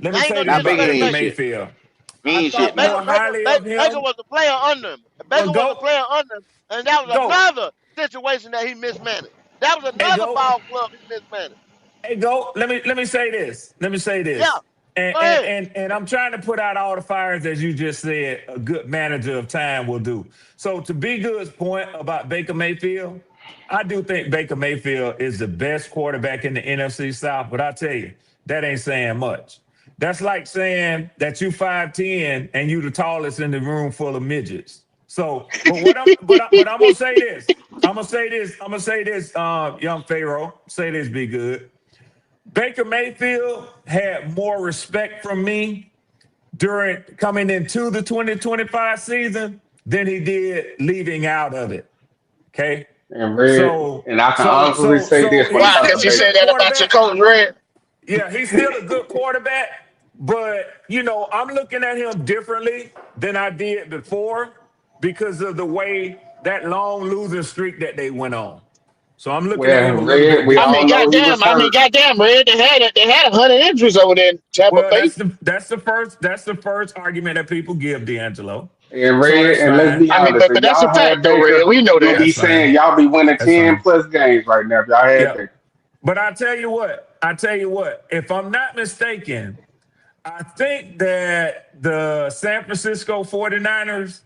Let me Now you say gonna this Now about Baker discredit Baker ain't Baker. shit. Mayfield. He I ain't Yeah, shit thought now. more highly of Baker him. was a player under him. Well, Baker was a go, player under him, and that was go, another situation that he mismanaged. That was hey, another go. ball club he mismanaged. Hey, go. Let me say this. Let me say Yeah, this. And, go and ahead. and and I'm trying to put out all the fires as you just said. A good manager of time will do. So to Be Good's point about Baker Mayfield, I do think Baker Mayfield is the best quarterback in the NFC South. But I tell you, that ain't saying much. That's like saying that you 5'10" and you the tallest in the room full of midgets. So, but I'm gonna say this. I'm gonna say this. Young Pharaoh, say this. Be good. Baker Mayfield had more respect from me during coming into the 2025 season than he did leaving out of it. Okay. And Red, So and I can so honestly so say so this when he's it Why? comes still to Because a he Baker. said good that about your quarterback. coach, Red. Yeah, he's still a good quarterback, but I'm looking at him differently than I did before because of the way that long losing streak that they went on. So I'm looking at him Well, a little Red, bit we I mean, all differently. know he was goddamn. I mean, hurt. goddamn, Red. They had 100 injuries over there in Tampa Well, Bay. that's the first argument that people give, D'Angelo. And So Red, that's and let's fine. be I mean, honest, but if that's a y'all fact, had though, Red. Baker, We know you'll that. be That's saying fine. y'all be winning That's 10 fine. plus games right now if y'all had Yeah. Baker. But I tell you what, if I'm not mistaken, I think that the San Francisco 49ers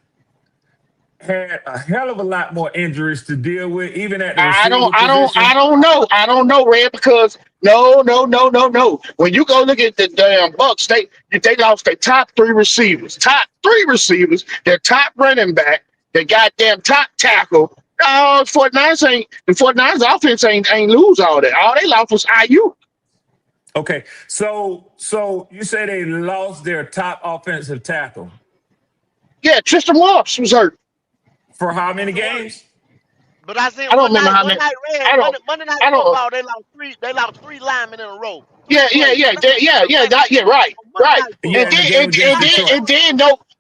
had a hell of a lot more injuries to deal with, even at the I don't, receiver I don't, I position. don't know. I don't know, Red, because no, no, no, no, no. When you go look at the damn Bucks, they lost their top three receivers, their top running back, their goddamn top tackle. Oh, 49ers ain't the 49ers offense ain't lose all that. All they lost was IU. Okay. So you say they lost their top offensive tackle Yeah, Tristan Wirfs was hurt. for how many So what? games? But I seen I don't one remember night, how one many. night red, I don't. Monday night I don't. football, they lost three linemen in a row. Three Yeah, yeah, plays. yeah, Seven yeah, back yeah, right, on Monday right. night Yeah, And in then, the football. game against Detroit.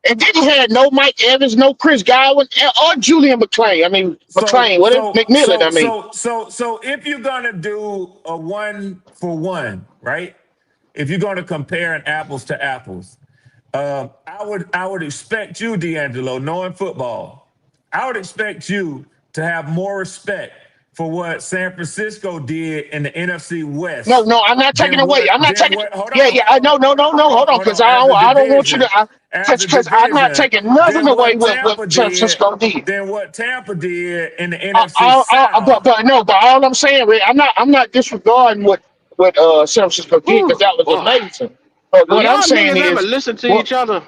and then he had no Mike Evans, no Chris Godwin, or Julian McClain. I mean So McClain, whatever so McMillan. I so mean, so so so if you're gonna do a 1-for-1, right? If you're gonna compare an apples to apples, I would expect you, D'Angelo, knowing football, I would expect you to have more respect for what San Francisco did in the NFC no, West no, I'm not taking away. I'm not than taking. what hold on, Yeah, yeah. hold on, No, hold no, on, no, hold no. on, Hold on, hold because on. I don't want you to. As a Because I'm not division, taking nothing than away what what Tampa San did, Francisco did. than what Tampa did in the NFC But South. no, but all I'm saying, Ray, I'm not disregarding what San Francisco did because Whew, that was boy. amazing. But Do what I'm y'all saying niggas ever is, listen to what each other?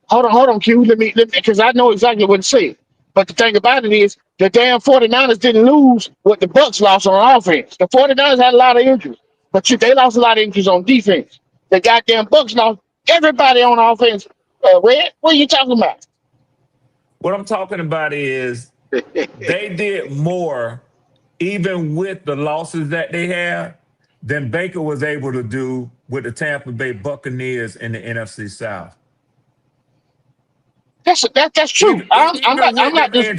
hold on, Q. Let me, because I know exactly what to say. But the thing about it is, the damn 49ers didn't lose what the Bucks lost on offense. The 49ers had a lot of injuries, but they lost a lot of injuries on defense. The goddamn Bucks lost everybody on offense. Red, what are you talking about? What I'm talking about is they did more, even with the losses that they had, than Baker was able to do with the Tampa Bay Buccaneers in the NFC South. That's true. Even I'm not even I'm with not them just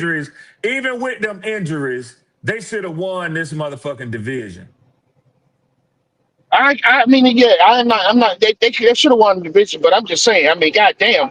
injuries, they should have won this motherfucking division. I mean, yeah, I'm not. They should have won the division, but I'm just saying. I mean, goddamn.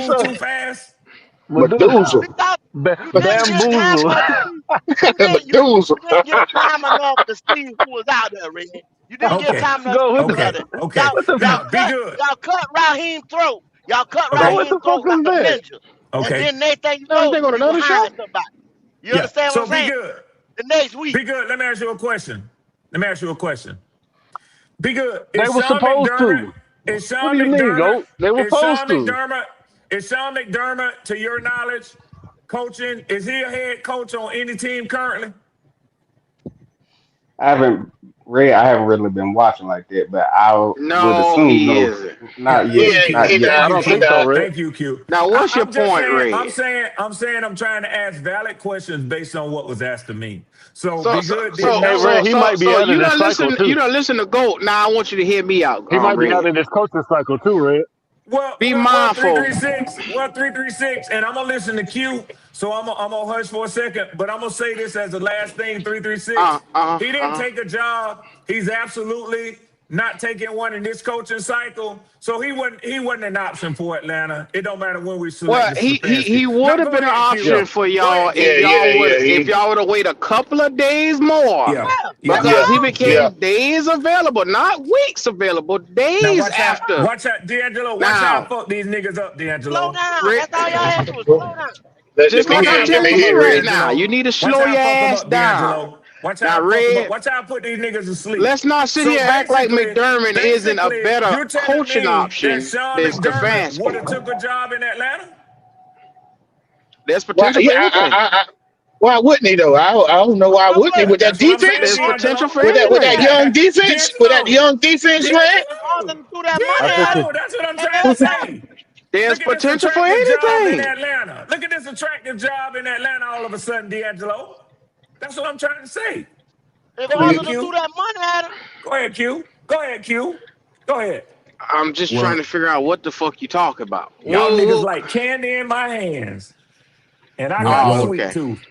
move say? too fast? Medusa. Because you didn't give time Bamboozle. enough to see. Medusa. You didn't give time enough to see who was out there, Red. You didn't give Okay. time enough to Go, see what who the, was out Okay. there. Okay. Y'all, what the, y'all Now be cut, good. y'all cut Raheem throat. Y'all cut bro, Okay. what Raheem the fuck throat like was a that? ninja. And Okay. then next thing you No, know, they go to he was another show. hiring somebody. You Yeah. understand what So I'm be saying? good. The next week. Be good. Let me ask you a question. Let me ask you a question. Be good. They were supposed to. What do you mean, Goat? They were supposed to. Is Sean McDermott, to your knowledge, coaching? Is he a head coach on any team currently? I haven't really been watching like that, but I would No, assume he no, isn't. Yeah. not He yet, Thank ain't, you. not he yet. Thank I not, you, don't he think Q. so, not. Red. Thank you, Q. Now, what's your I'm just point, saying. Red? I'm trying to ask valid questions based on what was asked of me. So So, be so, good. Didn't so, Hey, know. Red, so, he so, might be so out of you this don't cycle listen. You too. don't listen to Goat. Now, I want you to hear me out, He might be out Red. of this coaching cycle too, Red. Be Three mindful. three six. Well, 336, and I'm gonna listen to Q. So I'm gonna hush for a second, but I'm gonna say this as the last thing. 336. He didn't take a job. He's absolutely not taking one in this coaching cycle. So he wasn't an option for Atlanta. It don't matter when we select Well, the he Stefanski. would Now have go been an ahead, Q. Yeah. option for Go y'all ahead, Q. if y'all would have waited a couple of days more, Yeah, yeah. That's because he all. Yeah. became days available, not weeks available, Now days after. watch out, D'Angelo. Watch how I Now, fuck these niggas up, Slow D'Angelo. down. Red, That's all y'all had to do was Well, slow down. let just me Watch like hear I'm how I it. Let fuck me telling them hear up, you right Red. now, you D'Angelo. need to Watch slow how I your fuck them ass up, down. D'Angelo. Watch how Now, I fuck them up. Red, Watch how I put these niggas to sleep. let's not sit So here and act like basically, McDermott isn't a basically, better you're telling coaching me that option Sean than McDermott would Stefanski. have took a job in Atlanta? There's Why? potential for Yeah. anything. Why wouldn't he though? I don't know why You know wouldn't he what? with that That's what I'm saying, defense? There's potential D'Angelo. for With that anything. young defense? With that D'Angelo. young defense, Red? All D'Angelo. them threw that I money think at he, him, D'Angelo. That's what I'm and trying to they'll take him. say. There's Look at this potential for attractive job in anything. Atlanta. Look at this attractive job in Atlanta all of a sudden, D'Angelo. That's what I'm trying to say. If Go all ahead, of them threw Q. that money at him, Go ahead, Q. Go ahead, Q. Go ahead. I'm just trying Well, to figure out what the fuck you talking about. Y'all niggas Whoa. like candy in my hands. And I well, got a Oh, well, sweet okay. tooth.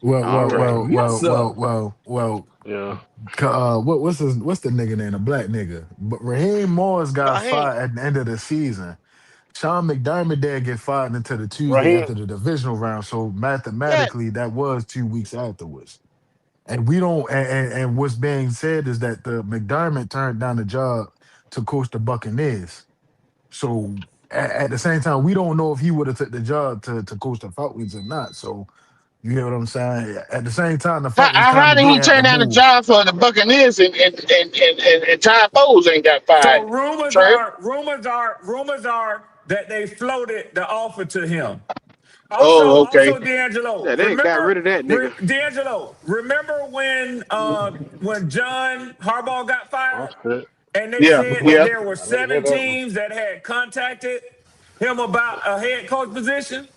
well, All well, right. well, Yes, well, sir. well, well. yeah. What's the nigga name? The black nigga. But Raheem Morris got Raheem. fired at the end of the season. Sean McDermott did get fired into the Tuesday Raheem, after the divisional round. So Yes. mathematically, that was 2 weeks afterwards. And we don't. And what's being said is that the McDermott turned down the job to coach the Buccaneers. So at the same time, we don't know if he would have took the job to coach the Falcons or not. So you hear what I'm saying? At the same time, the Falcons kind How of did he did have turn to down the move. job for the Buccaneers and Ty Foles ain't got So fired? Trey? rumors are that they floated the offer to him. Oh, okay. Also, D'Angelo, Yeah, they got rid of that nigga. D'Angelo, remember when John Harbaugh got oh fired, shit. and they Yeah, said that yeah, there were I didn't hear 7 that one. teams that had contacted him about a head coach position,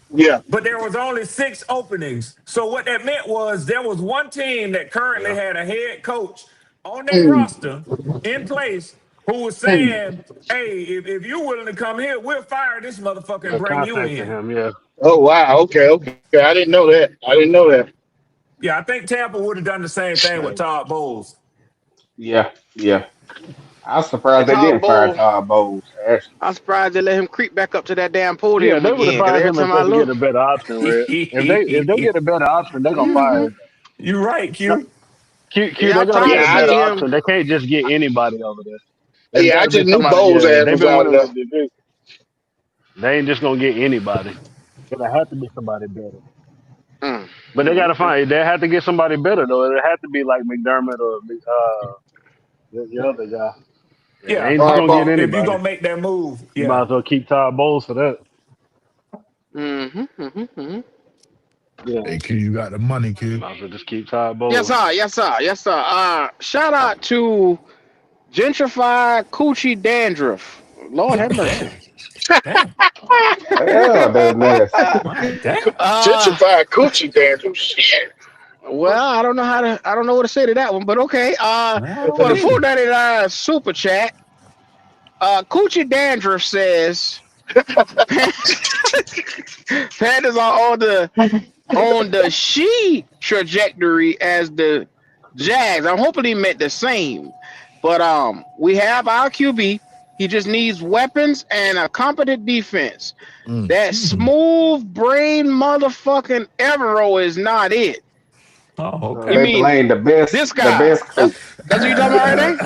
yeah. but there was only 6 openings. So what that meant was there was one team that currently Yeah. had a head coach on their Mm, roster in place who was mm. saying, "Hey, if you're willing to come here, we'll fire this motherfucker and The bring you contact to in." him, yeah. Oh wow. Okay, okay. I didn't know that. I didn't know that. Yeah, I think Tampa would have done the same thing with Todd Bowles. Yeah, yeah. I was surprised And they Todd didn't fire Bowles, Todd Bowles. Actually, I'm surprised they let him creep back up to that damn Yeah, podium they would have again. Because fired every him if time I they could get look, a better option, Red. If they get a better option, they're gonna fire hmm him. You're right, Q. Q, yeah, they I'm gotta tired get of a Yeah, better seeing him. option. They can't just get anybody over there. It's yeah. I gotta be just knew somebody, Bowles yeah. ass They've was been out winning there. the division. They ain't just gonna get anybody. It'll have to be somebody better. Mm, But they gotta okay. find they have to get somebody better though. It have to be like McDermott or the other guy. Yeah, they Yeah, ain't just gonna get Hardball. if you anybody. gonna make that move, You might yeah. as well keep Todd Bowles for that. Yeah. Hey, Q, you got the money, Q. Might as well just keep Todd Yes, Bowles. sir. Yes, sir. Yes, sir. Shout out to Gentrified Coochie Dandruff. Lord have mercy. Damn, damn, hell, that's nasty. my damn. Uh, Gentrified coochie dancing. Shit. well, I don't know what to say to that one, but okay. For the Golly. 4.99 super chat, Coochie Dandruff says Panthers are on the she trajectory as the Jags. I'm hoping he meant the same. But we have our QB. He just needs weapons and a competent defense. That Mm. smooth brain motherfucking Evero is not it. Oh, You okay. That mean blame this the guy? best coach. That's what you talking about right there?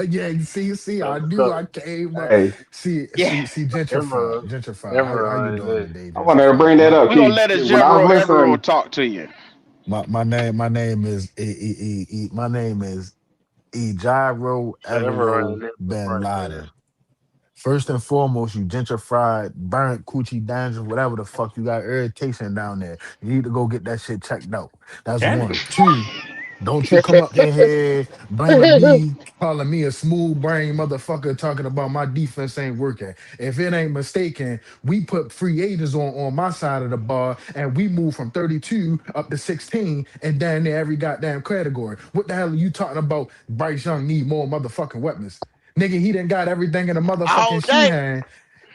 Yeah, see, I knew So, I came up. Hey, Yeah. See, gentrified, Everett, gentrified. How you Everett doing is it. today, I want to gentrified? bring that up, We're gonna Key. let his When I was General Evero listening, talk to you. My name is my name is Ejiro So Everett Evero is it Bin right there. Laden. First and foremost, you gentrified, burnt coochie dandruff, whatever the fuck you got irritation down there. You need to go get that shit checked out. That's Damn it. one. Two, don't you come up in here blaming me, calling me a smooth brain motherfucker, talking about my defense ain't working. If it ain't mistaken, we put free agents on my side of the bar and we moved from 32 up to 16 and down there every goddamn category. What the hell are you talking about? Bryce Young need more motherfucking weapons. Nigga, he done got everything in the All motherfucking she day, hand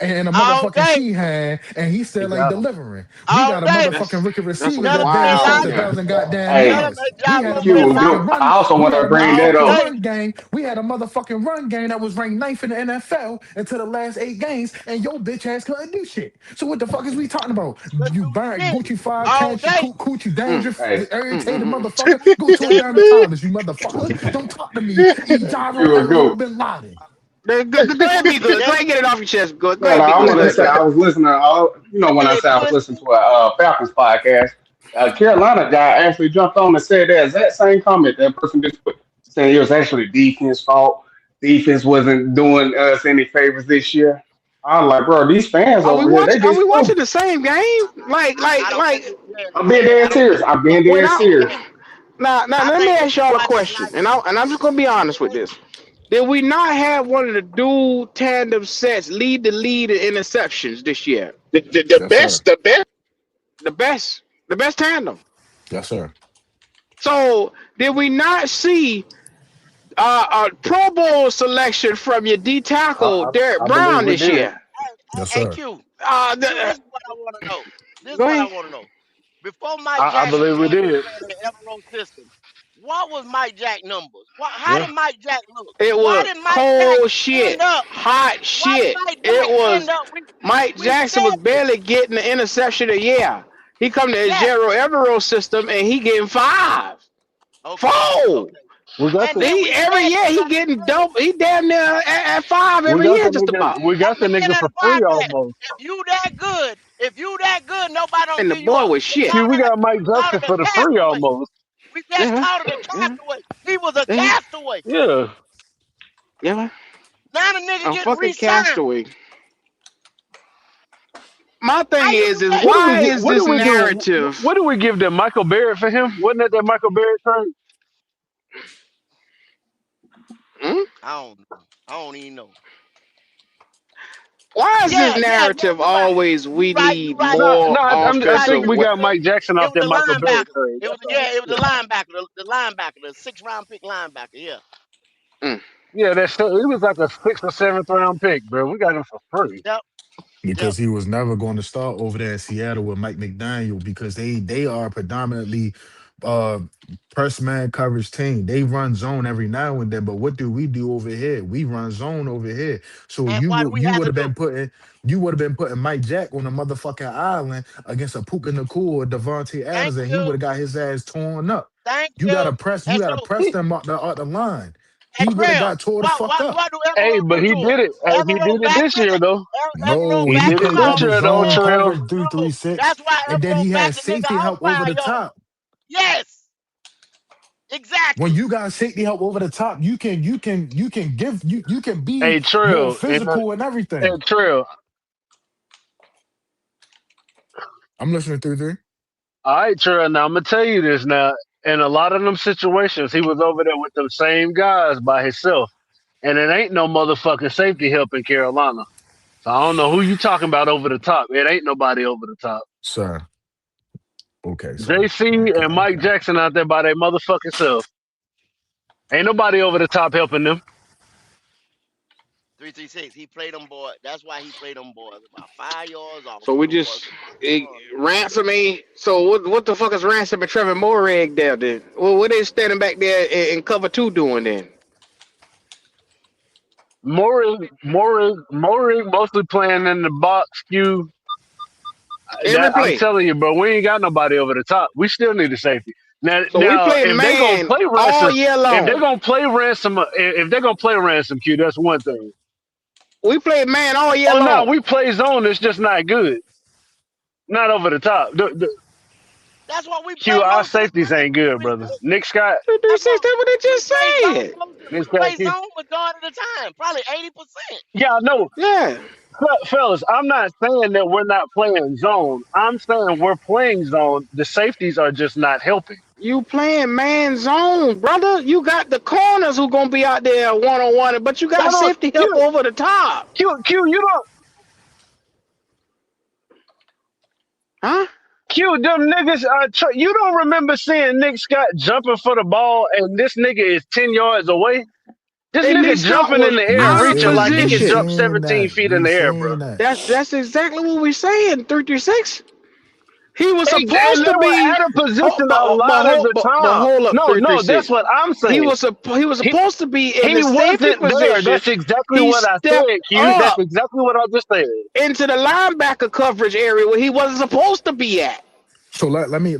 and a all motherfucking day, she hand, and he He still ain't got him. delivering. We all got a day. motherfucking That's rookie that's receiver some Tell that him barely Bin wild threw shit for Laden. there. 1,000 goddamn Tell hey, him yards. We had a Gyro Q Bin and motherfucking Goat. Laden. run. I also We want had to a bring All that motherfucking up. day. run game. We had a motherfucking run game that was ranked ninth in the NFL until the last 8 games, and your bitch ass couldn't do shit. So what the fuck is we talking about? Couldn't You do burnt shit. Gucci 5 All cash, day. coochie Mm, dandruff, Hey, irritated mm. motherfucker. Go to a Damn dermatologist, you motherfucker. Don't talk to me. Ejiro Q and Evero Goat. Bin Laden. Go ahead, be good. Go That's ahead, get it off your chest. Go No, no, ahead, be I good. want Go to ahead, say go I ahead. was listening. When I hey say I was listening pussy. to a Falcons podcast, Carolina guy actually jumped on and said that exact same comment that person just put, saying it was actually defense fault. Defense wasn't doing us any favors this year. I'm like, bro, these fans over here, they Are get we watching stupid. the same game? I don't think we yeah, I'm being I dead don't think serious. we I'm being When dead I serious. now I let me think we ask y'all a watching question, like and I'm just gonna be honest with this. Did we not have one of the dual tandem sets lead the lead in interceptions this year? The Yes, sir. best, the best. The best tandem. Yes, sir. So did we not see a Pro Bowl selection from your D tackle Derek I believe Brown we this did. year? Yes, hey sir. Q. Uh, the, Q, uh this is what I want to know. This is Go what I ahead. want to know. Before Mike I Jackson believe we came and did. ran the Everett system, what was Mike Jack numbers? How Yeah. did Mike Jack look? It Why was did Mike Jack cold end shit, up? hot Why did shit. Mike It Jack was end up? Mike We Jackson was said this. barely getting the interception a year. He come to the Yes. Gerald Evero system and he getting five, Okay. four. Okay. We got And the then He we every said year this he about getting the double. He damn near at five we every got year the just nigga about. we That got the nigga nigga at for the free podcast. almost. If you that good, nobody don't And the give you boy up. was We shit. Q, called we it got Mike we called Jackson it a for the free castaway. almost. We just Uh-huh. called it a Uh-huh. castaway. He was a Uh-huh. castaway. Yeah. Yeah, Now the nigga a getting fucking re-signed. castaway. My How thing you do is that? What do we why get? is What do this we do? narrative? What do we give them? Michael Barrett for him? Wasn't that Michael Barrett trade? Hmm? I don't even know. Why is this Yeah, yeah, yeah. narrative You're right. always You we right. You need right. No, no. more You I right. think offensive? we It got was Mike Jackson it off was that the Michael Barrett linebacker. trade. It was That's all. yeah. It was Yeah. the linebacker. The linebacker. The 6th round pick linebacker. Yeah. Mm. Yeah, it was like a sixth or seventh round pick, bro. We got him for free. Yep. Yep. Because he was never going to start over there in Seattle with Mike McDaniel because they are predominantly uh press man coverage team. They run zone every now and then, but what do we do over here? We run zone over here. So And what do we you have would to have do? been putting Mike Jack on a motherfucking island against a Puka Nakua or Devontae Thank Adams, and he you. would have got his ass torn up. Thank You you. gotta press, you And gotta so, press them out the line. hey He would have Trail, got tore the fuck up. what do Hey, Evero but do he to him? did it. Hey, he Evero did it back this him year up. though. No, Evero He he back did him it played this up. double year though, zone Trail. coverage through three No, six, that's why and then Evero he back had the nigga safety up help over 5 the yards. top. Yes, When exactly. you got safety help over the top, you can be Hey, more Trail, physical and hey, everything. Trail. I'm listening through there. All right, Trail. Now I'm gonna tell you this. Now, in a lot of them situations, he was over there with them same guys by himself, and it ain't no motherfucking safety help in Carolina. So I don't know who you talking about over the top. It ain't nobody over the top. Sir. Okay, sir. JC Okay, and Mike okay. Jackson out there by their motherfucking self. Ain't nobody over the top helping them. 336. He played them boy. That's why he played them boys about 5 yards off. So So we them boys just could get yards. ransom me. So what the fuck is ransom and Trevor Morrig there then? Well, what they standing back there in cover two doing then? Maury mostly playing in the box. Every I'm play. telling you, bro, we ain't got nobody over the top. We still need a safety. So we Now, play if they gonna man play all ransom, year if they're long. gonna play ransom, if they're gonna play ransom, Q, that's one thing. We play man all year Oh no, long. we play zone. It's just not good. Not over the top. That's what we Q, play our most of the safeties time. ain't good, brother. Nick Scott, Three three that's six. what That's what they we just play zone. said. Nick We Scott, play Q. zone majority of the time, probably 80%. Yeah, I know. Yeah. Fellas, I'm not saying that we're not playing zone. I'm saying we're playing zone. The safeties are just not helping. You playing man zone, brother. You got the corners who gonna be out there one on one, but you got Hold on, safety help over the top. You don't. Huh? Q, them niggas, you don't remember seeing Nick Scott jumping for the ball and this nigga is 10 yards away? This And Nick nigga Scott jumping was in the air, We out of reaching saying like he can we position. jump saying 17 that. feet in We the air, bro. saying that. That's exactly what we saying. 336. He was And supposed they to were be. out of Oh, position a lot of the but time. hold up, No, that's 336. what I'm He saying. was he was He supposed to be in he the safety wasn't there. position. That's exactly He what I said, stepped Q. That's up exactly what I just said. into the linebacker coverage area where he wasn't supposed to be at. So let me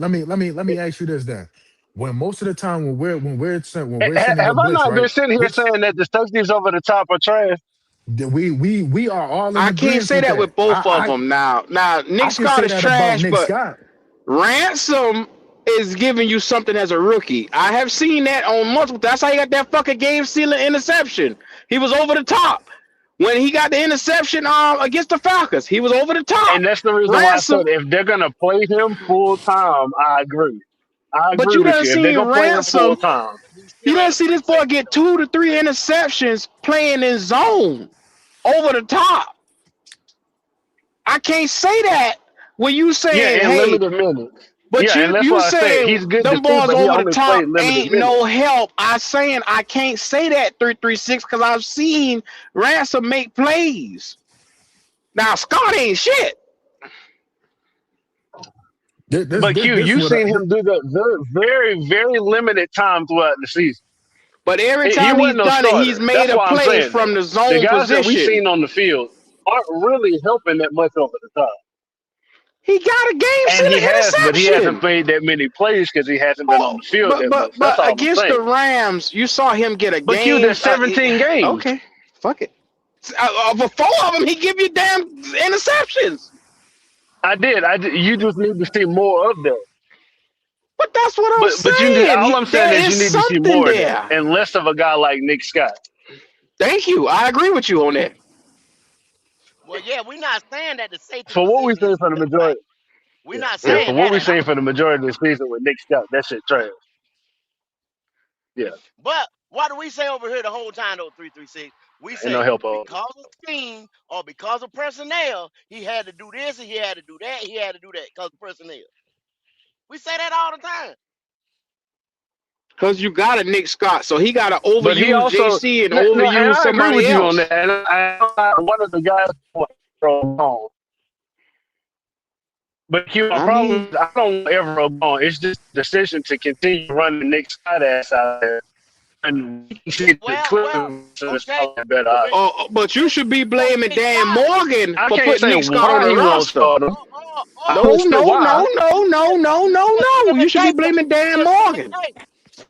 ask you this then. When most of the time when we're sending a Have I blitz, not been right? sitting here Which saying that the safeties over the top are trash? we are all in I can't agreement say with that that. with both of them. Now I Nick can Scott say is that about trash, Nick but Scott. Ransom is giving you something as a rookie. I have seen that on multiple. That's how he got that fucking game stealing interception. He was over the top when he got the interception against the Falcons. He was over the top. And that's the reason why I said Ransom, if they're gonna play him full time, I agree. I but agree you with done you. If they're seen gonna play him full Ransom. time, He You still done ain't a see free this boy safety get though. 2 to 3 interceptions playing in zone over the top. I can't say that when you saying, yeah, in hey, limited minutes. but Yeah, and that's you why I said saying he's good to them see, boys but he over the only top played limited ain't minutes. no help. I saying I can't say that 336 because I've seen Ransom make plays. Now Scott ain't shit, This But this Q, this you've what I, seen him do that very, very limited time throughout the season. but every He time he's wasn't no done it, he's starter. made That's a why I'm play saying that. from the The zone guys that we've position. seen on the field aren't really helping that much over the top. He got a game And he center has, but he hasn't interception. made that many plays because he hasn't been on Oh, the field that much. but That's all I'm against the saying. Rams, you saw him get a But Q, game. there's 17 games. Okay, fuck it. For 4 of them, he give you damn interceptions. I did. You just need to see more of that. But that's what I'm But saying. all I'm saying There is is you need to see something more of that there. and less of a guy like Nick Scott. Thank you. I agree with you on that. Well, yeah, we're not saying that the safety For what we position seen is for the still trash. majority, We're not yeah, for saying what that we at seen for all. the majority of the season with Nick Scott, that shit trash. Yeah, But what do we say over here the whole time though? 336. We ain't no say help over. because of scheme or because of personnel, he had to do this and he had to do that. He had to do that because of personnel. We say that all the time. Because you got a Nick Scott, so he got to But he overuse also JC and no, and overuse I agree somebody with you on else. that. And one of the guys wrong. But Q, my I problem mean, is I don't ever wrong. It's just a decision to continue running Nick Scott ass out there, and we can Yeah, see the clip, so it's okay. probably a better option. but you should be Start blaming Nick Dan Scott. Morgan I for can't putting say Nick Scott on why the he won't roster. start him. I No, understand no, why. no, no, no, no, no, Still no. give You and should be take though. blaming You Dan still give and Morgan. take.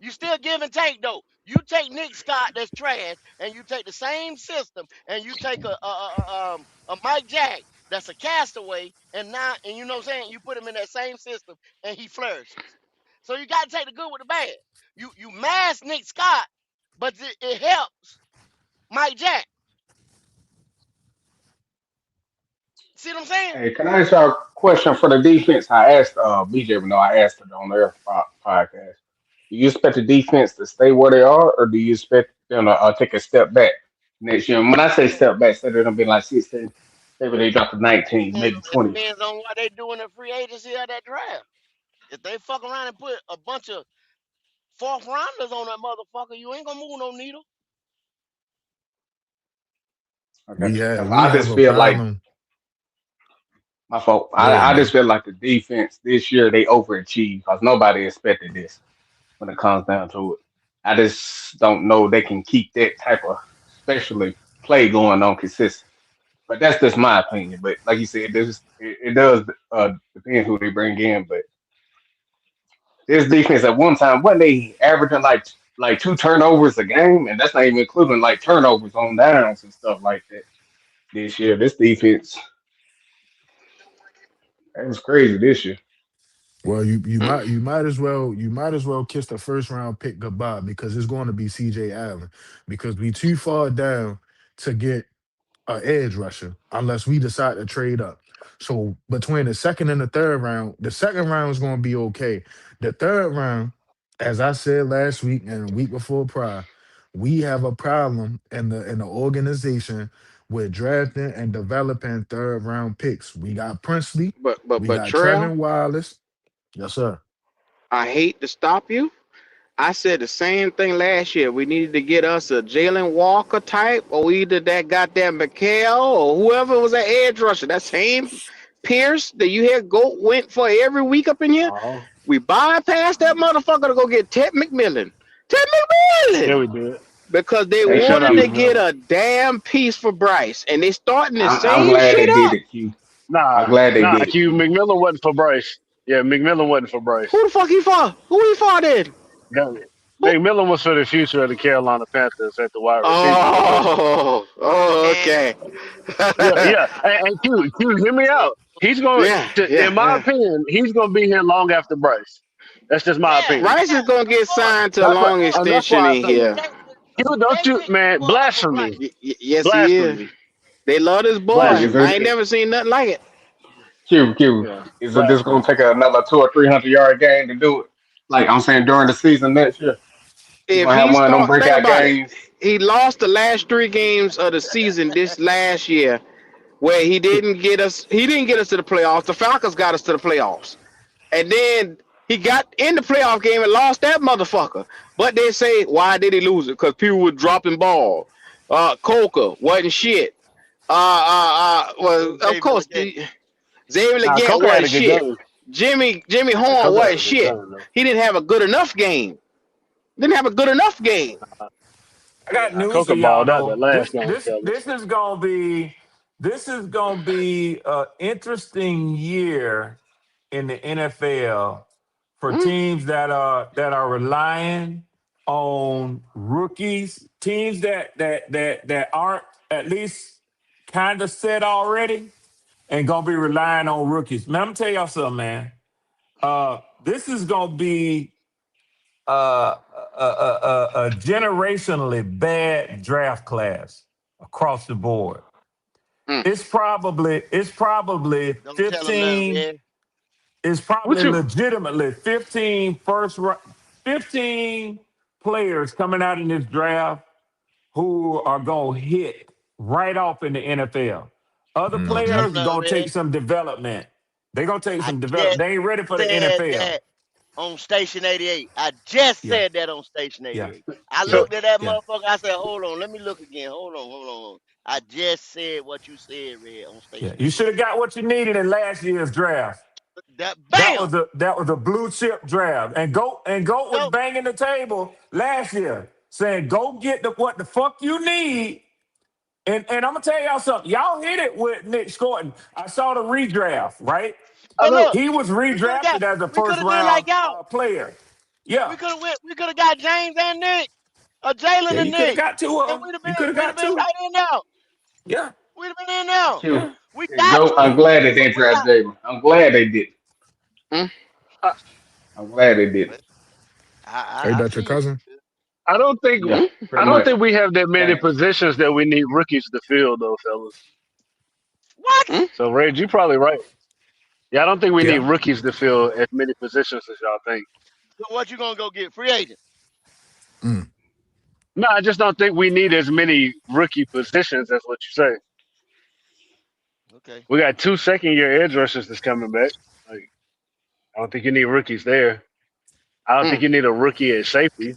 You still give and take though. You take Nick Scott that's trash, and you take the same system, and you take a Mike Jack that's a castaway, and now and you know what I'm saying you put him in that same system, and he flourishes. So you got to take the good with the bad. You mask Nick Scott, but it helps Mike Jack. See what I'm saying? Hey, can I ask y'all a question for the defense? I asked BJ, but no, I asked it on their podcast. Do you expect the defense to stay where they are, or do you expect them to take a step back next year? And when I say step back, say they're gonna be like 16, maybe they drop to 19, maybe It 20. depends on what they do in the free agency of that draft. If they fuck around and put a bunch of fourth rounders on that motherfucker, you ain't gonna move no needle. Okay, we have 'cause we I have just a feel like problem. my fault. Go ahead, I just bro. feel like the defense this year they overachieved because nobody expected this when it comes down to it. I just don't know they can keep that type of, especially play going on consistent. But that's just my opinion. But like you said, it does depend who they bring in. But this defense at one time wasn't they averaging like two turnovers a game, and that's not even including like turnovers on downs and stuff like that. This year, this defense that was crazy this year. Well, you Mm. might as well kiss the first round pick goodbye because it's going to be C.J. Allen because we too far down to get an edge rusher unless we decide to trade up. So between the second and the third round, the second round is going to be okay. The third round, as I said last week and the week before prior, we have a problem in the organization with drafting and developing third round picks. We got Princely, we But got Trail, Trevin Wallace. Yes, sir. I hate to stop you. I said the same thing last year. We needed to get us a Jalen Walker type, or either that goddamn McHale or whoever was that edge rusher. That same Pierce that you hear Goat went for every week up in here. Oh, We bypassed that motherfucker to go get Ted McMillan. Ted yeah, McMillan! we did. Because they Hey, Hey shout wanted out to Q, get McMillan. a damn piece for Bryce. And they starting the I'm same glad shit they did up. it, Q. I'm Nah, glad they nah, did it. Q. McMillan wasn't for Bryce. Yeah, McMillan wasn't for Bryce. Who the fuck he for? Who he for then? That- Who? McMillan was for the future of the Carolina Panthers at the wide receiver position. Oh, okay. Yeah, yeah. And Q, hear me out. He's going Yeah, to, in my yeah. opinion, he's going to be here long after Bryce. That's just my opinion. Bryce is gonna get signed to a That's what, long and that's extension why I in say, here. Q, don't you, man, blasphemy, Yes, he is. blasphemy, They love this Q, boy. is I blasphemy. ain't it never seen nothing like it. Q? Yeah, Is it just gonna blasphemy. take another 200 or 300 yard game to do it? Like I'm saying during the season next year, you If gonna have he one of them start, think breakout about it. games. He lost the last 3 games of the season this last year, where he didn't get us. He didn't get us to the playoffs. The Falcons got us to the playoffs, and then he got in the playoff game and lost that motherfucker. But they say, why did he lose it? Because people were dropping ball. Coker wasn't shit. Well, Who, of Xavier course, Leggett? Xavier Nah, Leggett Coker had wasn't a good shit. game. Jimmy Yeah, Horn Coker had wasn't a good shit. game though. He didn't have a good enough game. Didn't have a good enough game. I got Nah, news for Coker y'all balled out that though. last This game, this fellas. this is gonna be an interesting year in the NFL for Mm. teams that are relying on rookies, teams that aren't at least kind of set already, and gonna be relying on rookies. Man, I'm gonna tell y'all something, man. This is gonna be a generationally bad draft class across the board. Mm. It's probably Don't tell them nothing, 15. man. It's What probably you? legitimately 15 players coming out in this draft who are gonna hit right off in the NFL. Other Don't tell Hmm. players them are nothing, gonna take man. some development. They're gonna take I some development. just They ain't ready for the said NFL. that on Station 88. I just Yeah, said that on Station yeah, 88. I yeah, So looked at that yeah. motherfucker. I said, hold on, let me look again. Hold on. I just said what you said, Red, on Yeah, Station you should 88. have got what you needed in last year's draft. That That bam! was a blue chip draft, and Goat was No, banging the table last year, saying go get what the fuck you need. And I'm gonna tell y'all something. Y'all hit it with Nick Scotton. I saw the redraft, right? I but know. look, He was we could have got redrafted as a we could first have did like round y'all. player. Yeah, We could have got James and Nick, or Jalen yeah. and You could have Nick. got two of And them. You could have we'd have got been two. right in there. Yeah, We'd have been in there. Q, yeah, We got Go. I'm to, glad they but didn't we draft got Jalen. I'm glad they did. Mm. I, I'm glad they did. well, Ain't I that your feel you. cousin? I don't think Yeah, Mm. I pretty don't much. think we have that many Thanks. positions that we need rookies to fill, though, fellas. What? Mm. So, Reg, you probably right. Yeah, I don't think we need Yeah. rookies to fill as many positions as y'all think. So what you gonna go get? Free agent. Mm. No, I just don't think we need as many rookie positions. That's what you say. Okay. We got 2 second-year edge rushers that's coming back. Like, I don't think you need rookies there. I don't think Mm. you need a rookie at safety.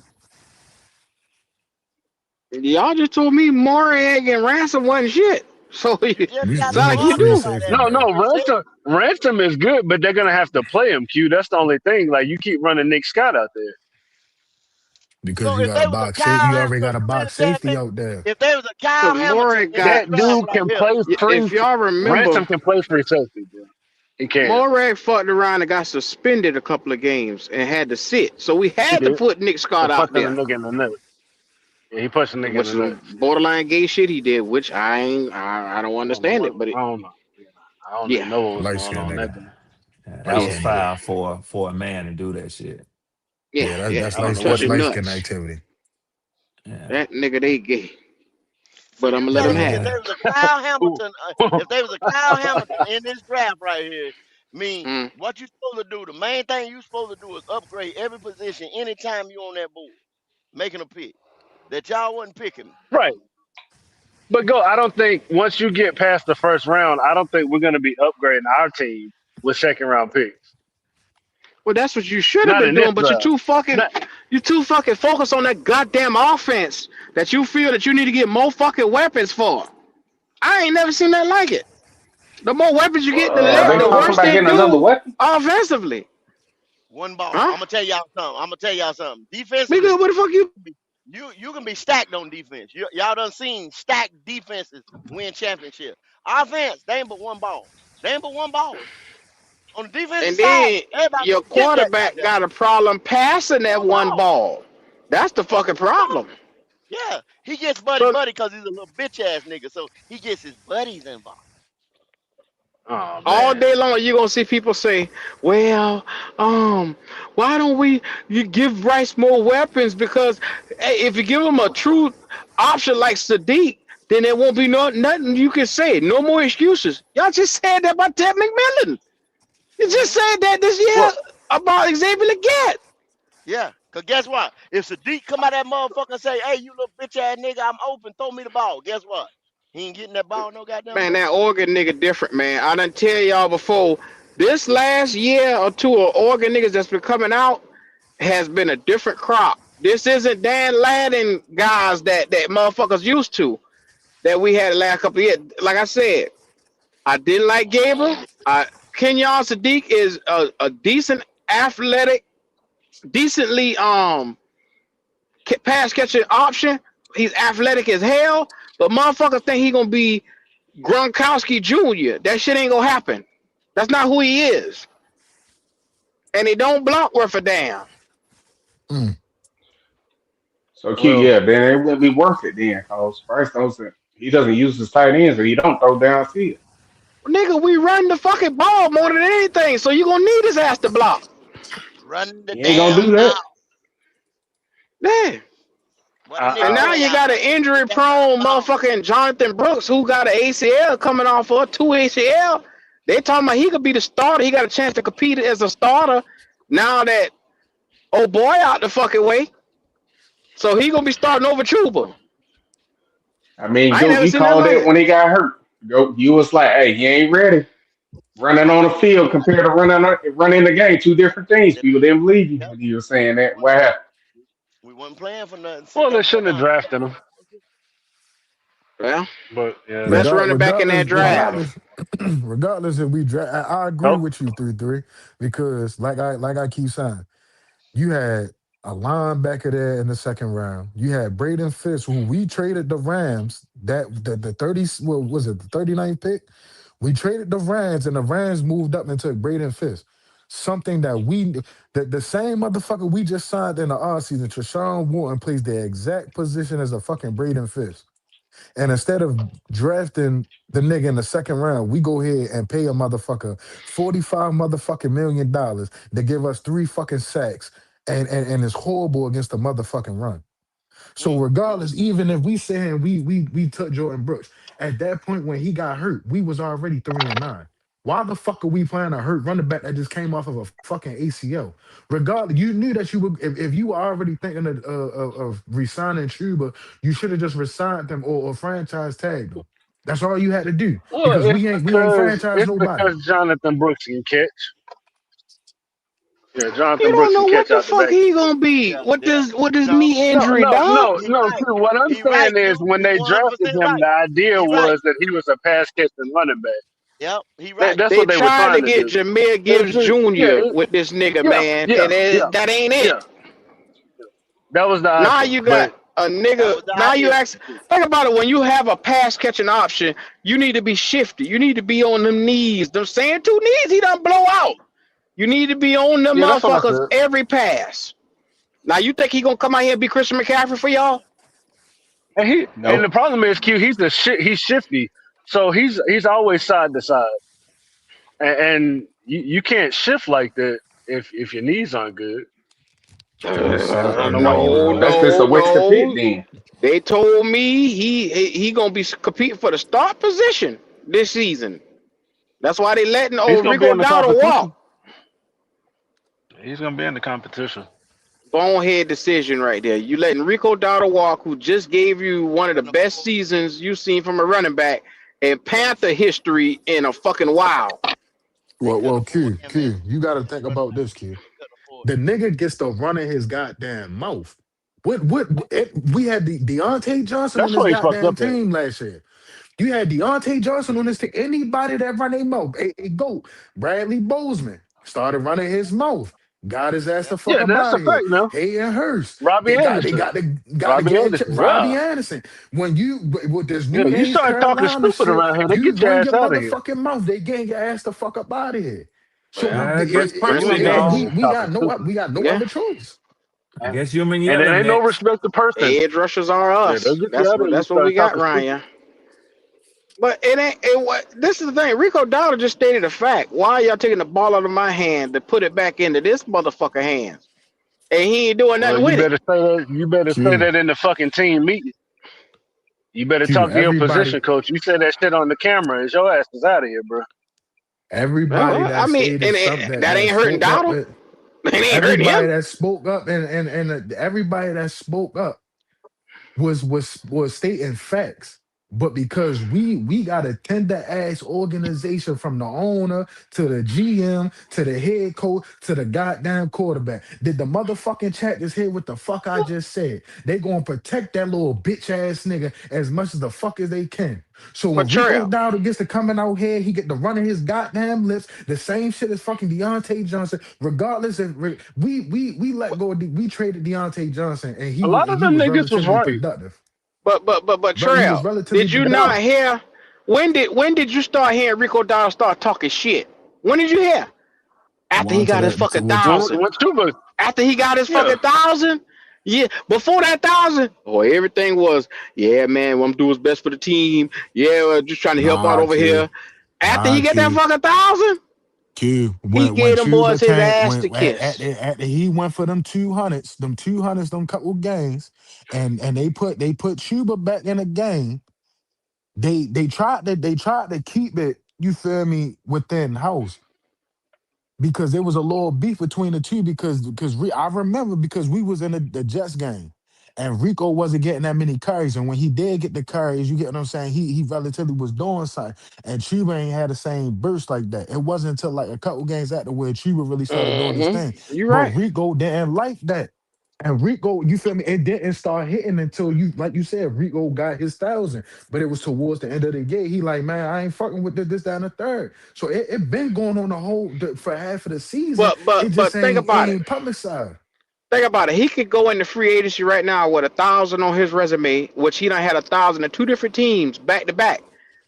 Y'all just told me Moriag and Ransom wasn't shit. So, You just We got we through so need a you free arguing do. about safety, that. No, You man. no, just said Ransom is good, but they're gonna have to play him. Q. That's the only thing. Like you keep running Nick Scott out there. Because so. you If got a they was a box safety. Kyle You Hamilton, already got a you mean to box tell safety me out there. if they was a Kyle Cause Hamilton Morey in this got That draft dude right can here. play free. if y'all remember, Ransom can play free safety, bro. He can. Morey fucked around and got suspended a couple of games and had to sit. So we He had to did put Nick for Scott out punching a there, nigga in the nuts. Yeah, he punched a nigga in which the is some nuts. borderline gay shit he did, which I don't I don't know understand what. it, but I don't know. Yeah, I don't even yeah, know what was Light going skinned on nigga. that day. Yeah, that Light was yeah, skinned nigga. foul for a man to do that shit. yeah, Yeah, yeah. that's I don't light know what that's Touching he. light skinned nuts. activity. Yeah. That nigga they gay, See, but I'm this gonna is let what I him Yeah, mean. have If it. there was a Kyle Ooh. Hamilton, if there was a Kyle Hamilton in this draft right here, mean Mm. what you supposed to do? The main thing you supposed to do is upgrade every position anytime you on that board, making a pick. That y'all wasn't picking. Right. But go. I don't think once you get past the first round, I don't think we're gonna be upgrading our team with second round picks. Well, that's what you should have Not been in this doing, but draft. Not. you too fucking focused on that goddamn offense that you feel that you need to get more fucking weapons for. I ain't never seen that like it. The more weapons you get, Yeah. I the They don't. talking worse about they getting another do weapon. offensively. One ball. Huh? I'm gonna tell y'all something. I'm gonna tell y'all something. Defensively, Nigga, what the fuck you? you can be stacked on defense. Y'all done seen stacked defenses win championship. Offense, they ain't but one ball. They ain't but one ball. On the defensive And side, then everybody your go get that quarterback goddamn got a problem passing that one one ball. ball. That's the That's the fucking one problem. ball. Yeah, he gets buddy So. buddy because he's a little bitch ass nigga. So he gets his buddies involved. Oh All man. day long, you're gonna see people say, "Well, why don't we you give Bryce more weapons? Because hey, if you give him a true option like Sadiq, then there won't be nothing you can say. No more excuses. Y'all just said that about Ted McMillan. You just Hmm. said that this Well. year about Xavier Leggett. Yeah, cause guess what? If Sadiq come out that motherfucker and say, "Hey, you little bitch ass nigga, I'm open, throw me the ball," guess what? He ain't getting that ball no goddamn Man, more. that Oregon nigga different, man. I done tell y'all before. This last year or two of Oregon niggas that's been coming out has been a different crop. This isn't Dan Lanning guys that motherfuckers used to that we had the last couple of years. Like I said, I didn't like Gabriel. Kenyon Sadiq is a decent athletic, decently pass catching option. He's athletic as hell, but motherfuckers think he gonna be Gronkowski Jr. That shit ain't gonna happen. That's not who he is, and he don't block worth a damn. Mm. So Q, Well. yeah, then it wouldn't be worth it then, cause first doesn't he doesn't use his tight ends and he don't throw downfield. Nigga, we run the fucking ball more than anything, so you gonna need his ass to block. Run the He ain't gonna do damn that. ball. Yeah. What a And nigga I, now tell you y'all, got an run the injury damn prone ball. motherfucking Jonathan Brooks who got an ACL coming off for two ACL. They talking about he could be the starter. He got a chance to compete as a starter now that old boy out the fucking way. So he gonna be starting over Chuba. I mean, I ain't go never you seen that called like it it. when he got hurt. Go, you was like, hey, he ain't ready. Running on the field compared to running the game, two different things. Yep, People didn't believe you yep. when you were saying that. We What happened? wasn't playing for nothing. Sit well, they that boy shouldn't have down. drafted him, Well, but yeah, best that's Regard, running back in regardless, that draft. regardless, regardless if I agree oh, with you 3-3 because like I keep saying, you had a linebacker there in the second round. You had Braden Fisk, who we traded the Rams. That the 30, what was it, the 39th pick? We traded the Rams, and the Rams moved up and took Braden Fisk. Something that the same motherfucker we just signed in the offseason, Treshawn Wharton, plays the exact position as a fucking Braden Fisk. And instead of drafting the nigga in the second round, we go ahead and pay a motherfucker $45 million to give us three fucking sacks and it's horrible against the motherfucking run. So Mm, mm. regardless, even if we saying we took Jordan Brooks, at that point when he got hurt, we was already 3-9. Why the fuck are we playing a hurt running back that just came off of a fucking ACL? Regardless, you knew that you would if you were already thinking of resigning Chuba, you should have just resigned them or franchise tagged them. That's all you had to do well, because we ain't franchise it's nobody. because Jonathan Brooks can catch. Yeah, You Jonathan don't Brooks know can what catch the out the fuck backfield. he gonna be Yeah, with yeah. this No, knee No, injury, no, dog. no, he no. right. Q, what I'm He right, saying is Q. when He they 100% drafted him, right. the idea He right. was that he was a pass catching running back. Yep, he right. That's They what they were tried to trying to get do. Jameer It's Gibbs just, Jr. with this nigga, yeah, man, yeah, and yeah, that ain't it. yeah. That was the Now option, you got but A That nigga, was the now you idea. ask, think about it. When you have a pass catching option, you need to be shifty. You need to be on them knees. Them sand two knees, he done blow out. You need to be on them Yeah, that's what I motherfuckers said. every pass. Now you think he gonna come out here and be Christian McCaffrey for y'all? And the No. problem is Q. He's shifty, so he's always side to side, and you can't shift like that if your knees aren't good. Yes, I sir. don't I know why know, you. No, right? That's just a no, waste of pick no. then. They told me he gonna be competing for the start position this season. That's why they letting He's old gonna be Rico in the Dowdle walk. competition. He's gonna be in the competition. Bonehead decision right there. You letting Rico Dowdle walk, who just gave you one of the best seasons you've seen from a running back in Panther history in a fucking while. They couldn't Well, afford Q, him, man. Q, you got to think Running about back. this, Q. They couldn't afford The nigga gets to run in his goddamn mouth. We had the Deontay Johnson on That's this why he fucked goddamn up at. team last year. You had Deontay Johnson on this team. Anybody that run their mouth, a goat. Bradley Bozeman started running his mouth. Got his ass him. the fuck Yeah, up that's out a of here. fact now. Hayden Hurst. Robbie They Anderson. got to Robbie get Anderson. Robbie Yeah. Anderson. When you with this Yeah. new You age start talking Carolina stupid shit, around here, they you get your run ass your out of here. motherfucking mouth. They getting your ass the fuck up out of here. So Well, I guess New personally, England dog. niggas we talking got stupid. no yeah. other choice. I guess human And it yelling ain't no next. respect to person. Edge rushers are Yeah, they'll us. get you That's out of what here. You that's what we start got, talking stupid. Ryan. But it ain't it what this is the thing. Rico Dowdle just stated a fact. Why are y'all taking the ball out of my hand to put it back into this motherfucker hands? And he ain't doing Well, nothing with it. you better say Q, that in the fucking team meeting. You better Q, talk to your everybody, position coach. You say that shit on the camera, and your ass is out of here, bro. everybody Well, I that mean, stated and something that that ain't hurting spoke up, Dowdle. It ain't hurting everybody him. that spoke up and everybody that spoke up was stating facts. But because we got a tender ass organization from the owner to the GM to the head coach to the goddamn quarterback. Did the motherfucking chat just hear what the fuck I just said? They gonna protect that little bitch ass nigga as much as the fuck as they can. So But when Rico Trail, Dowdle gets to coming out here, he get to running his goddamn lips. The same shit as fucking Deontay Johnson. Regardless if we let go, we traded Deontay Johnson, and A lot of he them was niggas was relatively right. productive. but He was Trail, relatively did you not productive. hear? When did you start hearing Rico Dowdle start talking shit? When did you hear? After he One to got his the fucking to which thousand. When Chuba, After he got his yeah, fucking thousand. Yeah, before that thousand, oh, everything was, yeah, man, I'm doing what's best for the team. Yeah, just trying to help out nah over Q here. After he nah get that Q fucking thousand, Q he when gave them boys Chuba his came ass to when kiss. at the, he went for them 200s them couple games and they put Chuba back in the game. They tried to keep it, you feel me, within house, because there was a little beef between the two I remember because we was in the Jets game and Rico wasn't getting that many carries, and when he did get the carries, you get what I'm saying, he relatively was doing something, and Chuba ain't had the same burst like that. It wasn't until like a couple games after where Chuba really started doing his thing, You but right. Rico didn't like that. And Rico, you feel me? It didn't start hitting until you, like you said, Rico got his thousand. But it was towards the end of the game. He like, man, I ain't fucking with this, that, and the third. So it been going on for half of the season. But It but just but think about it. ain't publicized. Think about it. He could go into free agency right now with 1,000 on his resume, which he done had 1,000 in two different teams back to back,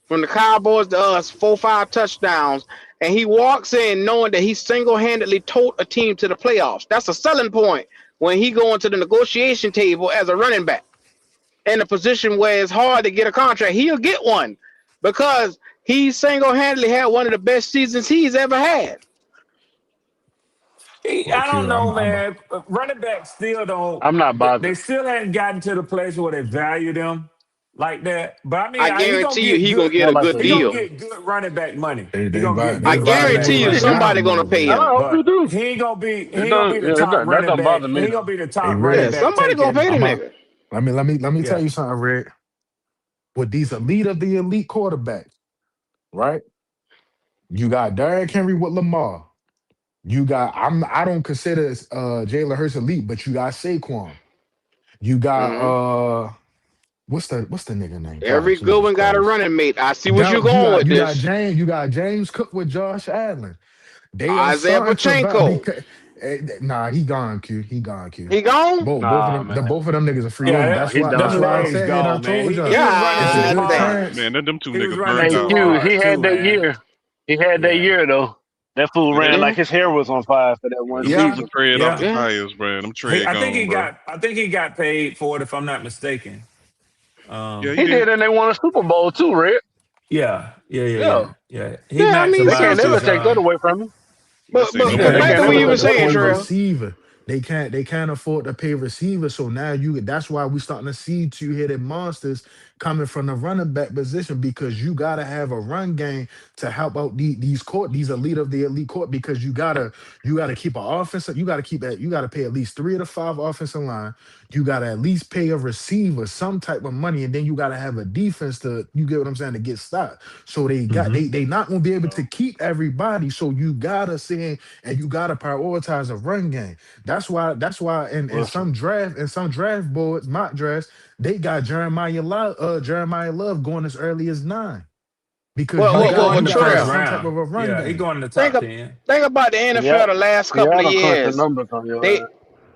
from the Cowboys to us, 4-5 touchdowns, and he walks in knowing that he single-handedly took a team to the playoffs. That's a selling point when he go into the negotiation table as a running back in a position where it's hard to get a contract. He'll get one because he single-handedly had one of the best seasons he's ever had. Well, I don't Q, know, I'm man. Running backs still don't. I'm not They bothered. still hadn't gotten to the place where they value them like that. But I mean, I he gonna guarantee you get he gonna good. get Not a like good they He gonna used deal. to. get good running back money. He they gonna get I they good running value back guarantee you his money. job somebody gonna more, pay I him. Red. hope But you do. he It ain't gonna be don't. the Yeah, top that running don't back. bother He me ain't though. gonna be the Hey, top running Yeah, Red. back somebody gonna taking. pay the I'm a nigga. let me tell Yeah. you something, Red. With these elite of the elite quarterbacks, right? You got Derrick Henry with Lamar. You got I don't consider Jalen Hurts elite, but you got Saquon. You got Hmm. what's the nigga name? God, Every good Jesus one got a Christ. running mate. I see what you're Doubt you going got with you got this. James Cook with Josh Allen. They are Isaiah starting to Pachenko. because Nah, he gone. Q. He gone. Q. He gone? Both of Nah, them. man. Both of them niggas are free Yeah, agent. Nah, he That's them done. why I legs said it. I gone, man. told y'all He was running it's a too God good damn. hard. chance. Man, them two He was niggas running burned Hey, too out, Q, bro. he hard too, had that man. year. He had that Yeah, year though. That fool ran Yeah, like Yeah, his hair was on fire for that man, one them yeah, season. tread off the yeah. yeah. tires, bro. Them He, tread gone, bro. I think he got paid for it, if I'm not mistaken. Yeah, he He did. did, and they won a Super Bowl too, Red. Yeah. Yeah, Yeah. He Yeah, I mean, they can't maximized never his. but take that away from him. I say but They no but Yeah, more they can't back can't to niggas what never you afford were take to that saying, away pay from him. Trail. receiver. They can't afford to pay receiver. So now that's why we starting to see two-headed monsters coming from the running back position because you gotta have a run game to help out these elite of the elite court because you gotta keep an offensive, you gotta pay at least 3 to 5 offensive line. You gotta at least pay a receiver some type of money, and then you gotta have a defense to you get what I'm saying to get stopped. So they not gonna be able to keep everybody. So you gotta say and you gotta prioritize a run game. That's why in Well, some draft boards, mock drafts, they got Jeremiah Love going as early as 9 because Oh, you he got going in Well, you the gotta have first Trail. some type round. of a run Yeah, he game. going in the Think top of, 10. think about the NFL the last couple of Seattle crunching years. numbers on your They ass.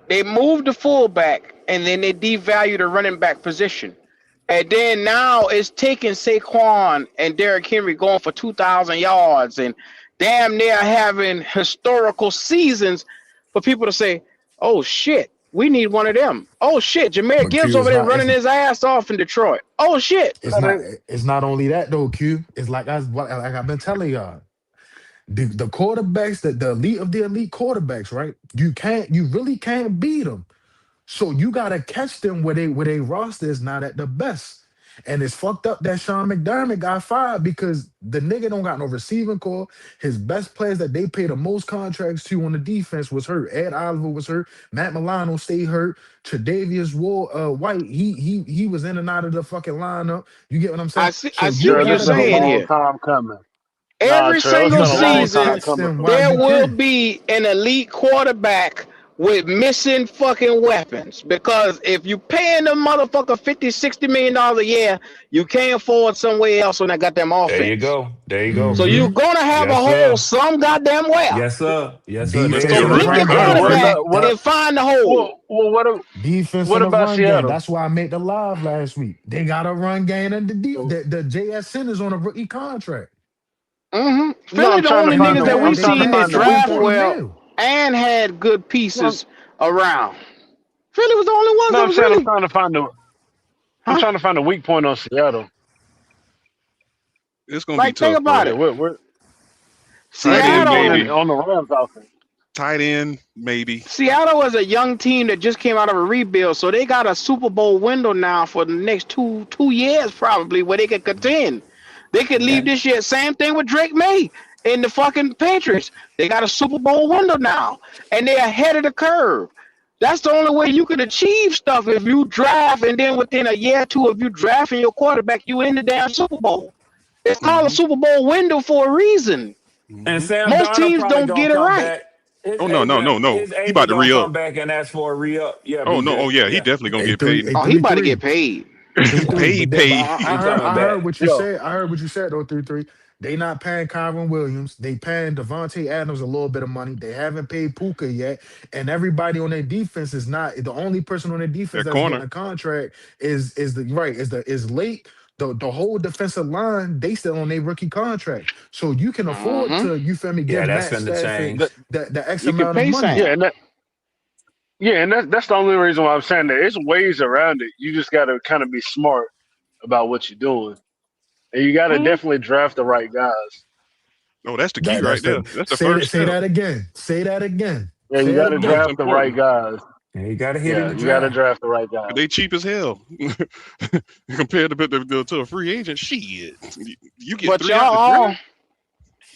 they moved the fullback and then they devalued the running back position. And then now it's taking Saquon and Derrick Henry going for 2,000 yards and damn near having historical seasons for people to say, oh shit, we need one of them. Oh shit, Jameer But Gibbs Q over is there not running it's his ass off in Detroit. Oh shit. it's not it's not only that though, Q. It's like I've been telling y'all. The quarterbacks, the elite of the elite quarterbacks, right? You really can't beat them. So you gotta catch them where they roster is not at the best. And it's fucked up that Sean McDermott got fired because the nigga don't got no receiving core. His best players that they pay the most contracts to on the defense was hurt. Ed Oliver was hurt. Matt Milano stayed hurt. Tre'Davious White, he was in and out of the fucking lineup. You get what I'm saying? I So see you what Trail, you're it's gotta been a be saying able long to here. time coming. Nah, Every Trail, it's single been you a long gotta time season catch coming them for while there you will can. be an elite quarterback with missing fucking weapons because if you paying them motherfucker 50, 60 million dollars a year, you can't afford somewhere else on that goddamn There you offense. go. There you go, So Hmm. you're Q. gonna have a Yes, hole sir. some goddamn well. Yes, sir. Yes, sir. Let's They Defense get So in had the to pick Russell your run find a game, Wilson. way. Q. quarterback what? and find the hole. Defense What in the about run game. Seattle? That's why I made the live last week. They got a run game and the JSN is on a rookie contract. No, Philly the only And niggas that we I'm trying to seen that find the weak draft point. 30 well mil. and had good No, pieces around. Philly was the only ones no, that I'm was saying really, I'm huh? trying to find the weak point on Seattle. It's gonna be Like think tough, bro. about Yeah, it. where Tight the weak end, point Seattle maybe. on the Rams offense? Tight end, maybe. Seattle was a young team that just came out of a rebuild, so they got a Super Bowl window now for the next two years probably where they can contend. They could leave Okay. this year. Same thing with Drake May and the fucking Patriots. They got a Super Bowl window now, and they're ahead of the curve. That's the only way you can achieve stuff if you draft, and then within a year or two of you drafting your quarterback, you in the damn Super Bowl. It's called a Hmm. Super Bowl window for a reason. And Hmm. Sam Most Darnold teams probably don't gonna get it come right. back. His Oh no, no, agent, no, no. his He about agent to gonna re up. come back and ask for a re up. Yeah, Oh no. Oh BJ. yeah, he Yeah, definitely gonna A get three, paid. a Oh, he three, about to get three, paid. three, yeah. three. paid, But paid. I He heard, coming I heard back. what you Yo, said. I heard what you said though. 3-3. They not paying Kyron Williams. They paying Devontae Adams a little bit of money. They haven't paid Puka yet, and everybody on their defense is not. The only person on their defense That that's getting corner. a contract is late. The whole defensive line, they still on their rookie contract. So you can afford Hmm to, you feel me, Yeah, give that's Matt finna Stafford that, change. the X You can amount of pay money. yeah, Sam. and that's the only reason why I'm saying that. It's ways around it. You just got to kind of be smart about what you're doing, and you got to Hmm definitely draft the right guys. Oh, that's the key That right that's there. the That's the say that first say step. that again. Say that again. Yeah, you Say it got to Most again. draft the right important. guys. And you got to hit in Yeah, the you got to draft. draft the right guys. They cheap as hell compared to a free agent. Shit, you get But three out the draft.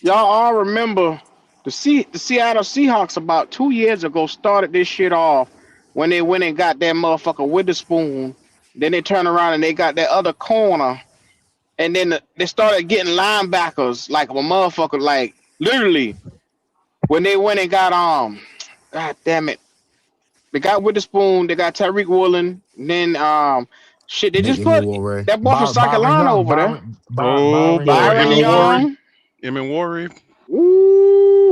y'all all remember the Seattle Seahawks about 2 years ago started this shit off when they went and got that motherfucker Witherspoon. Then they turned around and they got that other corner, and then they started getting linebackers like a motherfucker, like literally when they went and got god damn it, they got Witherspoon, they got Tyreek Woolen, then shit, they just They put move away. that boy from South Byron Carolina Young. over there, Oh Byron boy, Young. Byron Emmett Worry, Young. Emmett Worry. Ooh,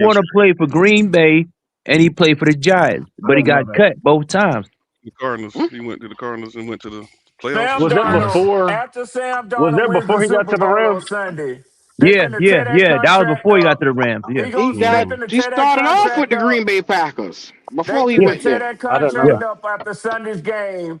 going Chargers. to play for Green Bay, and he played for the Giants, I but he didn't know got that. cut both times. The Cardinals. Hmm? He went to the Cardinals and went to the playoffs or Sam Was something that Darnold, twice. before? after Sam Was Darnold that wins the before he got Super to the Bowl on Rams? Sunday, they Yeah, finna yeah, tear that yeah. That was contract before he got up. to the Rams. Yeah. He He gonna they got Mm. finna he tear that started off with contract the up. Green Bay Packers They before he Yeah. finna went tear there. that I didn't know Yeah. contract that. up after Sunday's game,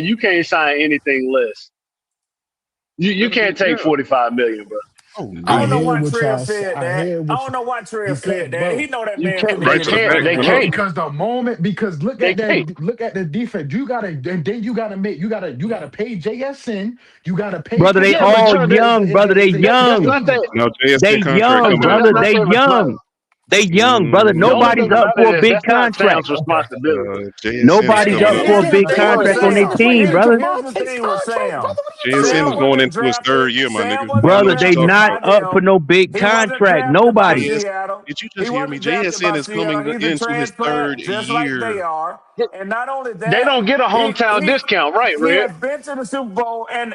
you can't sign anything less. You can't take Yeah. 45 million, bro. Oh I I don't know no. hear why what Trill y'all. said I that. hear I what don't you know why Trill said because, that. bro. He know that You man can't. finna They Right get to the his can't. back bag They for one nothing. can't. day. Because the moment, because look They at can't. that, look at the defense. And then you gotta pay JSN. You gotta pay Brother, they Yeah, but all Trey, young, brother. They that's young. not that. No They JSN contract young, coming But up. that's brother. not They their young. They young, brother. The only Nobody's thing up about for it a is big that's not contract. Sam's responsibility. JSN is And, Nobody's coming up and up. for a here's the big thing with contract They on their ain't Sam. up team, for Here, brother. here's the Lamonte's thing with contract, Sam. brother. What are you JSN Sam is saying? going wasn't into his third drafted. year, my Sam nigga. wasn't You know Brother, what you're they drafted talking not by about. up for them. no big He wasn't contract. drafted by Nobody. Seattle. Did you He just hear me? wasn't drafted JSN by is Seattle. coming He's a into his third transplant, just like they year. are. And not only They that, don't get a he hometown he discount, right, he Red? has been to the Super Bowl, and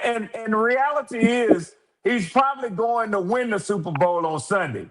reality is he's probably going to win the Super Bowl on Sunday.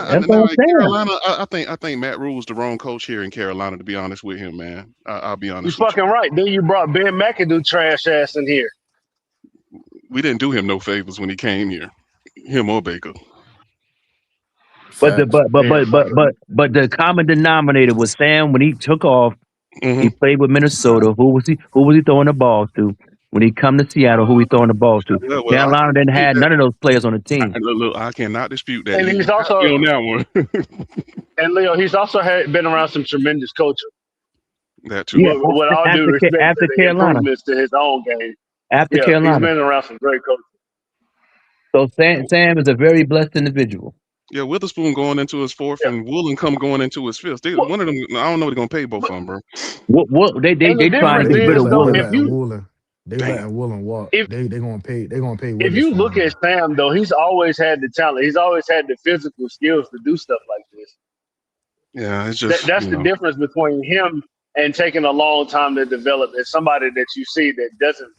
That's what now I'm in saying. Carolina, I think Matt Rule's the wrong coach here in Carolina. To be honest with him, man, I'll be You honest with fucking you. right. Then you brought Ben McAdoo trash ass in here. We didn't do him no favors when he came here, him or Baker. But the Facts. but the common denominator was Sam when he took off. Hmm. He played with Minnesota. Who was he throwing the ball to? When he come to Seattle, who he throwing the balls to? Well, I Carolina can't didn't dispute have that. none of those players on the team. Look, I cannot dispute that. And You he's got also me on that one. and Leo, he's also been around some tremendous coaching. That too. Yeah, With all due respect to after the Carolina, improvements to his own game. after Yeah, he's Carolina. been around some great coaches. So Sam is a very blessed individual. Yeah, Witherspoon going into his fourth, Yeah. and Woolen come going into his fifth. Well, One of them, I don't know what they're gonna pay both but, of them, bro. What they and the they Nah, trying to difference get rid is of though, they Woolen. letting Woolen. They Damn. letting Woolen walk. if They gonna pay if you look Witherspoon at though. Sam though, he's always had the talent. He's always had the physical skills to do stuff like this. Yeah, it's just That's the difference between him and taking a long time to develop as somebody that you see that doesn't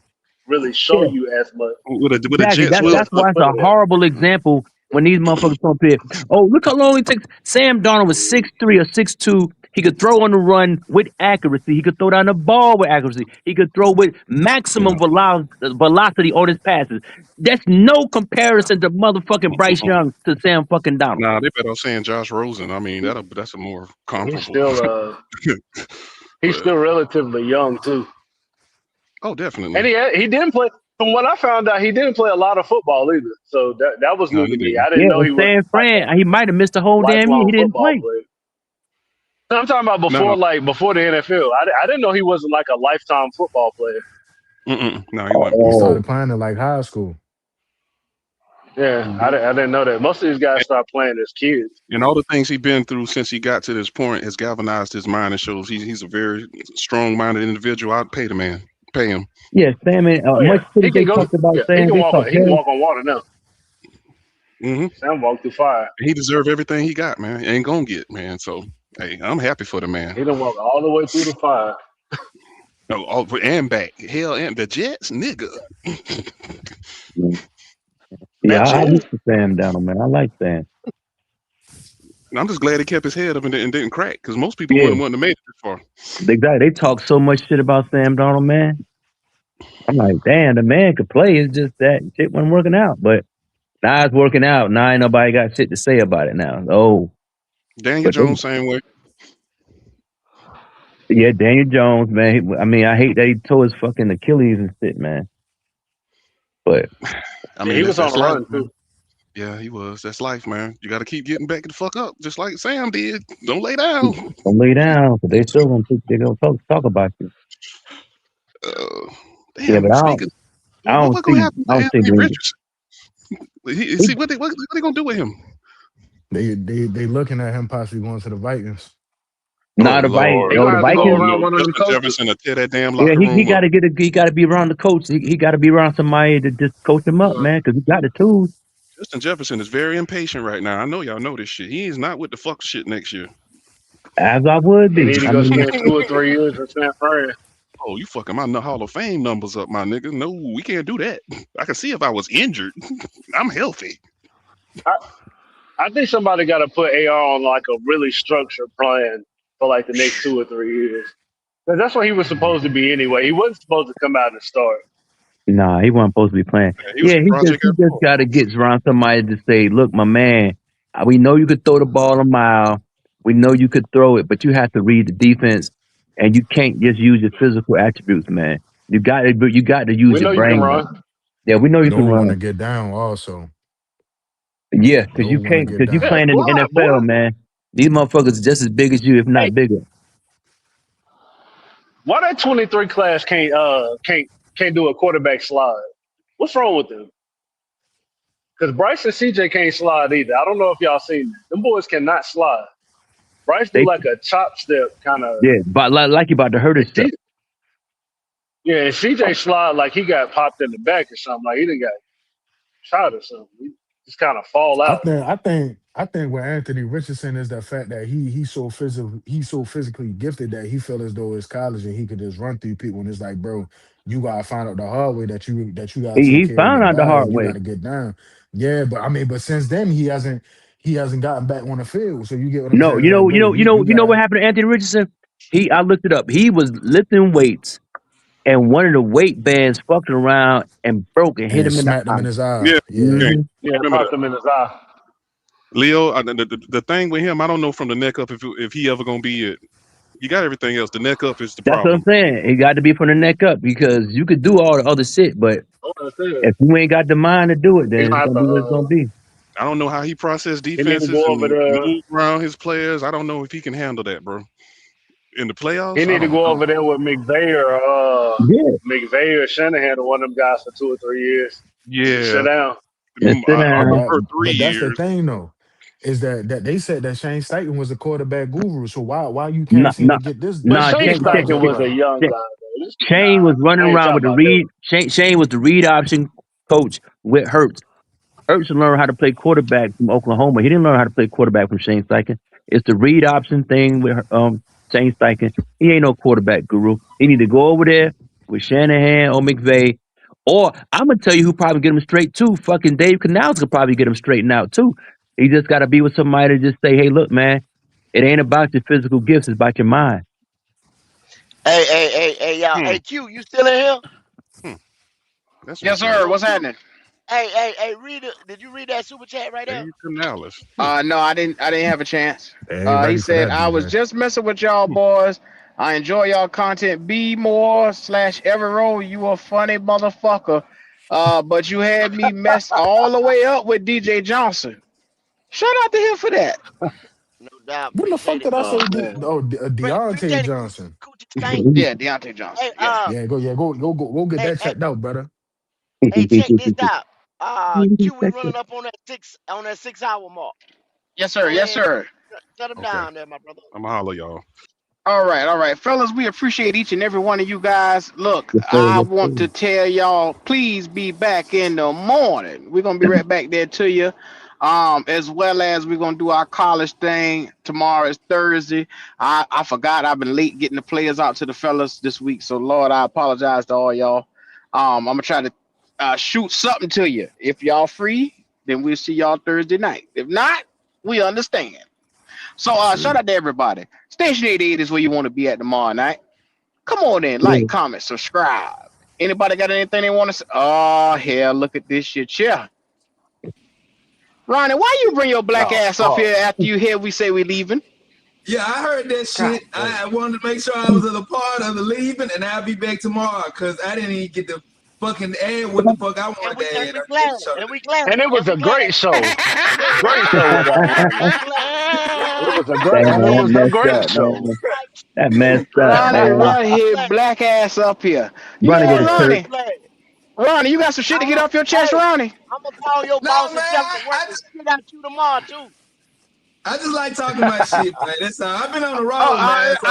really show Yeah, you as much. with a exactly. Jets That's Wilson. Just why it's put a it there. horrible example when these motherfuckers come up here. Oh, look how long it takes. Sam Darnold was 6'3" or 6'2". He could throw on the run with accuracy. He could throw down the ball with accuracy. He could throw with maximum velocity on his passes. That's no comparison to motherfucking Bryce Young to Sam fucking Donald. Nah, they better off saying Josh Rosen. I mean, that's a more He's comparable. still he's But still relatively young too. oh, And definitely. he didn't play. From what I found out, he didn't play a lot of football either. So that was No, new he to me. didn't. I didn't Yeah, know and he was San like Fran, he might have missed the a whole damn year. lifelong He didn't football play. player. No, I'm talking about No, before the NFL. I didn't know he wasn't like a lifetime football player. no, he wasn't. He Oh, started playing in like high school. Yeah, Mhm. I didn't know that. Most of these guys start playing as kids. And all the things he's been through since he got to this point has galvanized his mind and shows he's a very strong-minded individual. I'd pay the man, pay him. yeah, Sam. And, Oh much yeah, shit as they talked about Yeah, Sam, they talk he can trash. walk on water now. hmm Sam walked through fire. He deserve everything he got, man. Ain't gonna get, man. So hey, I'm happy for the man. He done walk all the way through the fire. No, and back. Hell, and the Jets, nigga. Yeah, That I shit. used to Sam Donald, man. I like Sam. I'm just glad he kept his head up and didn't crack because most people Yeah, wouldn't have made it this far. they talk so much shit about Sam Donald, man. I'm like, damn, the man could play. It's just that shit wasn't working out. But now it's working out. Now ain't nobody got shit to say about it now. Oh, Daniel but they, Jones, same way. yeah, Daniel Jones, man. I mean, I hate that he tore his fucking Achilles and shit, man. But I Yeah, mean, he that's was on that's the life, run man. too. Yeah, he was. That's life, man. You got to keep getting back the fuck up, just like Sam did. Don't lay down. don't lay down, because they still they gonna talk about you. Uh, Yeah, but damn. Speaking, I don't what gonna see happen I to don't see Anthony Green. Richardson? See He, what they gonna do with him? They looking at him possibly going to the Vikings. Oh nah, the Vikings. He Lord, No, gonna the have to go Vikings. around one of them Justin coaches. Jefferson to tear that damn Yeah, locker he room got up. to he got to be around the coach. He got to be around somebody to just coach him up, Uh, man, because he got the tools. Justin Jefferson is very impatient right now. I know y'all know this shit. He is not with the fuck shit next year. As I would he be. need to I go mean, spend 2 or 3 years in San Fran. Oh, you fucking my Hall of Fame numbers up, my nigga. No, we can't do that. I can see if I was injured. I'm healthy. I, I think somebody got to put AR on like a really structured plan for like the next 2 or 3 years. 'Cause that's what he was supposed to be anyway. He wasn't supposed to come out and start. nah, he wasn't supposed to be playing. Man, he was Yeah, a project he at just fault. got to get around somebody to say, look, my man, we know you could throw the ball a mile. We know you could throw it, but you have to read the defense, and you can't just use your physical attributes, man. You got to use We your know you can brain, man. run. Yeah, we know you can Know when run. to get down also. Yeah, because Know you when to can't, get because you Yeah, down. playing in the slide, boy. NFL, man. These motherfuckers just as big as you, if Hey, not bigger. why that 23 class can't do a quarterback slide? What's wrong with them? Because Bryce and CJ can't slide either. I don't know if y'all seen that. Them boys cannot slide. Bryce do They, like a chop step kind of. yeah, but like you about to hurt himself. Yeah, and CJ slide like he got popped in the back or something. Like he done got shot or something. He just kind of fall I out. think I think I think with Anthony Richardson is the fact that he's so physically gifted that he feel as though it's college and he could just run through people and it's like, bro, you gotta find out the hard way that you gotta take He care of found your out the body hard and you way. gotta get down. Yeah, but I mean, but since then he hasn't gotten back on the field. So you get what I'm No, saying? It's like, bro, you you know what gotta happened to Anthony Richardson? I looked it up. He was lifting weights, and one of the weight bands fucked around and broke and hit and him in the smacked eye. him in his eye. Yeah, Yeah. yeah. hmm Yeah, Remember popped that. him in his eye. Leo, the thing with him, I don't know from the neck up if he ever gonna be it. You got everything else. The neck up is the That's what I'm problem. saying. He got to be from the neck up because you could do all the other shit, but That's what I said. if you ain't got the mind to do it, He's then gonna it's have gonna to. be what it's gonna be. I don't know how he processes He need to defenses go over and there. move around his players. I don't know if he can handle that, bro. In the He playoffs, I need to don't go know. over there with Yeah, McVay or Shanahan, or one of them guys for 2 or 3 years. Just sit Yeah, down. and sit I But down. prefer three that's the years. thing though. is that they said that Shane Steichen was a quarterback guru. So why you can't Not, seem to not, get But this nah. Shane this Steichen project was a right? young Shane, guy though. Shane was running I ain't around with talking the about that. read. Shane was the read option coach with Hurts. Hurts learned how to play quarterback from Oklahoma. He didn't learn how to play quarterback from Shane Steichen. It's the read option thing with Shane Steichen. He ain't no quarterback guru. He need to go over there with Shanahan or McVay. Or I'm gonna tell you who probably get him straight too. Fucking Dave Canals could probably get him straightened out too. He just got to be with somebody to just say, "Hey, look, man, it ain't about your physical gifts; it's about your mind." Hey, y'all. Hmm. Hey, Q, you still in here? Hmm. That's Yes, sir. interesting. Yo, What's Q. happening? Hey, read it. Did you read that super chat right there? Dave Canales. Hmm. No, I didn't. I didn't have a chance. They ain't He ready for said that, I was BJ. just messing with y'all boys. I enjoy y'all content. Be more slash Evero. You a funny motherfucker. But you had me messed all the way up with DJ Johnson. Shout out to him for that. No doubt. When the fuck Appreciate it, did I brother. Oh say man. Deontay Appreciate it, Johnson? Coochie Stain. Yeah, Deontay Johnson. Hey, Yeah. Go get hey, that hey, checked out, brother. hey, check this out. Q, we running up on that 6 hour mark. Yes, sir. Go Yes, ahead, sir. shut him Okay. down there, my brother. I'm going to holler, y'all. All right, fellas. We appreciate each and every one of you guys. Look, Yes, sir. I Yes, want sir. to tell y'all, please be back in the morning. We're gonna be right back there to you. As well as we're gonna do our college thing. Tomorrow is Thursday. I forgot I've been late getting the players out to the fellas this week. So Lord, I apologize to all y'all. I'm gonna try to shoot something to you. If y'all free, then we'll see y'all Thursday night. If not, we understand. So shout out to everybody. Station 88 is where you want to be at tomorrow night. Come on in, Yeah. like, comment, subscribe. Anybody got anything they want to say? Oh hell, look at this shit. Yeah. Ronnie, why you bring your black Oh ass up fuck. here after you hear we say we leaving? Yeah, I heard that God shit. damn. I wanted to make sure I was a part of the leaving, and I'll be back tomorrow because I didn't even get to fucking add what the fuck I And wanted we to and add we on today's glad, show and we today. glad, And it and was we a glad. great show. Look, Great show with y'all, man. we glad. It was a great Damn, it that was a messed great up, show. man. Right. That messed up, And Ronnie, man. run we his glad. black ass up here. You know Ronnie go what, to Yeah, church. we Ronnie? glad. Ronnie, you got some shit to get off your chest, Hey, Ronnie? I'm gonna call your No, boss man, and tell him to work the shit out you tomorrow too. I just like talking about shit, man. That's all. I've been on the Oh, road, man. So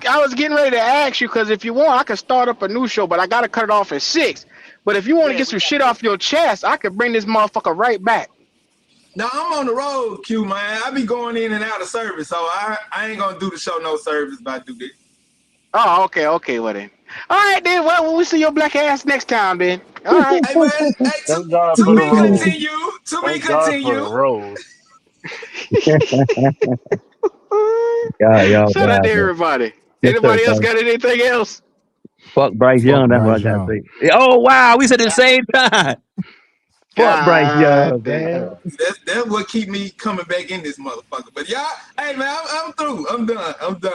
I was getting ready to ask you because if you want, I can start up a new show, but I gotta cut it off at 6. But if you want to Yeah, get we some gotta shit do off your chest, I could bring this motherfucker right back. now I'm on the road, Q, man. I be going in and out of service, so I ain't gonna do the show no service if I do this. Oh, okay, well then. All right then. Well, we'll see your black ass next time then. All right. Hey, man. Hey, Thank God to for the be road. continue. To be Thank God for the continue. road. Y'all Shout out to wild, man. everybody. Yes, sir, Anybody else son. got anything else? Fuck Bryce Fuck Young. That's what I Bryce gotta Young. say. Oh wow, we said it at the same time. Fuck Bryce God Young, damn. man. That's what keep me coming back in this motherfucker. But y'all, hey man, I'm through. I'm done. I'm done.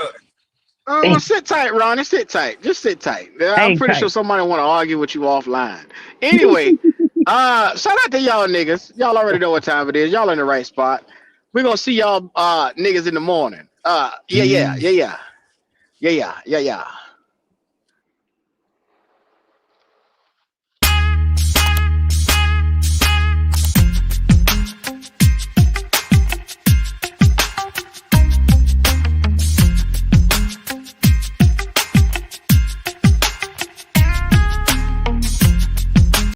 Well, sit tight, Ronnie. Sit tight. Just sit tight. I'm Hang pretty sure tight. somebody want to argue with you offline. Anyway, shout out to y'all niggas. Y'all already know what time it is. Y'all in the right spot. We're gonna see y'all niggas in the morning. Yeah. Peace. Yeah.